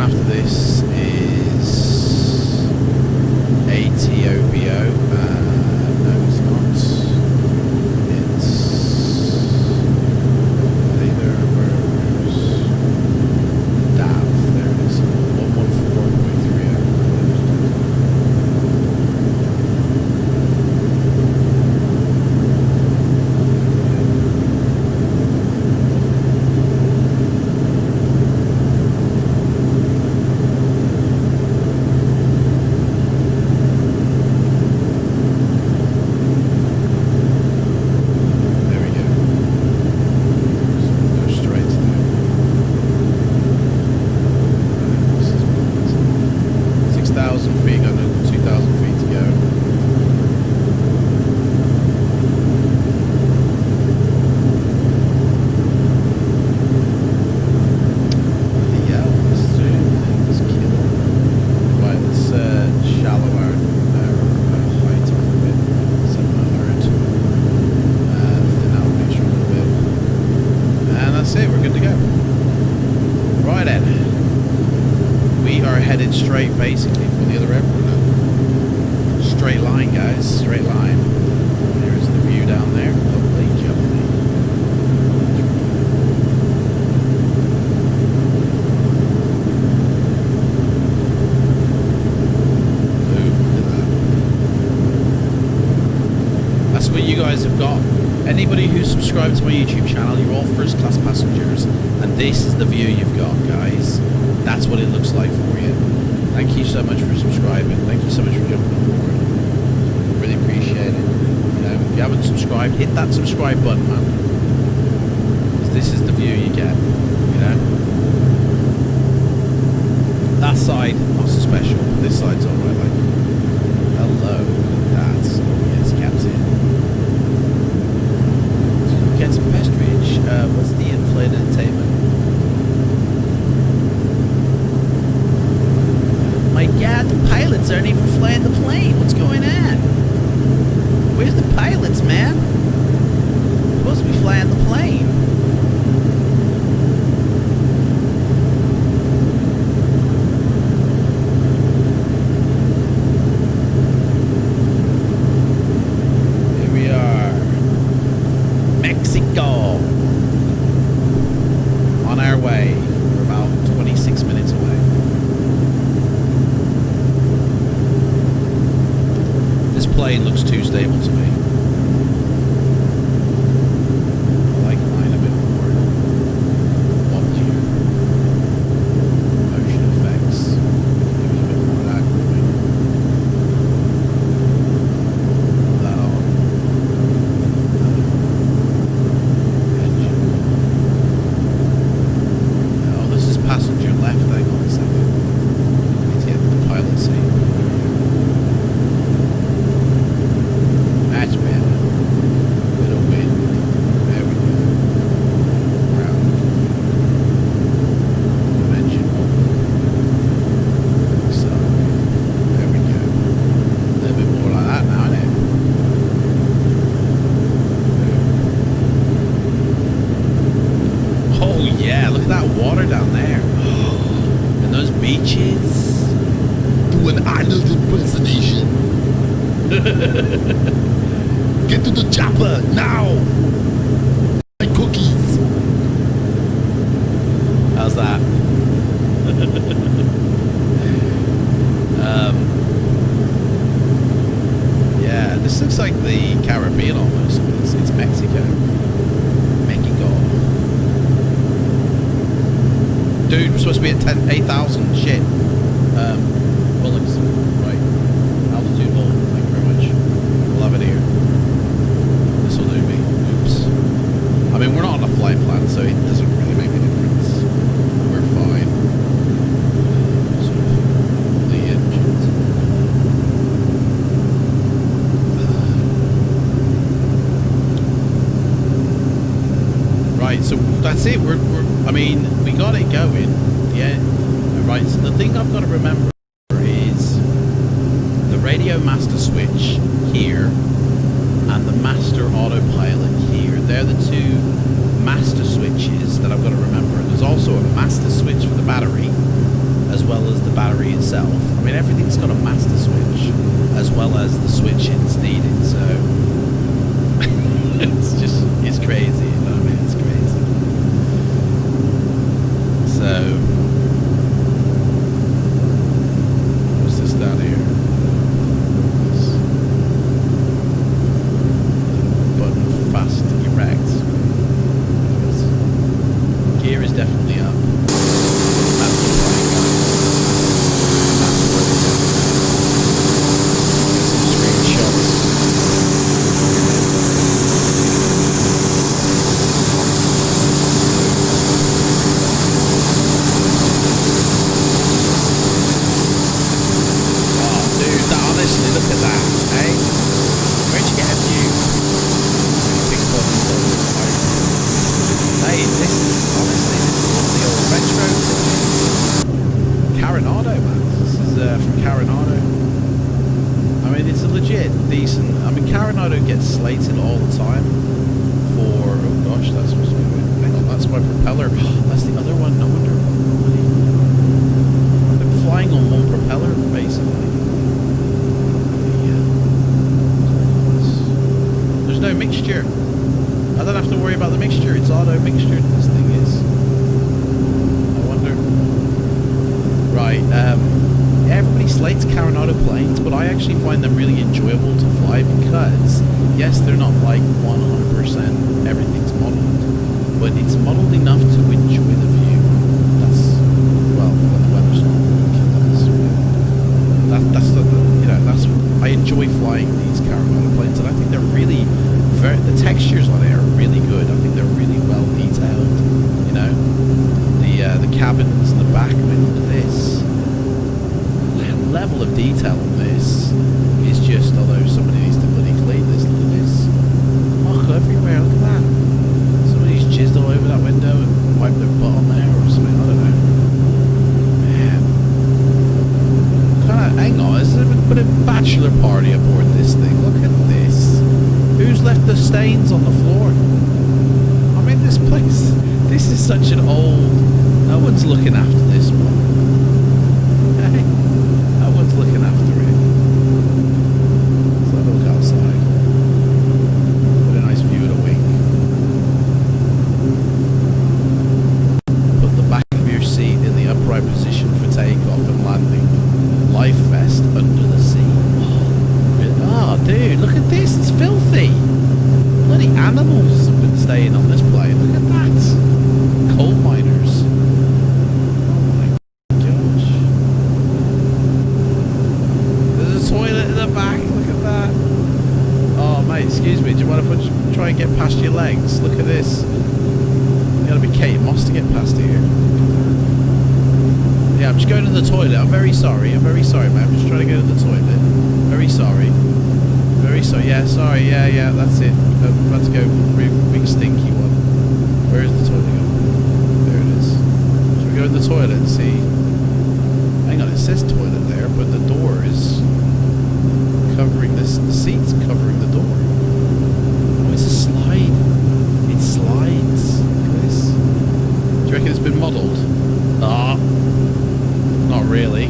after this is ATOBO. No, it's not. It's either where's DAV. There it is. 114.30. Straight basically for the other airport now. Straight line, guys, straight line. There's the view down there. Lovely, jubbly. That's what you guys have got. Anybody who subscribed to my YouTube channel, you're all first class passengers, and this is the view you've got, guys. That's what it looks like for you. Thank you so much for subscribing. Thank you so much for jumping on board. Really appreciate it. You know, if you haven't subscribed, hit that subscribe button, man. Because this is the view you get. You know. That side not so special. This side's alright. Like, hello. That's yes, Captain. Get some Pestridge. What's the inflated entertainment? My God, the pilots aren't even flying the plane. What's going on? Where's the pilots, man? They're supposed to be flying the plane. Here we are. Mexico. On our way. We're about 26 minutes away. This plane looks too stable to me. I like mine a bit more. What here? Motion effects. Give me a bit more of that going. That on. Engine. Oh, this is passenger left. Hang on a second. Need to get to the pilot seat. Match man. Little wind. There we go. Ground. Engine open. So, there we go. A little bit more like that now, isn't it? Oh yeah, look at that water down there. And those beaches. Do an island impersonation. Get to the chopper now! My cookies! How's that? Yeah, this looks like the Caribbean almost. It's Mexico. Mexico. Dude, we're supposed to be at 8,000. Shit. Bullets. Right. Altitude hold. Thank you very much. We'll have it here. This'll do me. Oops. I mean, we're not on a flight plan, so it doesn't really make a difference. We're fine. Sort of the engines. Right, so that's it. I mean, we got it going. Yeah. Right, so the thing I've got to remember is the radio master switch here and the master autopilot here. They're the two master switches that I've got to remember. There's also a master switch for the battery as well as the battery itself. I mean, everything's got a master switch, as well as the switch it's needed, so it's crazy, you know what I mean? It's crazy. So, what's this down here? Button fast erect. Gear is definitely up. That's the flying guys. That's where we're going. Some screenshots. Oh, dude, honestly, look at that, eh? Where'd you get a view? Big buttons on the fire. Hey, this is the old retro. Carinado, man. This is from Carinado. I mean, it's a legit decent. I mean, Carinado gets slated all the time for. Oh gosh, that's supposed to be. Hang on, that's my propeller. That's the other one. No wonder. I've been flying on one propeller, basically. There's no mixture. I don't have to worry about the mixture. It's auto mixture. This thing is. I wonder. Right. Everybody slates Carinado planes, but I actually find them really enjoyable to fly because, yes, they're not like 100% everything's modeled, but it's modeled enough to enjoy the view. That's, well, when the weather's not working. That's the, you know, that's, I enjoy flying these Carinado planes, and I think they're really. The textures on it are really good. I think they're really well detailed. You know, the cabins and the back. I mean, look at this. The level of detail on this is just. Although somebody needs to bloody clean this. Look at this. Muck everywhere. Look at that. Somebody's jizzed all over that window and wiped their butt on there or something. I don't know. Man. Kind of. Hang on. There's a bit of bachelor party aboard this thing. Look at this. Who's left the stains on the floor? I mean, this place, this is such an old, no one's looking after this one. Hey, no one's looking after it. Let's have a look outside. What a nice view of the wing. Put the back of your seat in the upright position for takeoff and landing. Life vest under the seat. Oh, dude, look at this. It's filthy. Bloody animals have been staying on this plane. Look at that. Coal miners. Oh my gosh. There's a toilet in the back. Look at that. Oh, mate, excuse me. Do you mind if I just try and get past your legs? Look at this. You gotta be Kate Moss to get past here. Yeah, I'm just going to the toilet. I'm very sorry. I'm very sorry, mate. I'm just trying to go to the toilet. Very sorry. Very sorry. Yeah, sorry. Yeah, that's it. I'm about to go big stinky one. Where is the toilet going? There it is. Should we go in the toilet and see? Hang on, it says toilet there, but the door is covering this. The seat's covering the door. Oh, it's a slide. It slides. Look at this. Do you reckon it's been modelled? Ah. Not really.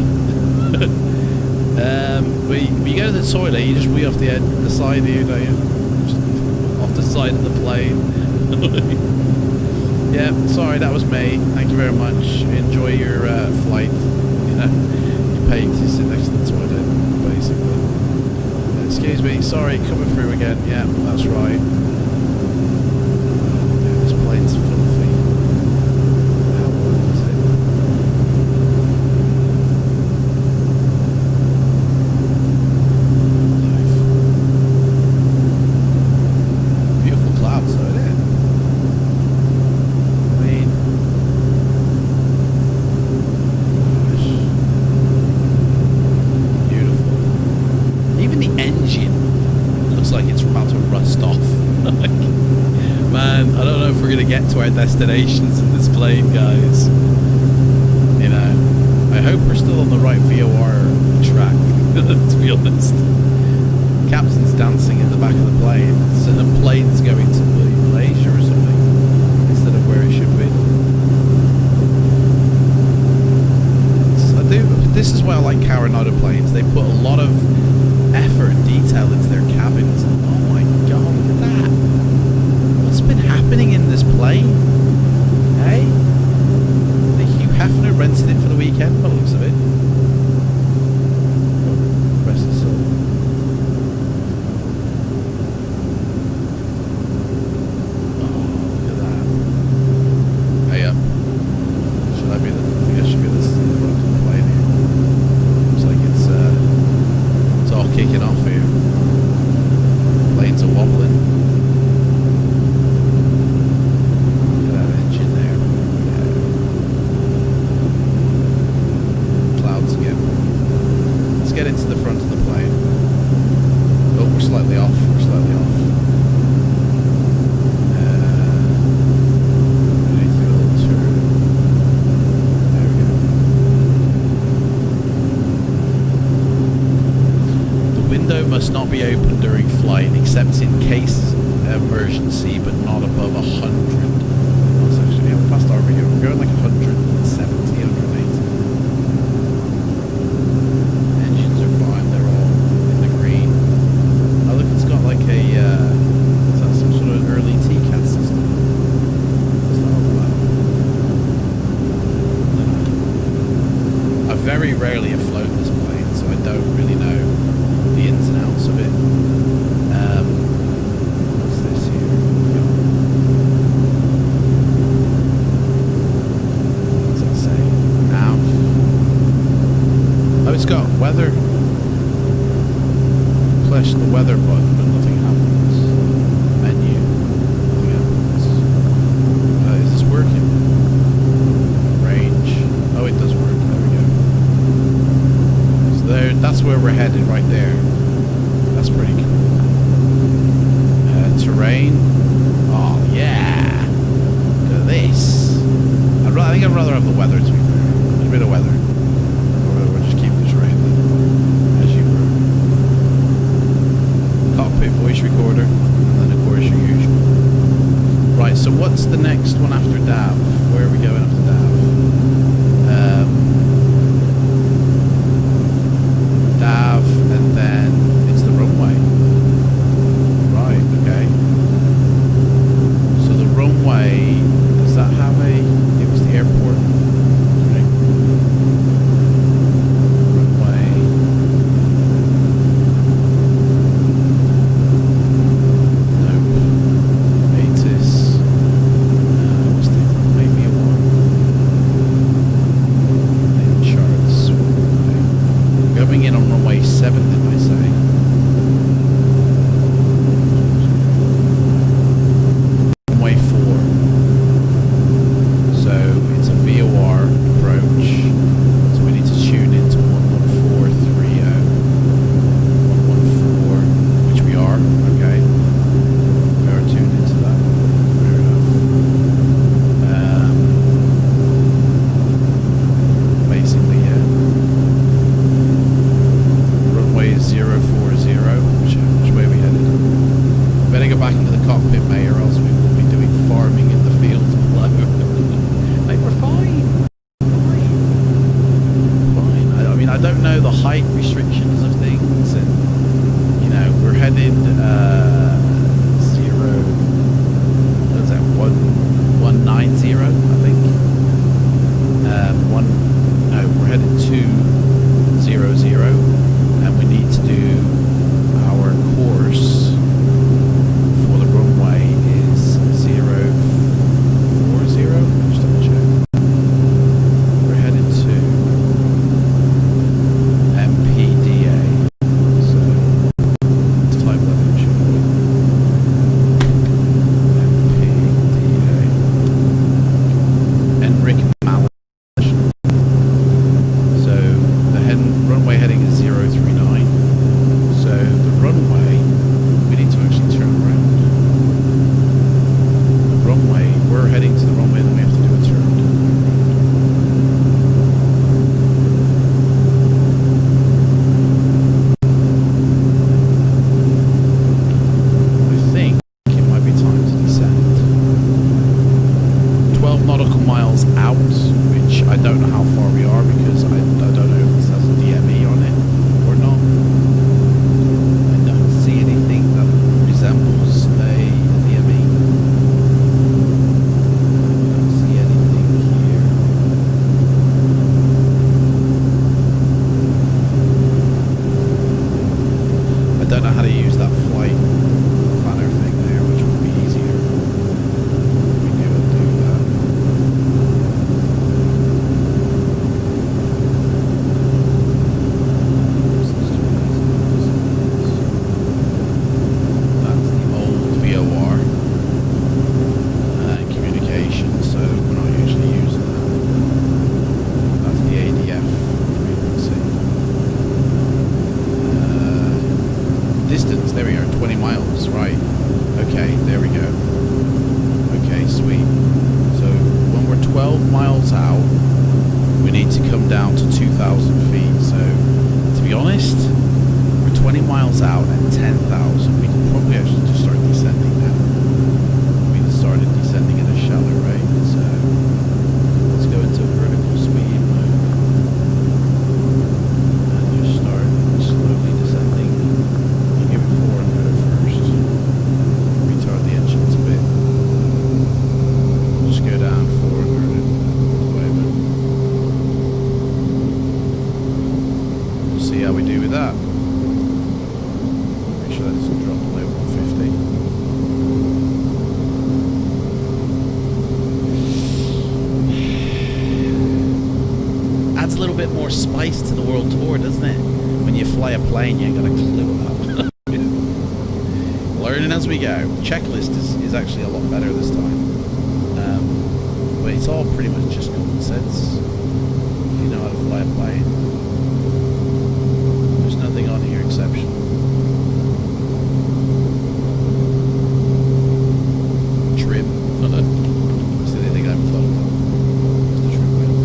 But you go to the toilet, you just wee off the side here, don't you? Just off the side of the plane. Yeah, sorry, that was me. Thank you very much. Enjoy your flight. You know, you paid to sit next to the toilet, basically. Excuse me, sorry, coming through again. Yeah, that's right. Yeah, this plane's filthy. How old is it? Beautiful clouds, though, isn't it? I mean, gosh. Beautiful. Even the engine looks like it's about to rust off. Man, I don't know if we're going to get to our destinations in this plane, guys. You know, I hope we're still on the right VOR track, to be honest. Captain's dancing in the back of the plane, so the plane's going to Malaysia or something, instead of where it should be. So this is why I like Coronado planes. They put a lot of effort and detail into their cabins. And oh my god, look at that! What's been happening in this plane? Hey? The Hugh Hefner rented it for the weekend, by the looks of it. Rest his soul. Oh, look at that. Hey up. Should I be the... I think I should be the front of the plane here. Looks like it's all kicking off here. Planes are wobbling. Look at that engine there. Yeah. Clouds again. Let's get into the front of the plane. Oh, we're slightly off. We're slightly off. We need to do a little turn. There we go. The window must not be open during flight except in case emergency, but not above 100. That's actually, how fast are we going? We're going like 170, 180. Engines are fine, they're all in the green. Oh look, it's got like a, is that some sort of early TCAS system? What's that all about? I very rarely have flown this plane, so I don't really know the ins and outs of it. What's this here? What's that say? Nav. Oh, it's got weather. Flash the weather button, but nothing happens. Menu. Nothing happens. Is this working? Range. Oh, it does work. There we go. So there, that's where we're headed, right there. That's pretty cool. Terrain. Oh yeah. Look at this. I think I'd rather have the weather, to be fair. There's a bit of weather. We'll just keep the terrain then, as you were. Cockpit voice recorder, and then of course your usual. Right. So what's the next one after DAV? Where are we going after DAV? DAV, and then it's the runway. Right, okay. So the runway, does that have a... It was the airport. Okay. Runway. Nope. ATIS. What's the runway V1? In charts. Going in on runway 7, did I say? Runway 4. So it's a VOR approach. So we need to tune into 11430. 114, which we are, okay. We are tuned into that. Fair enough. Basically, yeah. Runway 040, which way are we headed? Better go back into the cockpit, mate, or else we will be doing farming in the fields below. Mate, we're fine. Fine. I mean, I don't know the height restrictions of things, and, you know, we're headed, 190, I think. We're headed 200, and we need to do our course for the runway is 040. Just double check. We're headed to MPDA. So let's type that in, shall we? MPDA. Enric Malish. So down to 2,000 feet. So, to be honest, we're 20 miles out at 10,000. We can probably actually just start descending now. We started descending at a shallow rate, so let's go into vertical speed mode and just start slowly descending. I'll give it 400 at first. Retard the engines a bit. Just go down 400 and we'll see how we do with that. Make sure that doesn't drop below 150. Adds a little bit more spice to the world tour, doesn't it? When you fly a plane, you ain't got a clue about it. Learning as we go. Checklist is actually a lot better this time. But it's all pretty much just common sense. If you know how to fly a plane. There's nothing on here exceptional. Trim. It's the only thing I haven't thought about. It's the trim wheel.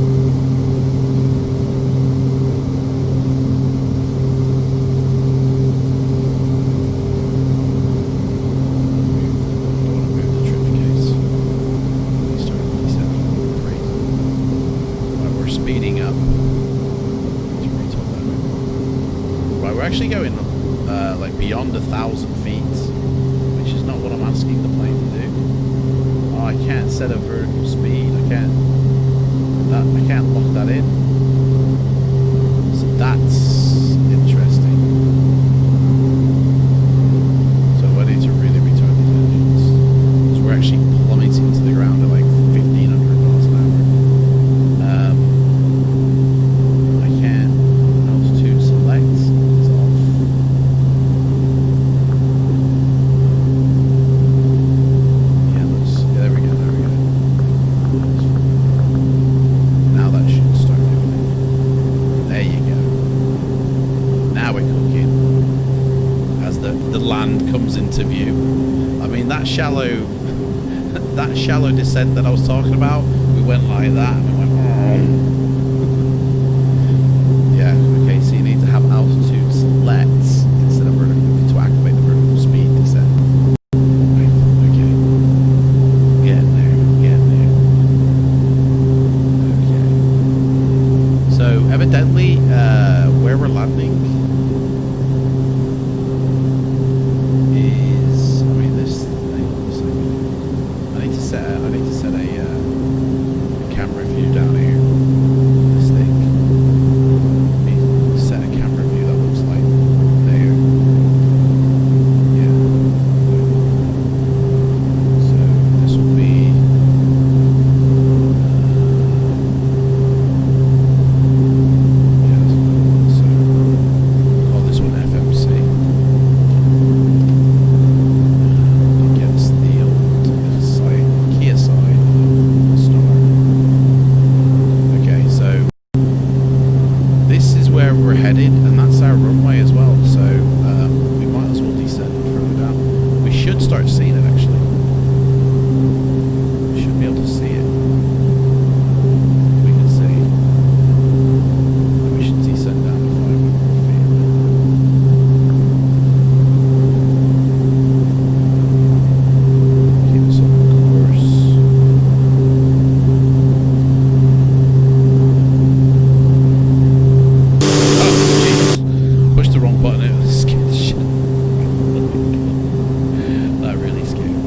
Don't want to move the trim case. We start descending crazy. Right, we're speeding up. Right, we're actually going like beyond 1,000 feet, which is not what I'm asking the plane to do. Oh, I can't set a vertical speed. I can't lock that in. So that's interesting. So I need to really retard these engines. So we're actually plummeting to the ground at like 1,500 miles an hour. I can't altitude select. It's off. Yeah, there we go. Now that should start doing it. There you go. Now we're cooking. As the land comes into view. I mean, that shallow descent that I was talking about, we went like that and we went, yeah, okay, so you need to have altitude select instead of vertical to activate the vertical speed descent. Right, okay. Getting there. Okay. So evidently, where we're landing is, I mean, this thing, I need to set a camera view down here. This thing. I need to set a camera view that looks like there. Yeah. So this will be so call this one FMC. Against the old side, Kia side of the Star. Okay, so this is where we're headed, and that's our runway as well. So we might as well descend further down. We should start seeing it actually. We should be able to see it. If we can see. Then we should descend down to 500 feet. Keep us on course. Oh, jeez. Pushed the wrong button. It scared the shit. That really scared me.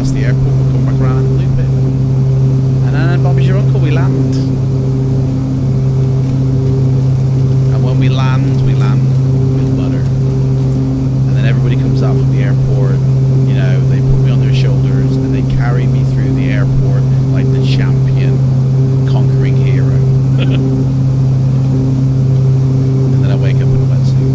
past the airport, we'll come back around and loop it. And then Bobby's your uncle, we land. And when we land with butter. And then everybody comes out from the airport, you know, they put me on their shoulders and they carry me through the airport like the champion, conquering hero. And then I wake up in a wetsuit.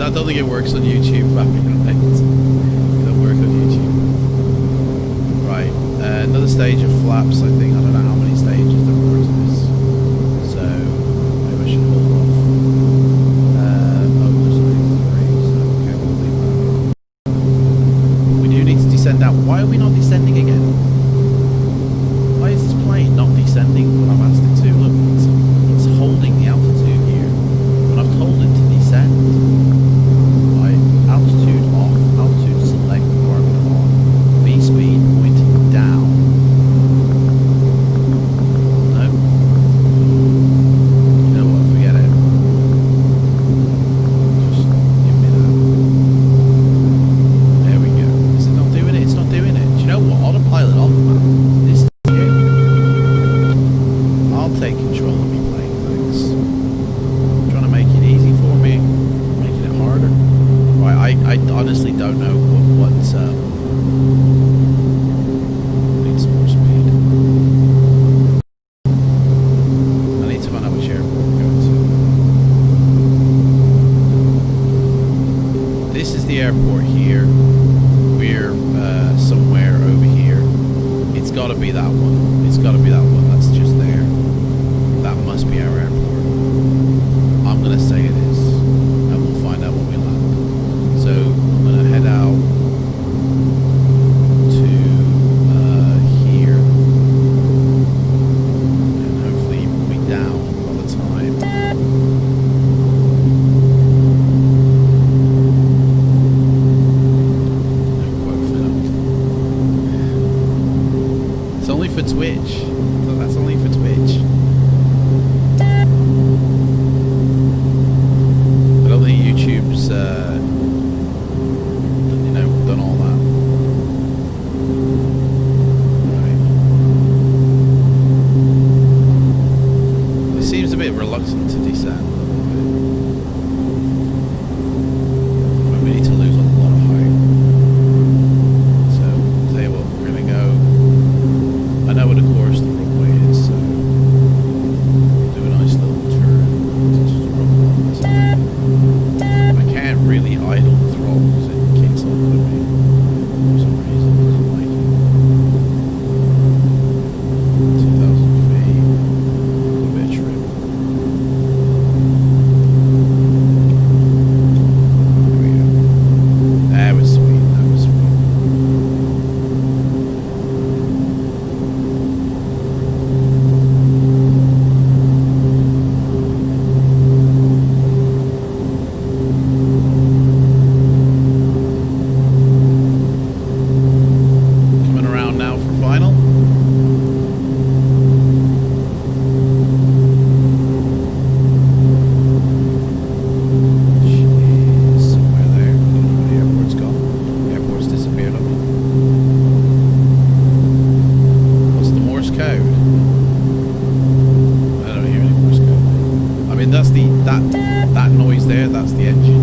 I don't think it works on YouTube. It don't work on YouTube. Right, another stage of flaps. I think I don't know how many stages there were to this, so maybe I should hold off. There's only 3, so okay, we'll leave that. We do need to descend down. Why are we not descending again? Why is this plane not descending when I've asked it to? Look, it's holding the altitude here when I've told it to descend. Right, altitude off, altitude select, orbit on, V speed pointing down. No? You know what, forget it. Just give me that. There we go. Is it not doing it? It's not doing it. Do you know what? Autopilot off, man. This is it. I'll take control of my plane, thanks. Trying to make it easy for me, making it harder. Right, I honestly don't know what need some more speed. I need to find out which airport we're going to. This is the airport here. We're somewhere over here. It's got to be that one. It's got to be that one. That's just there. That must be our airport. I'm going to say it is. And we'll find out when we land. So I'm going to head out to here. And hopefully we'll be down all the time. No quote filmed. It's only for Twitch. So that's only for Twitch. I don't think YouTube's, done all that. Right. It seems a bit reluctant to descend. But we need to lose a lot of height. So, I'll tell you what, we're going to go. I know what, of course, the runway is, so we'll do a nice little turn. Just run along this way. I can't really idle the throttle because it kicks off with me for some reason. It doesn't like it. 2,000 feet. A bit of trim. There we go. That was sweet. That was sweet. Coming around now for final. Which is somewhere there. I don't know where the airport's gone. The airport's disappeared on me. What's the Morse code? I don't hear any Morse code. I mean, that's that noise there. That's the engine.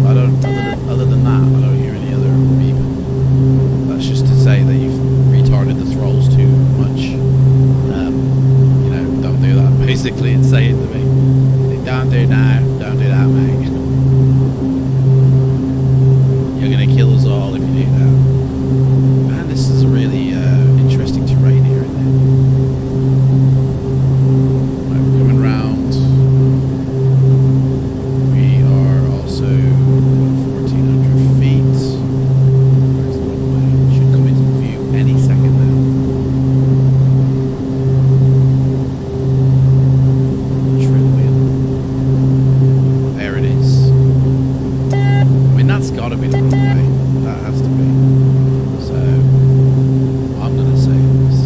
I don't. Other than that, I don't hear any other beeping. That's just to say that you've retarded the throttles too much. Don't do that. Basically, it's saying to me, don't do that, don't do that, mate. You're gonna kill us all if you do that. Man, this is a really interesting terrain here, isn't it? Right, we're coming round. We are also 1,400 feet. Where's the runway? Should come into view any second now. Trim wheel. There it is. I mean, that's got to be the runway. That has to be. So, I'm going to say this.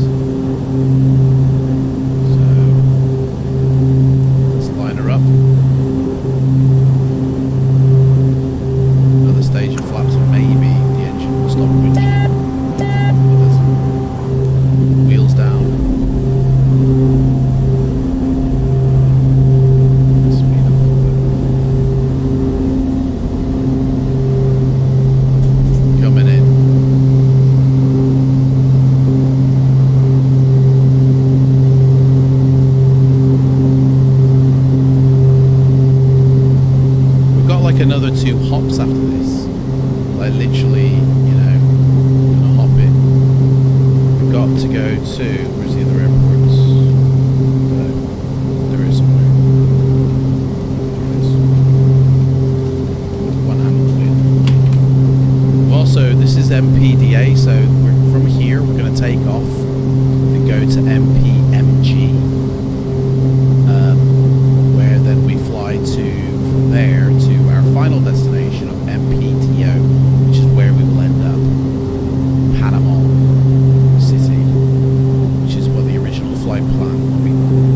So, let's line her up. Another stage of flaps and maybe the engine will stop winching. Wheels down. Speed up a little bit. Coming in. 2 hops after this. Like literally, you know, gonna hop it. We've got to go to, where's the other airports? There is somewhere. There is. One handle in. Also, this is MPDA, so from here we're going to take off and go to MPMG, where then we fly from there to our final destination of MPTO, which is where we will end up, Panama City, which is what the original flight plan when we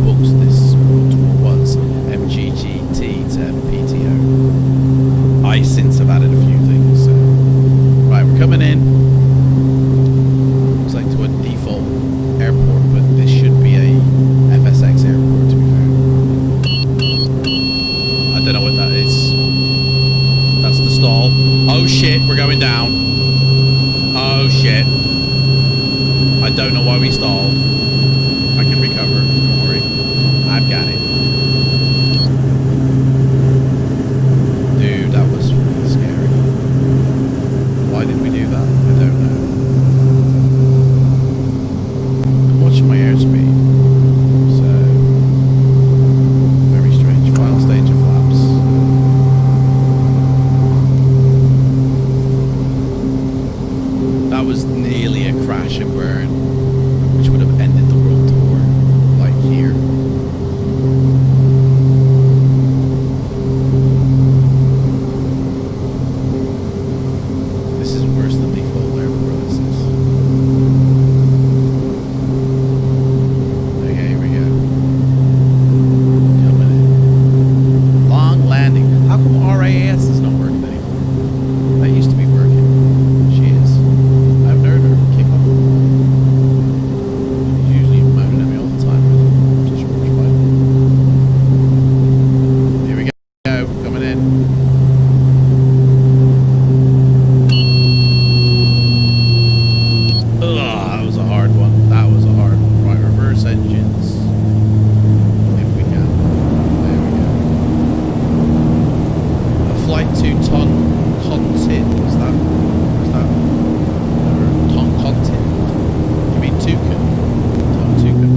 booked this world tour was, MGGT to MPTO. I since have added a few things, so. Right, we're coming in. Looks like to a default airport, but this should be a FSX airport to be fair. I don't know what that is. That's the stall. Oh shit, we're going down. Oh shit. I don't know why we stalled. I can recover, don't worry. I've got it. Dude, that was really scary. Why did we do that? I don't know. I'm watching my airspeed. So, very strange. Final stage of flaps. That was nearly a crash and burn, which would have ended the world tour, like here. This is worse than default airport, this is. Okay, here we go. Coming in. Long landing. How come RAS is not working anymore? That used to be working. She is. I haven't heard her kick off. She's usually moaning at me all the time. Such a rubbish pilot. Here we go. Coming in. Ugh, that was a hard one. That was a hard one. Right, reverse engines. If we can. There we go. A flight to Toncontin. What's that? Toncontin. You mean Tucson? Tucson.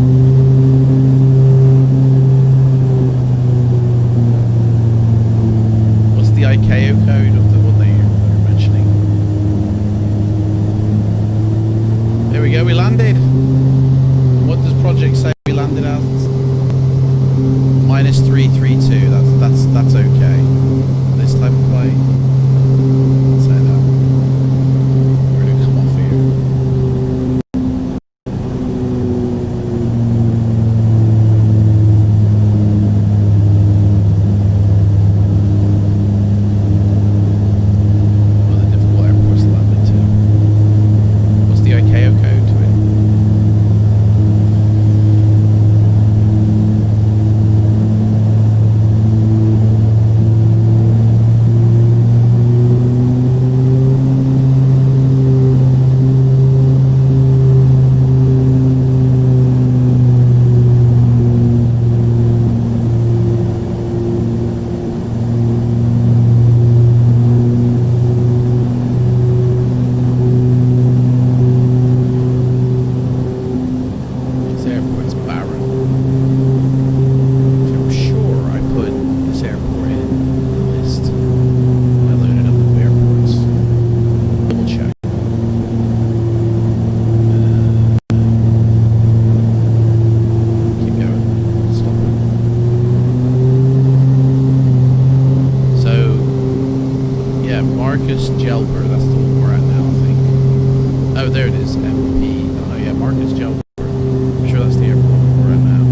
What's the ICAO code of the one that you're mentioning? There we go, we landed. What does project say we landed at? -332. That's okay. This type of plane. I'll say that. We're gonna come off here. One of the difficult airports to land into. What's the ICAO code to it? This airport's barren. I'm sure I put this airport in the list when I loaded up the airports. Double check. Keep going. Stop it. So, yeah, Marcus Gelber, that's the one we're at now, I think. Oh, there it is. MP. Oh, yeah, Marcus Gelber. I'm sure that's the airport we're at now.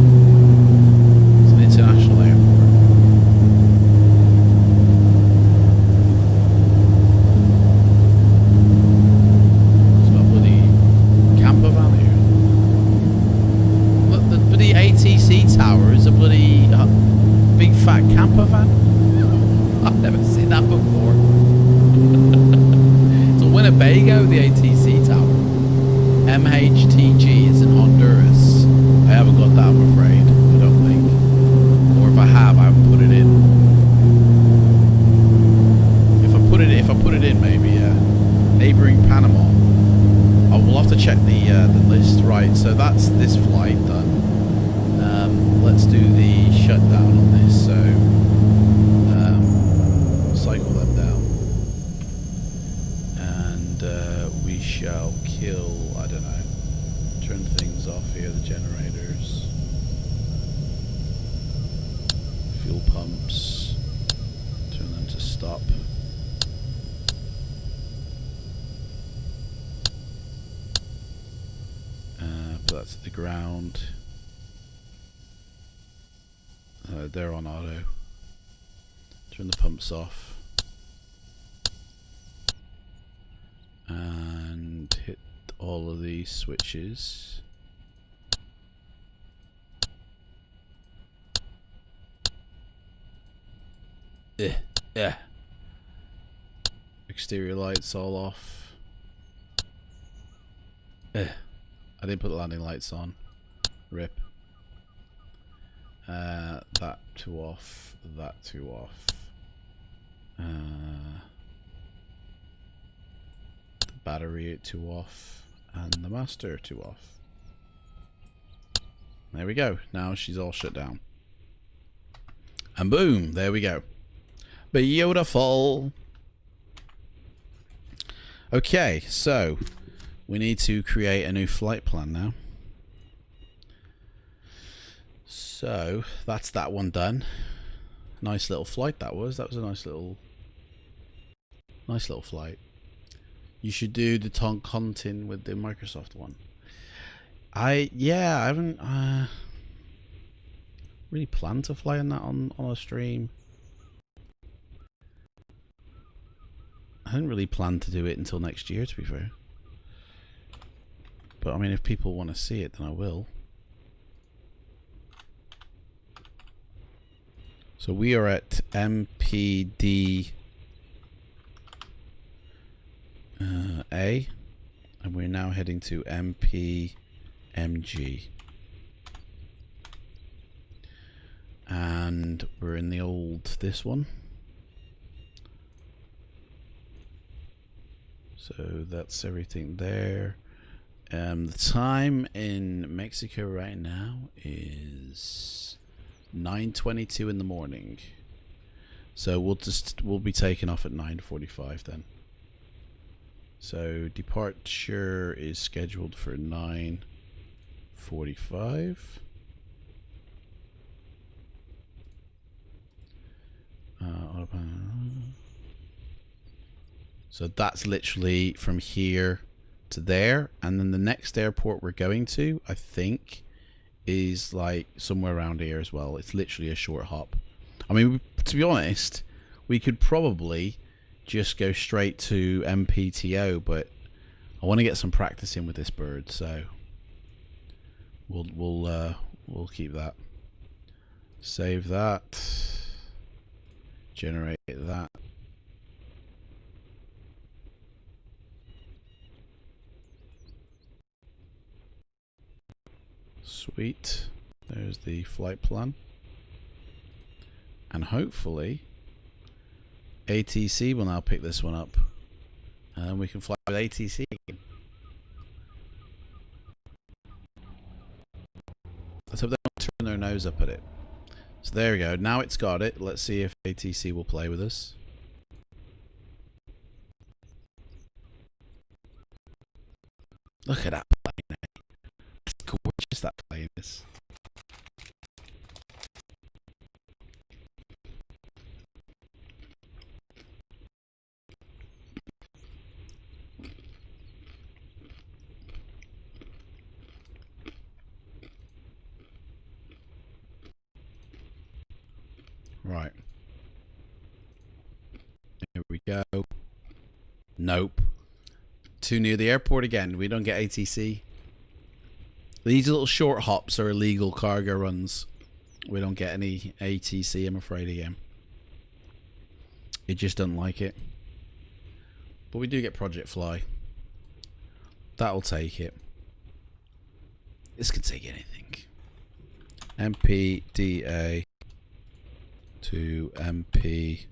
It's an international airport. It's got a bloody camper van here. Look, the bloody ATC tower is a bloody big fat camper van. I've never seen that before. It's a Winnebago, the ATC tower. MHTG is in Honduras. I haven't got that, I'm afraid. I don't think. Or if I have, I haven't put it in. I put it in, maybe, yeah. Neighbouring Panama. I will have to check the list. Right, so that's this flight done. Let's do the shutdown on this. So, cycle them down. And we shall kill, I don't know, turn things off here, the generators. Fuel pumps. Turn them to stop. Put that to the ground. They're on auto. Turn the pumps off. And hit all of these switches. Yeah. Exterior lights all off. I didn't put the landing lights on. Rip. That two off. That two off. The battery two off. And the master two off. There we go. Now she's all shut down. And boom, there we go. Beautiful. Okay, so we need to create a new flight plan now. So that's that one done. Nice little flight that was. That was a nice little flight. You should do the Toncontin with the Microsoft one. I haven't really planned to fly on that on a stream. I didn't really plan to do it until next year, to be fair. But I mean, if people want to see it, then I will. So we are at MPDA, and we're now heading to MPMG. And we're in the old, this one. So that's everything there. The time in Mexico right now is 9:22 in the morning. So we'll be taking off at 9:45 then. So departure is scheduled for 9:45. So that's literally from here to there, and then the next airport we're going to, I think, is like somewhere around here as well. It's literally a short hop. I mean, to be honest, we could probably just go straight to MPTO, but I want to get some practice in with this bird, so we'll keep that. Save that. Generate that. Sweet. There's the flight plan. And hopefully ATC will now pick this one up. And we can fly with ATC again. Let's hope they don't turn their nose up at it. So there we go. Now it's got it. Let's see if ATC will play with us. Look at that plane. It's gorgeous, that plane is. Right. Here we go. Nope. Too near the airport again. We don't get ATC. These little short hops are illegal cargo runs. We don't get any ATC, I'm afraid, again. It just doesn't like it. But we do get Project Fly. That'll take it. This can take anything. MPDA to MPMG.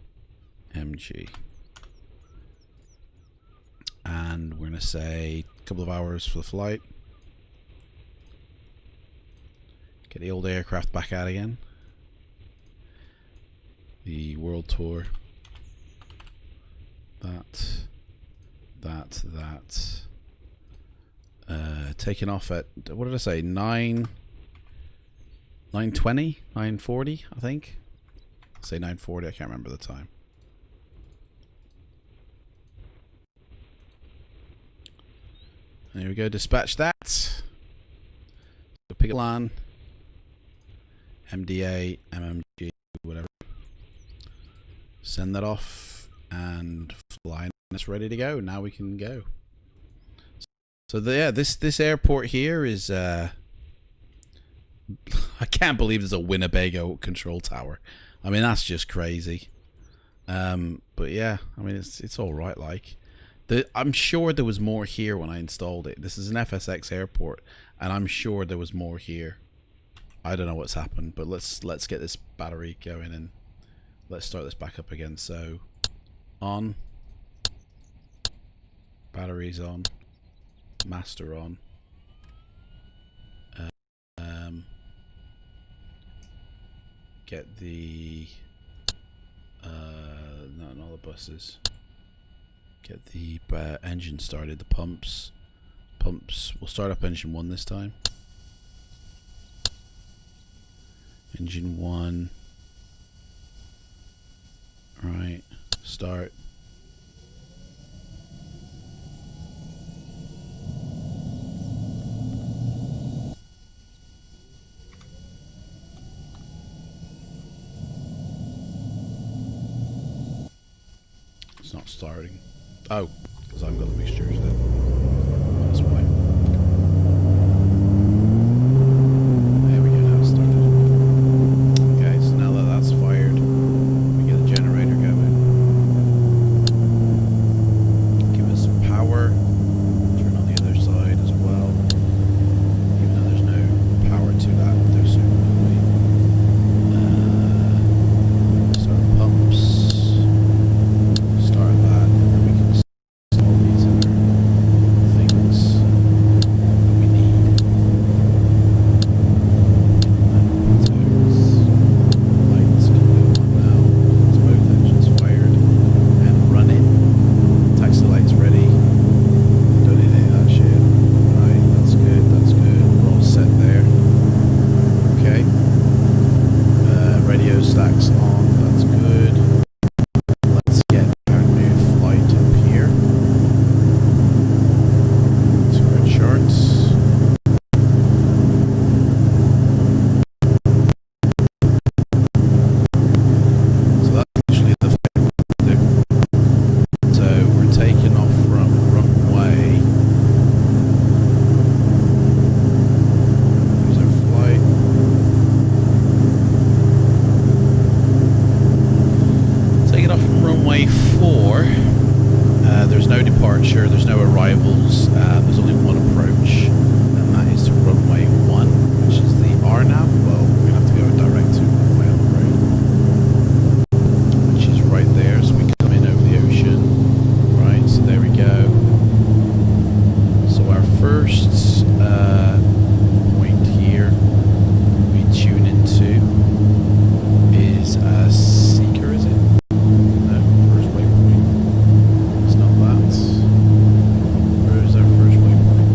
and we're going to say a couple of hours for the flight. Get the old aircraft back out again. The world tour. That. Taking off at, what did I say, 9:20, 9:40, I think. I'll say 9:40, I can't remember the time. There we go, dispatch that. So pick a plan. MDA, MMG, whatever. Send that off and fly. It's ready to go. Now we can go. So this airport here is I can't believe there's a Winnebago control tower. I mean, that's just crazy. But yeah, I mean, it's all right. Like, I'm sure there was more here when I installed it. This is an FSX airport, and I'm sure there was more here. I don't know what's happened, but let's get this battery going and let's start this back up again. So, on, batteries on, master on. Get the not all the buses. Get the engine started. The pumps. We'll start up engine 1 this time. Engine 1. Right. Start. It's not starting. Oh, because I've got the mixtures then. That's why. There we go, now it's started. Okay, so now that that's fired, we get the generator going. Give us some power. Turn on the other side as well. Even though there's no power to that, there soon will be. Start pumps. Start that, and then we can install these other things that we need. Lights coming on now. So both engines fired and running. Taxi lights ready. Don't need any of that shit. Right, that's good, that's good. We're all set there. Okay. Radio stacks on, that's good. Let's get our new flight up here to our charts. So that's actually the flight we'll do. So we're taking off from runway. Here's our flight. Taking off from runway 4. There's no departure, there's no arrivals, there's only one approach, and that is to runway 1, which is the RNAV. Well, we're going to have to go direct to runway, I'm afraid, which is right there. So we come in over the ocean. Right, so there we go. So our first point here we tune into is Seeker, is it? No, first waypoint. It's not that. Where is our first waypoint?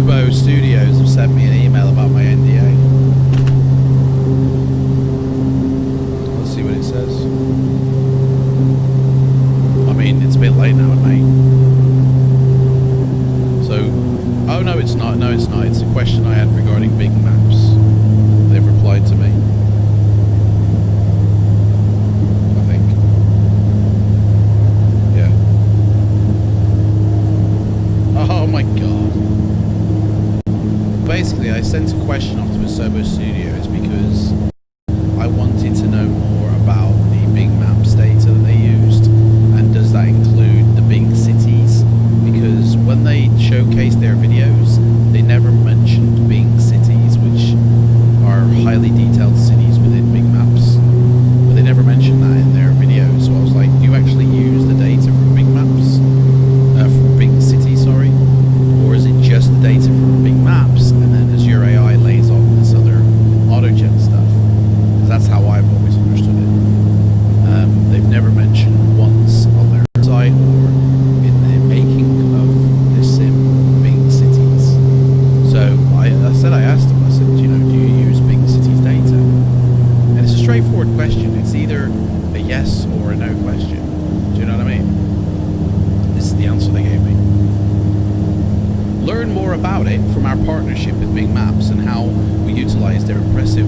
Turbo Studios have sent me an email about my NDA. Let's see what it says. I mean, it's a bit late now at night. So, oh no, it's not. No, it's not. It's a question I had regarding big maps. They've replied to me. I think. Yeah. Oh my god. Basically, I sent a question off to Turbo Studios because I wanted to know more about the big maps data that they used, and does that include the big cities? Because when they showcased their videos, they never mentioned big cities, which are highly detailed cities within big maps, but they never mentioned that in their videos. So I was like, do you actually use the data from big maps, from big cities, sorry, or is it just the data from big maps, and then Azure AI lays on this other autogen stuff? Because that's how I've always understood it. They've never mentioned once on their site or in the making of this sim big cities. So I asked them, I said, you know, do you use big cities data? And it's a straightforward question. It's either a yes or a no question. Do you know what I mean? This is the answer they gave me. Learn more about it from our partnership with Big Maps and how we utilize their impressive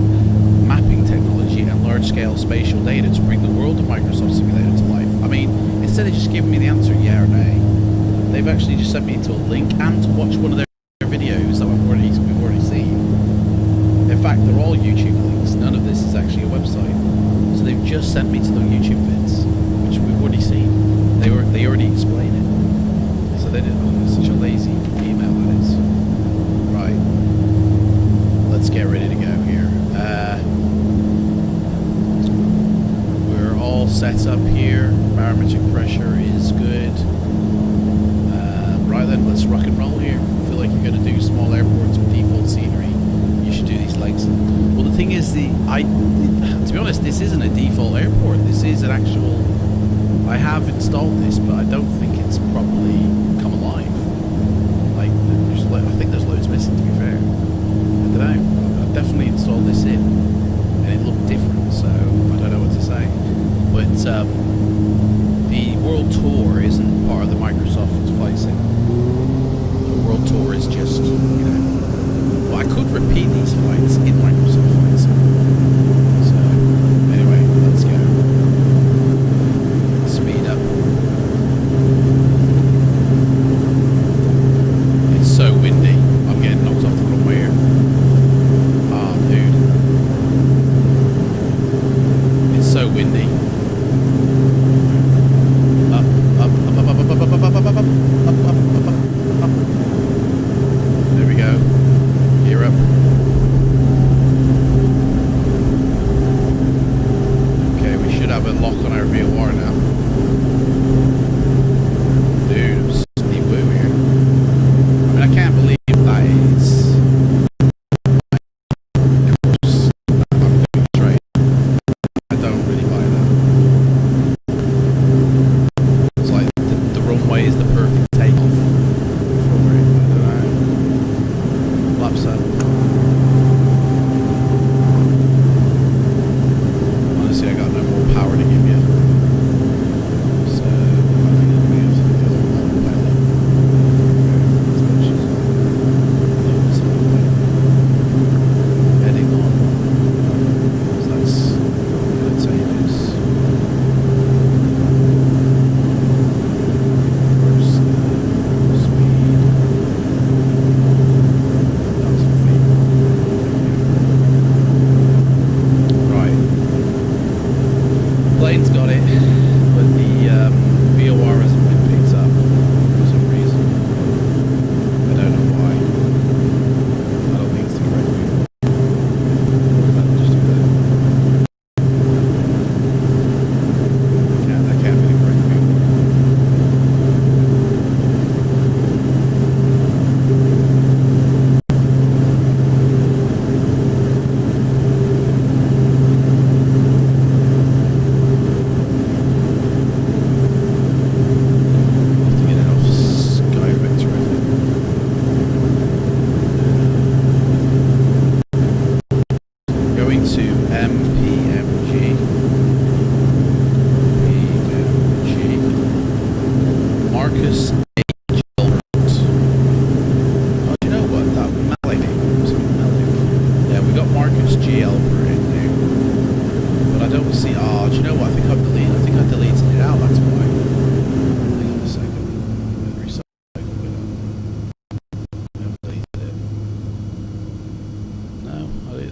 mapping technology and large-scale spatial data to bring the world of Microsoft Simulator to life. I mean, instead of just giving me the answer yeah or nay, they've actually just sent me to a link and to watch one of their videos that we've already seen. In fact, they're all YouTube links. None of this is actually a website. So they've just sent me to the YouTube vids, which we've already seen. They already explain it. So they did. Oh, it's such a lazy email that is. Right. Let's get ready to go here. We're all set up here. Barometric pressure is good. Right then, let's rock and roll here. I feel like you're going to do small airports with default scenery. You should do these legs. Well, the thing is, to be honest, this isn't a default airport. This is an actual. I have installed this, but I don't think it's properly come alive. Like, I think there's loads missing. To be fair, I don't know. I've definitely installed this in, and it looked different. So I don't know what to say. But the World Tour isn't part of the Microsoft flight sim. The World Tour is just, you know. Well, I could repeat these flights in Microsoft Flight Sim. So, anyway, let's go. Speed up.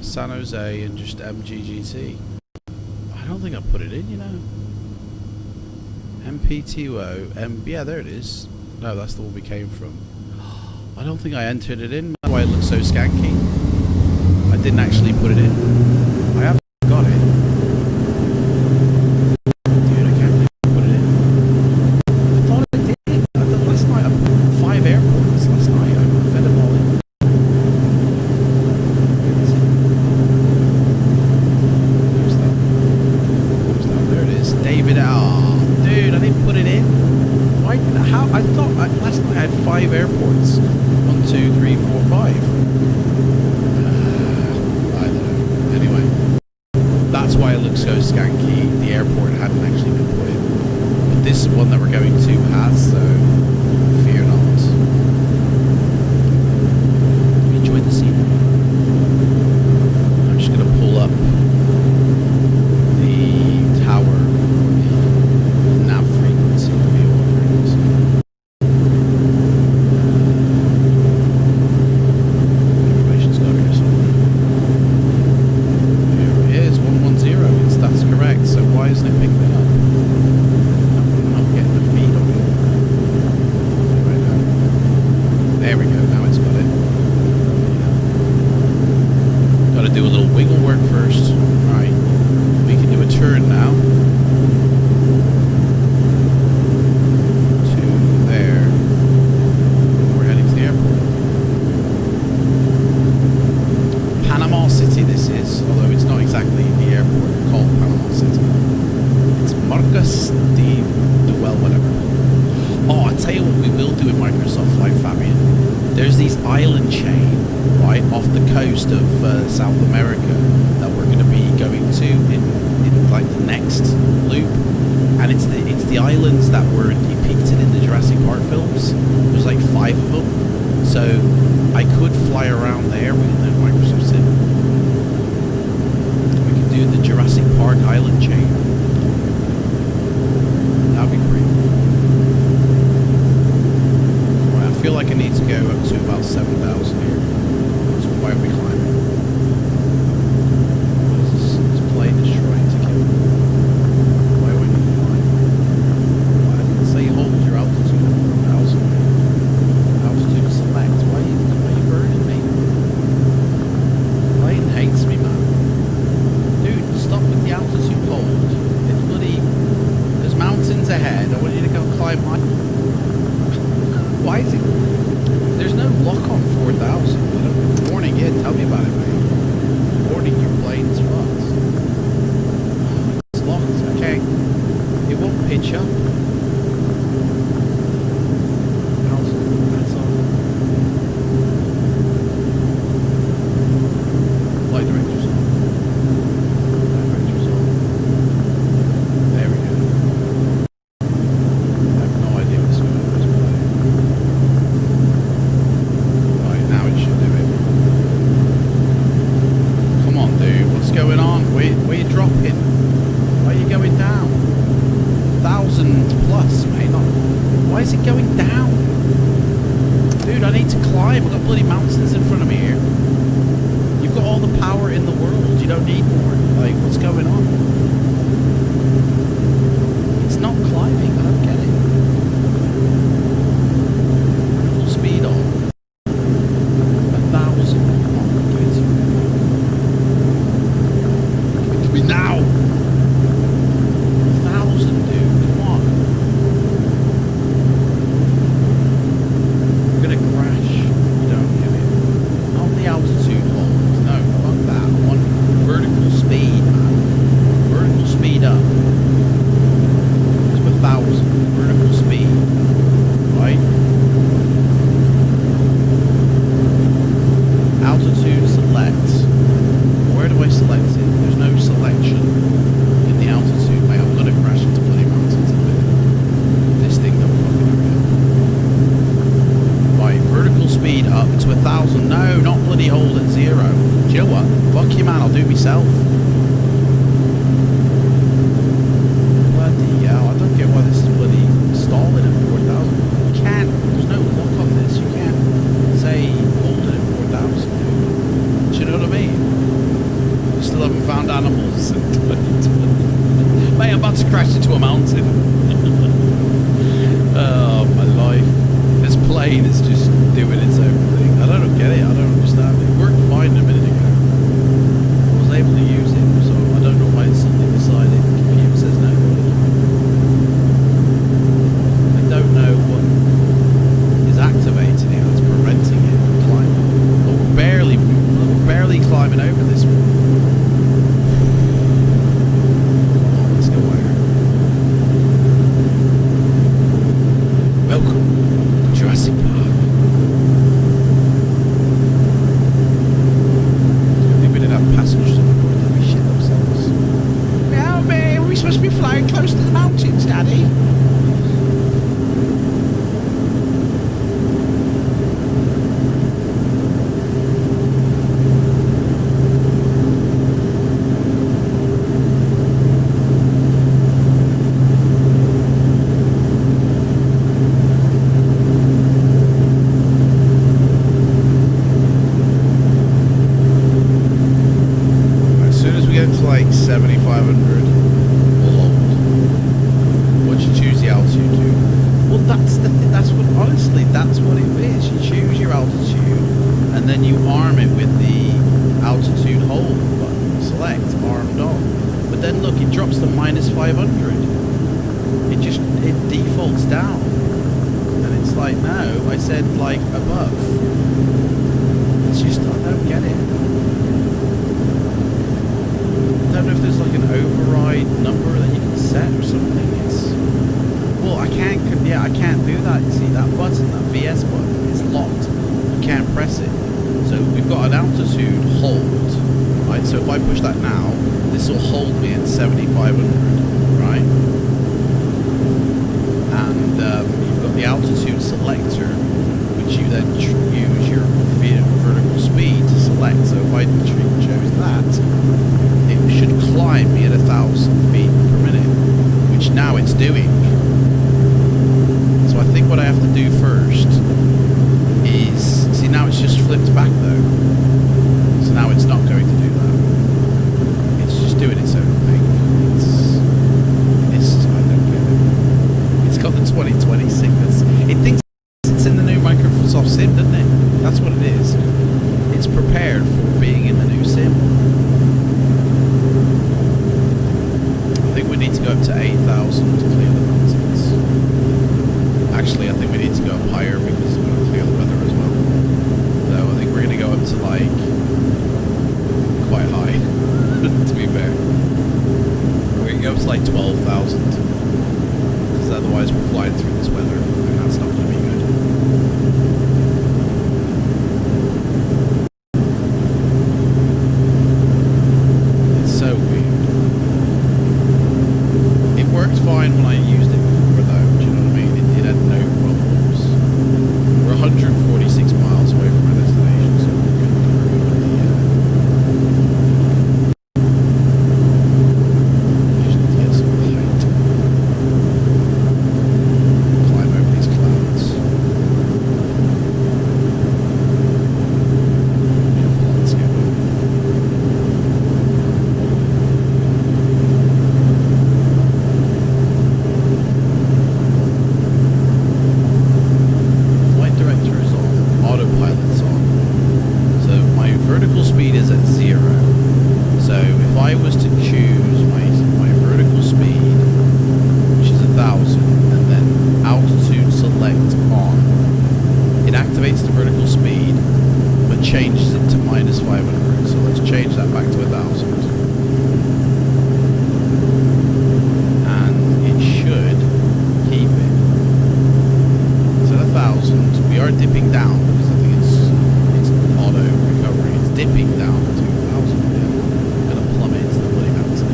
San Jose and just MGGT. I don't think I put it in, you know. MPTO, yeah, there it is. No, that's the one we came from. I don't think I entered it in. That's why it looks so skanky. I didn't actually put it in. I have got it. Dude, I can't put it in. I thought I did. I thought last night I put 5 airports. Last night I fed them all in. Where's that? Where's that? There it is. David. Oh, dude, I didn't put it in. Why? How? I thought last night I had 5 airports. 1, 2, 3, 4, 5. I don't know. Anyway, that's why it looks so skanky. The airport hadn't actually been put in. But this one that we're going to has, so fear not. Enjoy the scene. I'm just going to pull up the tower, the nav frequency to be ordering this. That's correct, so why isn't it picking it up? I'm not getting the feed on it. Right now. There we go, now it's got it. Got to do a little wiggle work first. Right, we can do a turn now. To there. We're heading to the airport. Panama City this is, although it's not exactly the airport called Panama City. It's Marcos de well, whatever. Oh, I'll tell you what we will do in Microsoft Flight, Fabian. There's these island chain, right, off the coast of South America that we're going to be going to in like the next loop. And it's the islands that were depicted in the Jurassic Park films. There's like 5 of them. So I could fly around there within Microsoft Sim. We could do the Jurassic Park island chain. That'd be great. Right, I feel like I need to go up to about 7,000 here. So why are we climbing? What is this? This plane is trying to kill me. Why would you climb? Why didn't it say hold your altitude from 1,000? Altitude select. Why are you burning me? Plane hates me, man. Dude, stop with the altitude hold. It's bloody... There's mountains ahead. I want you to go climb my... Why is it... There's no lock on 4,000. Warning, yeah, tell me about it, mate. Warning, your plane's fucked. It's locked, okay. It won't pitch up. That's all. Flight director's on. Flight director's on. There we go. I have no idea what's going on with this plane. Right, now it should do it. Come on, dude. What's going on? Where you dropping? Why are you going down? 1,000 plus, mate. Why is it going down? Dude, I need to climb. I've got bloody mountains in front of me here. You've got all the power in the world. You don't need more. Like, what's going on? It's not climbing. I don't get it. Full speed on. 1,000. Come on, give it to me. Give it to me now. 1,000, dude. Come on. I'm gonna crash. You don't give it. On the altitude hold. No, fuck that. I want vertical speed, man. Vertical speed up. It's 1,000. Vertical speed. Right? Altitude select. Where do I select it? There's no selection in the altitude, mate. I'm gonna crash into bloody mountains in a minute. This thing don't fucking hurry up. Right, vertical speed up to 1,000. No, not bloody hold at 0. Do you know what? Fuck you, man. I'll do it myself. Bloody hell. I don't get why this is bloody stalling at 4,000. You can't. There's no lock on this. You can't say hold it at 4,000. Do you know what I mean? Mate, I'm about to crash into a mountain. Oh, my life. This plane is just doing its own thing. I don't get it. I don't understand it. It worked fine a minute ago. I was able to use it, so I don't know why it's suddenly decided. The computer says no. I don't know what is activating it that's preventing it from climbing. But we're barely climbing over this one. Let's go higher. Welcome to Jurassic Park. I think we did have passengers on board that we shit themselves. Now, man, are we supposed to be flying close to the mountains, Daddy? Like 7,500 we'll hold. Once you choose the altitude to, well, that's the thing, that's what, honestly, that's what it is. You choose your altitude and then you arm it with the altitude hold button, select, armed on. But then look, it drops to -500. It defaults down. And it's like, no, I said like above. It's just, I don't get it. I don't know if there's like an override number that you can set or something. Well, I can't do that. You see, that button, that VS button, is locked. You can't press it. So we've got an altitude hold, right? So if I push that now, this will hold me at 7,500, right? And you've got the altitude selector, which you then use your vertical speed to select. So if I chose that, should climb me at 1,000 feet per minute, which now it's doing. So I think what I have to do first is, see, now it's just flipped back though. So now it's not going to do that. It's just doing its own thing. It's I don't get it. It's got the 2020 sickness. It thinks it's in the new Microsoft Sim, doesn't it? That's what it is. It's prepared for being in the new Sim. I think we need to go up to 8,000 to clear the mountains. Actually, I think we need to go up higher because we want to clear the weather as well. So I think we're going to go up to like quite high, to be fair. We're going to go up to like 12,000 because otherwise we're flying through this weather and that's not going to be good. It's so weird. Fine when I used it before though, do you know what I mean? It had no problems. We're 146 miles away from our destination, so we're good. Just need to get some height. Climb over these clouds. Beautiful landscape. Vertical speed is at 0. So if I was to choose my vertical speed, which is 1,000, and then altitude select on, it activates the vertical speed, but changes it to -500. So let's change that back to 1,000. And it should keep it. So 1,000, we are dipping down because I think it's auto recovery. It's dipping down to 2,000. I'm going to plummet into the bloody mountain.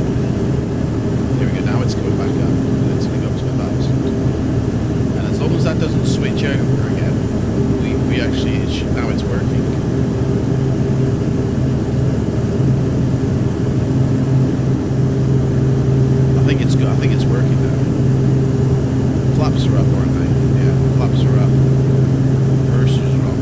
Here we go. Now it's going back up. It's going to go up to 1,000. And as long as that doesn't switch over again, we actually now it's working. I think it's good. I think it's working now. Flaps are up, aren't they? Yeah, flaps are up. Reversers are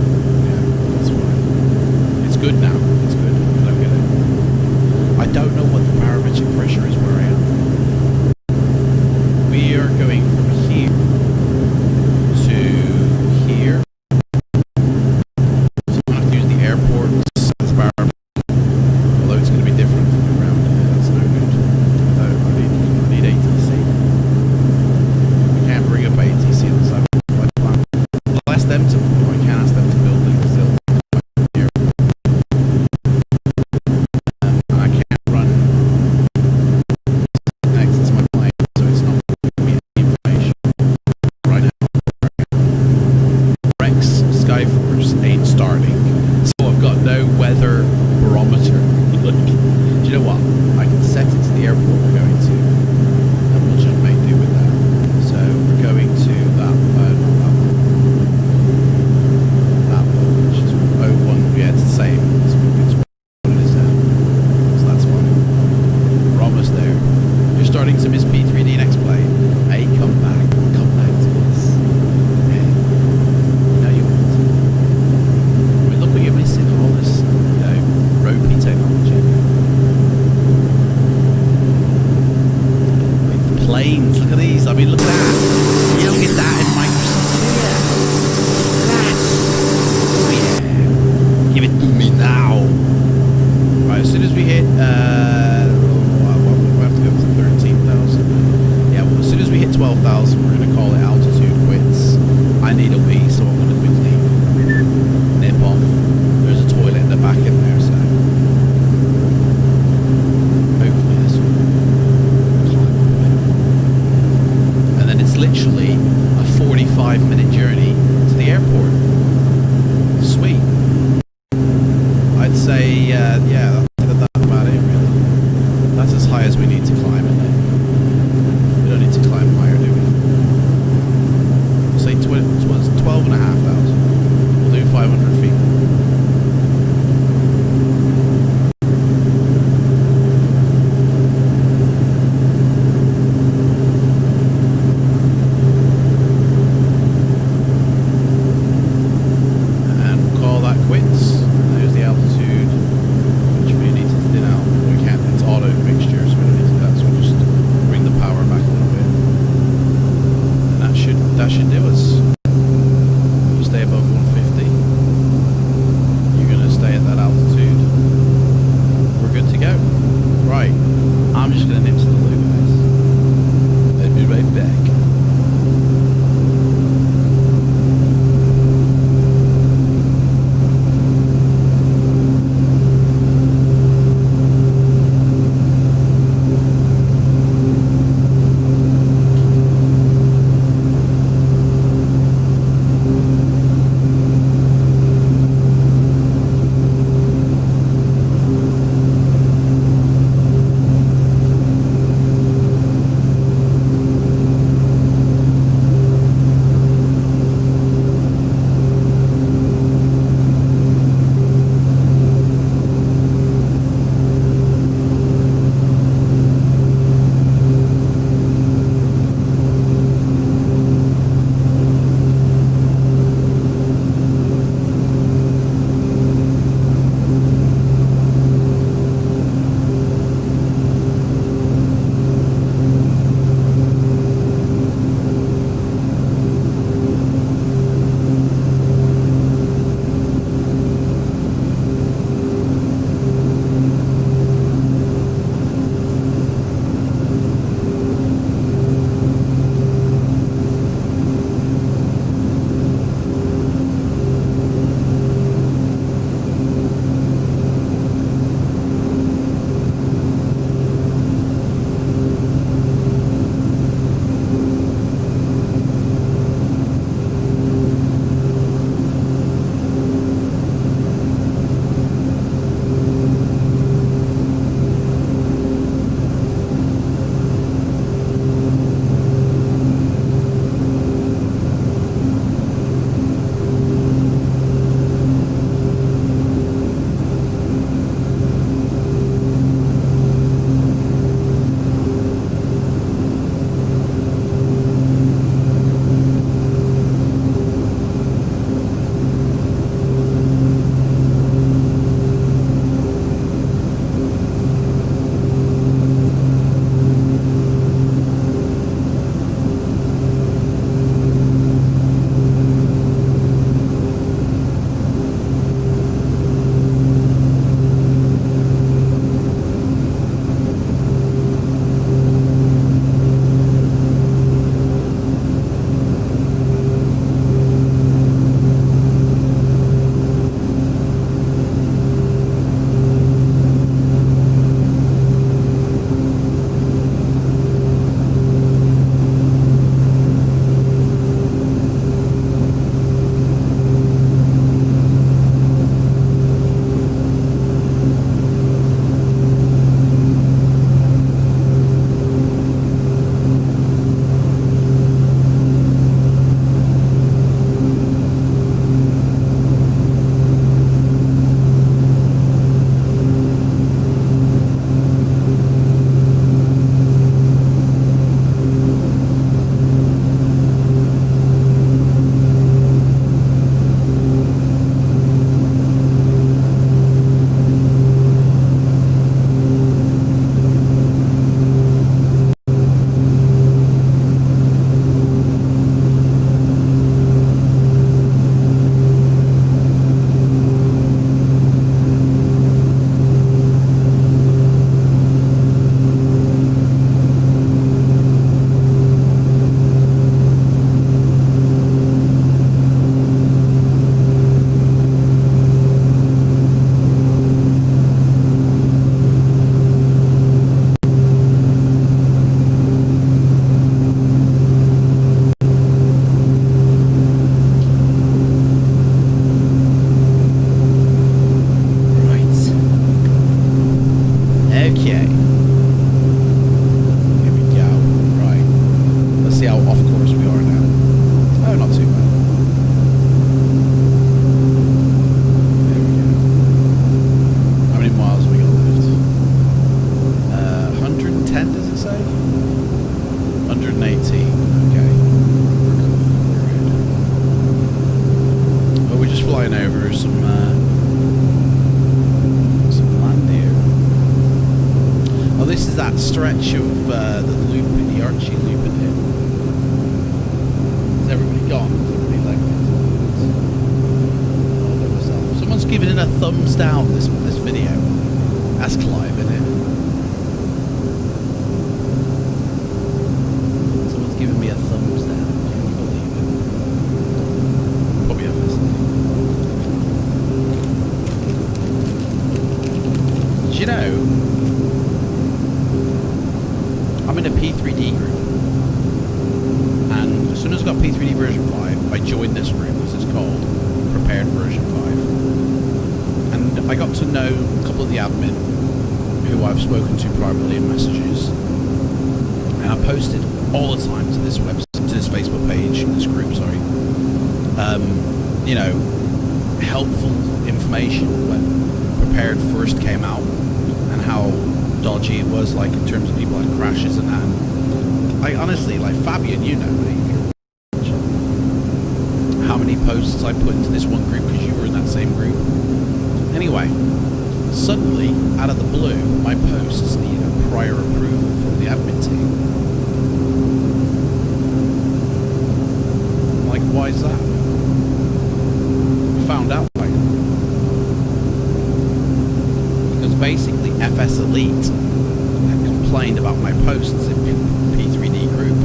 soon as we hit, we have to go up to 13,000. Yeah, well, as soon as we hit 12,000, we're going to call it altitude quits. I need a wee, so I'm going to quickly nip off. There's a toilet in the back in there, so hopefully this will climb up a bit. And then it's literally a 45-minute journey to the airport. Sweet. I'd say, yeah, that's about it, really. That's as high as we need to climb, isn't it? We don't need to climb higher, do we? We'll say 12,500. We'll do 500 feet. And we'll call that quits. There's the altitude, which means Okay. Here we go. Right. Let's see how off course we are now. Oh, not too bad. There we go. How many miles we got left? 110, does it say? 118. Okay. We're just flying over some land here. Oh, this is that stretch of the loop, the Archie loop in here. Is everybody gone? Is everybody like all by myself? Someone's giving it a thumbs down this video. That's Clive, isn't it? Someone's giving me a thumbs down. Can you believe it? Probably have this. You know, I'm in a P3D group, and as soon as I got P3D version 5, I joined this group, as it's called, Prepared version 5, and I got to know a couple of the admin, who I've spoken to privately in messages, and I posted all the time to this Facebook page, this group, sorry, you know, helpful information when Prepared first came out, and how dodgy it was, like in terms of people had crashes and that. And I honestly, like Fabian, you know me, how many posts I put into this one group because you were in that same group. Anyway, suddenly, out of the blue, my posts need a prior approval from the admin team. I'm like, why is that? I found out why. Because basically FS Elite had complained about my posts in P3D group.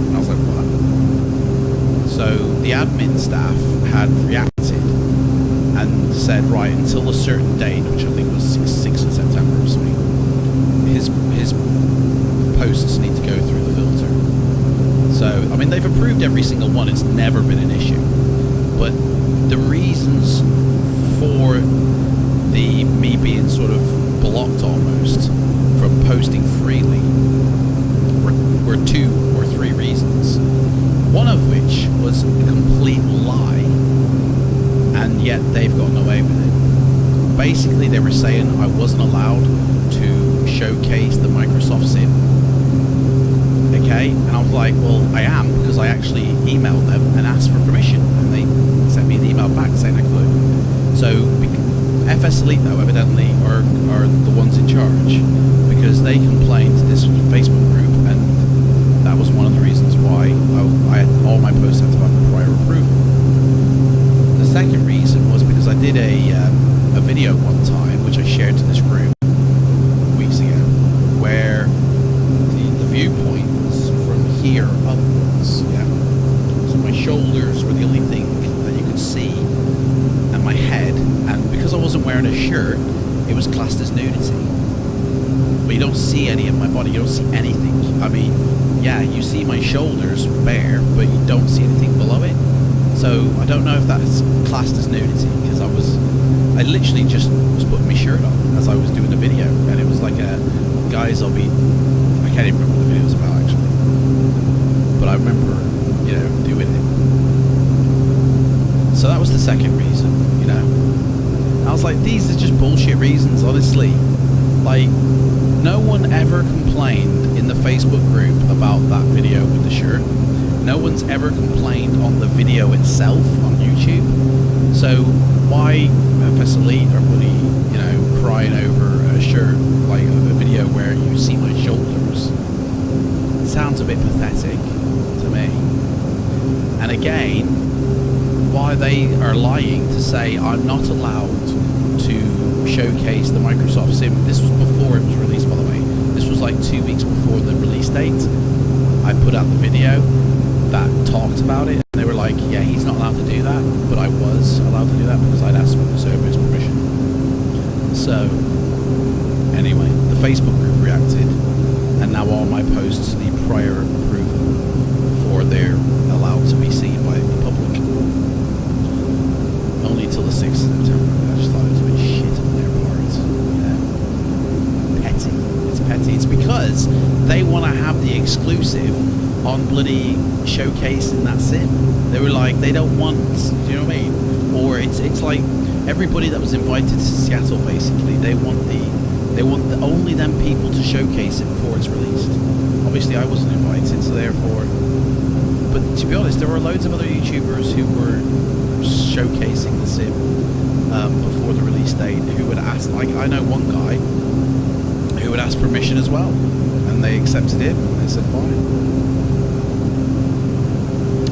And I was like, what? So the admin staff had reacted and said, right, until a certain date, which I think was 6th of September or something, his posts need to go through the filter. So, I mean, they've approved every single one. It's never been an issue. But the reasons for me being sort of blocked almost from posting freely were 2 or 3 reasons. One of which was a complete lie, and yet they've gotten away with it. Basically, they were saying I wasn't allowed to showcase the Microsoft Sim. Okay, and I was like, well, I am, because I actually emailed them and asked for permission, and they sent me an email back saying I could. So FS Elite, though, evidently are the ones in charge, because they complained to this Facebook group, and that was one of the reasons why I had all my posts had to have prior approval. The second reason was because I did a video one time, which I shared to this group weeks ago, where the viewpoint was from here upwards, yeah. So my shoulders were the only thing that you could see, and my head, and because I wasn't wearing a shirt, it was classed as nudity. But you don't see any of my body, you don't see anything. I mean, yeah, you see my shoulders bare, but you don't see anything below it. So I don't know if that's classed as nudity, because I literally just was putting my shirt on as I was doing the video, and it was like I can't even remember what the video was about actually, but I remember, you know, doing it. So that was the second reason, you know. I was like, these are just bullshit reasons, honestly. Like, no one ever complained in the Facebook group about that video with the shirt. No one's ever complained on the video itself on YouTube. So why FS Elite are really, you know, crying over a shirt, like a video where you see my shoulders? It sounds a bit pathetic to me. And again, why they are lying to say I'm not allowed to showcase the Microsoft Sim. This was before it was released, by the way. This was like 2 weeks before the release date. I put out the video that talked about it, and they were like, yeah, he's not allowed to do that, but I was allowed to do that because I'd asked for the server's permission. So anyway, the Facebook group reacted, and now all my posts need prior approval before they're allowed to be seen by the public. Only till the 6th of September. I just thought it was a bit shit on their part. Yeah. exclusive on bloody showcasing that sim. They were like, they don't want, do you know what I mean? Or it's like everybody that was invited to Seattle, basically, they want only them people to showcase it before it's released. Obviously, I wasn't invited, so therefore. But to be honest, there were loads of other YouTubers who were showcasing the sim before the release date, who would ask. Like, I know one guy who would ask permission as well, and they accepted it, and they said fine.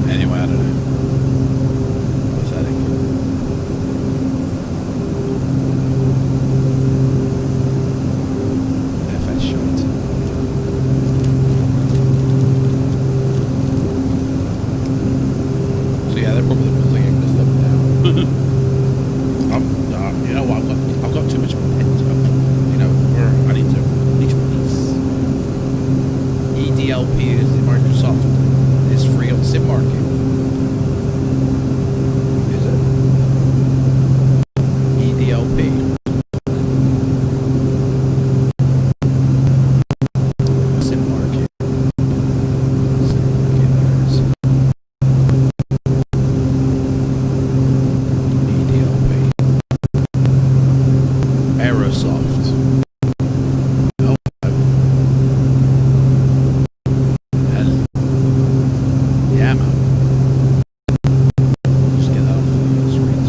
Anyway, I don't know. Pathetic. FS shot. So yeah, they're probably building this up now. You know what? I've got too much momentum. You know, I need to release. EDLP is the Microsoft is free on sim market. Is it? EDLP. Sim market. EDLP. Aerosoft. Oh. Yeah, man. Just get that off the screen.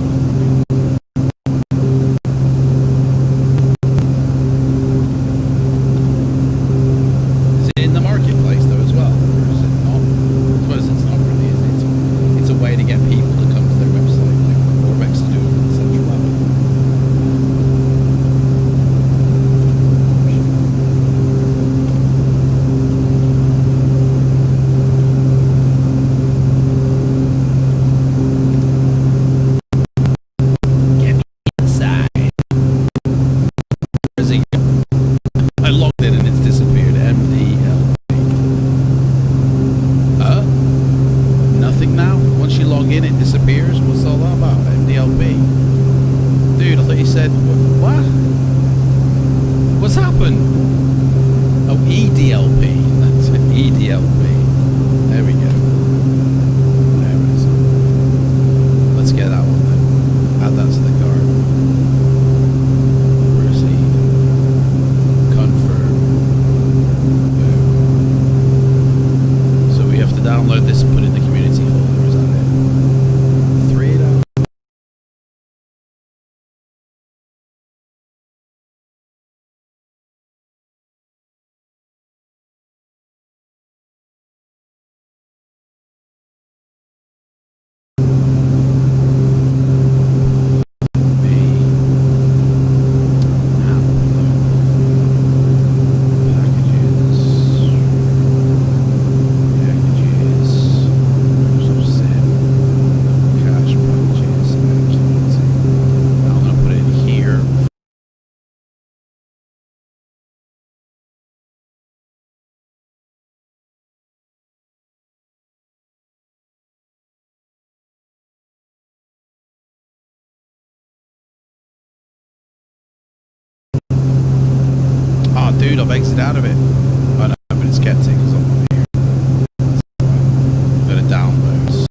Is it in the marketplace though as well? Or is it not? I suppose it's not really, is it? It's a way to get people to come to their website, like Orbex to do it on the central level. I logged in and it's disappeared. MDLP. Nothing now? Once you log in, it disappears? What's all that about? MDLP. Dude, I thought you said... What? What's happened? Oh, EDLP. That's it. EDLP. There we go. There it is. Let's get that one then. Add that to the card. Download this and put it in the community folder, is that it? 3 down. Dude, I've exited out of it. I know, but it's kept it because I'm not here. Go to downloads.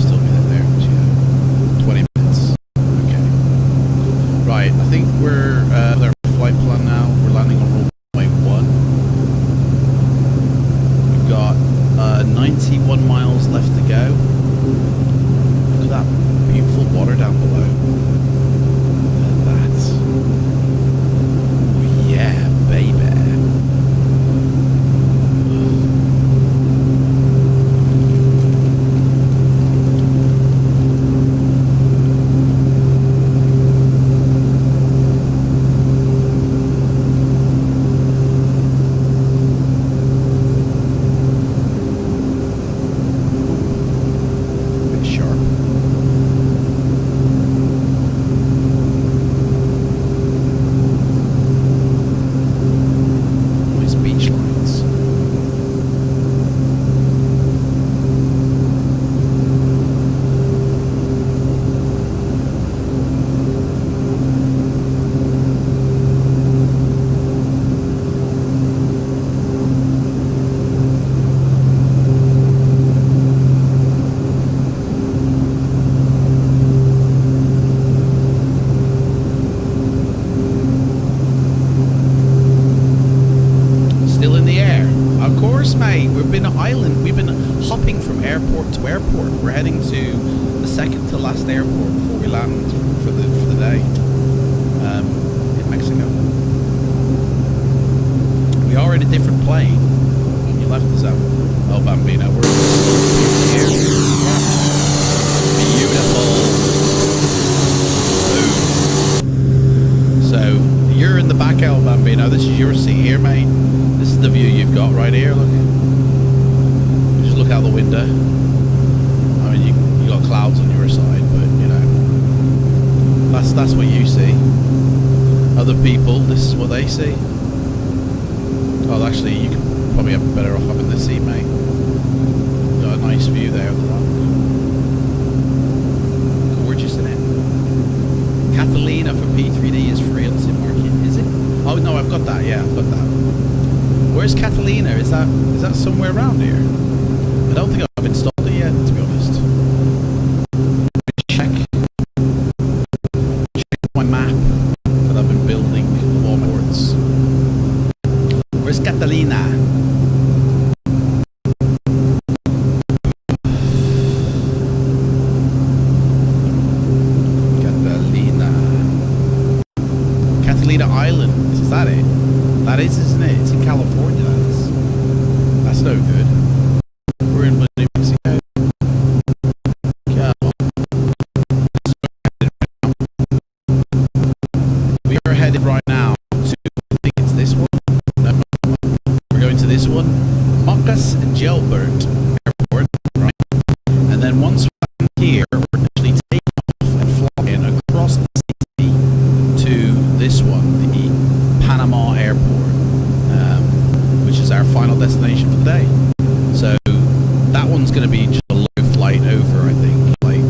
Still be there, but yeah. 20 minutes. Okay. Right, I think we're with our flight plan now. We're landing on runway 1. We've got 91 miles left to go. Look at that beautiful water down below. Look at that. Yeah, baby. from airport to airport. We're heading to the second to last airport before we land for the day in Mexico. We are in a different plane. On your left is that El Bambino. We're here. Beautiful. Boom. So you're in the back, El Bambino. This is your seat here, mate. This is the view you've got right here. Look. Just look out the window. I mean, you got clouds on your side, but you know, that's what you see. Other people, this is what they see. Oh, actually, you can probably have better off having this seat, mate. Got a nice view there of the rock. Gorgeous, isn't it? Catalina for P3D is free on Sim Market, is it? Oh no, I've got that. Yeah, I've got that. Where's Catalina? Is that somewhere around here? I don't think I've installed it yet, to be honest. Check my map that I've been building of all my ports. Where's Catalina? Catalina Island, is that it? That is, isn't it? It's in California, that is. That's no good. We're in New Mexico. Come on. We are headed right now to, I think it's this one. No, we're going to this one. Mocas and Gelbert Airport, right? And then once we're here, we're actually taking off and flying across the city to this one, the Panama Airport, which is our final destination for the day. So that one's going to be just a low flight over, I think. Like,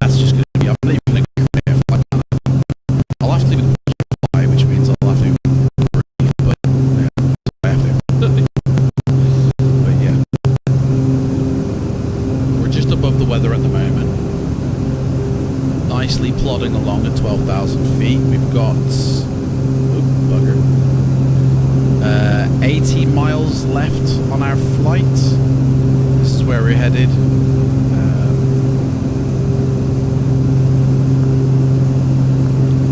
that's just going to be, I'm not even going to fly. I'll have to do the fly, which means I'll have to breathe, but yeah, I have to. But yeah, we're just above the weather at the moment. Nicely plodding along at 12,000 feet. We've got 80 miles left on our flight. This is where we're headed.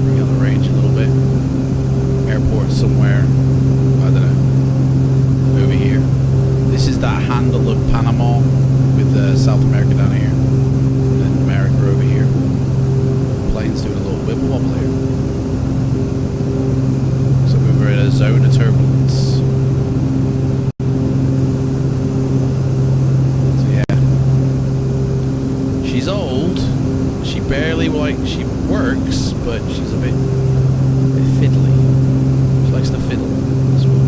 Bring on the range a little bit. Airport somewhere, I don't know, over here. This is that handle of Panama with South America down here and America over here. Plane's doing a little wibble wobble here. So we're in a zone of turbulence. So yeah, she's old. She barely she works, but she's a bit fiddly. She likes to fiddle as well.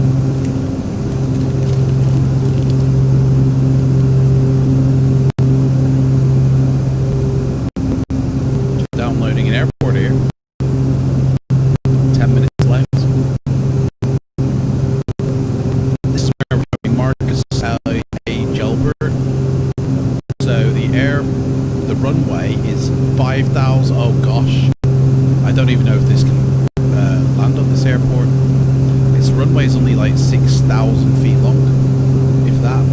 Downloading an airport here. 10 minutes left. This is where we're going, Marcus A. Gelbert. So the runway is 5,000. Oh gosh, I don't even know if this can land on this airport. Its runway is only like 6,000 feet long, if that.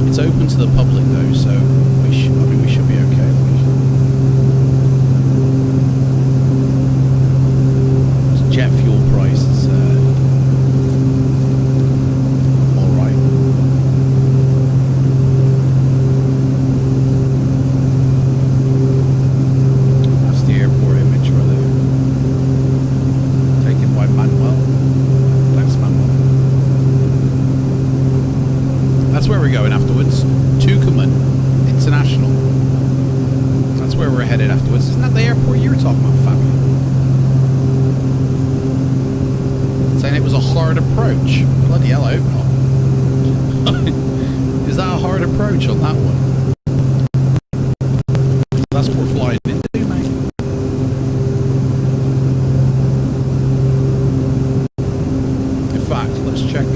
It's open to the public though, so we should be okay. Jet fuel price is alright. That's the airport image right there. Taken by Manuel. Thanks, Manuel. That's where we're going afterwards. Tucumán International. That's where we're headed afterwards. Isn't that the airport you were talking about, Fabio? Saying it was a hard approach. Bloody hell, I hope not. Is that a hard approach on that one? That's what we're flying into, mate. In fact, let's check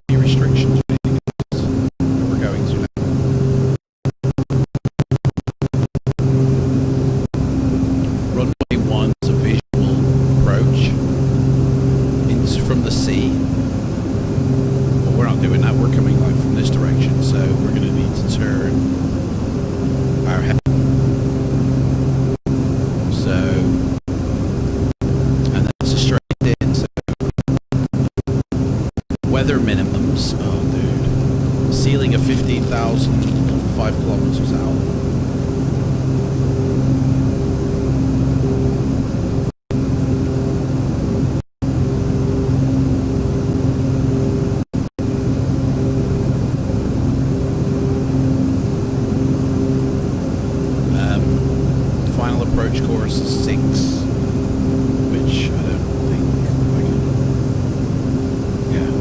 any restrictions or anything else that we're going to now. Runway 1 is a visual approach from the sea. But we're not doing that. We're weather minimums. Oh, dude. Ceiling of 15,000, 5 kilometers out. Final approach course is 6, which I don't think I can. Yeah.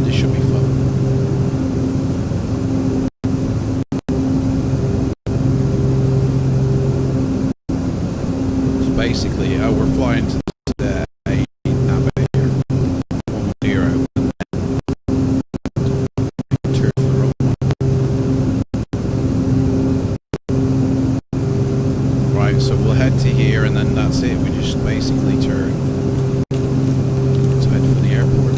This should be fun. So basically, we're flying to the navigator 10 and then turn for the runway. Right, so we'll head to here and then that's it. We just basically turn to head for the airport.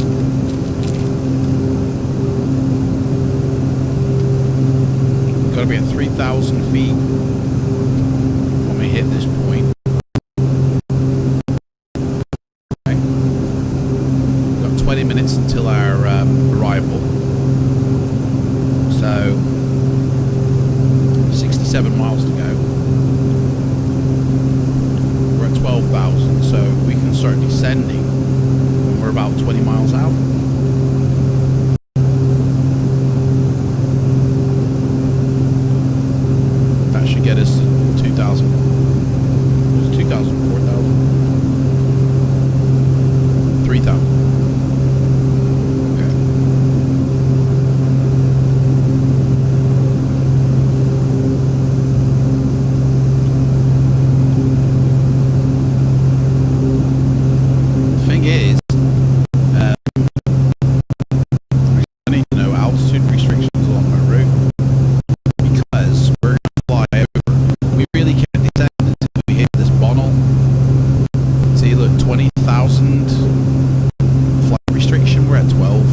We've got to be at 3,000 feet when we hit this point. Okay. We've got 20 minutes until our arrival. So 67 miles to go. We're at 12,000, so we can start descending when we're about 20 miles out. That should get us to 2,000. 2,000, 4,000? 3,000. Okay. Thing is, altitude restrictions along my route because we're going to fly over. We really can't descend until we hit this bonnel. See, look, 20,000 flight restriction. We're at 12.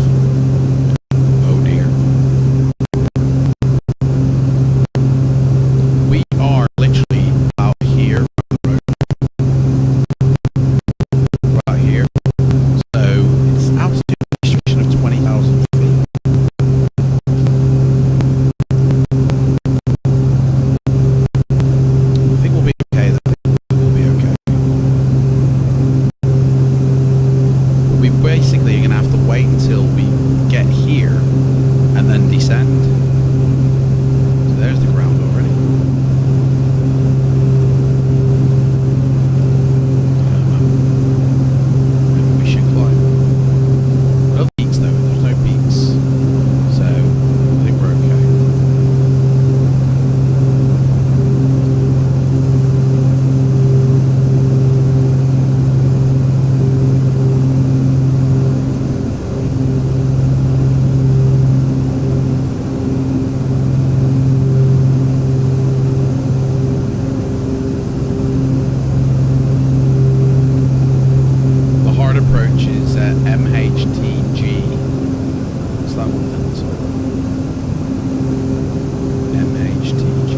Oh dear. We are literally out here, right here. So it's altitude restriction of 20,000 feet. I think we'll be okay. We'll be okay. We basically are going to have to wait until we get here and then descend. So there's the ground already. Maybe we should climb. No peaks though. There's no peaks. So I think we're okay. The hard approach is MHTG. What's that one then? MHTG.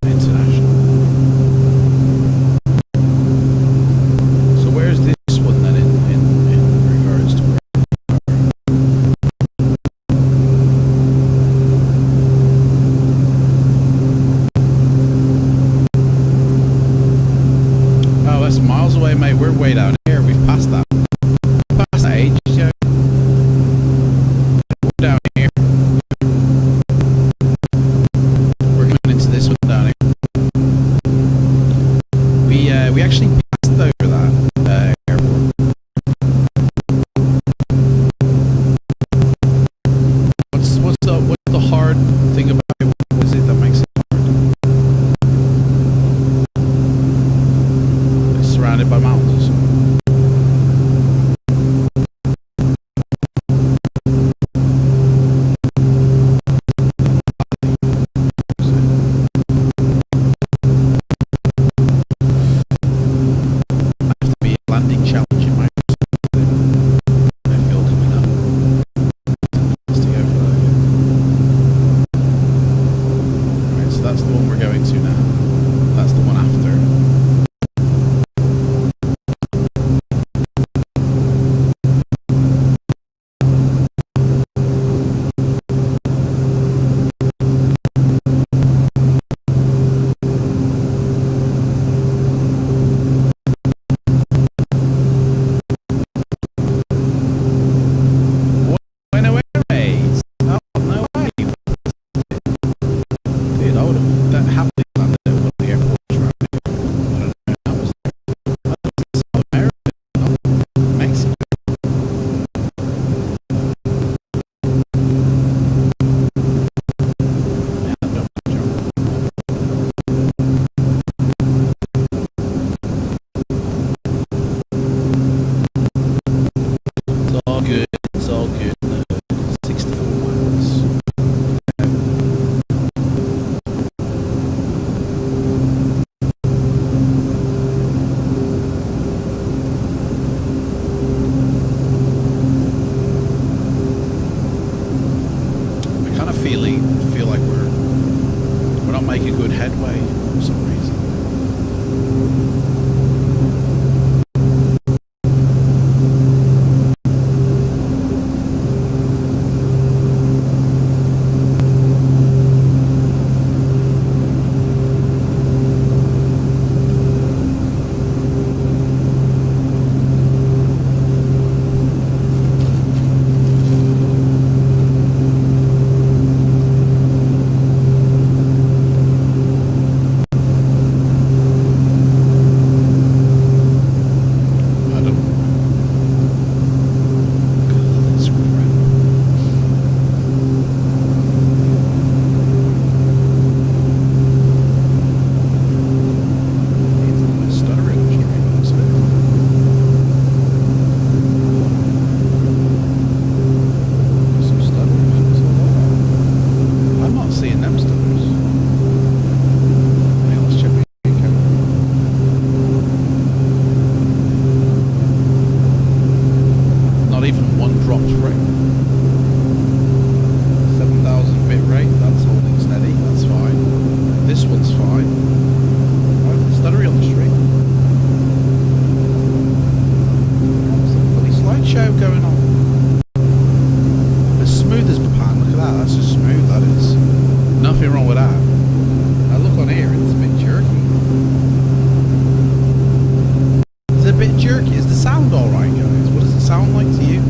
International. So where's this one then in regards to where? Oh, that's miles away, mate. We're way down here. We've passed that. Past that age, yeah. We're down here. We're coming into this one down here. We actually passed over that airport. What's the hard thing about it? What is it that makes it hard? It's surrounded by mountains or something. even one dropped frame. 7,000 bit rate, that's holding steady, that's fine. This one's fine. Oh, stuttery on the stream. There's a bloody slideshow going on. As smooth as Japan, look at that, that's just smooth, that is. Nothing wrong with that. Now look on here, it's a bit jerky. It's a bit jerky. Is the sound alright, guys? What does it sound like to you?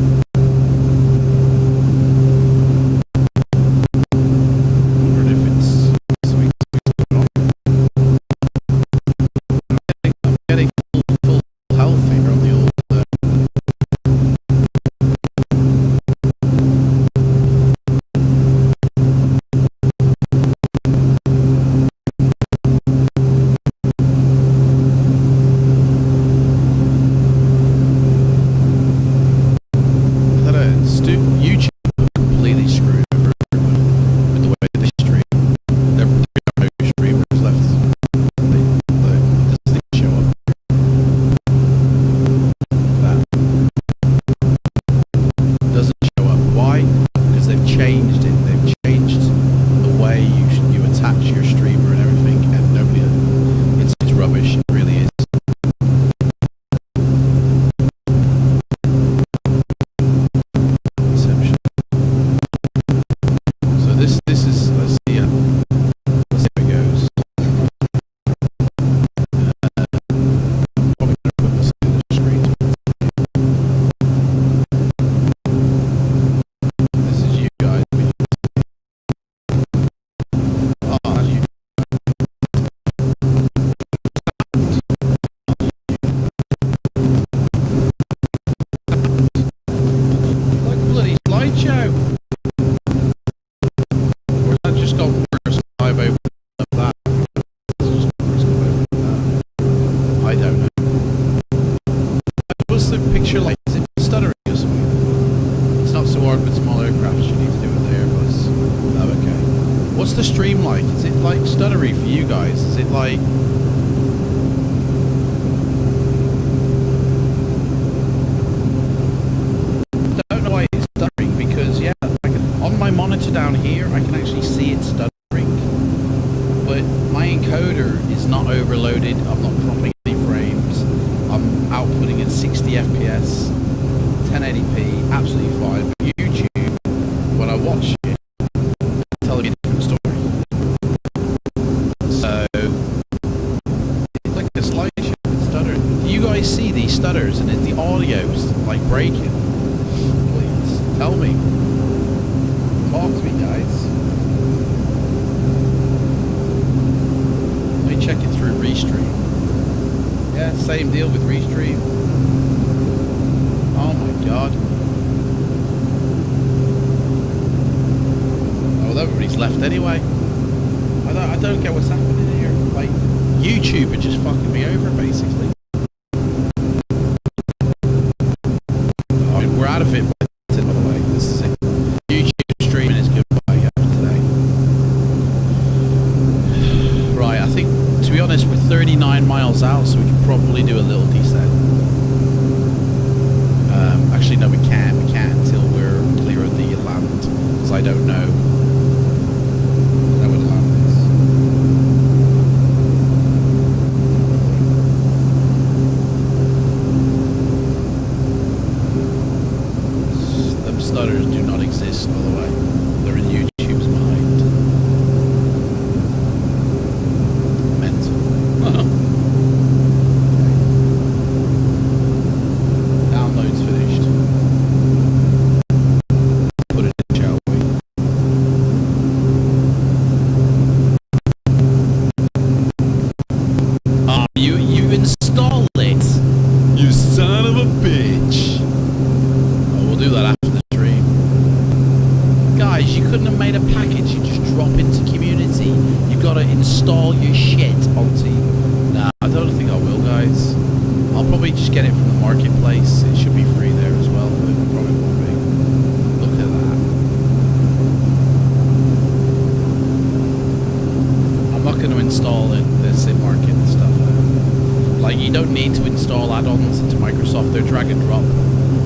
Like, you don't need to install add-ons into Microsoft. They're drag and drop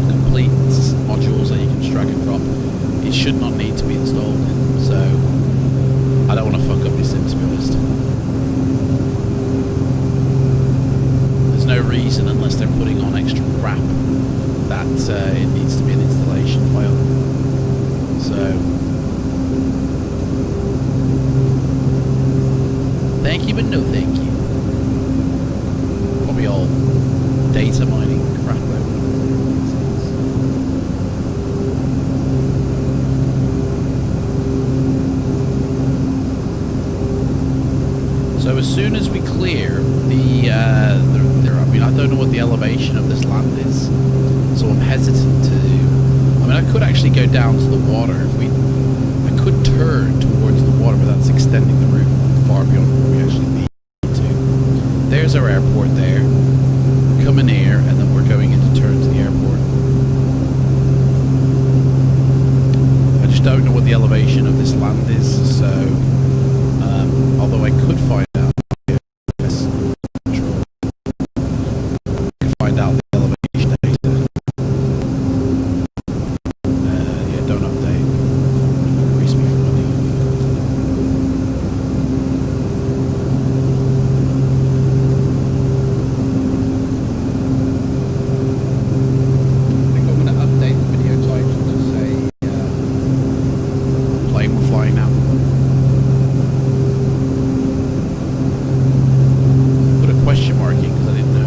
complete as soon as we clear I mean, I don't know what the elevation of this land is, so I'm hesitant to. I mean, I could actually go down to the water if we. I could turn towards the water, but that's extending the route far beyond what we actually need to. There's our airport there. Coming here, and then we're going into turn to the airport. I just don't know what the elevation of this land is, so although I could find out. Find out the elevation data. Yeah, don't update. Increase me for money. I think I'm going to update the video title to say plane we're flying now. Put a question mark in because I didn't know.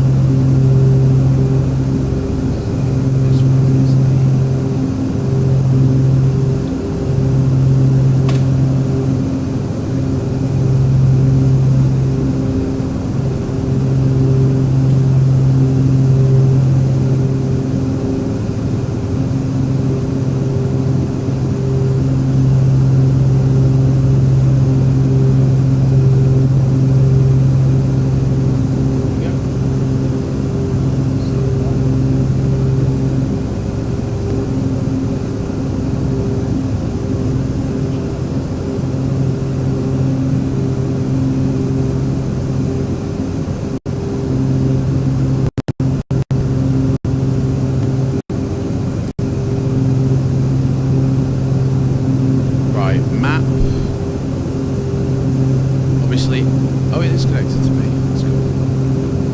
Oh, it is connected to me. That's cool.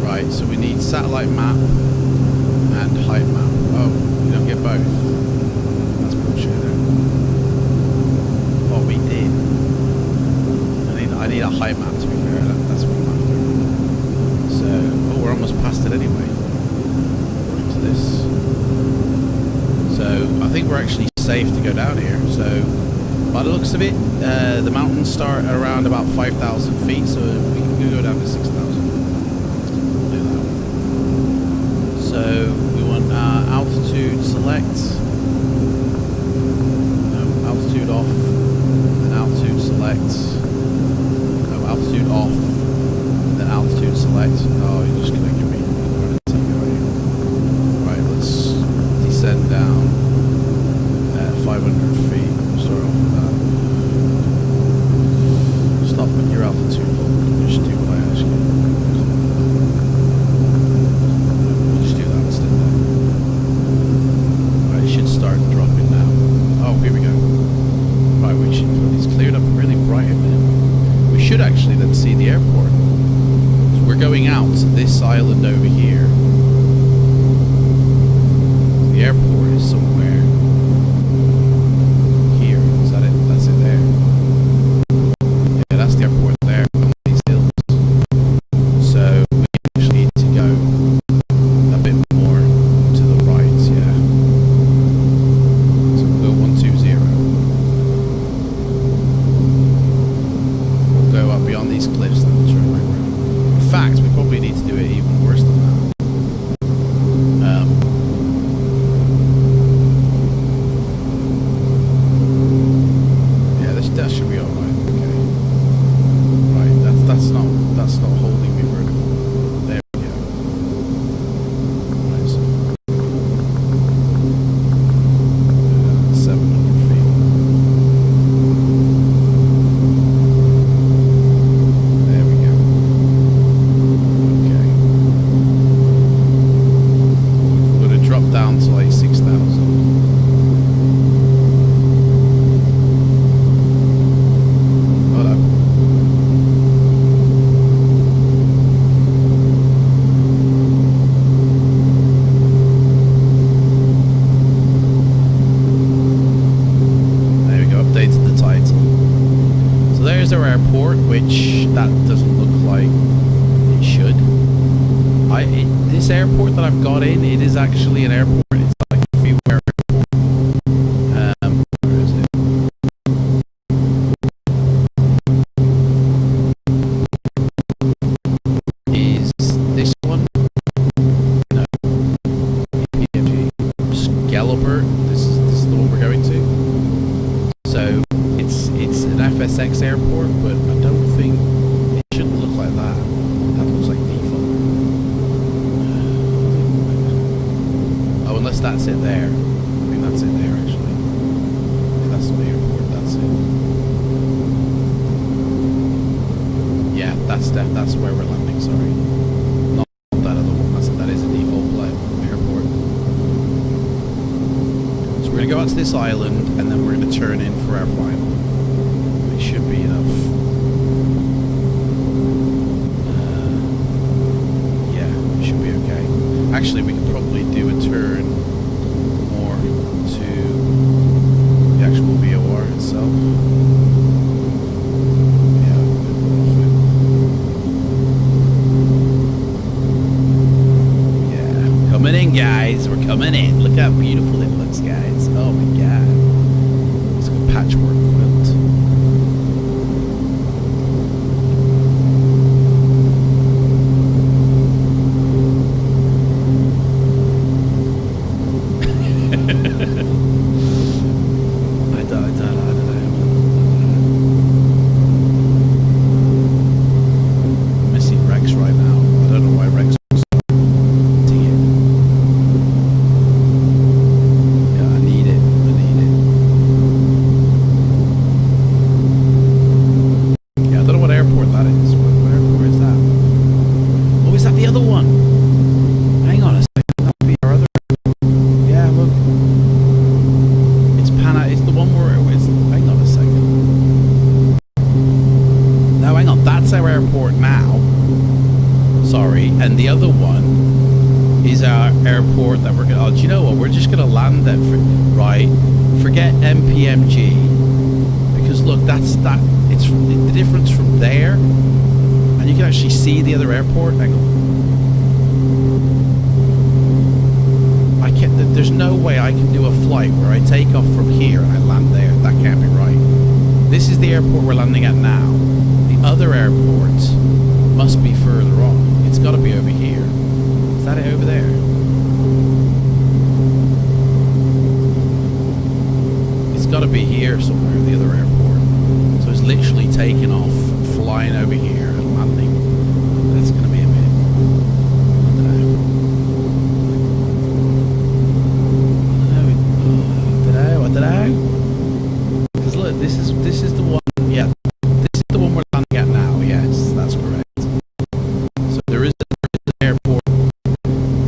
Right, so we need satellite map and height map. Oh, you don't get both. That's bullshit. Oh, we did. I need a height map to be fair. That's what I'm after. So, oh, we're almost past it anyway. According to this. So, I think we're actually safe to go down here. So, by the looks of it, the mountains start at around about 5,000 feet, so we can go down to 6,000. Do that. So we want altitude select, no, altitude off, and altitude select, no, altitude off, and then altitude select. Oh, you just connected me. Right, let's descend down at 500 feet. Start off with that. Stop at your altitude. Just do what I ask you. Just do that instead. Right, it should start dropping now. Oh, here we go. Right, it's cleared up really bright a minute. We should actually then see the airport. So we're going out to this island over here. The airport is somewhere. Which that doesn't look like it should. This airport that I've got in, it is actually an airport. It's like a few airport. Where is it? is the one we're going to. So it's an FSX airport, but I don't think it shouldn't look like that. That looks like default. Oh, unless that's it there. I think that's it there actually. Yeah, that's the airport. That's it. Yeah, that's where we're landing. Sorry, not that other one. That is a default airport. So we're gonna go out to this island, and then we're gonna turn in for our final. It should be enough. Yeah, it should be okay. Actually, we could probably do a turn more to the actual VOR itself. Coming in, guys. We're coming in. Look how beautiful it looks, guys. Oh my god. It's like a patchwork quilt. I don't know. I'm missing Rex right now. I don't know why Rex. And the other one is our airport that we're gonna. Oh, do you know what? We're just gonna land at right. Forget MPMG because look, that's that. It's the difference from there, and you can actually see the other airport. Hang on. I can't. There's no way I can do a flight where I take off from here and I land there. That can't be right. This is the airport we're landing at now. The other airport must be further on. It's got to be over here. Is that it over there? It's got to be here somewhere, the other airport. So it's literally taking off, flying over here and landing. That's going to be a bit. I don't know. Because look, this is the one. Yeah, this is the one we're landing at now. Yes, that's correct. There is an airport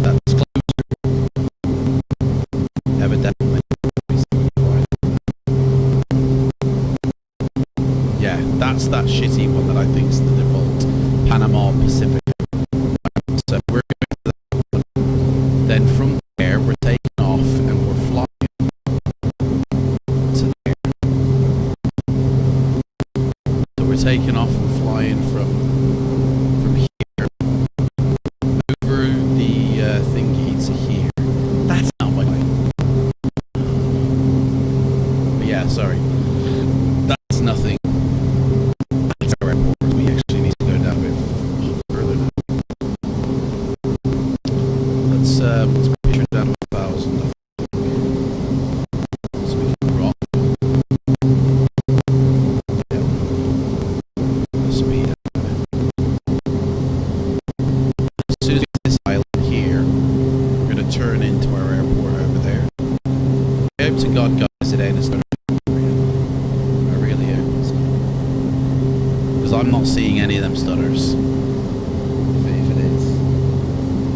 that's closer, evidently. Yeah, that's that shitty one that I think is the default Panama Pacific. So we're going to that one. Then from there, we're taking off and we're flying to there. So we're taking off and flying from here. Thingy to here. That's not my way. But yeah, sorry. That's nothing. That's our airport. We actually need to go down a bit further now. Let's push it down to 1,000. So we can rock. Yeah. The speed. As soon as we get this island turn into our airport over there. I hope to God, guys, it ain't a stutter. I really hope it's not. Because I'm not seeing any of them stutters. If it is.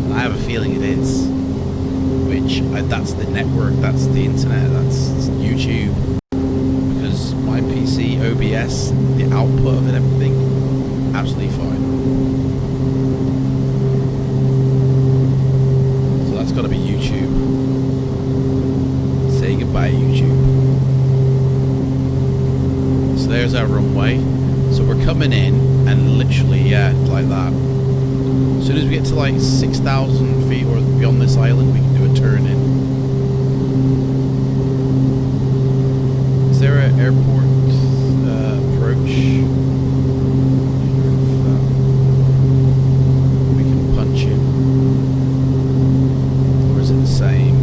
And I have a feeling it is. Which, that's the network, that's the internet, that's YouTube. Because my PC, OBS, the output of it, everything, absolutely fine. It's got to be YouTube. Say goodbye, YouTube. So there's our runway. So we're coming in, and literally, yeah, like that. As soon as we get to like 6,000 feet or beyond this island, we can do a turn in. Is there an airport approach? We can punch in. Or is it the same?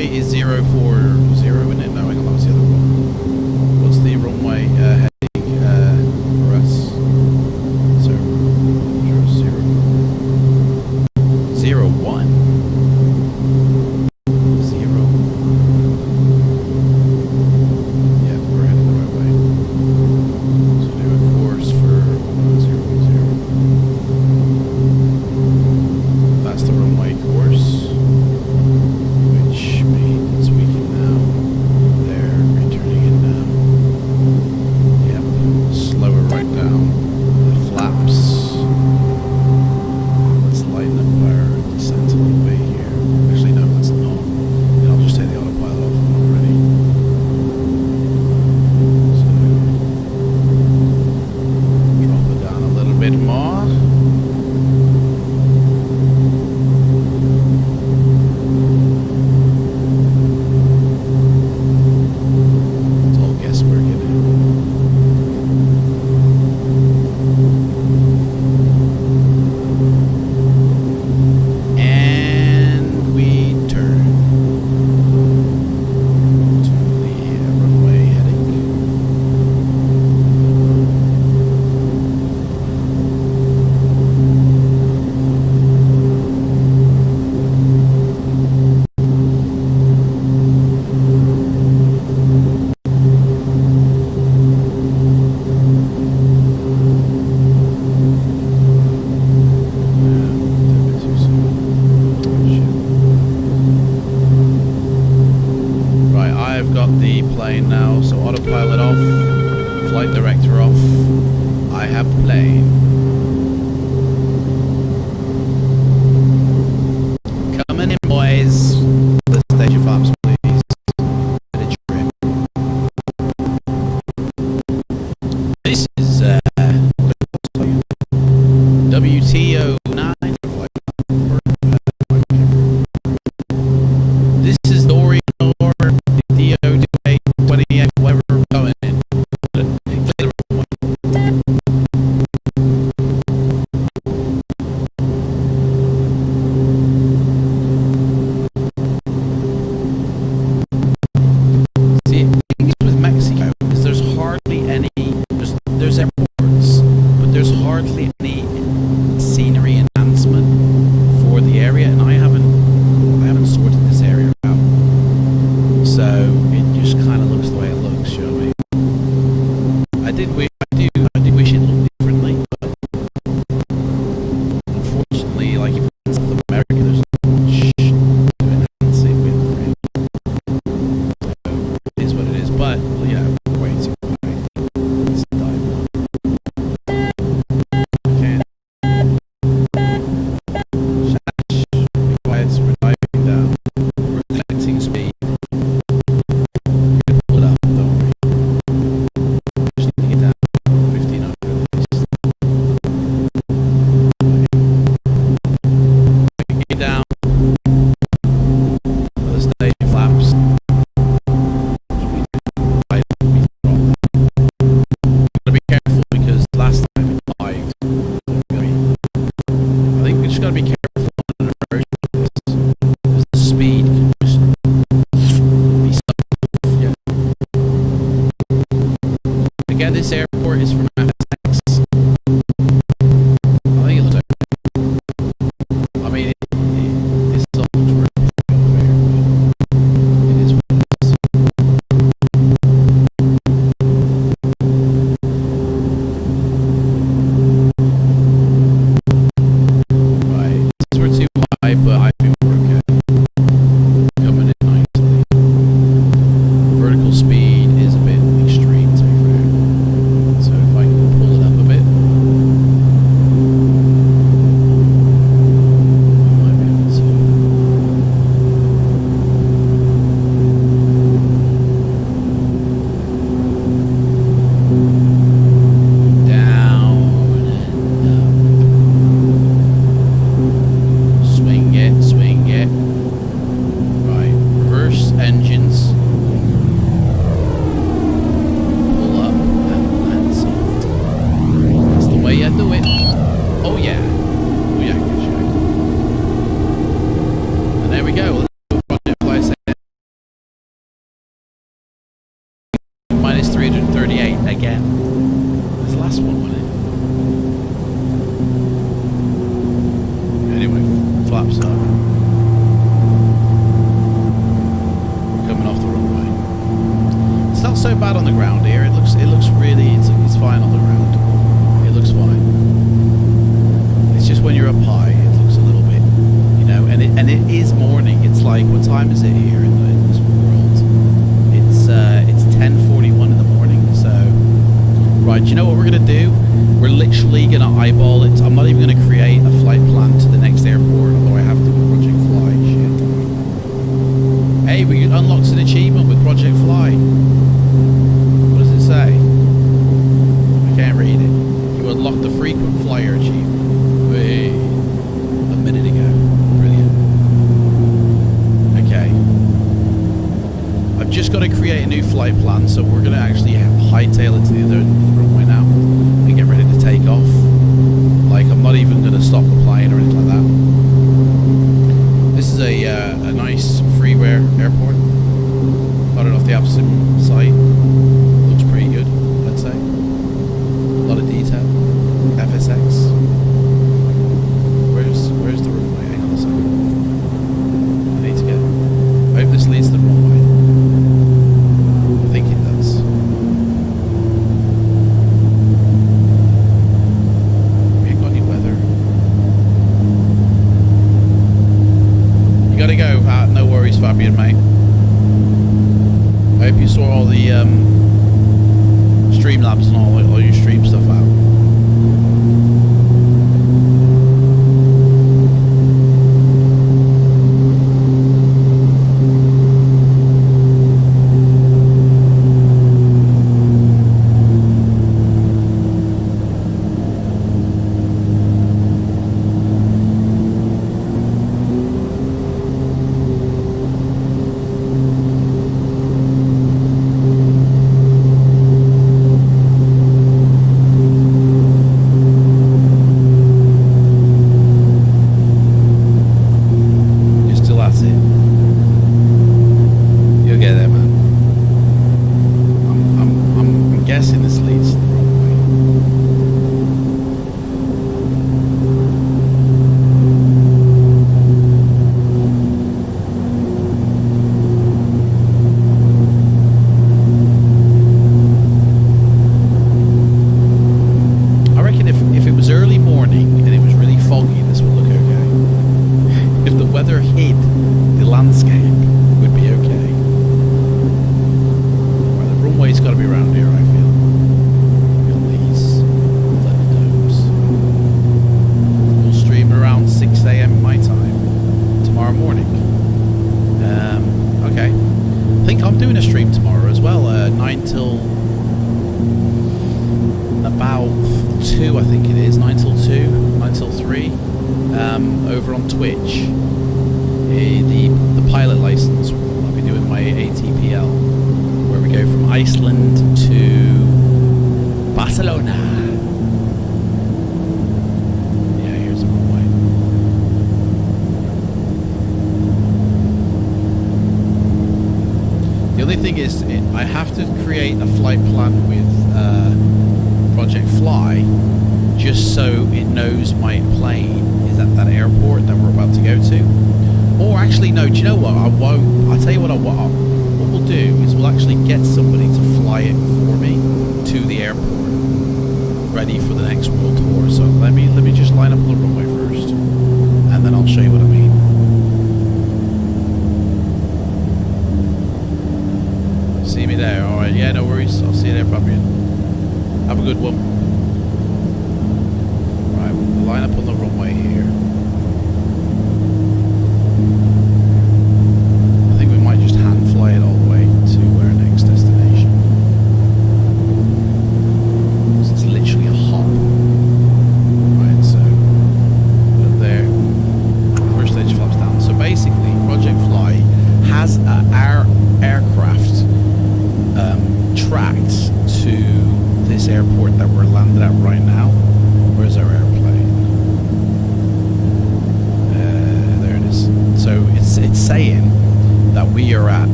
runway is 040, isn't it? No, hang on, that was the other one. What's the runway heading for us? So, 01. 0. Yeah, we're heading the right way. So do a course for 1010. That's the runway course, which means we can now, they're returning in now. Yep, slow it right down. The flaps. Let's lighten up our descent a little bit here. Actually, no, let's not. And I'll just take the autopilot off when I'm ready. So, drop it down a little bit more. It's all guesswork, isn't it? And we turn to the runway heading. Right, I've got the plane now, so autopilot off, flight director off. I have plane. Coming in, boys. The station flaps, please. Get a trip. This is WTO9. This is Dornier, D0-228, whatever we're going in. See, the thing is with Mexico is there's hardly any, there's airports, but there's hardly any scenery enhancement for the area, and I haven't sorted this area out. So it just kind of looks the way it looks, you know what I mean? I did wish it looked differently, but unfortunately, like if it's South America, there's not much to enhance it with, really. So it is what it is, but yeah, way too high. Let's dive on. Can't. Shash, be quiet, we're diving down. We're collecting speed. Pull it up, don't worry. Just need to get down 1500 at least. Get down. The station flaps. Gotta be careful because last time it lagged. I think we just gotta be careful on an immersion because the speed can just be so. Yeah. Again, this airport is from FX. I think it looks like. I mean, it's so much work. It is what it is. Right, we're too high, but I think we're okay. Coming in nicely. Vertical speed is a bit extreme, to be fair. So if I can pull it up a bit, I might be able to. Down and up. Swing it, swing it. Right, reverse engines. Pull up and land soft. That's the way you do it. Oh yeah. Oh yeah, good shot. And there we go. Project flight set. again. This last one, wasn't it? Anyway, flaps up. We're coming off the runway. It's not so bad on the ground here. It looks really, it's fine on the ground. It looks fine. It's just when you're up high, it looks a little bit, you know, and it is morning. It's like, what time is it here in this world? It's 10:41 in the morning. So, right, you know what we're gonna do? We're literally gonna eyeball it. I'm not even gonna create a flight plan to the next airport, although I have to with Project Fly. Shit. Hey, we unlocked an achievement with Project Fly. What does it say? I can't read it. You unlocked the frequent flyer achievement. Wait, a minute ago. Brilliant. Okay. I've just got to create a new flight plan, so we're going to actually hightail it to the other runway now and get ready to take off. Like, I'm not even going to stop the plane or anything like that. This is a nice freeware airport. I don't know if they have some site. Looks pretty good, I'd say. A lot of detail. FSX. Where's the runway? Hang on a second. I need to get... I hope this leads to the runway. I think it does. We ain't got any weather. You gotta go. No worries, Fabian, mate. I hope you saw all the Streamlabs and all your stream stuff out.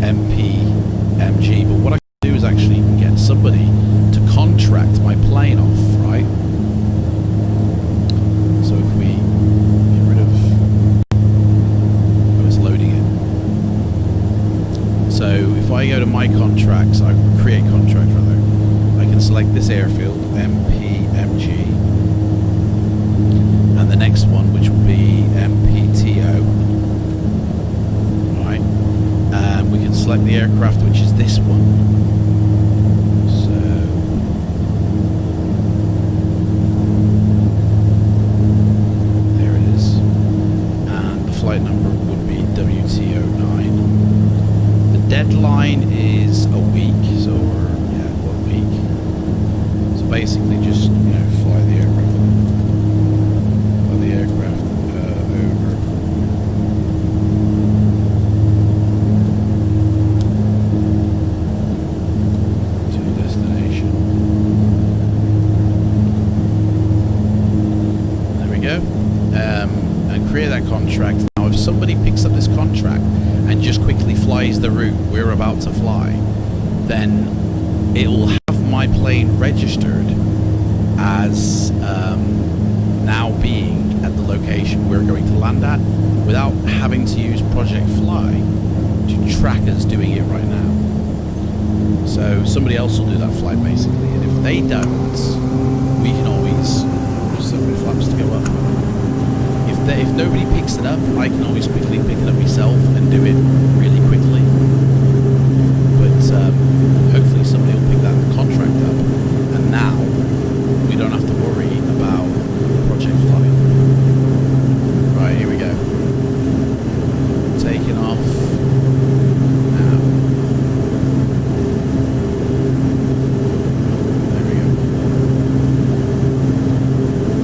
MPMG, but what I can do is actually get some my contracts, I create contracts rather, I can select this airfield, MPMG, and the next one, which will be MPTO. Right, we can select the aircraft, which is this one. So there it is, and the flight number would be WTO9. The deadline is a week, so yeah, 1 week. So basically, just fly the aircraft. Fly the aircraft over. To destination. There we go. And create that contract. Now, if somebody picks up this contract and just quickly flies the route we're about to fly, then it will have my plane registered as now being at the location we're going to land at, without having to use Project Fly to track us doing it right now. So somebody else will do that flight basically, and if they don't, we can always just set the flaps to go up. If nobody picks it up, I can always quickly pick it up myself and do it really quickly. But hopefully somebody will pick that contract up, and now we don't have to worry about Project Fly. Right, here we go. Taking off now. There we go.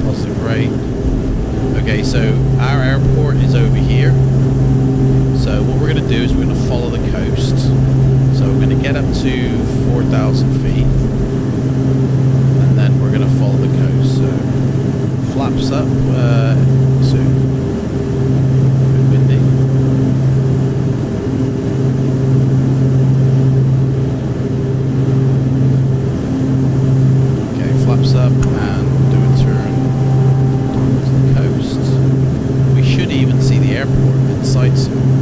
Positive rate. Okay, so our airport is over here. So what we're going to do is we're going to follow the coast. So we're going to get up to 4,000 feet. And then we're going to follow the coast. So flaps up soon. Bit windy. Okay, flaps up and do a turn. Coast. We should even see the airport in sight soon.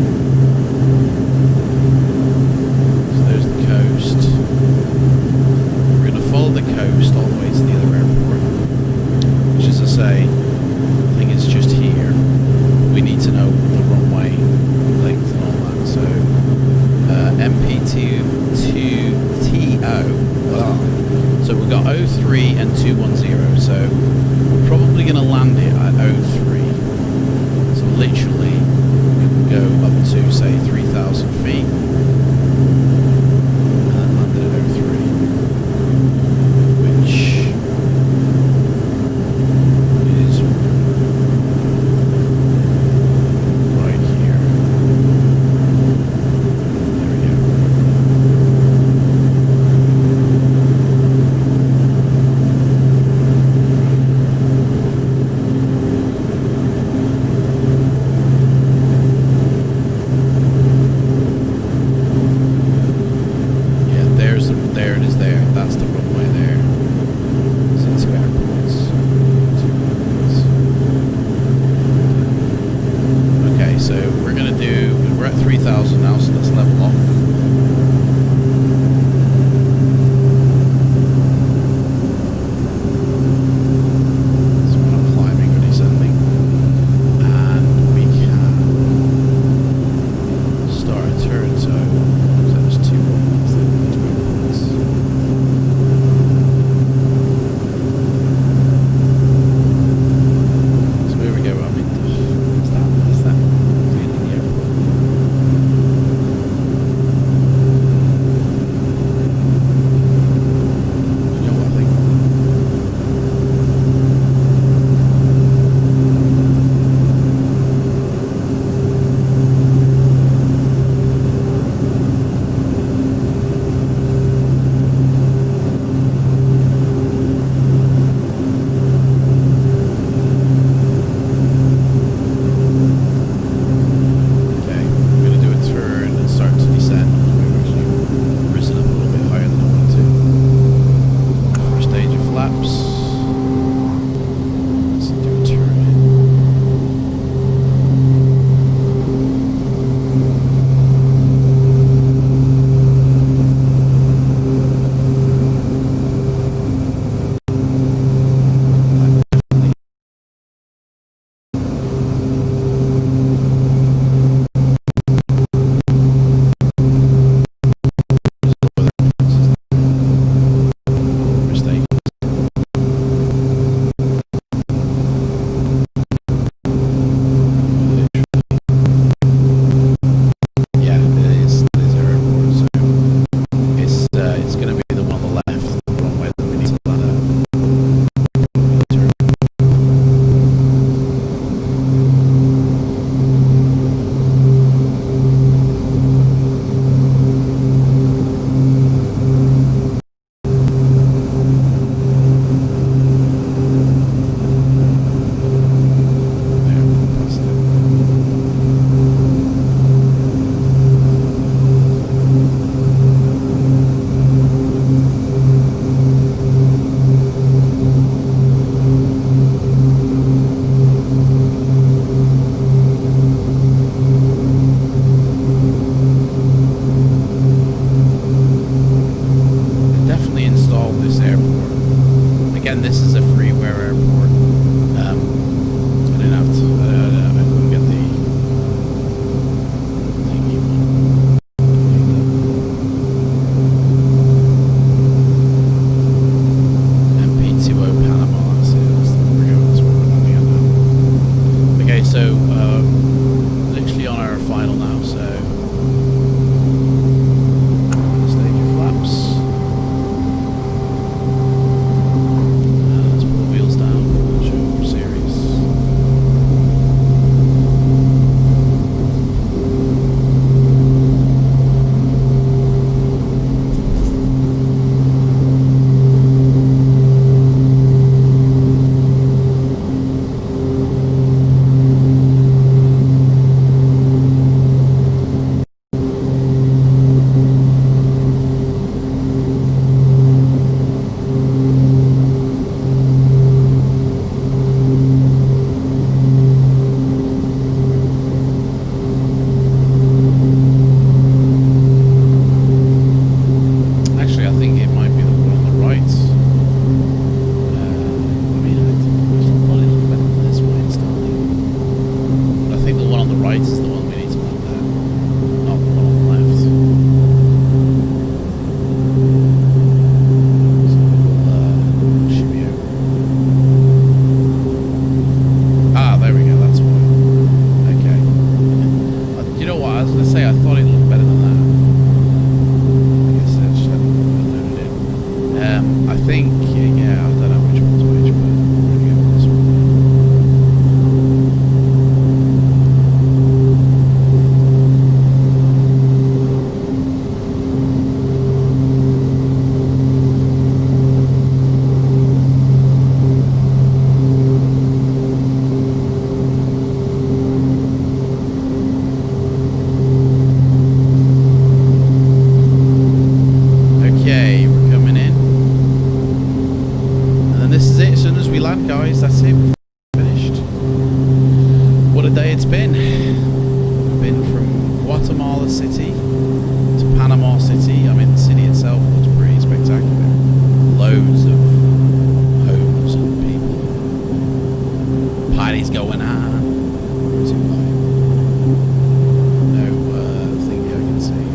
So there's the coast. We're going to follow the coast all the way to the other airport, which, as I say, I think it's just here. We need to know the runway length and all that. So MPTO. So we've got 03 and 210. So we're probably going to land it at 03. So literally, we can go up to, say, 3,000 feet. And then land it at 03. Which is right here. There we go. so literally on our final now, so stage of flaps. Let's pull the wheels down, show series. Guys, that's it. Finished. What a day it's been. We've been from Guatemala City to Panama City. I mean, the city itself looks pretty spectacular. Loads of homes and people. Parties going on. No thing I can see.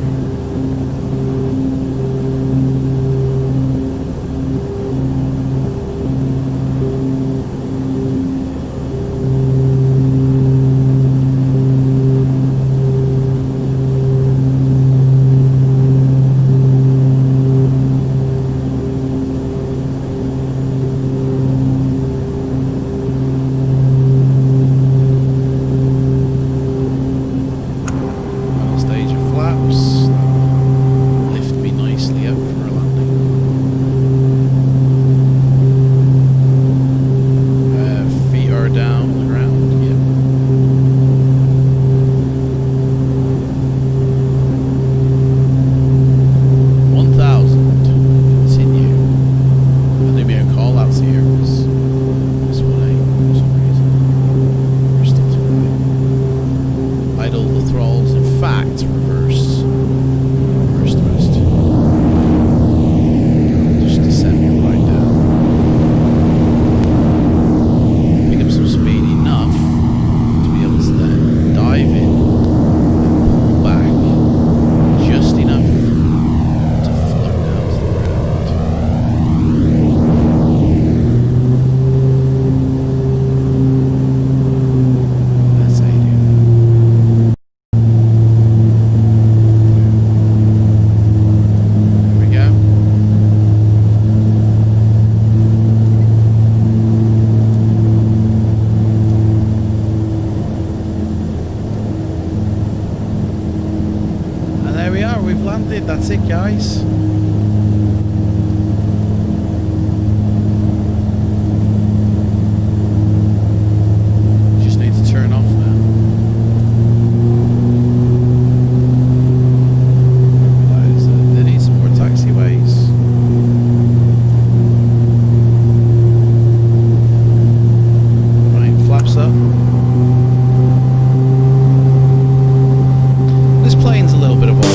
That's it, guys. Just need to turn off now. They need some more taxiways. Right, flaps up. This plane's a little bit of all right.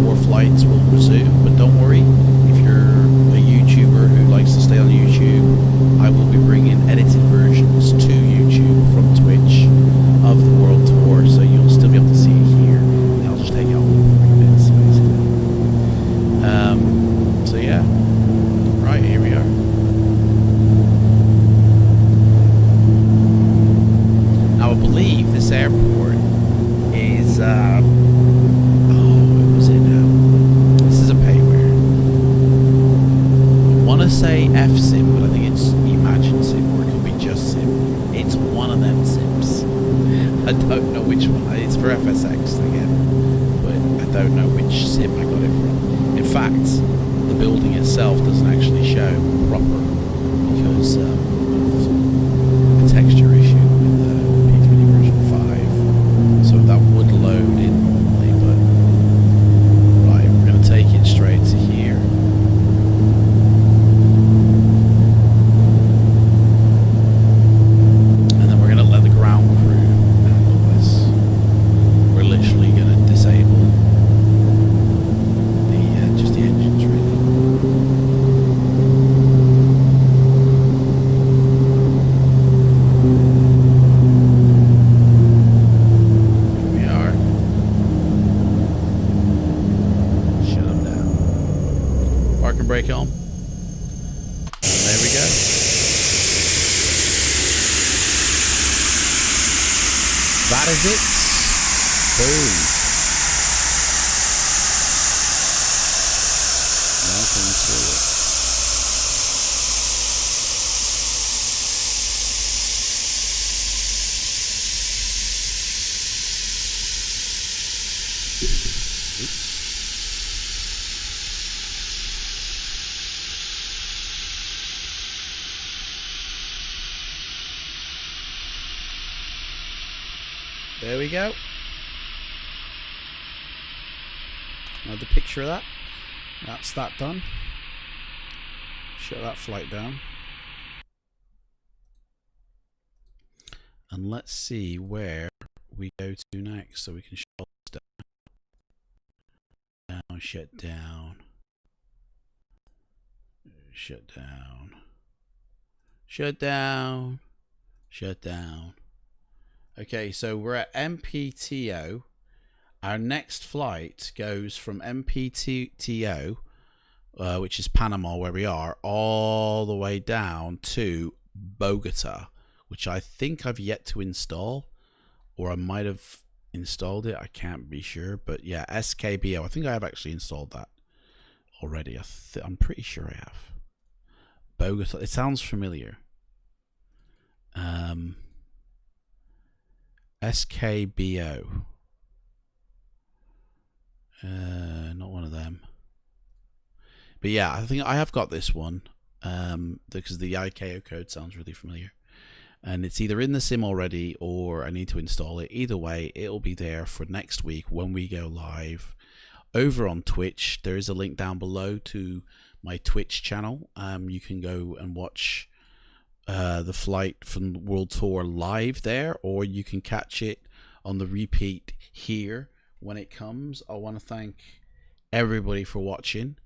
more flights will resume. But don't worry, if you're a YouTuber who likes to stay on YouTube, I will be bringing edited versions to YouTube from Twitch of the World Tour, so you'll still be able to see it here. I'll just take out bits, basically. So yeah, right, here we are. Now I believe this airport is oh, what was it now? This is a payware. I want to say FSIM, but I think it's Imagine SIM, or it could be just SIM. It's one of them SIMs. I don't know which one. It's for FSX again, but I don't know which SIM I got it from. In fact, the building itself doesn't actually show proper because of the texture issue with the P3D version 5. So that would load in normally, but right, we're going to take it straight to here. And then we're going to let the ground crew handle this. We're literally going to disable just the engines, really. Here we are. Shut them down. Park and brake on. And there we go. That is it. Boom. Nothing to it. Oops. There we go. Another picture of that. That's that done. Shut that flight down. And let's see where we go to next so we can shut this down. Shut down. Shut down. Shut down. Shut down. Okay, so we're at MPTO. Our next flight goes from MPTO, which is Panama, where we are, all the way down to Bogota, which I think I've yet to install, or I might have installed it. I can't be sure, but yeah, SKBO. I think I have actually installed that already. I'm pretty sure I have. Bogota. It sounds familiar. SKBO. Not one of them. But yeah, I think I have got this one because the ICAO code sounds really familiar. And it's either in the sim already or I need to install it. Either way, it'll be there for next week when we go live over on Twitch. There is a link down below to my Twitch channel. You can go and watch the flight from the World Tour live there, or you can catch it on the repeat here when it comes. I want to thank everybody for watching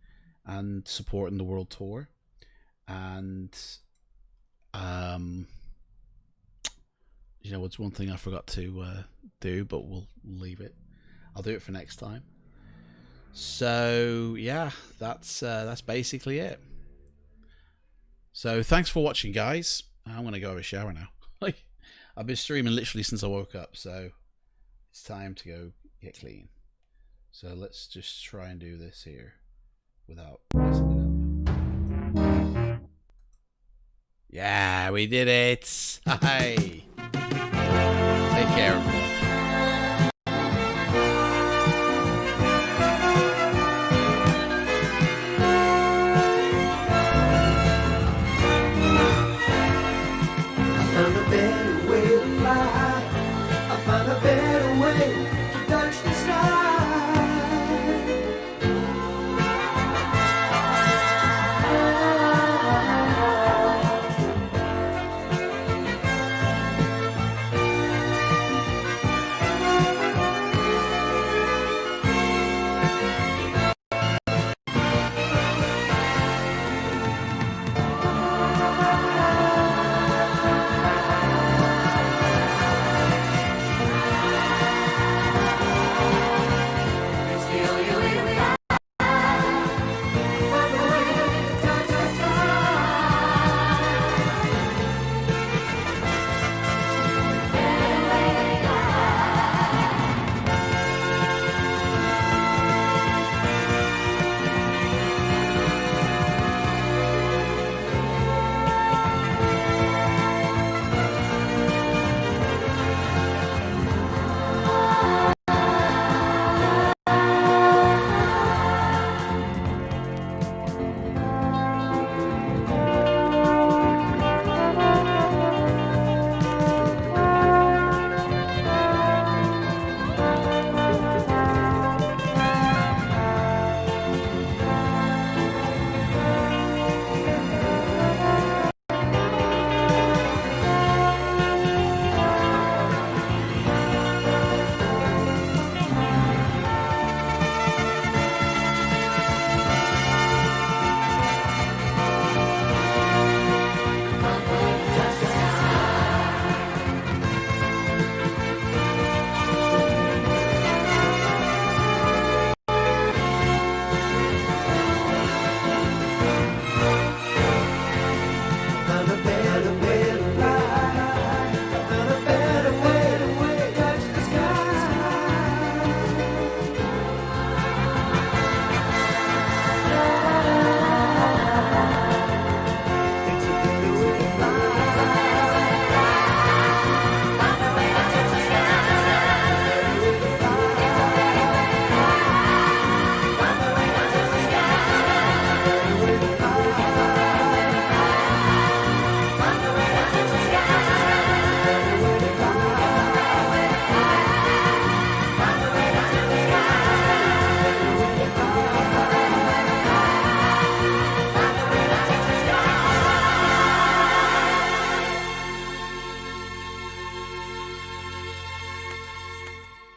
and supporting the World Tour. And you know, it's one thing I forgot to do, but we'll leave it. I'll do it for next time. So yeah, that's basically it. So thanks for watching, guys. I'm gonna go have a shower now. Like, I've been streaming literally since I woke up, so it's time to go get clean. So let's just try and do this here without messing it up. Yeah, we did it. Hi. Take care, everyone.